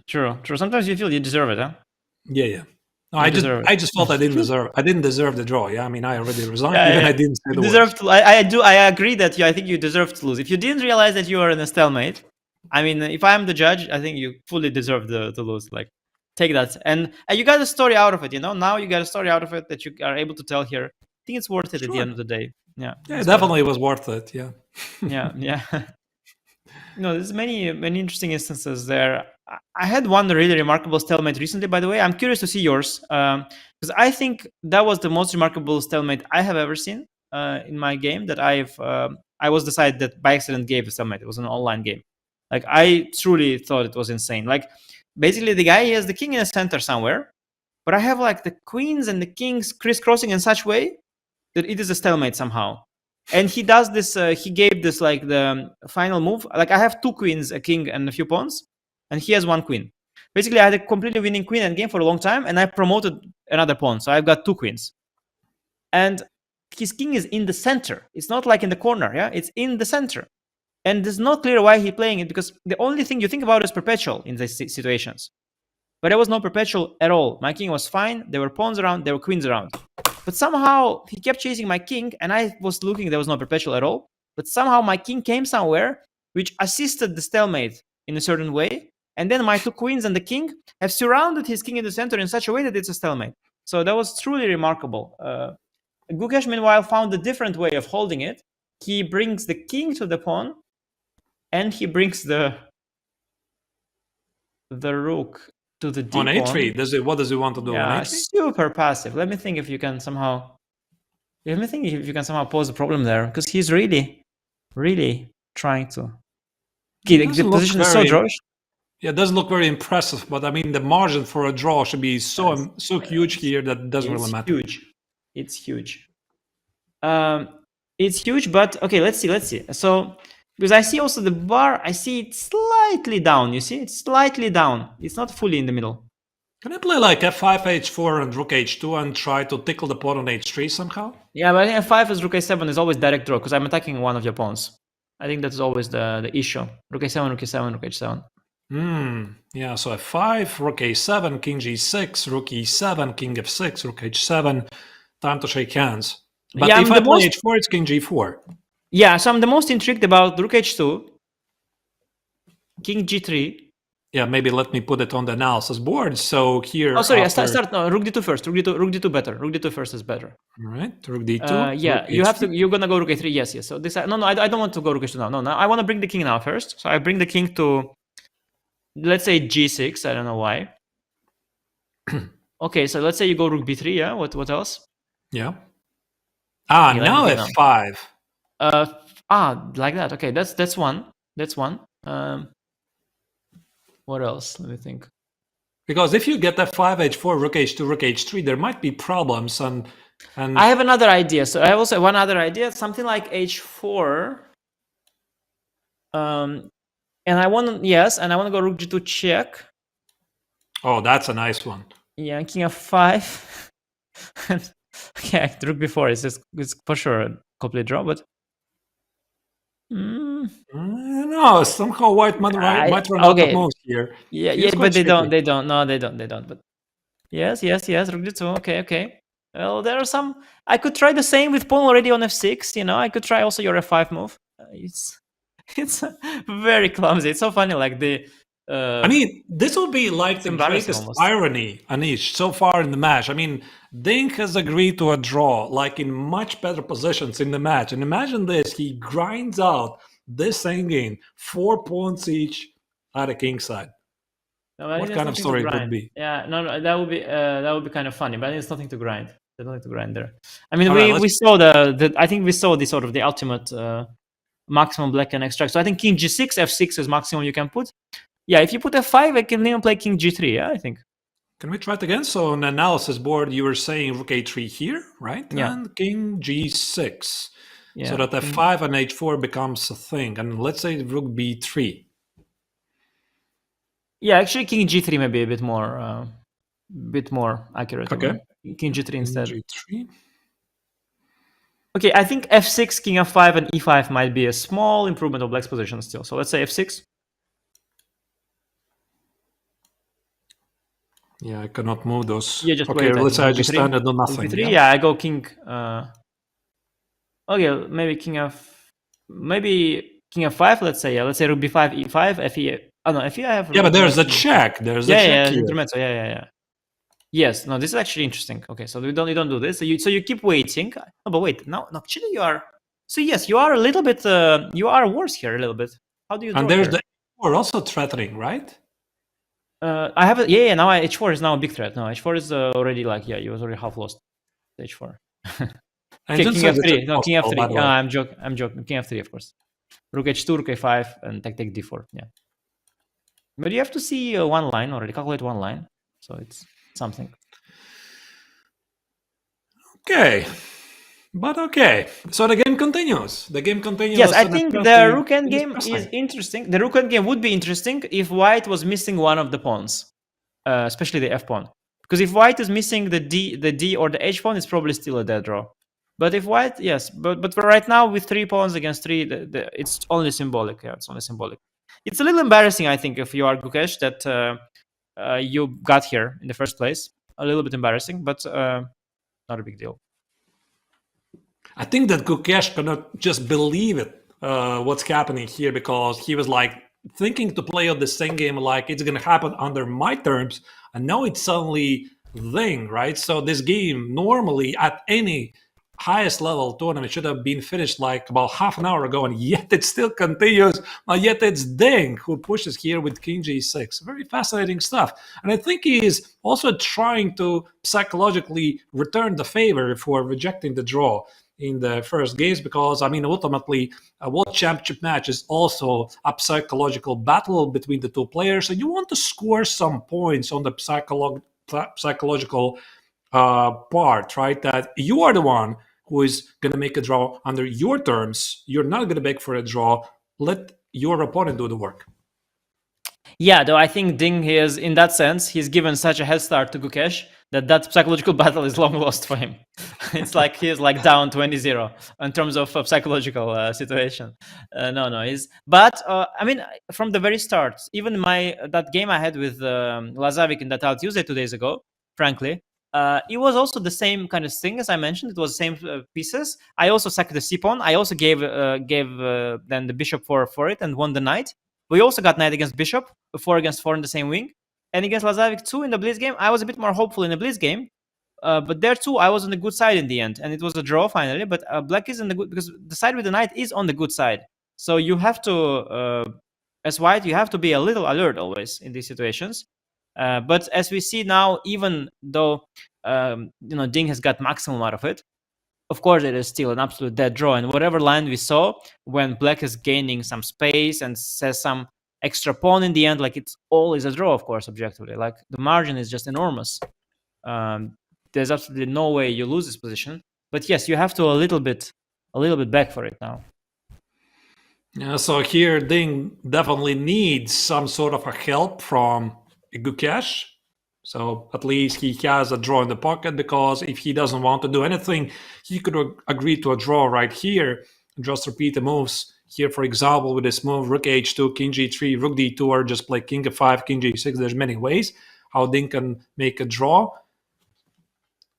True. Sometimes you feel you deserve it, huh? Yeah. No, I just felt I didn't deserve the draw. Yeah, I mean, I already resigned. Even I didn't say the words. I agree that I think you deserve to lose. If you didn't realize that you are in a stalemate, I mean, if I am the judge, I think you fully deserve to lose. Like, take that. And you got a story out of it, Now you got a story out of it that you are able to tell here. I think it's worth it at the end of the day. Yeah. Yeah, definitely was worth it. Yeah. Yeah. There's many interesting instances there. I had one really remarkable stalemate recently, by the way. I'm curious to see yours because I think that was the most remarkable stalemate I have ever seen in my game. That I was decided that by accident gave a stalemate. It was an online game. Like I truly thought it was insane. Like basically the guy has the king in the center somewhere, but I have like the queens and the kings crisscrossing in such way that it is a stalemate somehow. And he does this, he gave this like the final move. Like I have 2 queens, a king and a few pawns, and he has 1 queen. Basically, I had a completely winning queen endgame for a long time, and I promoted another pawn. So I've got 2 queens. And his king is in the center. It's not like in the corner, yeah? It's in the center. And it's not clear why he's playing it, because the only thing you think about is perpetual in these situations. But there was no perpetual at all. My king was fine. There were pawns around. There were queens around. But somehow he kept chasing my king, and I was looking, there was no perpetual at all. But somehow my king came somewhere which assisted the stalemate in a certain way. And then my 2 queens and the king have surrounded his king in the center in such a way that it's a stalemate. So that was truly remarkable. Gukesh, meanwhile, found a different way of holding it. He brings the king to the pawn, and he brings the rook to the d on pawn. a3. What does he want to do on a3? Super passive. Let me think if you can somehow pose a problem there, because he's really trying to. The position is so drawish. Yeah, it doesn't look very impressive, but I mean the margin for a draw should be so huge here that it doesn't really matter. It's huge. It's huge, but okay, let's see. So because I see also the bar, I see it slightly down. You see, it's slightly down. It's not fully in the middle. Can I play like f5, h4, and rook h2 and try to tickle the pawn on h3 somehow? Yeah, but I think f5 is rook a7 is always direct draw because I'm attacking one of your pawns. I think that's always the issue. Rook a7, rook a7, rook h7. Yeah, so f5, rook a7, king g6, rook e7, king f6, rook h7. Time to shake hands. But yeah, if I play h4, it's king g4. Yeah, so I'm the most intrigued about rook h2, king g3. Yeah, maybe let me put it on the analysis board. So here. Oh, sorry. Start. No, rook d2 first. Rook d2 better. Rook d2 first is better. All right. Rook d2. Yeah, rook you h3. have to. You're gonna go rook a3. Yes. So this. No. I don't want to go rook h2 now. No. I want to bring the king now first. So I bring the king to, let's say g6. I don't know why. Okay. So let's say you go rook b3. Yeah. What else? Yeah. Now f5. Like that. Okay. That's one. That's one. What else? Let me think. Because if you get f5, h4, rook h2, rook h3, there might be problems. And I have another idea. So I have also one other idea, something like h4. And I want to go rook g2 check. Oh, that's a nice one. Yeah, king f5. Okay, rook b4 is for sure a complete draw, but No, somehow White might run out of moves here. Yeah, but they don't. No, they don't. But yes. Rook d2. Okay. Well, there are some. I could try the same with pawn already on f6. I could try also your f5 move. It's very clumsy. It's so funny. Like the. I mean, this will be like the greatest irony, Anish, so far in the match. I mean, Ding has agreed to a draw, like in much better positions in the match. And imagine this: he grinds out this endgame, 4 points each at the king side. No, what kind of story it would be? Yeah, no, that would be kind of funny, but it's nothing to grind. There's nothing to grind there. I mean, we saw I think we saw the sort of the ultimate maximum black can extract. So I think king g6, f6 is maximum you can put. Yeah, if you put f5, I can even play king g3. Yeah, I think. Can we try it again? So on the analysis board, you were saying rook a3 here, right? Yeah. And king g6. Yeah. So that f5 and h4 becomes a thing. And let's say rook b3. Yeah, actually, king g3 may be a bit more accurate. Okay. King g3 instead. G3. Okay, I think f6, king f5, and e5 might be a small improvement of black's position still. So let's say f6. Yeah, I cannot move those. Yeah, just okay, let's say I just stand and do nothing. Yeah, I go king. Okay, maybe king f5. Let's say let's say rook b5, e5, fe. Oh no, fe I have. Yeah, but there's a check. There's a check here. Intermezzo. Yeah. Yes, no, this is actually interesting. Okay, so you don't do this. So you keep waiting. Oh, but wait, no, actually you are. So yes, you are a little bit. You are worse here a little bit. How do you? And there's the h4 also threatening, right? I have it. Yeah. Now h4 is now a big threat. No, h4 is already like he was already half lost. H4. Okay, king f3. No, king f3. I'm joking. King f3, of course. Rook h2, rook a5, and take d4. Yeah. But you have to see one line already. Calculate one line. So it's something. Okay. But okay. So the game continues. Yes, I think the rook endgame is interesting. The rook endgame would be interesting if white was missing one of the pawns, especially the f pawn. Because if white is missing the d or the h pawn, it's probably still a dead draw. But if white, yes, but for right now with 3 pawns against 3, it's only symbolic. Yeah, it's only symbolic. It's a little embarrassing, I think, if you are Gukesh, that you got here in the first place. A little bit embarrassing, but not a big deal. I think that Gukesh cannot just believe it, what's happening here, because he was like thinking to play out the same game like it's going to happen under my terms, and now it's suddenly Ding, right? So this game normally at any highest level tournament should have been finished like about half an hour ago, and yet it still continues. Yet it's Ding who pushes here with king g6. Very fascinating stuff. And I think he is also trying to psychologically return the favor for rejecting the draw in the first games, because I mean ultimately a world championship match is also a psychological battle between the two players, and you want to score some points on the psychological part, right? That you are the one who is going to make a draw under your terms. You're not going to beg for a draw. Let your opponent do the work. Yeah, though I think Ding is, in that sense, he's given such a head start to Gukesh that psychological battle is long lost for him. It's like he is like down 20-0 in terms of psychological situation. But I mean, from the very start, even that game I had with Lazavic in that Out Tuesday 2 days ago, frankly, it was also the same kind of thing as I mentioned. It was the same pieces. I also sacked the c-pawn. I also gave then the bishop for it and won the knight. We also got knight against bishop, 4 against 4 in the same wing. And against Lazavic 2 in the blitz game, I was a bit more hopeful in the blitz game. But there too, I was on the good side in the end. And it was a draw finally. But black is in the good, because the side with the knight is on the good side. So you have to, as white, you have to be a little alert always in these situations. But as we see now, even though Ding has got maximum out of it, of course it is still an absolute dead draw. And whatever line we saw, when black is gaining some space and says some extra pawn in the end, like it's always a draw, of course, objectively. Like the margin is just enormous. There's absolutely no way you lose this position. But yes, you have to a little bit back for it now. Yeah, so here Ding definitely needs some sort of a help from Gukesh. So at least he has a draw in the pocket, because if he doesn't want to do anything, he could agree to a draw right here and just repeat the moves Here, for example, with this move, rook h2, king g3, rook d2, or just play king f5, king g6. There's many ways how Ding can make a draw.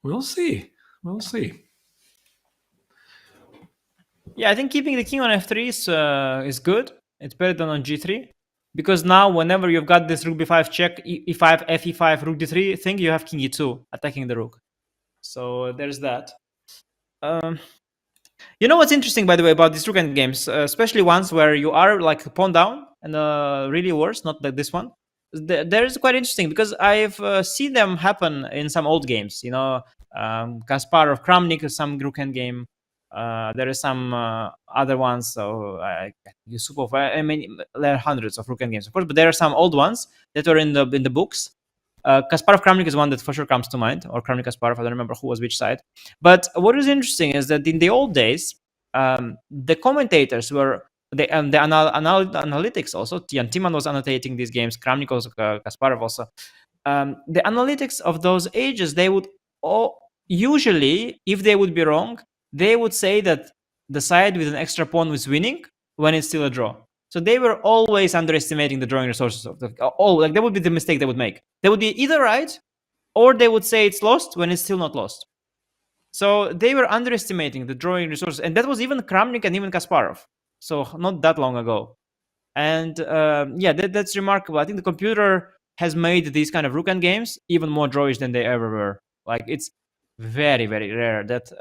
We'll see. We'll see. Yeah, I think keeping the king on f3 is good. It's better than on g3. Because now, whenever you've got this rook b5 check, e5, fe5, rook d3 thing, you have king e2 attacking the rook. So there's that. You know what's interesting, by the way, about these rook end games, especially ones where you are like pawn down and really worse, not like this one. There is quite interesting because I've seen them happen in some old games. You know, Kasparov, Kramnik, some rook end game. There is some other ones. So Yusupov. I mean, there are hundreds of rook end games, of course, but there are some old ones that are in the books. Kasparov Kramnik is one that for sure comes to mind, or Kramnik Kasparov. I don't remember who was which side. But what is interesting is that in the old days, the commentators were the analytics also. Jan Timan was annotating these games. Kramnik also, Kasparov also. The analytics of those ages, they would usually, if they would be wrong, they would say that the side with an extra pawn was winning when it's still a draw. So they were always underestimating the drawing resources of like that would be the mistake they would make. They would be either right, or they would say it's lost when it's still not lost. So they were underestimating the drawing resources, and that was even Kramnik and even Kasparov. So not that long ago. And yeah, that's remarkable. I think the computer has made these kind of rook end games even more drawish than they ever were. Like it's very, very rare that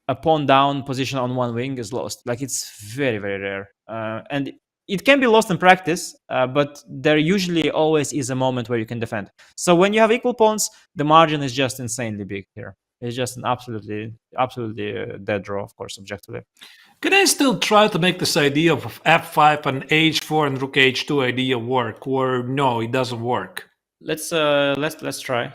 a pawn down position on one wing is lost. Like it's very, very rare. And it can be lost in practice, but there usually always is a moment where you can defend. So when you have equal pawns, the margin is just insanely big here. It's just an absolutely dead draw, of course, objectively. Can I still try to make this idea of f5 and h4 and rook h2 idea work, or no, it doesn't work? Let's try.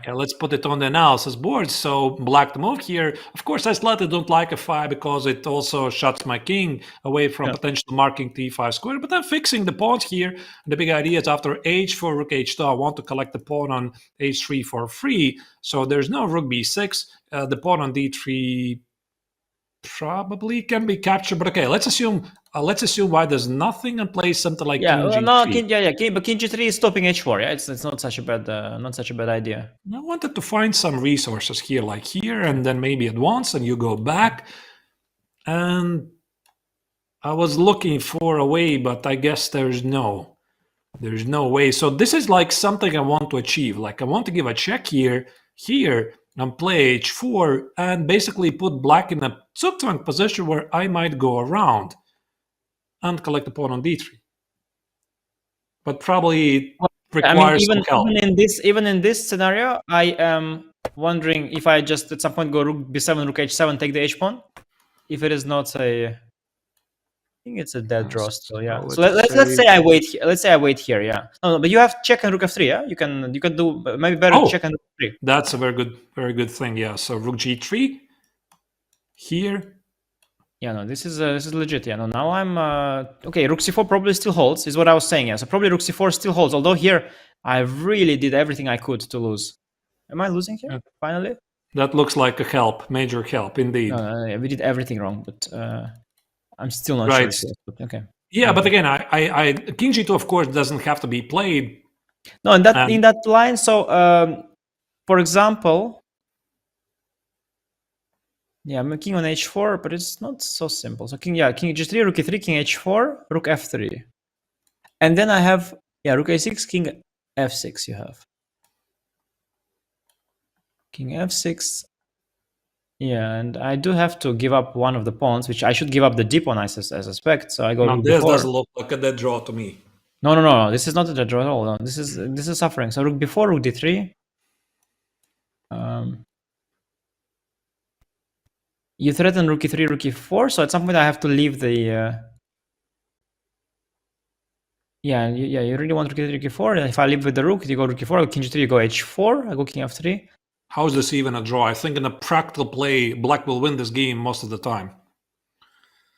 Yeah, let's put it on the analysis board. So black to move here. Of course, I slightly don't like f5 because it also shuts my king away from potential marking t5 square. But I'm fixing the pawns here. And the big idea is after h4, rook h2, I want to collect the pawn on h3 for free. So there's no rook b6. The pawn on d3 probably can be captured, but okay, let's assume why there's nothing and play something like king g3. But king g3 is stopping h4. Yeah, it's not such a bad idea. I wanted to find some resources here, like here, and then maybe advance, and you go back. And I was looking for a way, but I guess there's no way. So this is like something I want to achieve. Like I want to give a check here, and play h4 and basically put black in a zugzwang position where I might go around and collect the pawn on d3. But probably requires some help. Even in this scenario, I am wondering if I just at some point go rook b7, rook h7, take the h-pawn. If it is not I think it's a dead draw still, yeah. So let's say I wait here. Let's say I wait here, yeah. No, but you have check and rook f3, yeah. You can do maybe better check and rook f3. That's a very good thing, yeah. So rook g3 here. Yeah, no, this is legit. Yeah, no. Now I'm okay. Rook c4 probably still holds, is what I was saying. Yeah, so probably rook c4 still holds. Although here I really did everything I could to lose. Am I losing here finally? That looks like a major help indeed. No, we did everything wrong, but. I'm still not sure. But okay. Yeah, but again, I king g2 of course doesn't have to be played. No, in that line. So, for example, yeah, I'm king on h4, but it's not so simple. So king g3, rook e3, king h4, rook f3, and then I have rook a6, king f6. You have king f6. Yeah, and I do have to give up one of the pawns, which I should give up the d pawn, I suspect. So I go. Now this doesn't look like a dead draw to me. No. This is not a dead draw at all. No, this is suffering. So rook b4, rook d3. You threaten rook e3, rook e4. So at some point I have to leave the. Yeah. You really want rook e3, rook e4. And if I leave with the rook, you go rook e4. I go king g3, you go h4. I go king f3. How is this even a draw? I think in a practical play, black will win this game most of the time.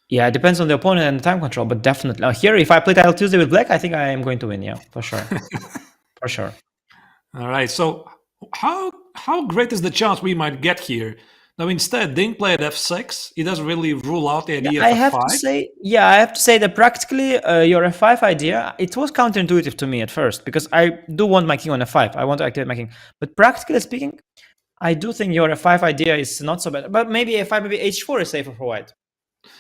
Yeah, it depends on the opponent and the time control, but definitely. Now here, if I play Title Tuesday with black, I think I am going to win, yeah, for sure. For sure. All right, so how great is the chance we might get here? Now, instead, Ding played f6. He doesn't really rule out the idea I of have f5. I have to say that practically your f5 idea, it was counterintuitive to me at first, because I do want my king on f5. I want to activate my king. But practically speaking, I do think your f5 idea is not so bad. But maybe f5, maybe h4 is safer for white.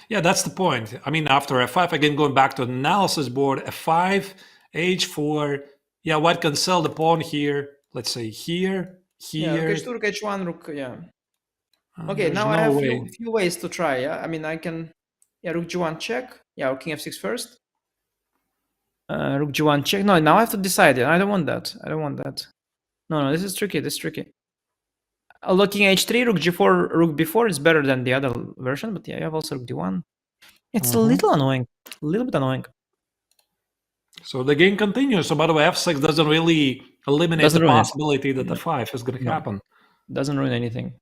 Yeah, that's the point. I mean, after f5, again, going back to the analysis board, f5, h4. Yeah, white can sell the pawn here. Let's say here, Yeah, here. rook h2, rook h1, rook, yeah. Okay, There's now no I have way. few ways to try. Yeah, I mean, I can, yeah, rook g1 check. Yeah, king f6 first. Rook g1 check. No, now I have to decide. I don't want that. I don't want that. No, this is tricky. This is tricky. Although king h3, rook g4, rook b4 is better than the other version, but yeah, you have also rook d1. It's a little annoying, a little bit annoying. So the game continues. So by the way, f6 doesn't really eliminate Doesn't the ruin it. possibility that the 5 is going to No. happen. Doesn't ruin anything.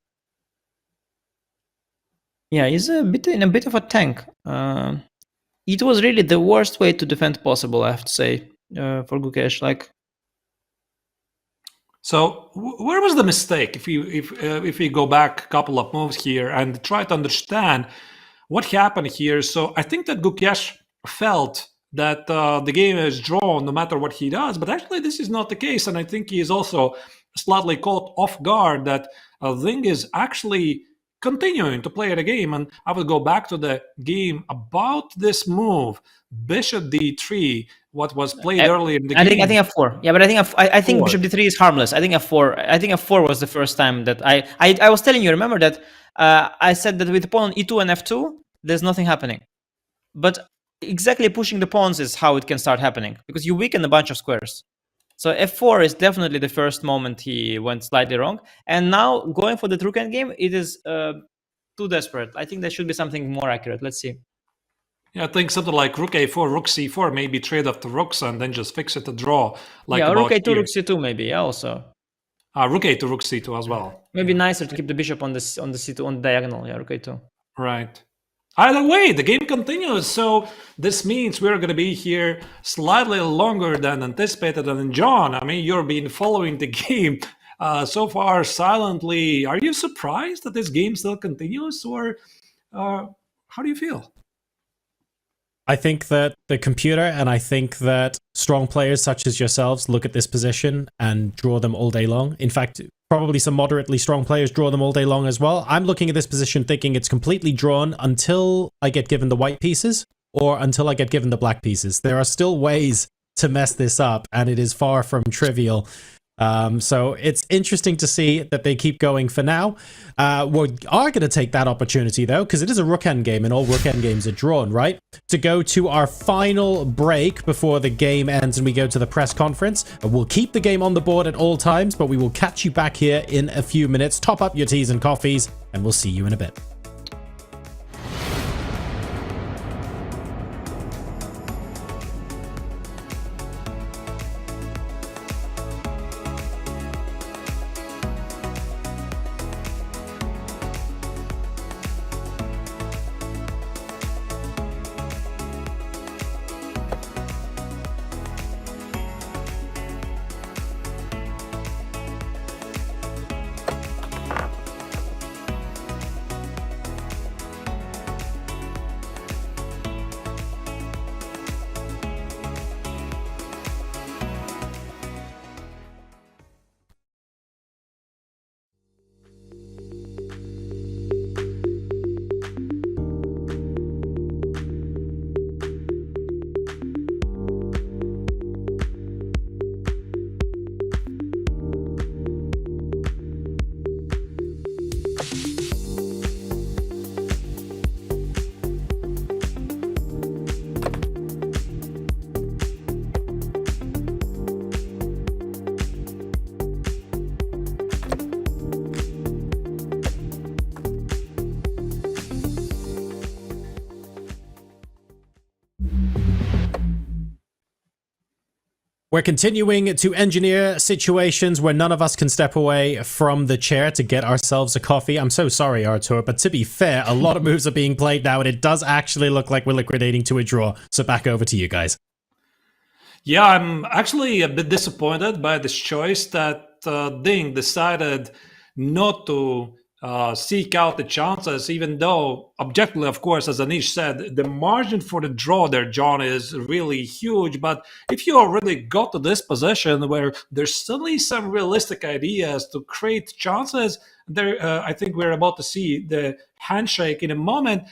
Yeah, he's in a bit of a tank. It was really the worst way to defend possible, I have to say, for Gukesh. Like, so where was the mistake? If we go back a couple of moves here and try to understand what happened here. So I think that Gukesh felt that the game is drawn no matter what he does, but actually this is not the case, and I think he is also slightly caught off guard that Ding is actually continuing to play the game. And I will go back to the game about this move, bishop d3, what was played earlier in the game. I think f4. Yeah, but I think 4. bishop d3 is harmless. I think f4 was the first time that I was telling you. Remember that I said that with the pawn on e2 and f2, there's nothing happening. But exactly pushing the pawns is how it can start happening, because you weaken a bunch of squares. So f4 is definitely the first moment he went slightly wrong. And now going for the rook endgame, it is too desperate. I think there should be something more accurate. Let's see. Yeah, I think something like rook a4, rook c4, maybe trade off the rooks and then just fix it to draw. Like yeah, rook a2, here. rook c2 maybe. Yeah, also. Rook a2, rook c2 as well. Maybe nicer to keep the bishop on the c2 on the diagonal. Yeah, rook a2. Right. Either way, the game continues. So this means we're going to be here slightly longer than anticipated. And John, I mean, you've been following the game so far silently. Are you surprised that this game still continues, or how do you feel? I think that the computer and I think that strong players such as yourselves look at this position and draw them all day long. In fact, probably some moderately strong players draw them all day long as well. I'm looking at this position thinking it's completely drawn until I get given the white pieces or until I get given the black pieces. There are still ways to mess this up, and it is far from trivial. So it's interesting to see that they keep going for now. We are going to take that opportunity, though, because it is a rook endgame, and all rook endgames are drawn, right? To go to our final break before the game ends and we go to the press conference. We'll keep the game on the board at all times, but we will catch you back here in a few minutes. Top up your teas and coffees, and we'll see you in a bit. We're continuing to engineer situations where none of us can step away from the chair to get ourselves a coffee. I'm so sorry, Artur, but to be fair, a lot of moves are being played now, and it does actually look like we're liquidating to a draw. So back over to you guys. Yeah, I'm actually a bit disappointed by this choice that Ding decided not to seek out the chances, even though objectively, of course, as Anish said, the margin for the draw there, John, is really huge. But if you already got to this position where there's suddenly some realistic ideas to create chances, there, I think we're about to see the handshake in a moment.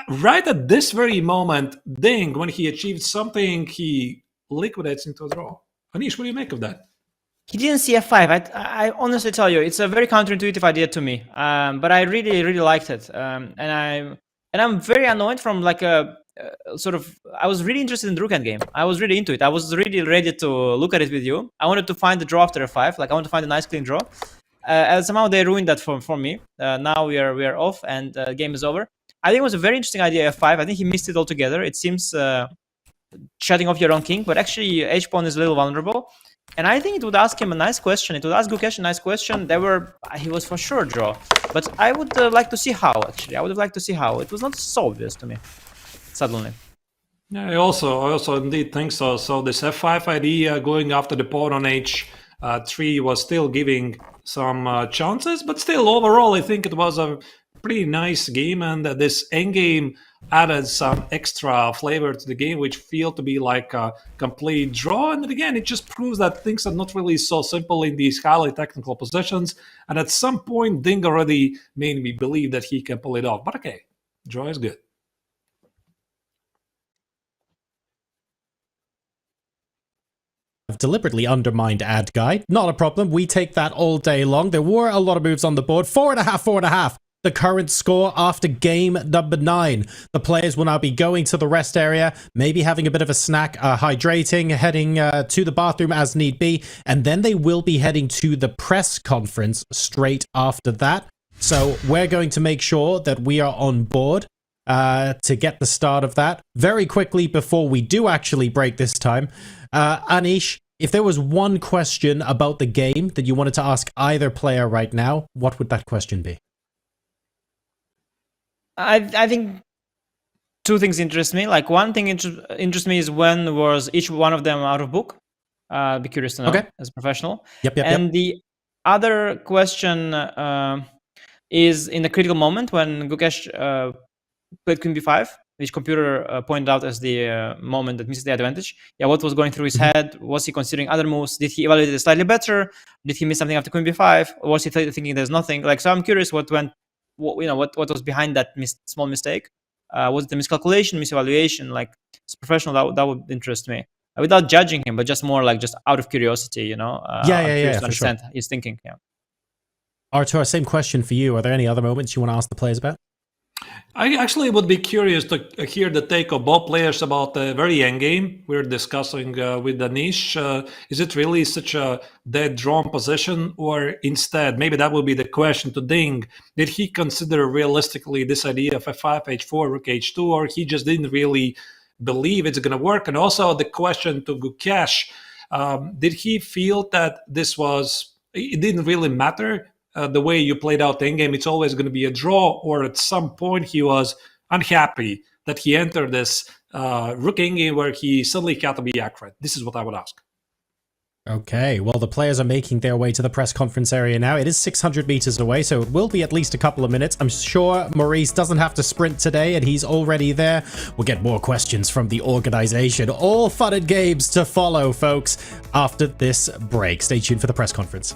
Right at this very moment, Ding, when he achieved something, he liquidates into a draw. Anish, what do you make of that? He didn't see F5. I honestly tell you, it's a very counterintuitive idea to me. But I really, really liked it. And I'm very annoyed from like a sort of. I was really interested in the rook endgame. I was really into it. I was really ready to look at it with you. I wanted to find the draw after F5. Like I want to find a nice clean draw. And somehow they ruined that for me. Now we are off and the game is over. I think it was a very interesting idea, F5. I think he missed it altogether. It seems shutting off your own king, but actually H-pawn is a little vulnerable. And I think it would ask him a nice question. It would ask Gukesh a nice question. He was for sure draw. But I would like to see how, actually. I would have liked to see how. It was not so obvious to me, suddenly. Yeah, I also indeed think so. So this F5 idea going after the pawn on H3 was still giving some chances, but still overall I think it was a pretty nice game, and this endgame added some extra flavor to the game, which feel to be like a complete draw. And again, it just proves that things are not really so simple in these highly technical positions. And at some point, Ding already made me believe that he can pull it off. But okay, draw is good. I've deliberately undermined ad guide. Not a problem. We take that all day long. There were a lot of moves on the board. 4.5. The current score after game number 9. The players will now be going to the rest area, maybe having a bit of a snack, hydrating, heading to the bathroom as need be, and then they will be heading to the press conference straight after that. So we're going to make sure that we are on board to get the start of that. Very quickly before we do actually break this time, Anish, if there was one question about the game that you wanted to ask either player right now, what would that question be? I think two things interest me. Like one thing interests me is when was each one of them out of book. I'd be curious to know as a professional. Yep. And the other question is in the critical moment when Gukesh played Queen B5, which computer pointed out as the moment that missed the advantage. Yeah, what was going through his head? Was he considering other moves? Did he evaluate it slightly better? Did he miss something after Queen B5? Or was he thinking there's nothing? Like, so I'm curious what was behind that small mistake. Was it a miscalculation, misevaluation? Like, as professional, that would interest me. Without judging him, but just more like just out of curiosity, you know? To understand his thinking, yeah. Artur, same question for you. Are there any other moments you want to ask the players about? I actually would be curious to hear the take of both players about the very end game we're discussing with Anish. Is it really such a dead drawn position, or instead, maybe that would be the question to Ding, did he consider realistically this idea of F5, H4, Rook H2, or he just didn't really believe it's going to work? And also the question to Gukesh, did he feel that it didn't really matter the way you played out the endgame, it's always going to be a draw, or at some point he was unhappy that he entered this rook endgame where he suddenly had to be accurate? This is what I would ask. Okay, well, the players are making their way to the press conference area now. It is 600 meters away, so it will be at least a couple of minutes. I'm sure Maurice doesn't have to sprint today, and he's already there. We'll get more questions from the organization. All fun and games to follow, folks, after this break. Stay tuned for the press conference.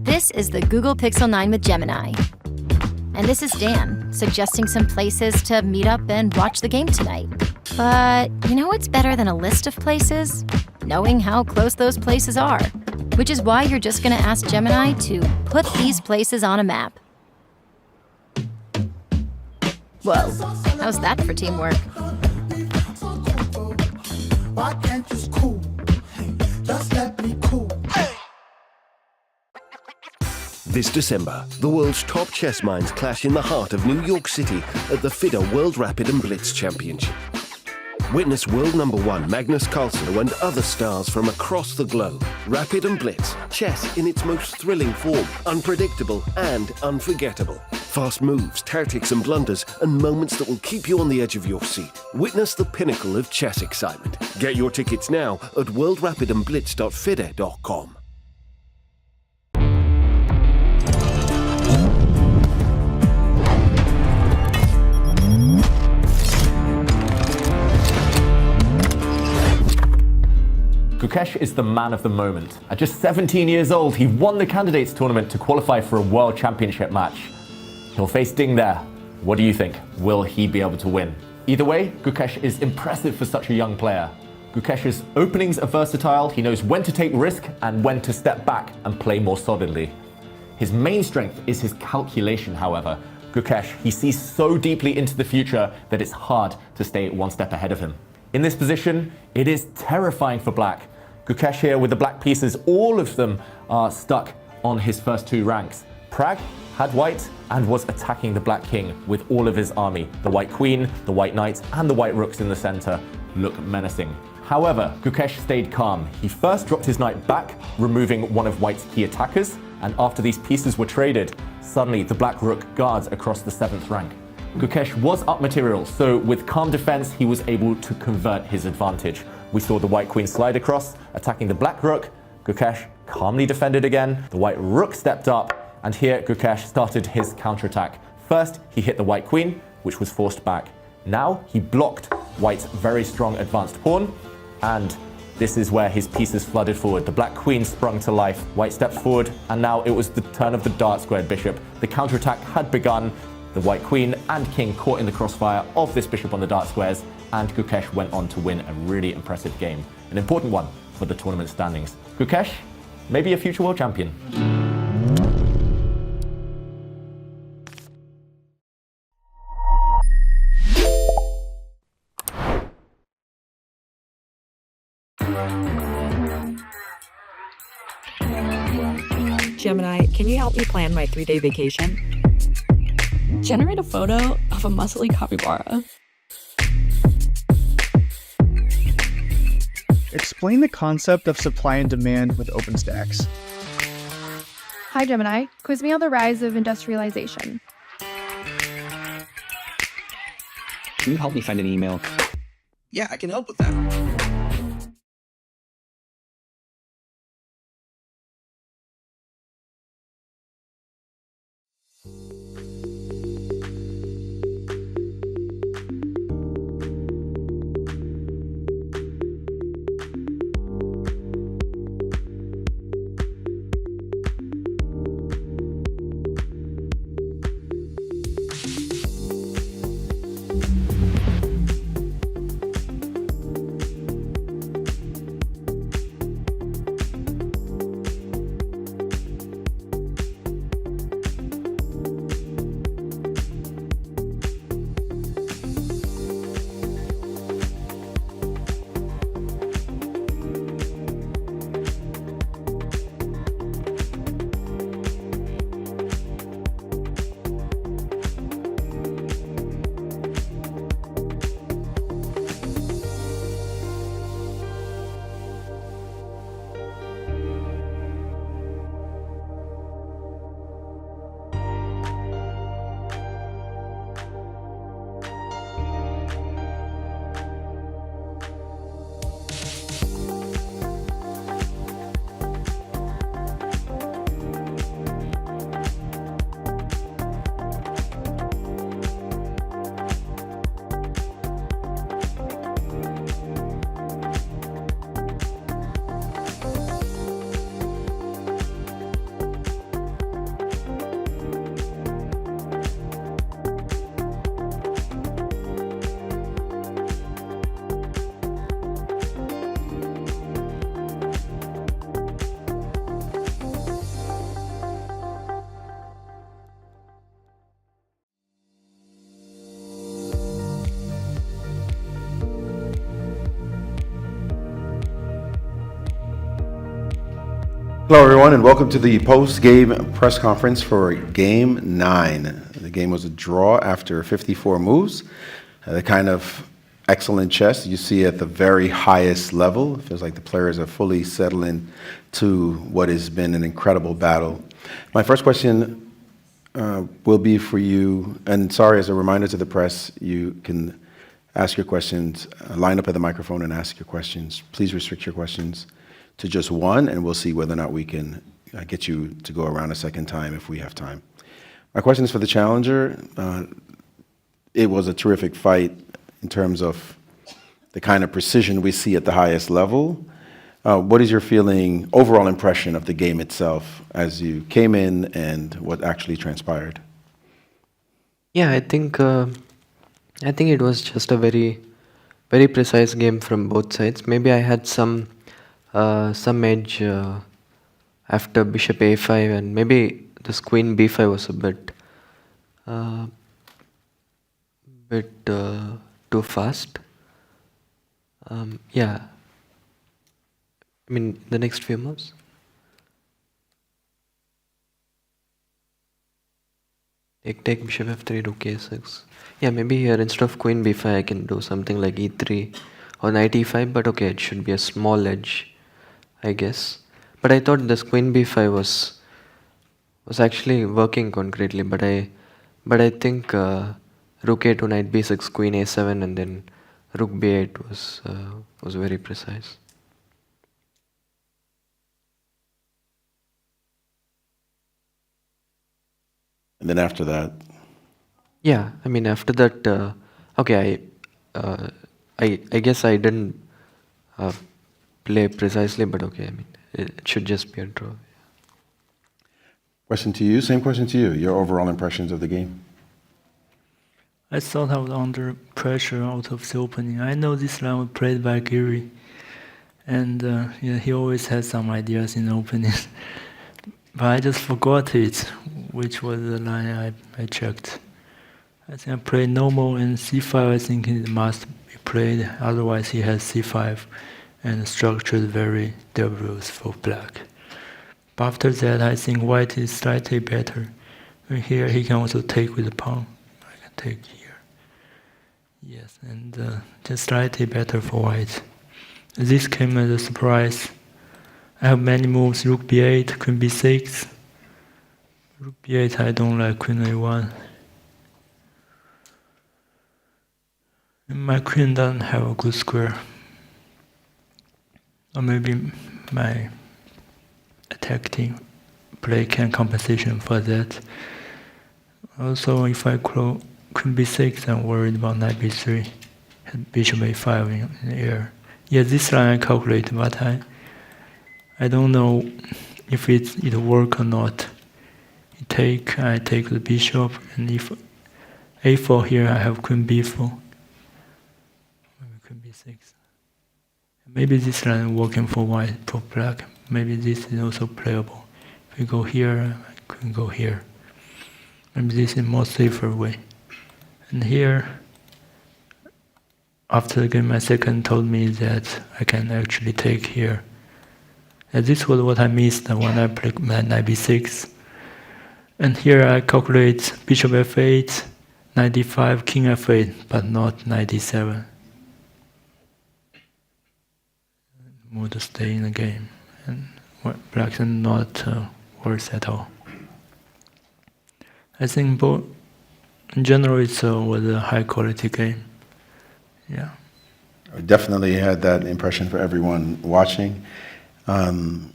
This is the Google Pixel 9 with Gemini. And this is Dan, suggesting some places to meet up and watch the game tonight. But you know what's better than a list of places? Knowing how close those places are. Which is why you're just gonna ask Gemini to put these places on a map. Whoa, how's that for teamwork? Why can't you cool? Just let me cool. This December, the world's top chess minds clash in the heart of New York City at the FIDE World Rapid and Blitz Championship. Witness world number one Magnus Carlsen and other stars from across the globe. Rapid and Blitz, chess in its most thrilling form, unpredictable and unforgettable. Fast moves, tactics and blunders, and moments that will keep you on the edge of your seat. Witness the pinnacle of chess excitement. Get your tickets now at worldrapidandblitz.fide.com. Gukesh is the man of the moment. At just 17 years old, he won the candidates tournament to qualify for a world championship match. He'll face Ding there. What do you think? Will he be able to win? Either way, Gukesh is impressive for such a young player. Gukesh's openings are versatile. He knows when to take risk and when to step back and play more solidly. His main strength is his calculation, however. Gukesh, he sees so deeply into the future that it's hard to stay one step ahead of him. In this position, it is terrifying for black. Gukesh here with the black pieces, all of them are stuck on his first two ranks. Pragg had white and was attacking the black king with all of his army. The white queen, the white knight, and the white rooks in the center look menacing. However, Gukesh stayed calm. He first dropped his knight back, removing one of white's key attackers, and after these pieces were traded, suddenly the black rook guards across the 7th rank. Gukesh was up material, so with calm defense, he was able to convert his advantage. We saw the white queen slide across, attacking the black rook. Gukesh calmly defended again. The white rook stepped up, and here Gukesh started his counterattack. First, he hit the white queen, which was forced back. Now, he blocked white's very strong advanced pawn, and this is where his pieces flooded forward. The black queen sprung to life. White stepped forward, and now it was the turn of the dart-squared bishop. The counterattack had begun. The white queen and king caught in the crossfire of this bishop on the dart squares, and Gukesh went on to win a really impressive game. An important one for the tournament standings. Gukesh, maybe a future world champion. Gemini, can you help me plan my 3-day vacation? Generate a photo of a muscly capybara. Explain the concept of supply and demand with OpenStax. Hi Gemini, quiz me on the rise of industrialization. Can you help me find an email? Yeah, I can help with that. Hello everyone and welcome to the post-game press conference for Game 9. The game was a draw after 54 moves. The kind of excellent chess. You see at the very highest level. It feels like the players are fully settling to what has been an incredible battle. My first question will be for you, and sorry, as a reminder to the press, you can ask your questions, line up at the microphone and ask your questions. Please restrict your questions to just one, and we'll see whether or not we can get you to go around a second time if we have time. My question is for the challenger. It was a terrific fight in terms of the kind of precision we see at the highest level. What is your feeling, overall impression of the game itself as you came in and what actually transpired? Yeah, I think it was just a very, very precise game from both sides. Maybe I had some edge after bishop a5, and maybe this queen b5 was a bit too fast. Yeah. I mean, the next few moves. Take bishop f3, rook a6. Yeah, maybe here instead of queen b5, I can do something like e3 or knight e5. But okay, it should be a small edge, I guess. But I thought this queen b5 was actually working concretely. But I think rook a2, knight b6, queen a7, and then rook b8 was very precise. And then after that? Yeah, I mean after that, okay, I guess I didn't play precisely, but okay, I mean it should just be a draw. Question to you, same question to you, your overall impressions of the game. I thought I was under pressure out of the opening. I know this line was played by Giri, and yeah, he always has some ideas in the opening. But I just forgot it, which was the line I checked. I think I played normal and c5, I think it must be played, otherwise he has c5 and structured very dangerous for black. But after that, I think white is slightly better. And here he can also take with the pawn. I can take here. Yes, and just slightly better for white. This came as a surprise. I have many moves, rook b8, queen b6. Rook b8, I don't like queen a1. And my queen doesn't have a good square. Or maybe my attacking play can compensation for that. Also, if I close queen b6, I'm worried about knight b3. Bishop a5 in the air. Yeah, this line I calculate, but I don't know if it work or not. I take the bishop, and if a4 here, I have queen b4. Maybe queen b6. Maybe this line working for white, for black. Maybe this is also playable. If we go here, I can go here. Maybe this is more safer way. And here, after the game, my second told me that I can actually take here. And this was what I missed when I played knight b6. And here I calculate bishop f8, knight d5, king f8, but not knight d7. More to stay in the game. And black is not worse at all. I think both, in general, it was a high quality game. Yeah. I definitely had that impression for everyone watching. 9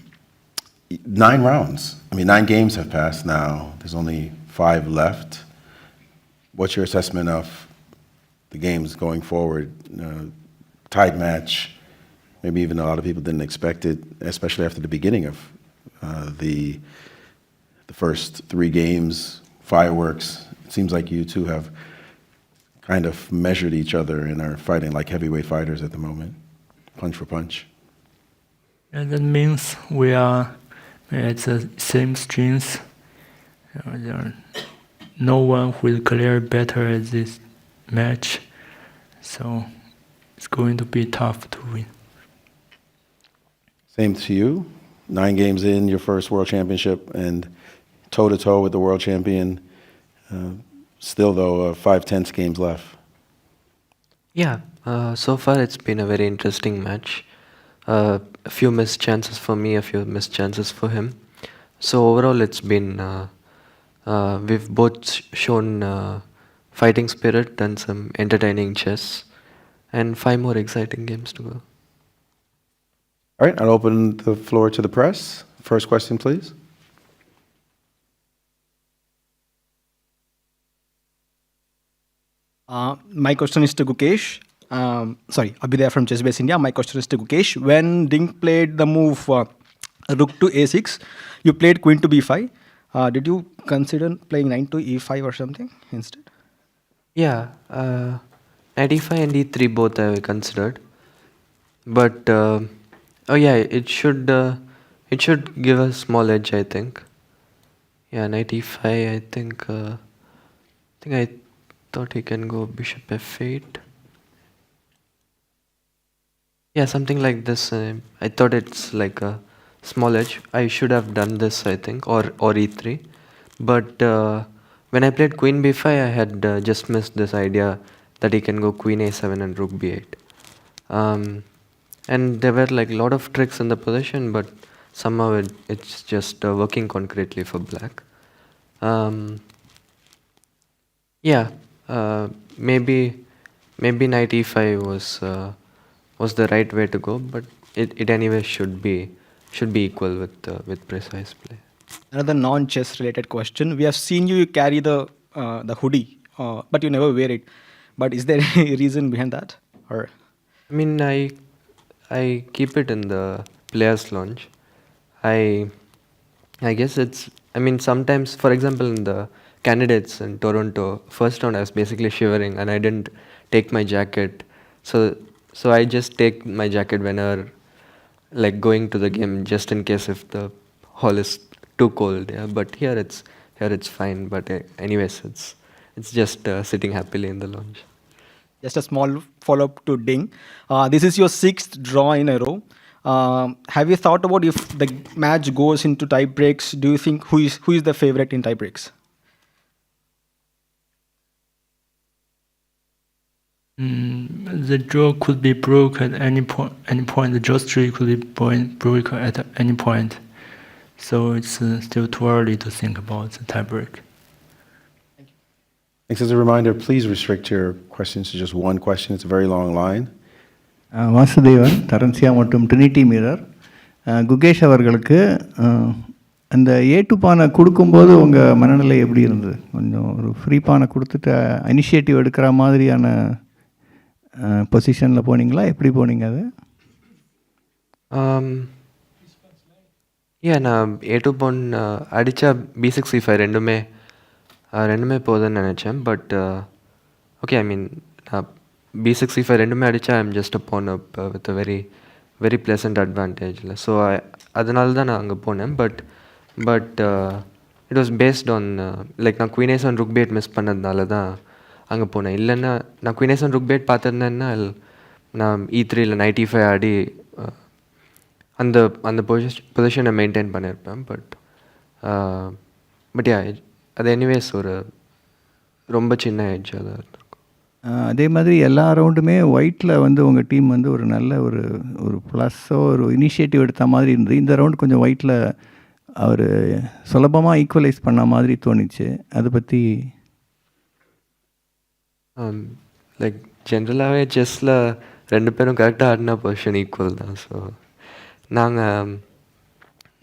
rounds. I mean, 9 games have passed now. There's only 5 left. What's your assessment of the games going forward? Tied match. Maybe even a lot of people didn't expect it, especially after the beginning of the first 3 games, fireworks. It seems like you two have kind of measured each other and are fighting like heavyweight fighters at the moment, punch for punch. And that means we are at the same strengths. There are no one who will clear better at this match, so it's going to be tough to win. Same to you. 9 games in, your first World Championship, and toe-to-toe with the world champion. Still, though, 5 tense games left. Yeah, so far it's been a very interesting match. A few missed chances for me, a few missed chances for him. So overall, it's been we've both shown fighting spirit and some entertaining chess, and 5 more exciting games to go. All right, I'll open the floor to the press. First question, please. My question is to Gukesh. Sorry, Abhidaya from Chess Base India. My question is to Gukesh. When Ding played the move rook to a6, you played queen to b5. Did you consider playing knight to e5 or something instead? Yeah, knight e5 and e3 both I considered, but oh yeah, it should give a small edge, I think. Yeah, knight e5. I think I thought he can go bishop f8. Yeah, something like this. I thought it's like a small edge. I should have done this, I think, or e3. But when I played queen b5, I had just missed this idea that he can go queen a7 and rook b8. And there were like a lot of tricks in the position, but somehow it's just working concretely for black. Yeah, maybe knight e5 was the right way to go, but it anyway should be equal with precise play. Another non-chess related question. We have seen you carry the hoodie, but you never wear it. But is there any reason behind that? Or I mean, I keep it in the players' lounge. I guess it's. I mean, sometimes, for example, in the candidates in Toronto, first round I was basically shivering and I didn't take my jacket. So I just take my jacket whenever, like, going to the game, just in case if the hall is too cold. Yeah, but here it's fine. But anyways, it's just sitting happily in the lounge. just a small follow-up to Ding. This is your 6th draw in a row. Have you thought about if the match goes into tie breaks? Do you think who is the favorite in tie breaks? The draw could be broken at any point. The draw streak could be broken at any point. So it's still too early to think about the tiebreak. Thanks. As a reminder, please restrict your questions to just one question. It's a very long line. Vasudevan தரன்சியா மற்றும் Trinity mirror Gukesh அவர்களுக்கு அந்த A2 பானை கொடுக்கும்போது உங்கள் மனநிலை எப்படி இருந்தது? கொஞ்சம் ஒரு ஃப்ரீ பானை கொடுத்துட்டு இனிஷியேட்டிவ் எடுக்கிற மாதிரியான பொசிஷனில் போனீங்களா? எப்படி போனீங்க அது? நான் A2 பான் அடித்தா B6 C5 ரெண்டுமே போகுதுன்னு நினச்சேன். But okay, I mean B6 C5 ரெண்டுமே அடித்தா I'm just a pawn up with a very very pleasant அட்வான்டேஜில். ஸோ அதனால தான் நான் அங்கே போனேன். But it was based on like நான் queen ace and rook bad miss பண்ணதுனால தான் அங்கே போனேன். இல்லைன்னா நான் queen ace and rook bad பார்த்துருந்தேன்னா நான் E3 இல்லை நைட் E5 ஆடி அந்த பொசிஷனை மெயின்டைன் பண்ணியிருப்பேன். பட் யா, அது எனிவேஸ் ஒரு ரொம்ப சின்ன எட்ஜ் அதாக இருக்கும். அதே மாதிரி எல்லா ரவுண்டுமே ஒயிட்டில் வந்து உங்கள் டீம் வந்து ஒரு நல்ல ஒரு ப்ளஸ்ஸோ ஒரு இனிஷியேட்டிவ் எடுத்த மாதிரி இருந்தது. இந்த ரவுண்ட் கொஞ்சம் ஒயிட்டில் அவர் சுலபமாக ஈக்குவலைஸ் பண்ண மாதிரி தோணுச்சு. அதை பற்றி லைக் ஜென்ரலாகவே செஸ்ஸில் 2 பேரும் கரெக்டாக ஆடினா பொசிஷன் ஈக்குவல் தான். ஸோ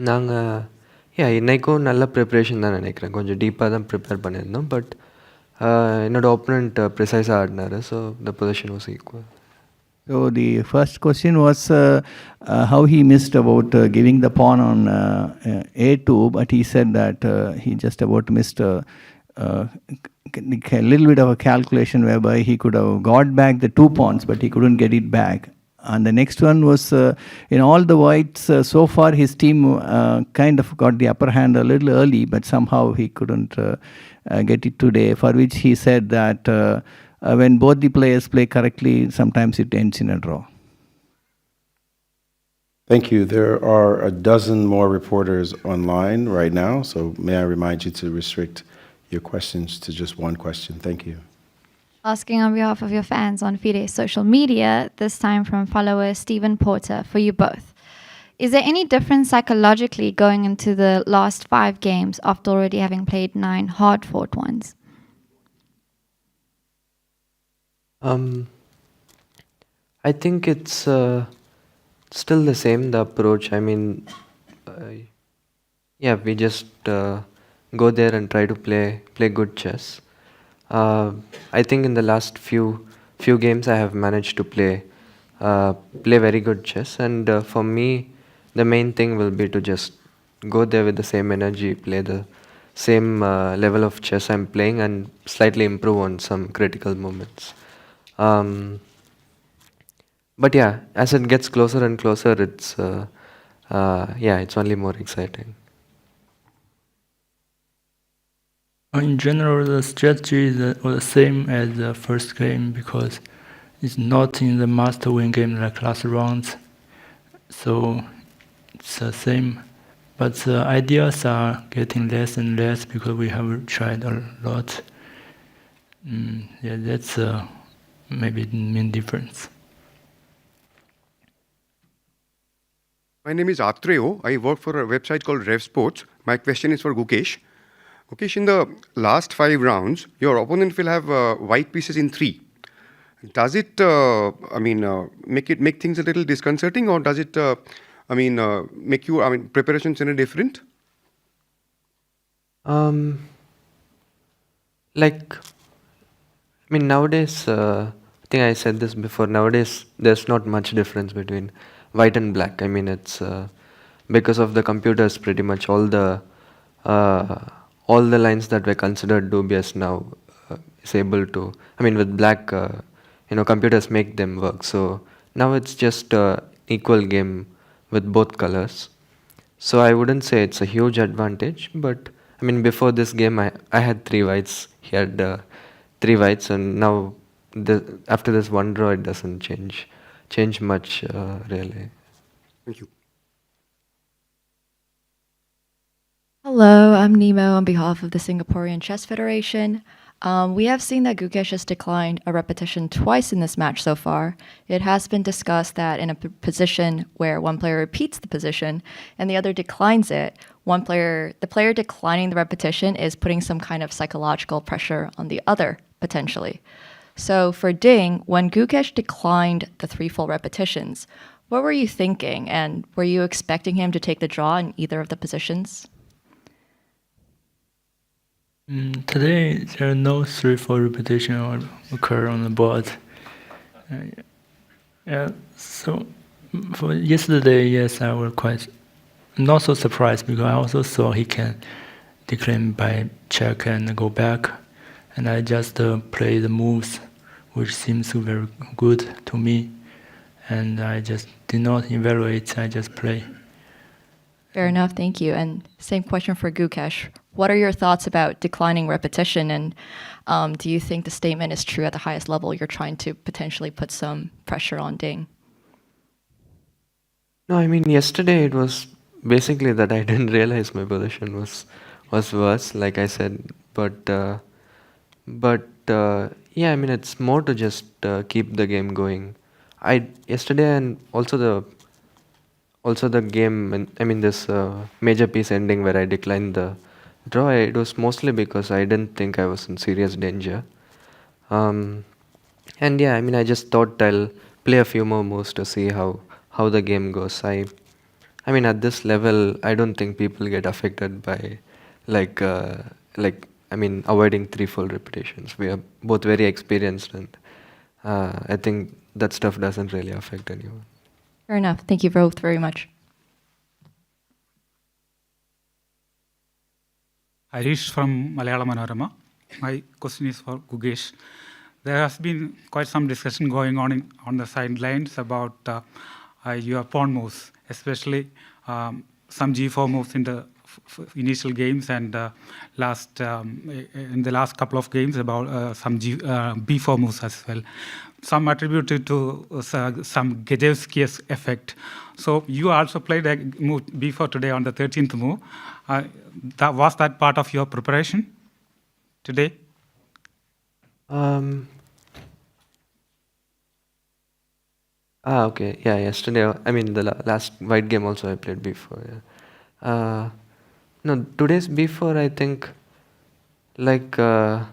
நாங்கள் இன்றைக்கும் நல்ல ப்ரிப்ரேஷன் தான் நினைக்கிறேன். கொஞ்சம் டீப்பாக தான் ப்ரிப்பேர் பண்ணியிருந்தோம். பட் என்னோடய ஒப்பனண்ட் ப்ரிசைஸாக ஆடினார். So the position was equal. So the first question was how he missed about giving the pawn on A2, but he said that he just about missed a little bit of a calculation whereby he could have got back the 2 pawns, but he couldn't get it back. And the next one was in all the whites, so far his team kind of got the upper hand a little early, but somehow he couldn't get it today, for which he said that when both the players play correctly, sometimes it ends in a draw. Thank you. There are a dozen more reporters online right now, so may I remind you to restrict your questions to just one question. Thank you. Asking on behalf of your fans on FIDE social media, this time from follower Stephen Porter, for you both. Is there any difference psychologically going into the last 5 games after already having played 9 hard-fought ones? I think it's still the same, the approach. I mean, yeah, we just go there and try to play good chess. I think in the last few games I have managed to play very good chess, and for me the main thing will be to just go there with the same energy, play the same level of chess I'm playing, and slightly improve on some critical moments. But yeah, as it gets closer and closer, it's it's only more exciting. In general, the strategy is the same as the first game because it's not in the must-win game like last rounds. So it's the same, but the ideas are getting less and less because we have tried a lot. Yeah, that's maybe the main difference. My name is Atreo. I work for a website called Rev Sports. My question is for Gukesh. Gukesh, in the last 5 rounds, your opponent will have white pieces in 3. Does it, make things a little disconcerting, or does it, make you, preparations any different? Nowadays, I think I said this before. Nowadays, there's not much difference between white and black. I mean, it's because of the computers. Pretty much all the lines that were considered dubious now is able to. I mean, with black, computers make them work. So now it's just equal game with both colors. So I wouldn't say it's a huge advantage, but I mean, before this game, I had 3 whites. He had 3 whites, and now after this one draw, it doesn't change much really. Thank you. Hello, I'm Nemo on behalf of the Singaporean Chess Federation. We have seen that Gukesh has declined a repetition twice in this match so far. It has been discussed that in a position where one player repeats the position and the other declines it, the player declining the repetition is putting some kind of psychological pressure on the other, potentially. So for Ding, when Gukesh declined the 3 full repetitions, what were you thinking, and were you expecting him to take the draw in either of the positions? Today, there are no 3 full repetition or occur on the board. So for yesterday, yes, I was quite not so surprised because I also saw he can decline by check and go back, and I just play the moves, which seems very good to me, and I just did not evaluate. I just play. Fair enough, thank you. And same question for Gukesh. What are your thoughts about declining repetition, and do you think the statement is true at the highest level? You're trying to potentially put some pressure on Ding. No, I mean, yesterday it was basically that I didn't realize my position was worse, like I said. But yeah, I mean, it's more to just keep the game going. Yesterday, and also the game, I mean, this major piece ending where I declined the draw, it was mostly because I didn't think I was in serious danger. And yeah, I mean, I just thought I'll play a few more moves to see how the game goes. I mean, at this level, I don't think people get affected by avoiding 3 full repetitions. We are both very experienced, and I think that stuff doesn't really affect anyone. Fair enough. Thank you both very much. Harish from Malayalam Manorama. My question is for Gukesh. There has been quite some discussion going on the sidelines about your pawn moves, especially some G4 moves in the initial games, and in the last couple of games about some B4 moves as well. Some attributed to some Gajewski's effect. So you also played a move B4 today on the 13th move. Was that part of your preparation today? Okay. Yeah, yesterday, I mean, the last white game also I played before. Yeah. No, 2 days before, I think, like, I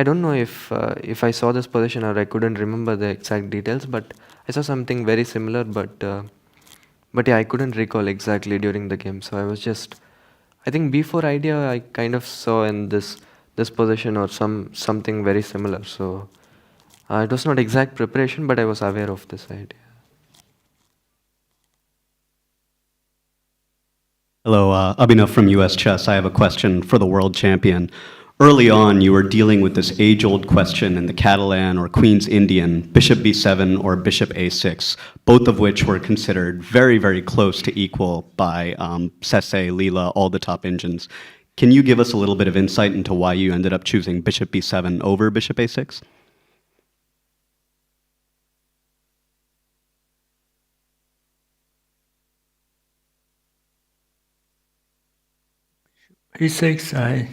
don't know if I saw this position or I couldn't remember the exact details, but I saw something very similar, but yeah, I couldn't recall exactly during the game. So I was just, I think before idea, I kind of saw in this position or something very similar. So it was not exact preparation, but I was aware of this idea. Hello, Abhinav from US Chess. I have a question for the world champion. Early on, you were dealing with this age-old question in the Catalan or Queen's Indian, bishop b7 or bishop a6, both of which were considered very, very close to equal by Sese, Leela, all the top engines. Can you give us a little bit of insight into why you ended up choosing bishop b7 over bishop a6? a6,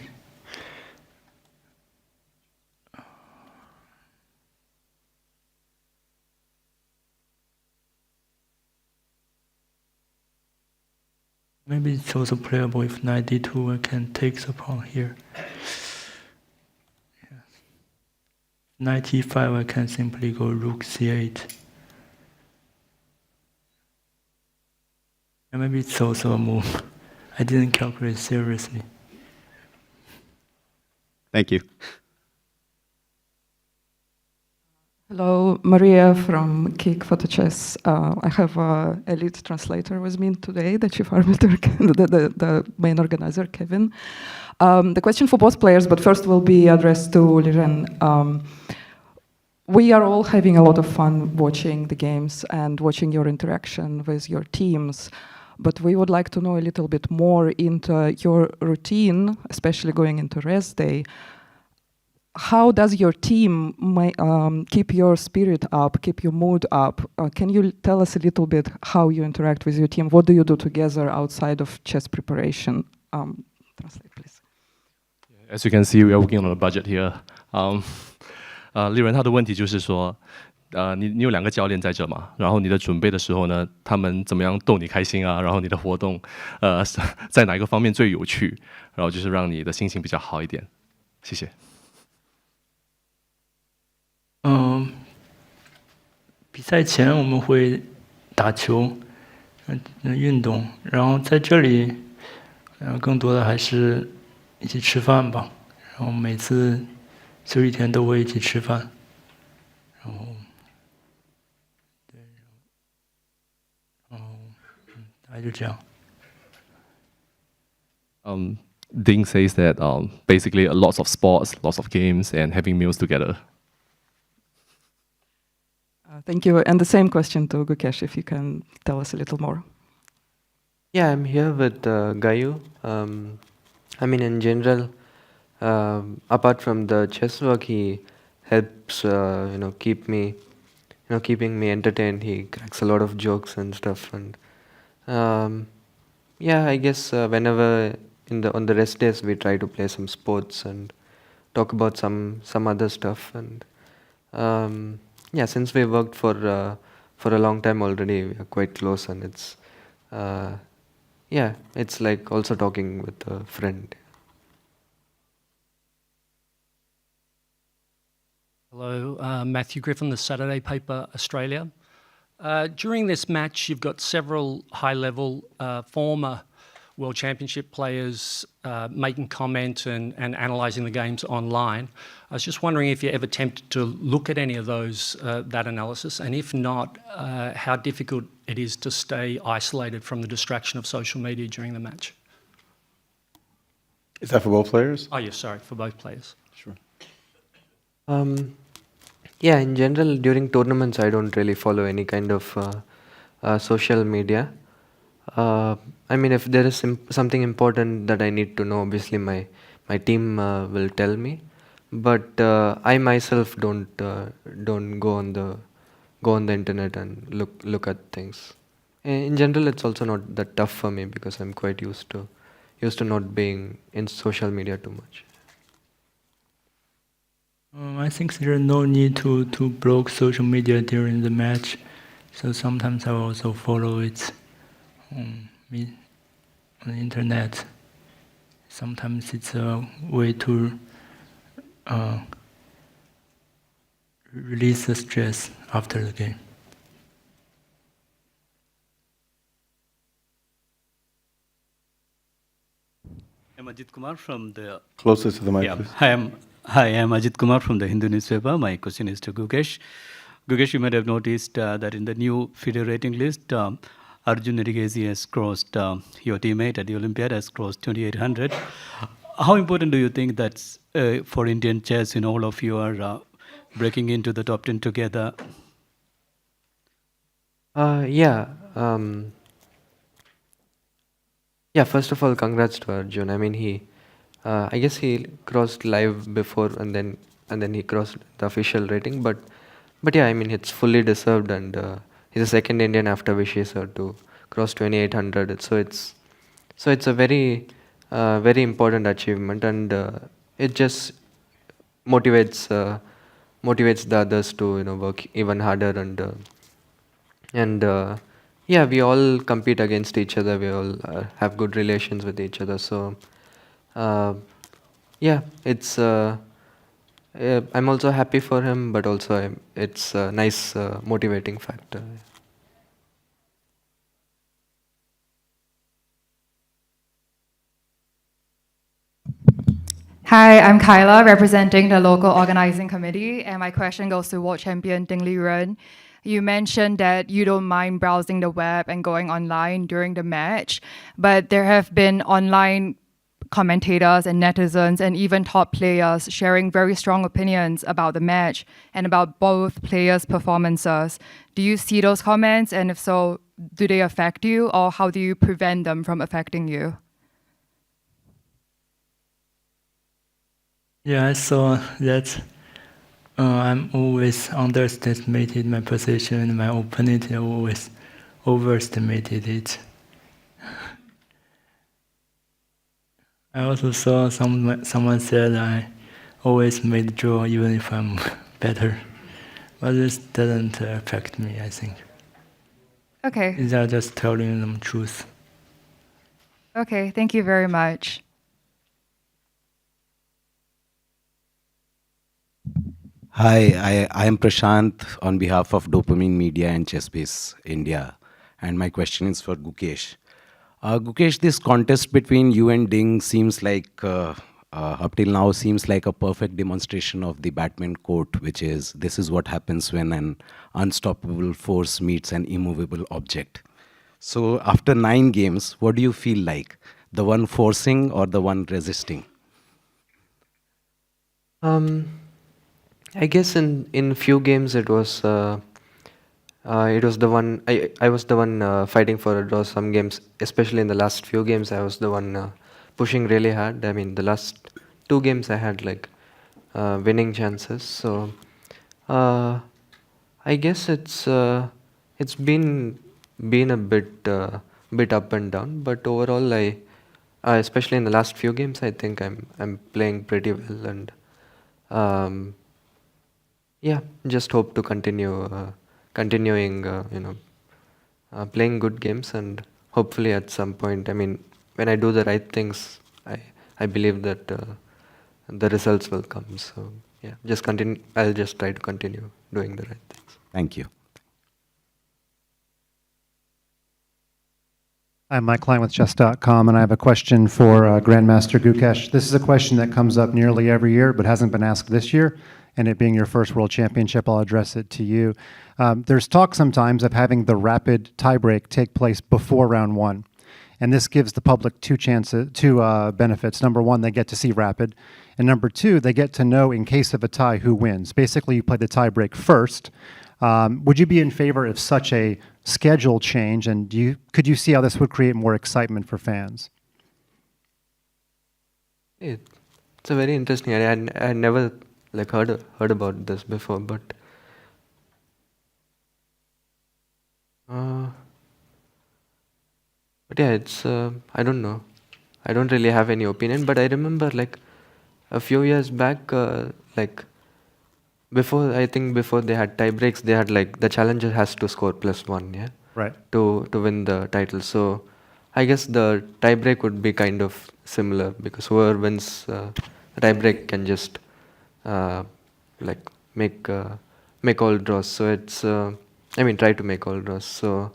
maybe it's also playable if knight d2 I can take the pawn here. Yeah. Knight e5 I can simply go rook c8. And maybe it's also a move. I didn't calculate seriously. Thank you. Hello, Maria from Kick Photo Chess. I have an elite translator with me today, the chief arbiter, the main organizer, Kevin. The question for both players, but first will be addressed to Liren. We are all having a lot of fun watching the games and watching your interaction with your teams, but we would like to know a little bit more into your routine, especially going into rest day. How does your team keep your spirit up, keep your mood up? Can you tell us a little bit how you interact with your team? What do you do together outside of chess preparation? Translate, please. As you can see, we are working on a budget here. 丽人他的问题就是说，你有2个教练在这嘛，然后你的准备的时候呢，他们怎么样逗你开心啊？然后你的活动，在哪一个方面最有趣？然后就是让你的心情比较好一点。谢谢。比赛前我们会打球，运动，然后在这里，更多的还是一起吃饭吧。然后每次休息天都会一起吃饭，然后，对，然后，大概就这样。Ding says that basically lots of sports, lots of games, and having meals together. Thank you. And the same question to Gukesh, if you can tell us a little more. Yeah, I'm here with Gayu. I mean, in general, apart from the chess work, he helps, keeping me entertained. He cracks a lot of jokes and stuff, and yeah, I guess whenever on the rest days we try to play some sports and talk about some other stuff, and yeah, since we worked for a long time already, we are quite close, and it's yeah, it's like also talking with a friend. Hello, Matthew Griffin, the Saturday paper, Australia. During this match, you've got several high-level former World Championship players making comment and analysing the games online. I was just wondering if you ever tempted to look at any of those, that analysis, and if not, how difficult it is to stay isolated from the distraction of social media during the match. Is that for both players? Oh, yes, sorry, for both players. Sure. Yeah, in general, during tournaments, I don't really follow any kind of social media. I mean, if there is something important that I need to know, obviously my team will tell me. But I myself don't go on the internet and look at things. In general, it's also not that tough for me because I'm quite used to not being in social media too much. I think there is no need to block social media during the match. So sometimes I also follow it on the internet. Sometimes it's a way to release the stress after the game. I'm Ajit Kumar from the... Closest to the mic, Yeah. please. Hi, I'm Ajit Kumar from the Hindu newspaper. My question is to Gukesh. Gukesh, you might have noticed that in the new FIDE rating list, Arjun Erigesi has crossed, your teammate at the Olympiad has crossed 2800. How important do you think that's for Indian chess when all of you are breaking into the top 10 together? Yeah. Yeah, first of all, congrats to Arjun. I mean, I guess he crossed live before and then he crossed the official rating. But yeah, I mean, it's fully deserved, and he's the second Indian after Vishy sir to cross 2800. So it's a very very important achievement, and it just motivates the others to work even harder, and yeah, we all compete against each other. We all have good relations with each other. So yeah, it's I'm also happy for him, but also it's a nice motivating factor. Hi, I'm Kyla, representing the local organizing committee, and my question goes to world champion Ding Liren. You mentioned that you don't mind browsing the web and going online during the match, but there have been online commentators and netizens and even top players sharing very strong opinions about the match and about both players' performances. Do you see those comments, and if so, do they affect you, or how do you prevent them from affecting you? Yeah, I saw that I'm always underestimated my position, and my opponent always overestimated it. I also saw someone said I always made draw even if I'm better, but this doesn't affect me, I think. Okay. These are just telling them truth. Okay, thank you very much. Hi, I am Prashant on behalf of Dopamine Media and ChessBase India, and my question is for Gukesh. Gukesh, this contest between you and Ding seems like, up till now, seems like a perfect demonstration of the Batman quote, which is, this is what happens when an unstoppable force meets an immovable object. So after 9 games, what do you feel like? The one forcing or the one resisting? I guess in few games it was the one I was the one fighting for a draw. Some games, especially in the last few games, I was the one pushing really hard. I mean, the last 2 games I had like winning chances. So I guess it's been a bit up and down, but overall I especially in the last few games I think I'm playing pretty well, and yeah, just hope to continuing playing good games, and hopefully at some point, I mean, when I do the right things, I believe that the results will come. So yeah, just continue. I'll just try to continue doing the right things. Thank you. I'm Mike Klein with chess.com, and I have a question for Grandmaster Gukesh. This is a question that comes up nearly every year but hasn't been asked this year, and it being your first World Championship, I'll address it to you. There's talk sometimes of having the rapid tiebreak take place before round 1, and this gives the public two benefits. Number 1, they get to see rapid, and number 2, they get to know in case of a tie who wins. Basically, you play the tiebreak first. Would you be in favor of such a schedule change, and could you see how this would create more excitement for fans? It's a very interesting idea. I never like heard about this before, but yeah, it's I don't know. I don't really have any opinion, but I remember like a few years back, like before, I think before they had tie breaks, they had like the challenger has to score +1, yeah, Right. to win the title. So I guess the tie break would be kind of similar, because whoever wins tie break can just like make all draws. So it's try to make all draws. So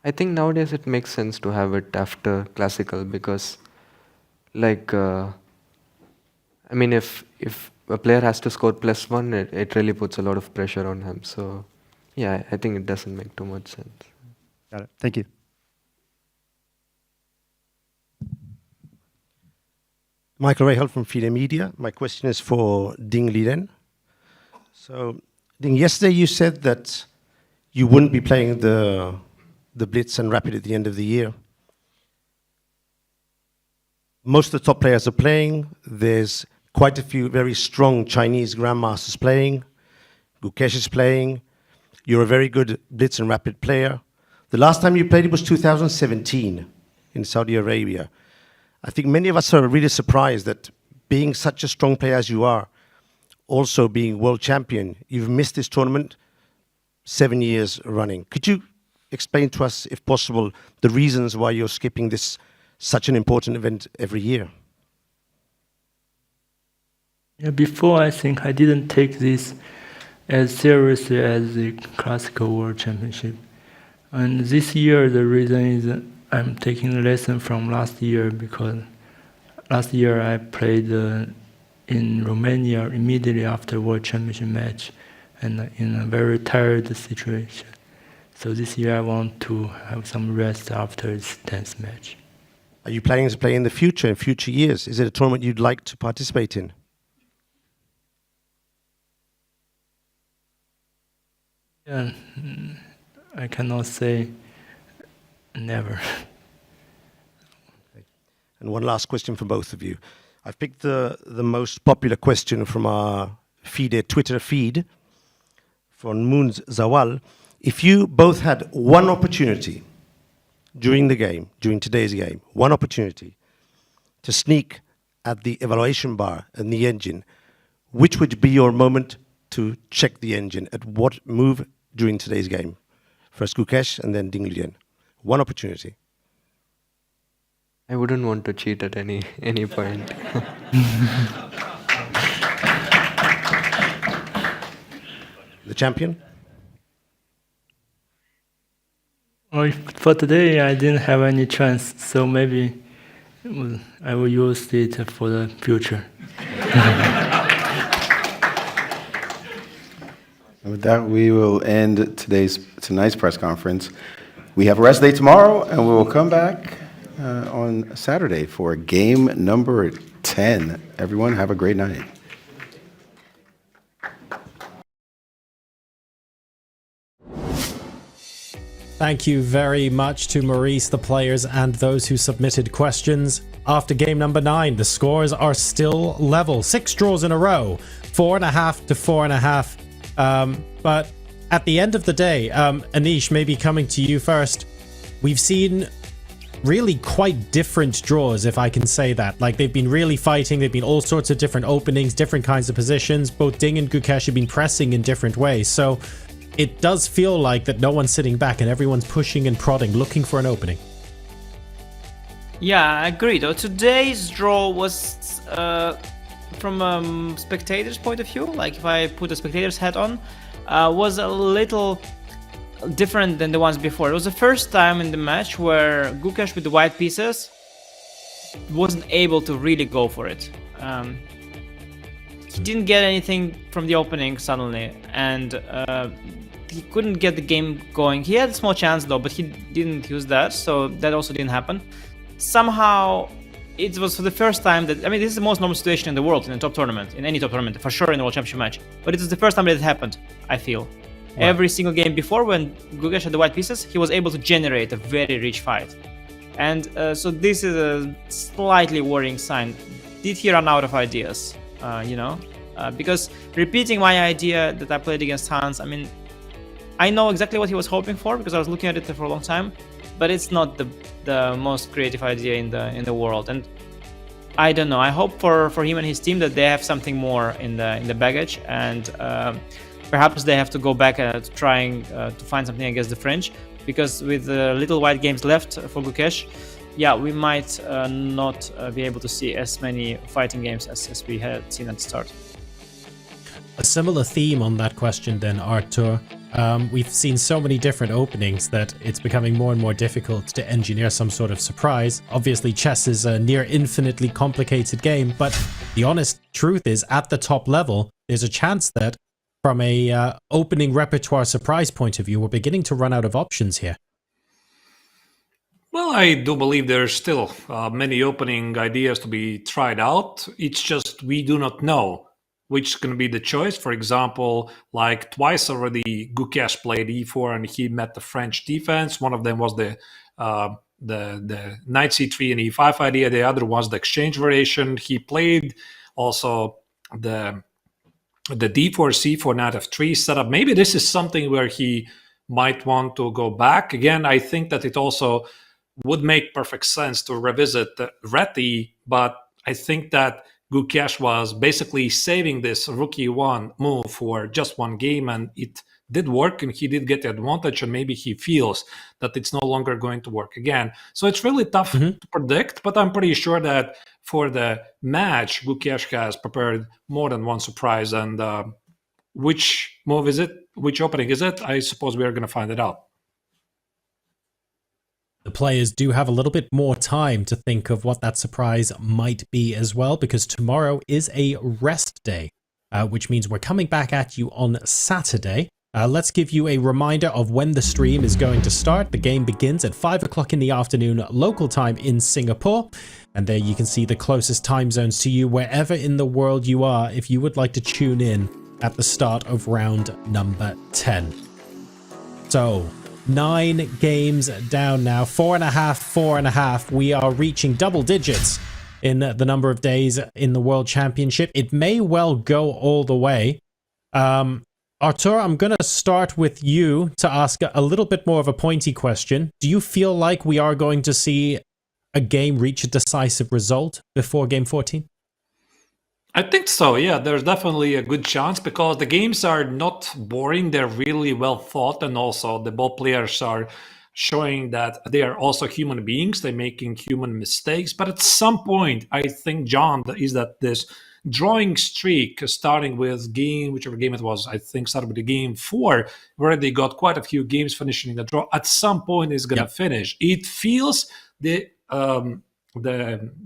I think nowadays it makes sense to have it after classical, because like if a player has to score +1, it really puts a lot of pressure on him. So yeah, I think it doesn't make too much sense. Got it. Thank you. Michael Rahal from FIDE Media. My question is for Ding Liren. So, Ding, yesterday you said that you wouldn't be playing the Blitz and Rapid at the end of the year. Most of the top players are playing. There's quite a few very strong Chinese grandmasters playing. Gukesh is playing. You're a very good Blitz and Rapid player. The last time you played it was 2017 in Saudi Arabia. I think many of us are really surprised that being such a strong player as you are, also being world champion, you've missed this tournament 7 years running. Could you explain to us, if possible, the reasons why you're skipping this such an important event every year? Yeah, before I think I didn't take this as seriously as the Classical World Championship. And this year the reason is that I'm taking a lesson from last year, because last year I played in Romania immediately after World Championship match, and in a very tired situation. So this year I want to have some rest after this tense match. Are you planning to play in the future, in future years? Is it a tournament you'd like to participate in? Yeah, I cannot say never. And one last question for both of you. I've picked the most popular question from our FIDE Twitter feed from Moons Zawal. If you both had one opportunity during the game, during today's game, one opportunity to sneak at the evaluation bar and the engine, which would be your moment to check the engine? At what move during today's game? First Gukesh and then Ding Liren. One opportunity. I wouldn't want to cheat at any point. The champion? Well, for today I didn't have any chance, so maybe I will use it for the future. And with that, we will end tonight's press conference. We have a rest day tomorrow, and we will come back on Saturday for game number 10. Everyone, have a great night. Thank you very much to Maurice, the players, and those who submitted questions. After game number 9, the scores are still level. 6 draws in a row, 4.5 to 4.5. But at the end of the day, Anish, maybe coming to you first, we've seen really quite different draws, if I can say that. Like, they've been really fighting, they've been all sorts of different openings, different kinds of positions. Both Ding and Gukesh have been pressing in different ways. So it does feel like that no one's sitting back and everyone's pushing and prodding, looking for an opening. Yeah, I agree. Though today's draw was, from a spectator's point of view, like if I put a spectator's hat on, was a little different than the ones before. It was the first time in the match where Gukesh with the white pieces wasn't able to really go for it. He didn't get anything from the opening suddenly, and he couldn't get the game going. He had a small chance though, but he didn't use that, so that also didn't happen. Somehow, it was for the first time that, I mean, this is the most normal situation in the world, in a top tournament, in any top tournament, for sure in the World Championship match. But it is the first time that it happened, I feel. Wow. Every single game before, when Gukesh had the white pieces, he was able to generate a very rich fight. And so this is a slightly worrying sign. Did he run out of ideas, because repeating my idea that I played against Hans, I mean, I know exactly what he was hoping for because I was looking at it for a long time, but it's not the most creative idea in the world. And I don't know. I hope for him and his team that they have something more in the baggage, and perhaps they have to go back trying to find something against the French, because with little white games left for Gukesh, yeah, we might not be able to see as many fighting games as we had seen at the start. A similar theme on that question then, Artur. We've seen so many different openings that it's becoming more and more difficult to engineer some sort of surprise. Obviously, chess is a near infinitely complicated game, but the honest truth is, at the top level, there's a chance that from a opening repertoire surprise point of view, we're beginning to run out of options here. Well, I do believe there's still many opening ideas to be tried out. It's just we do not know which is going to be the choice. For example, like twice already, Gukesh played e4 and he met the French defense. One of them was the knight c3 and e5 idea. The other was the exchange variation. He played also the d4 c4 knight f3 setup. Maybe this is something where he might want to go back again. I think that it also would make perfect sense to revisit Reti, but I think that Gukesh was basically saving this rook e1 move for just one game, and it did work, and he did get the advantage, and maybe he feels that it's no longer going to work again. So it's really tough to predict, but I'm pretty sure that for the match, Gukesh has prepared more than one surprise, and which move is it? Which opening is it? I suppose we are going to find it out. The players do have a little bit more time to think of what that surprise might be as well, because tomorrow is a rest day, which means we're coming back at you on Saturday. Let's give you a reminder of when the stream is going to start. The game begins at 5 o'clock in the afternoon local time in Singapore, and there you can see the closest time zones to you wherever in the world you are if you would like to tune in at the start of round number 10. So 9 games down now, 4.5. We are reaching double digits in the number of days in the World Championship. It may well go all the way. Artur, I'm going to start with you to ask a little bit more of a pointy question. Do you feel like we are going to see a game reach a decisive result before game 14? I think so, yeah. There's definitely a good chance because the games are not boring. They're really well thought, and also the ball players are showing that they are also human beings. They're making human mistakes. But at some point, I think, John, is that this drawing streak, starting with whichever game it was, I think started with the game 4, where they got quite a few games finishing the draw, at some point is going to finish. It feels the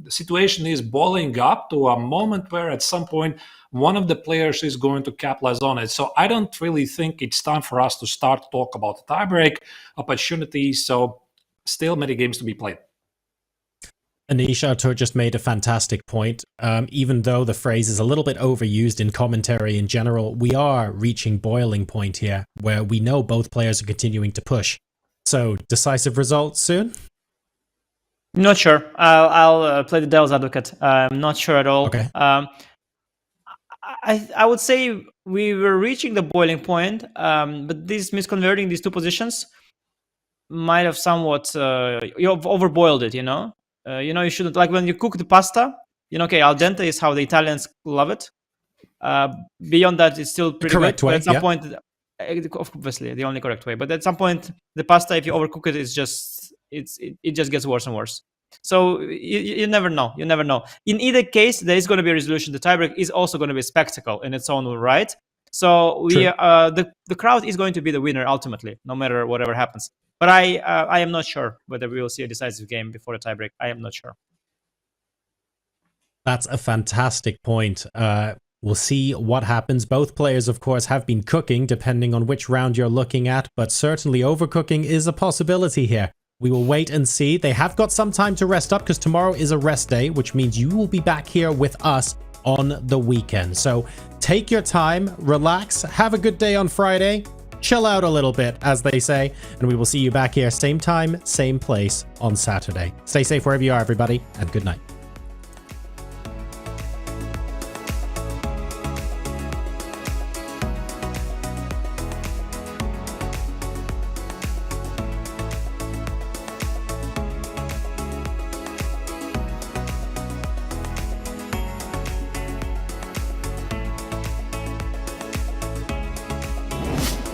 situation is boiling up to a moment where at some point one of the players is going to capitalize on it. So I don't really think it's time for us to start to talk about the tiebreak opportunities. So still many games to be played. Anish, Artur just made a fantastic point. Even though the phrase is a little bit overused in commentary in general, we are reaching boiling point here where we know both players are continuing to push. So decisive results soon? Not sure. I'll play the devil's advocate. I'm not sure at all. Okay. I would say we were reaching the boiling point, but misconverting these two positions might have somewhat you've overboiled it. You shouldn't, like when you cook the pasta. Okay, al dente is how the Italians love it. Beyond that, it's still pretty correct good. way, But at some point, obviously the only correct way. But at some point, the pasta, if you overcook it, it just gets worse and worse. So you never know. You never know. In either case, there is going to be a resolution. The tiebreak is also going to be a spectacle in its own right. So the crowd is going to be the winner ultimately, no matter whatever happens. But I am not sure whether we will see a decisive game before the tiebreak. I am not sure. That's a fantastic point. We'll see what happens. Both players, of course, have been cooking, depending on which round you're looking at, but certainly overcooking is a possibility here. We will wait and see. They have got some time to rest up because tomorrow is a rest day, which means you will be back here with us on the weekend. So take your time, relax, have a good day on Friday, chill out a little bit, as they say, and we will see you back here same time, same place on Saturday. Stay safe wherever you are, everybody, and good night.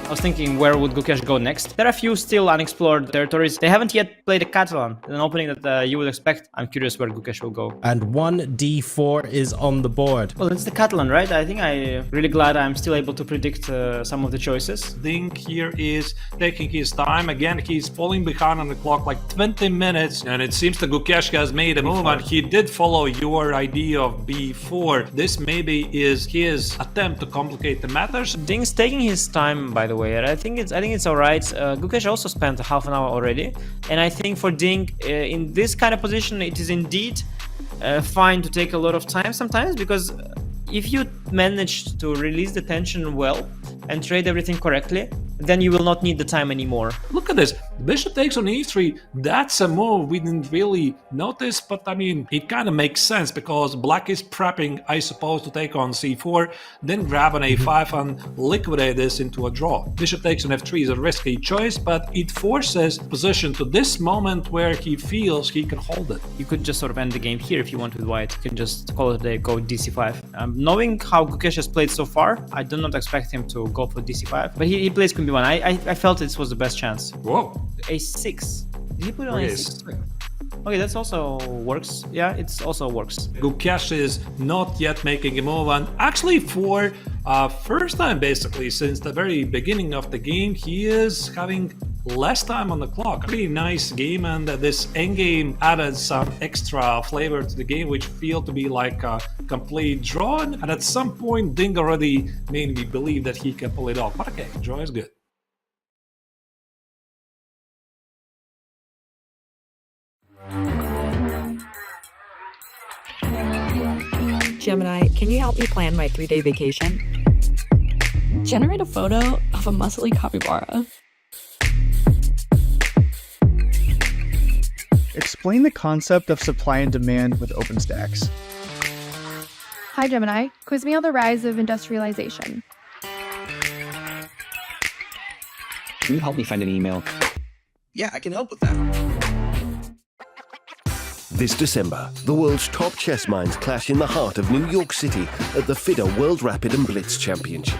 I was thinking, where would Gukesh go next? There are a few still unexplored territories. They haven't yet played a Catalan, an opening that you would expect. I'm curious where Gukesh will go. And 1d4 is on the board. Well, it's the Catalan, right? I think I'm really glad I'm still able to predict some of the choices. Ding here is taking his time. Again, he's falling behind on the clock like 20 minutes. And it seems that Gukesh has made a move, and he did follow your idea of b4. This maybe is his attempt to complicate the matters. Ding's taking his time, by the way, and I think it's alright. Gukesh also spent half an hour already, and I think for Ding, in this kind of position, it is indeed fine to take a lot of time sometimes, because if you manage to release the tension well and trade everything correctly, then you will not need the time anymore. Look at this. Bishop takes on e3. That's a move we didn't really notice, but I mean, it kind of makes sense because black is prepping, I suppose, to take on c4, then grab an a5 and liquidate this into a draw. Bishop takes on f3 is a risky choice, but it forces position to this moment where he feels he can hold it. You could just sort of end the game here if you want with white. You can just call it a day, go dc5. Knowing how Gukesh has played so far, I do not expect him to go for dc5, but he plays queen b1. I felt this was the best chance. Whoa. a6. Did he put it on a6? Okay, that's also works. Yeah, it's also works. Gukesh is not yet making a move, and actually for first time basically since the very beginning of the game, he is having less time on the clock. Pretty nice game, and this endgame added some extra flavor to the game, which feel to be like a complete draw, and at some point Ding already made me believe that he can pull it off. But okay, draw is good. Gemini, can you help me plan my 3-day vacation? Generate a photo of a muscly capybara. Explain the concept of supply and demand with OpenStax. Hi Gemini, quiz me on the rise of industrialization. Can you help me find an email? Yeah, I can help with that. This December, the world's top chess minds clash in the heart of New York City at the FIDE World Rapid and Blitz Championship.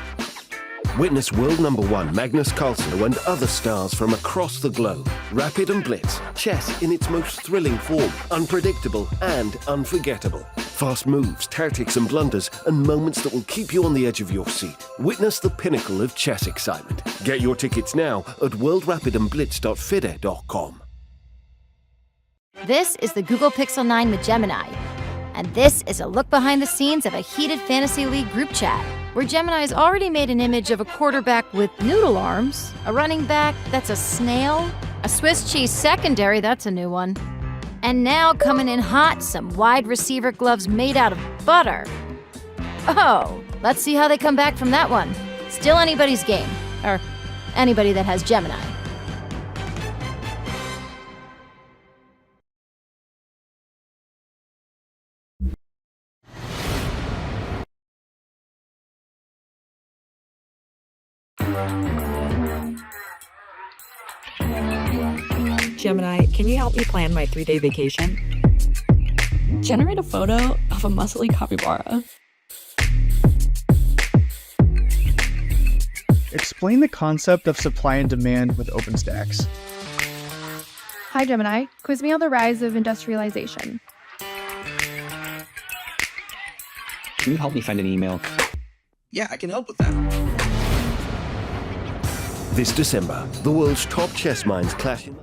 Witness world #1 Magnus Carlsen and other stars from across the globe. Rapid and Blitz, chess in its most thrilling form, unpredictable and unforgettable. Fast moves, tactics and blunders, and moments that will keep you on the edge of your seat. Witness the pinnacle of chess excitement. Get your tickets now at worldrapidandblitz.fide.com. This is the Google Pixel 9 with Gemini, and this is a look behind the scenes of a heated Fantasy League group chat, where Gemini has already made an image of a quarterback with noodle arms, a running back that's a snail, a Swiss cheese secondary, that's a new one, and now coming in hot, some wide receiver gloves made out of butter. Oh, let's see how they come back from that one. Still anybody's game, or anybody that has Gemini. Gemini, can you help me plan my 3-day vacation? Generate a photo of a muscly capybara. Explain the concept of supply and demand with OpenStax. Hi Gemini, quiz me on the rise of industrialization. Can you help me find an email? Yeah, I can help with that. This December, the world's top chess minds clash in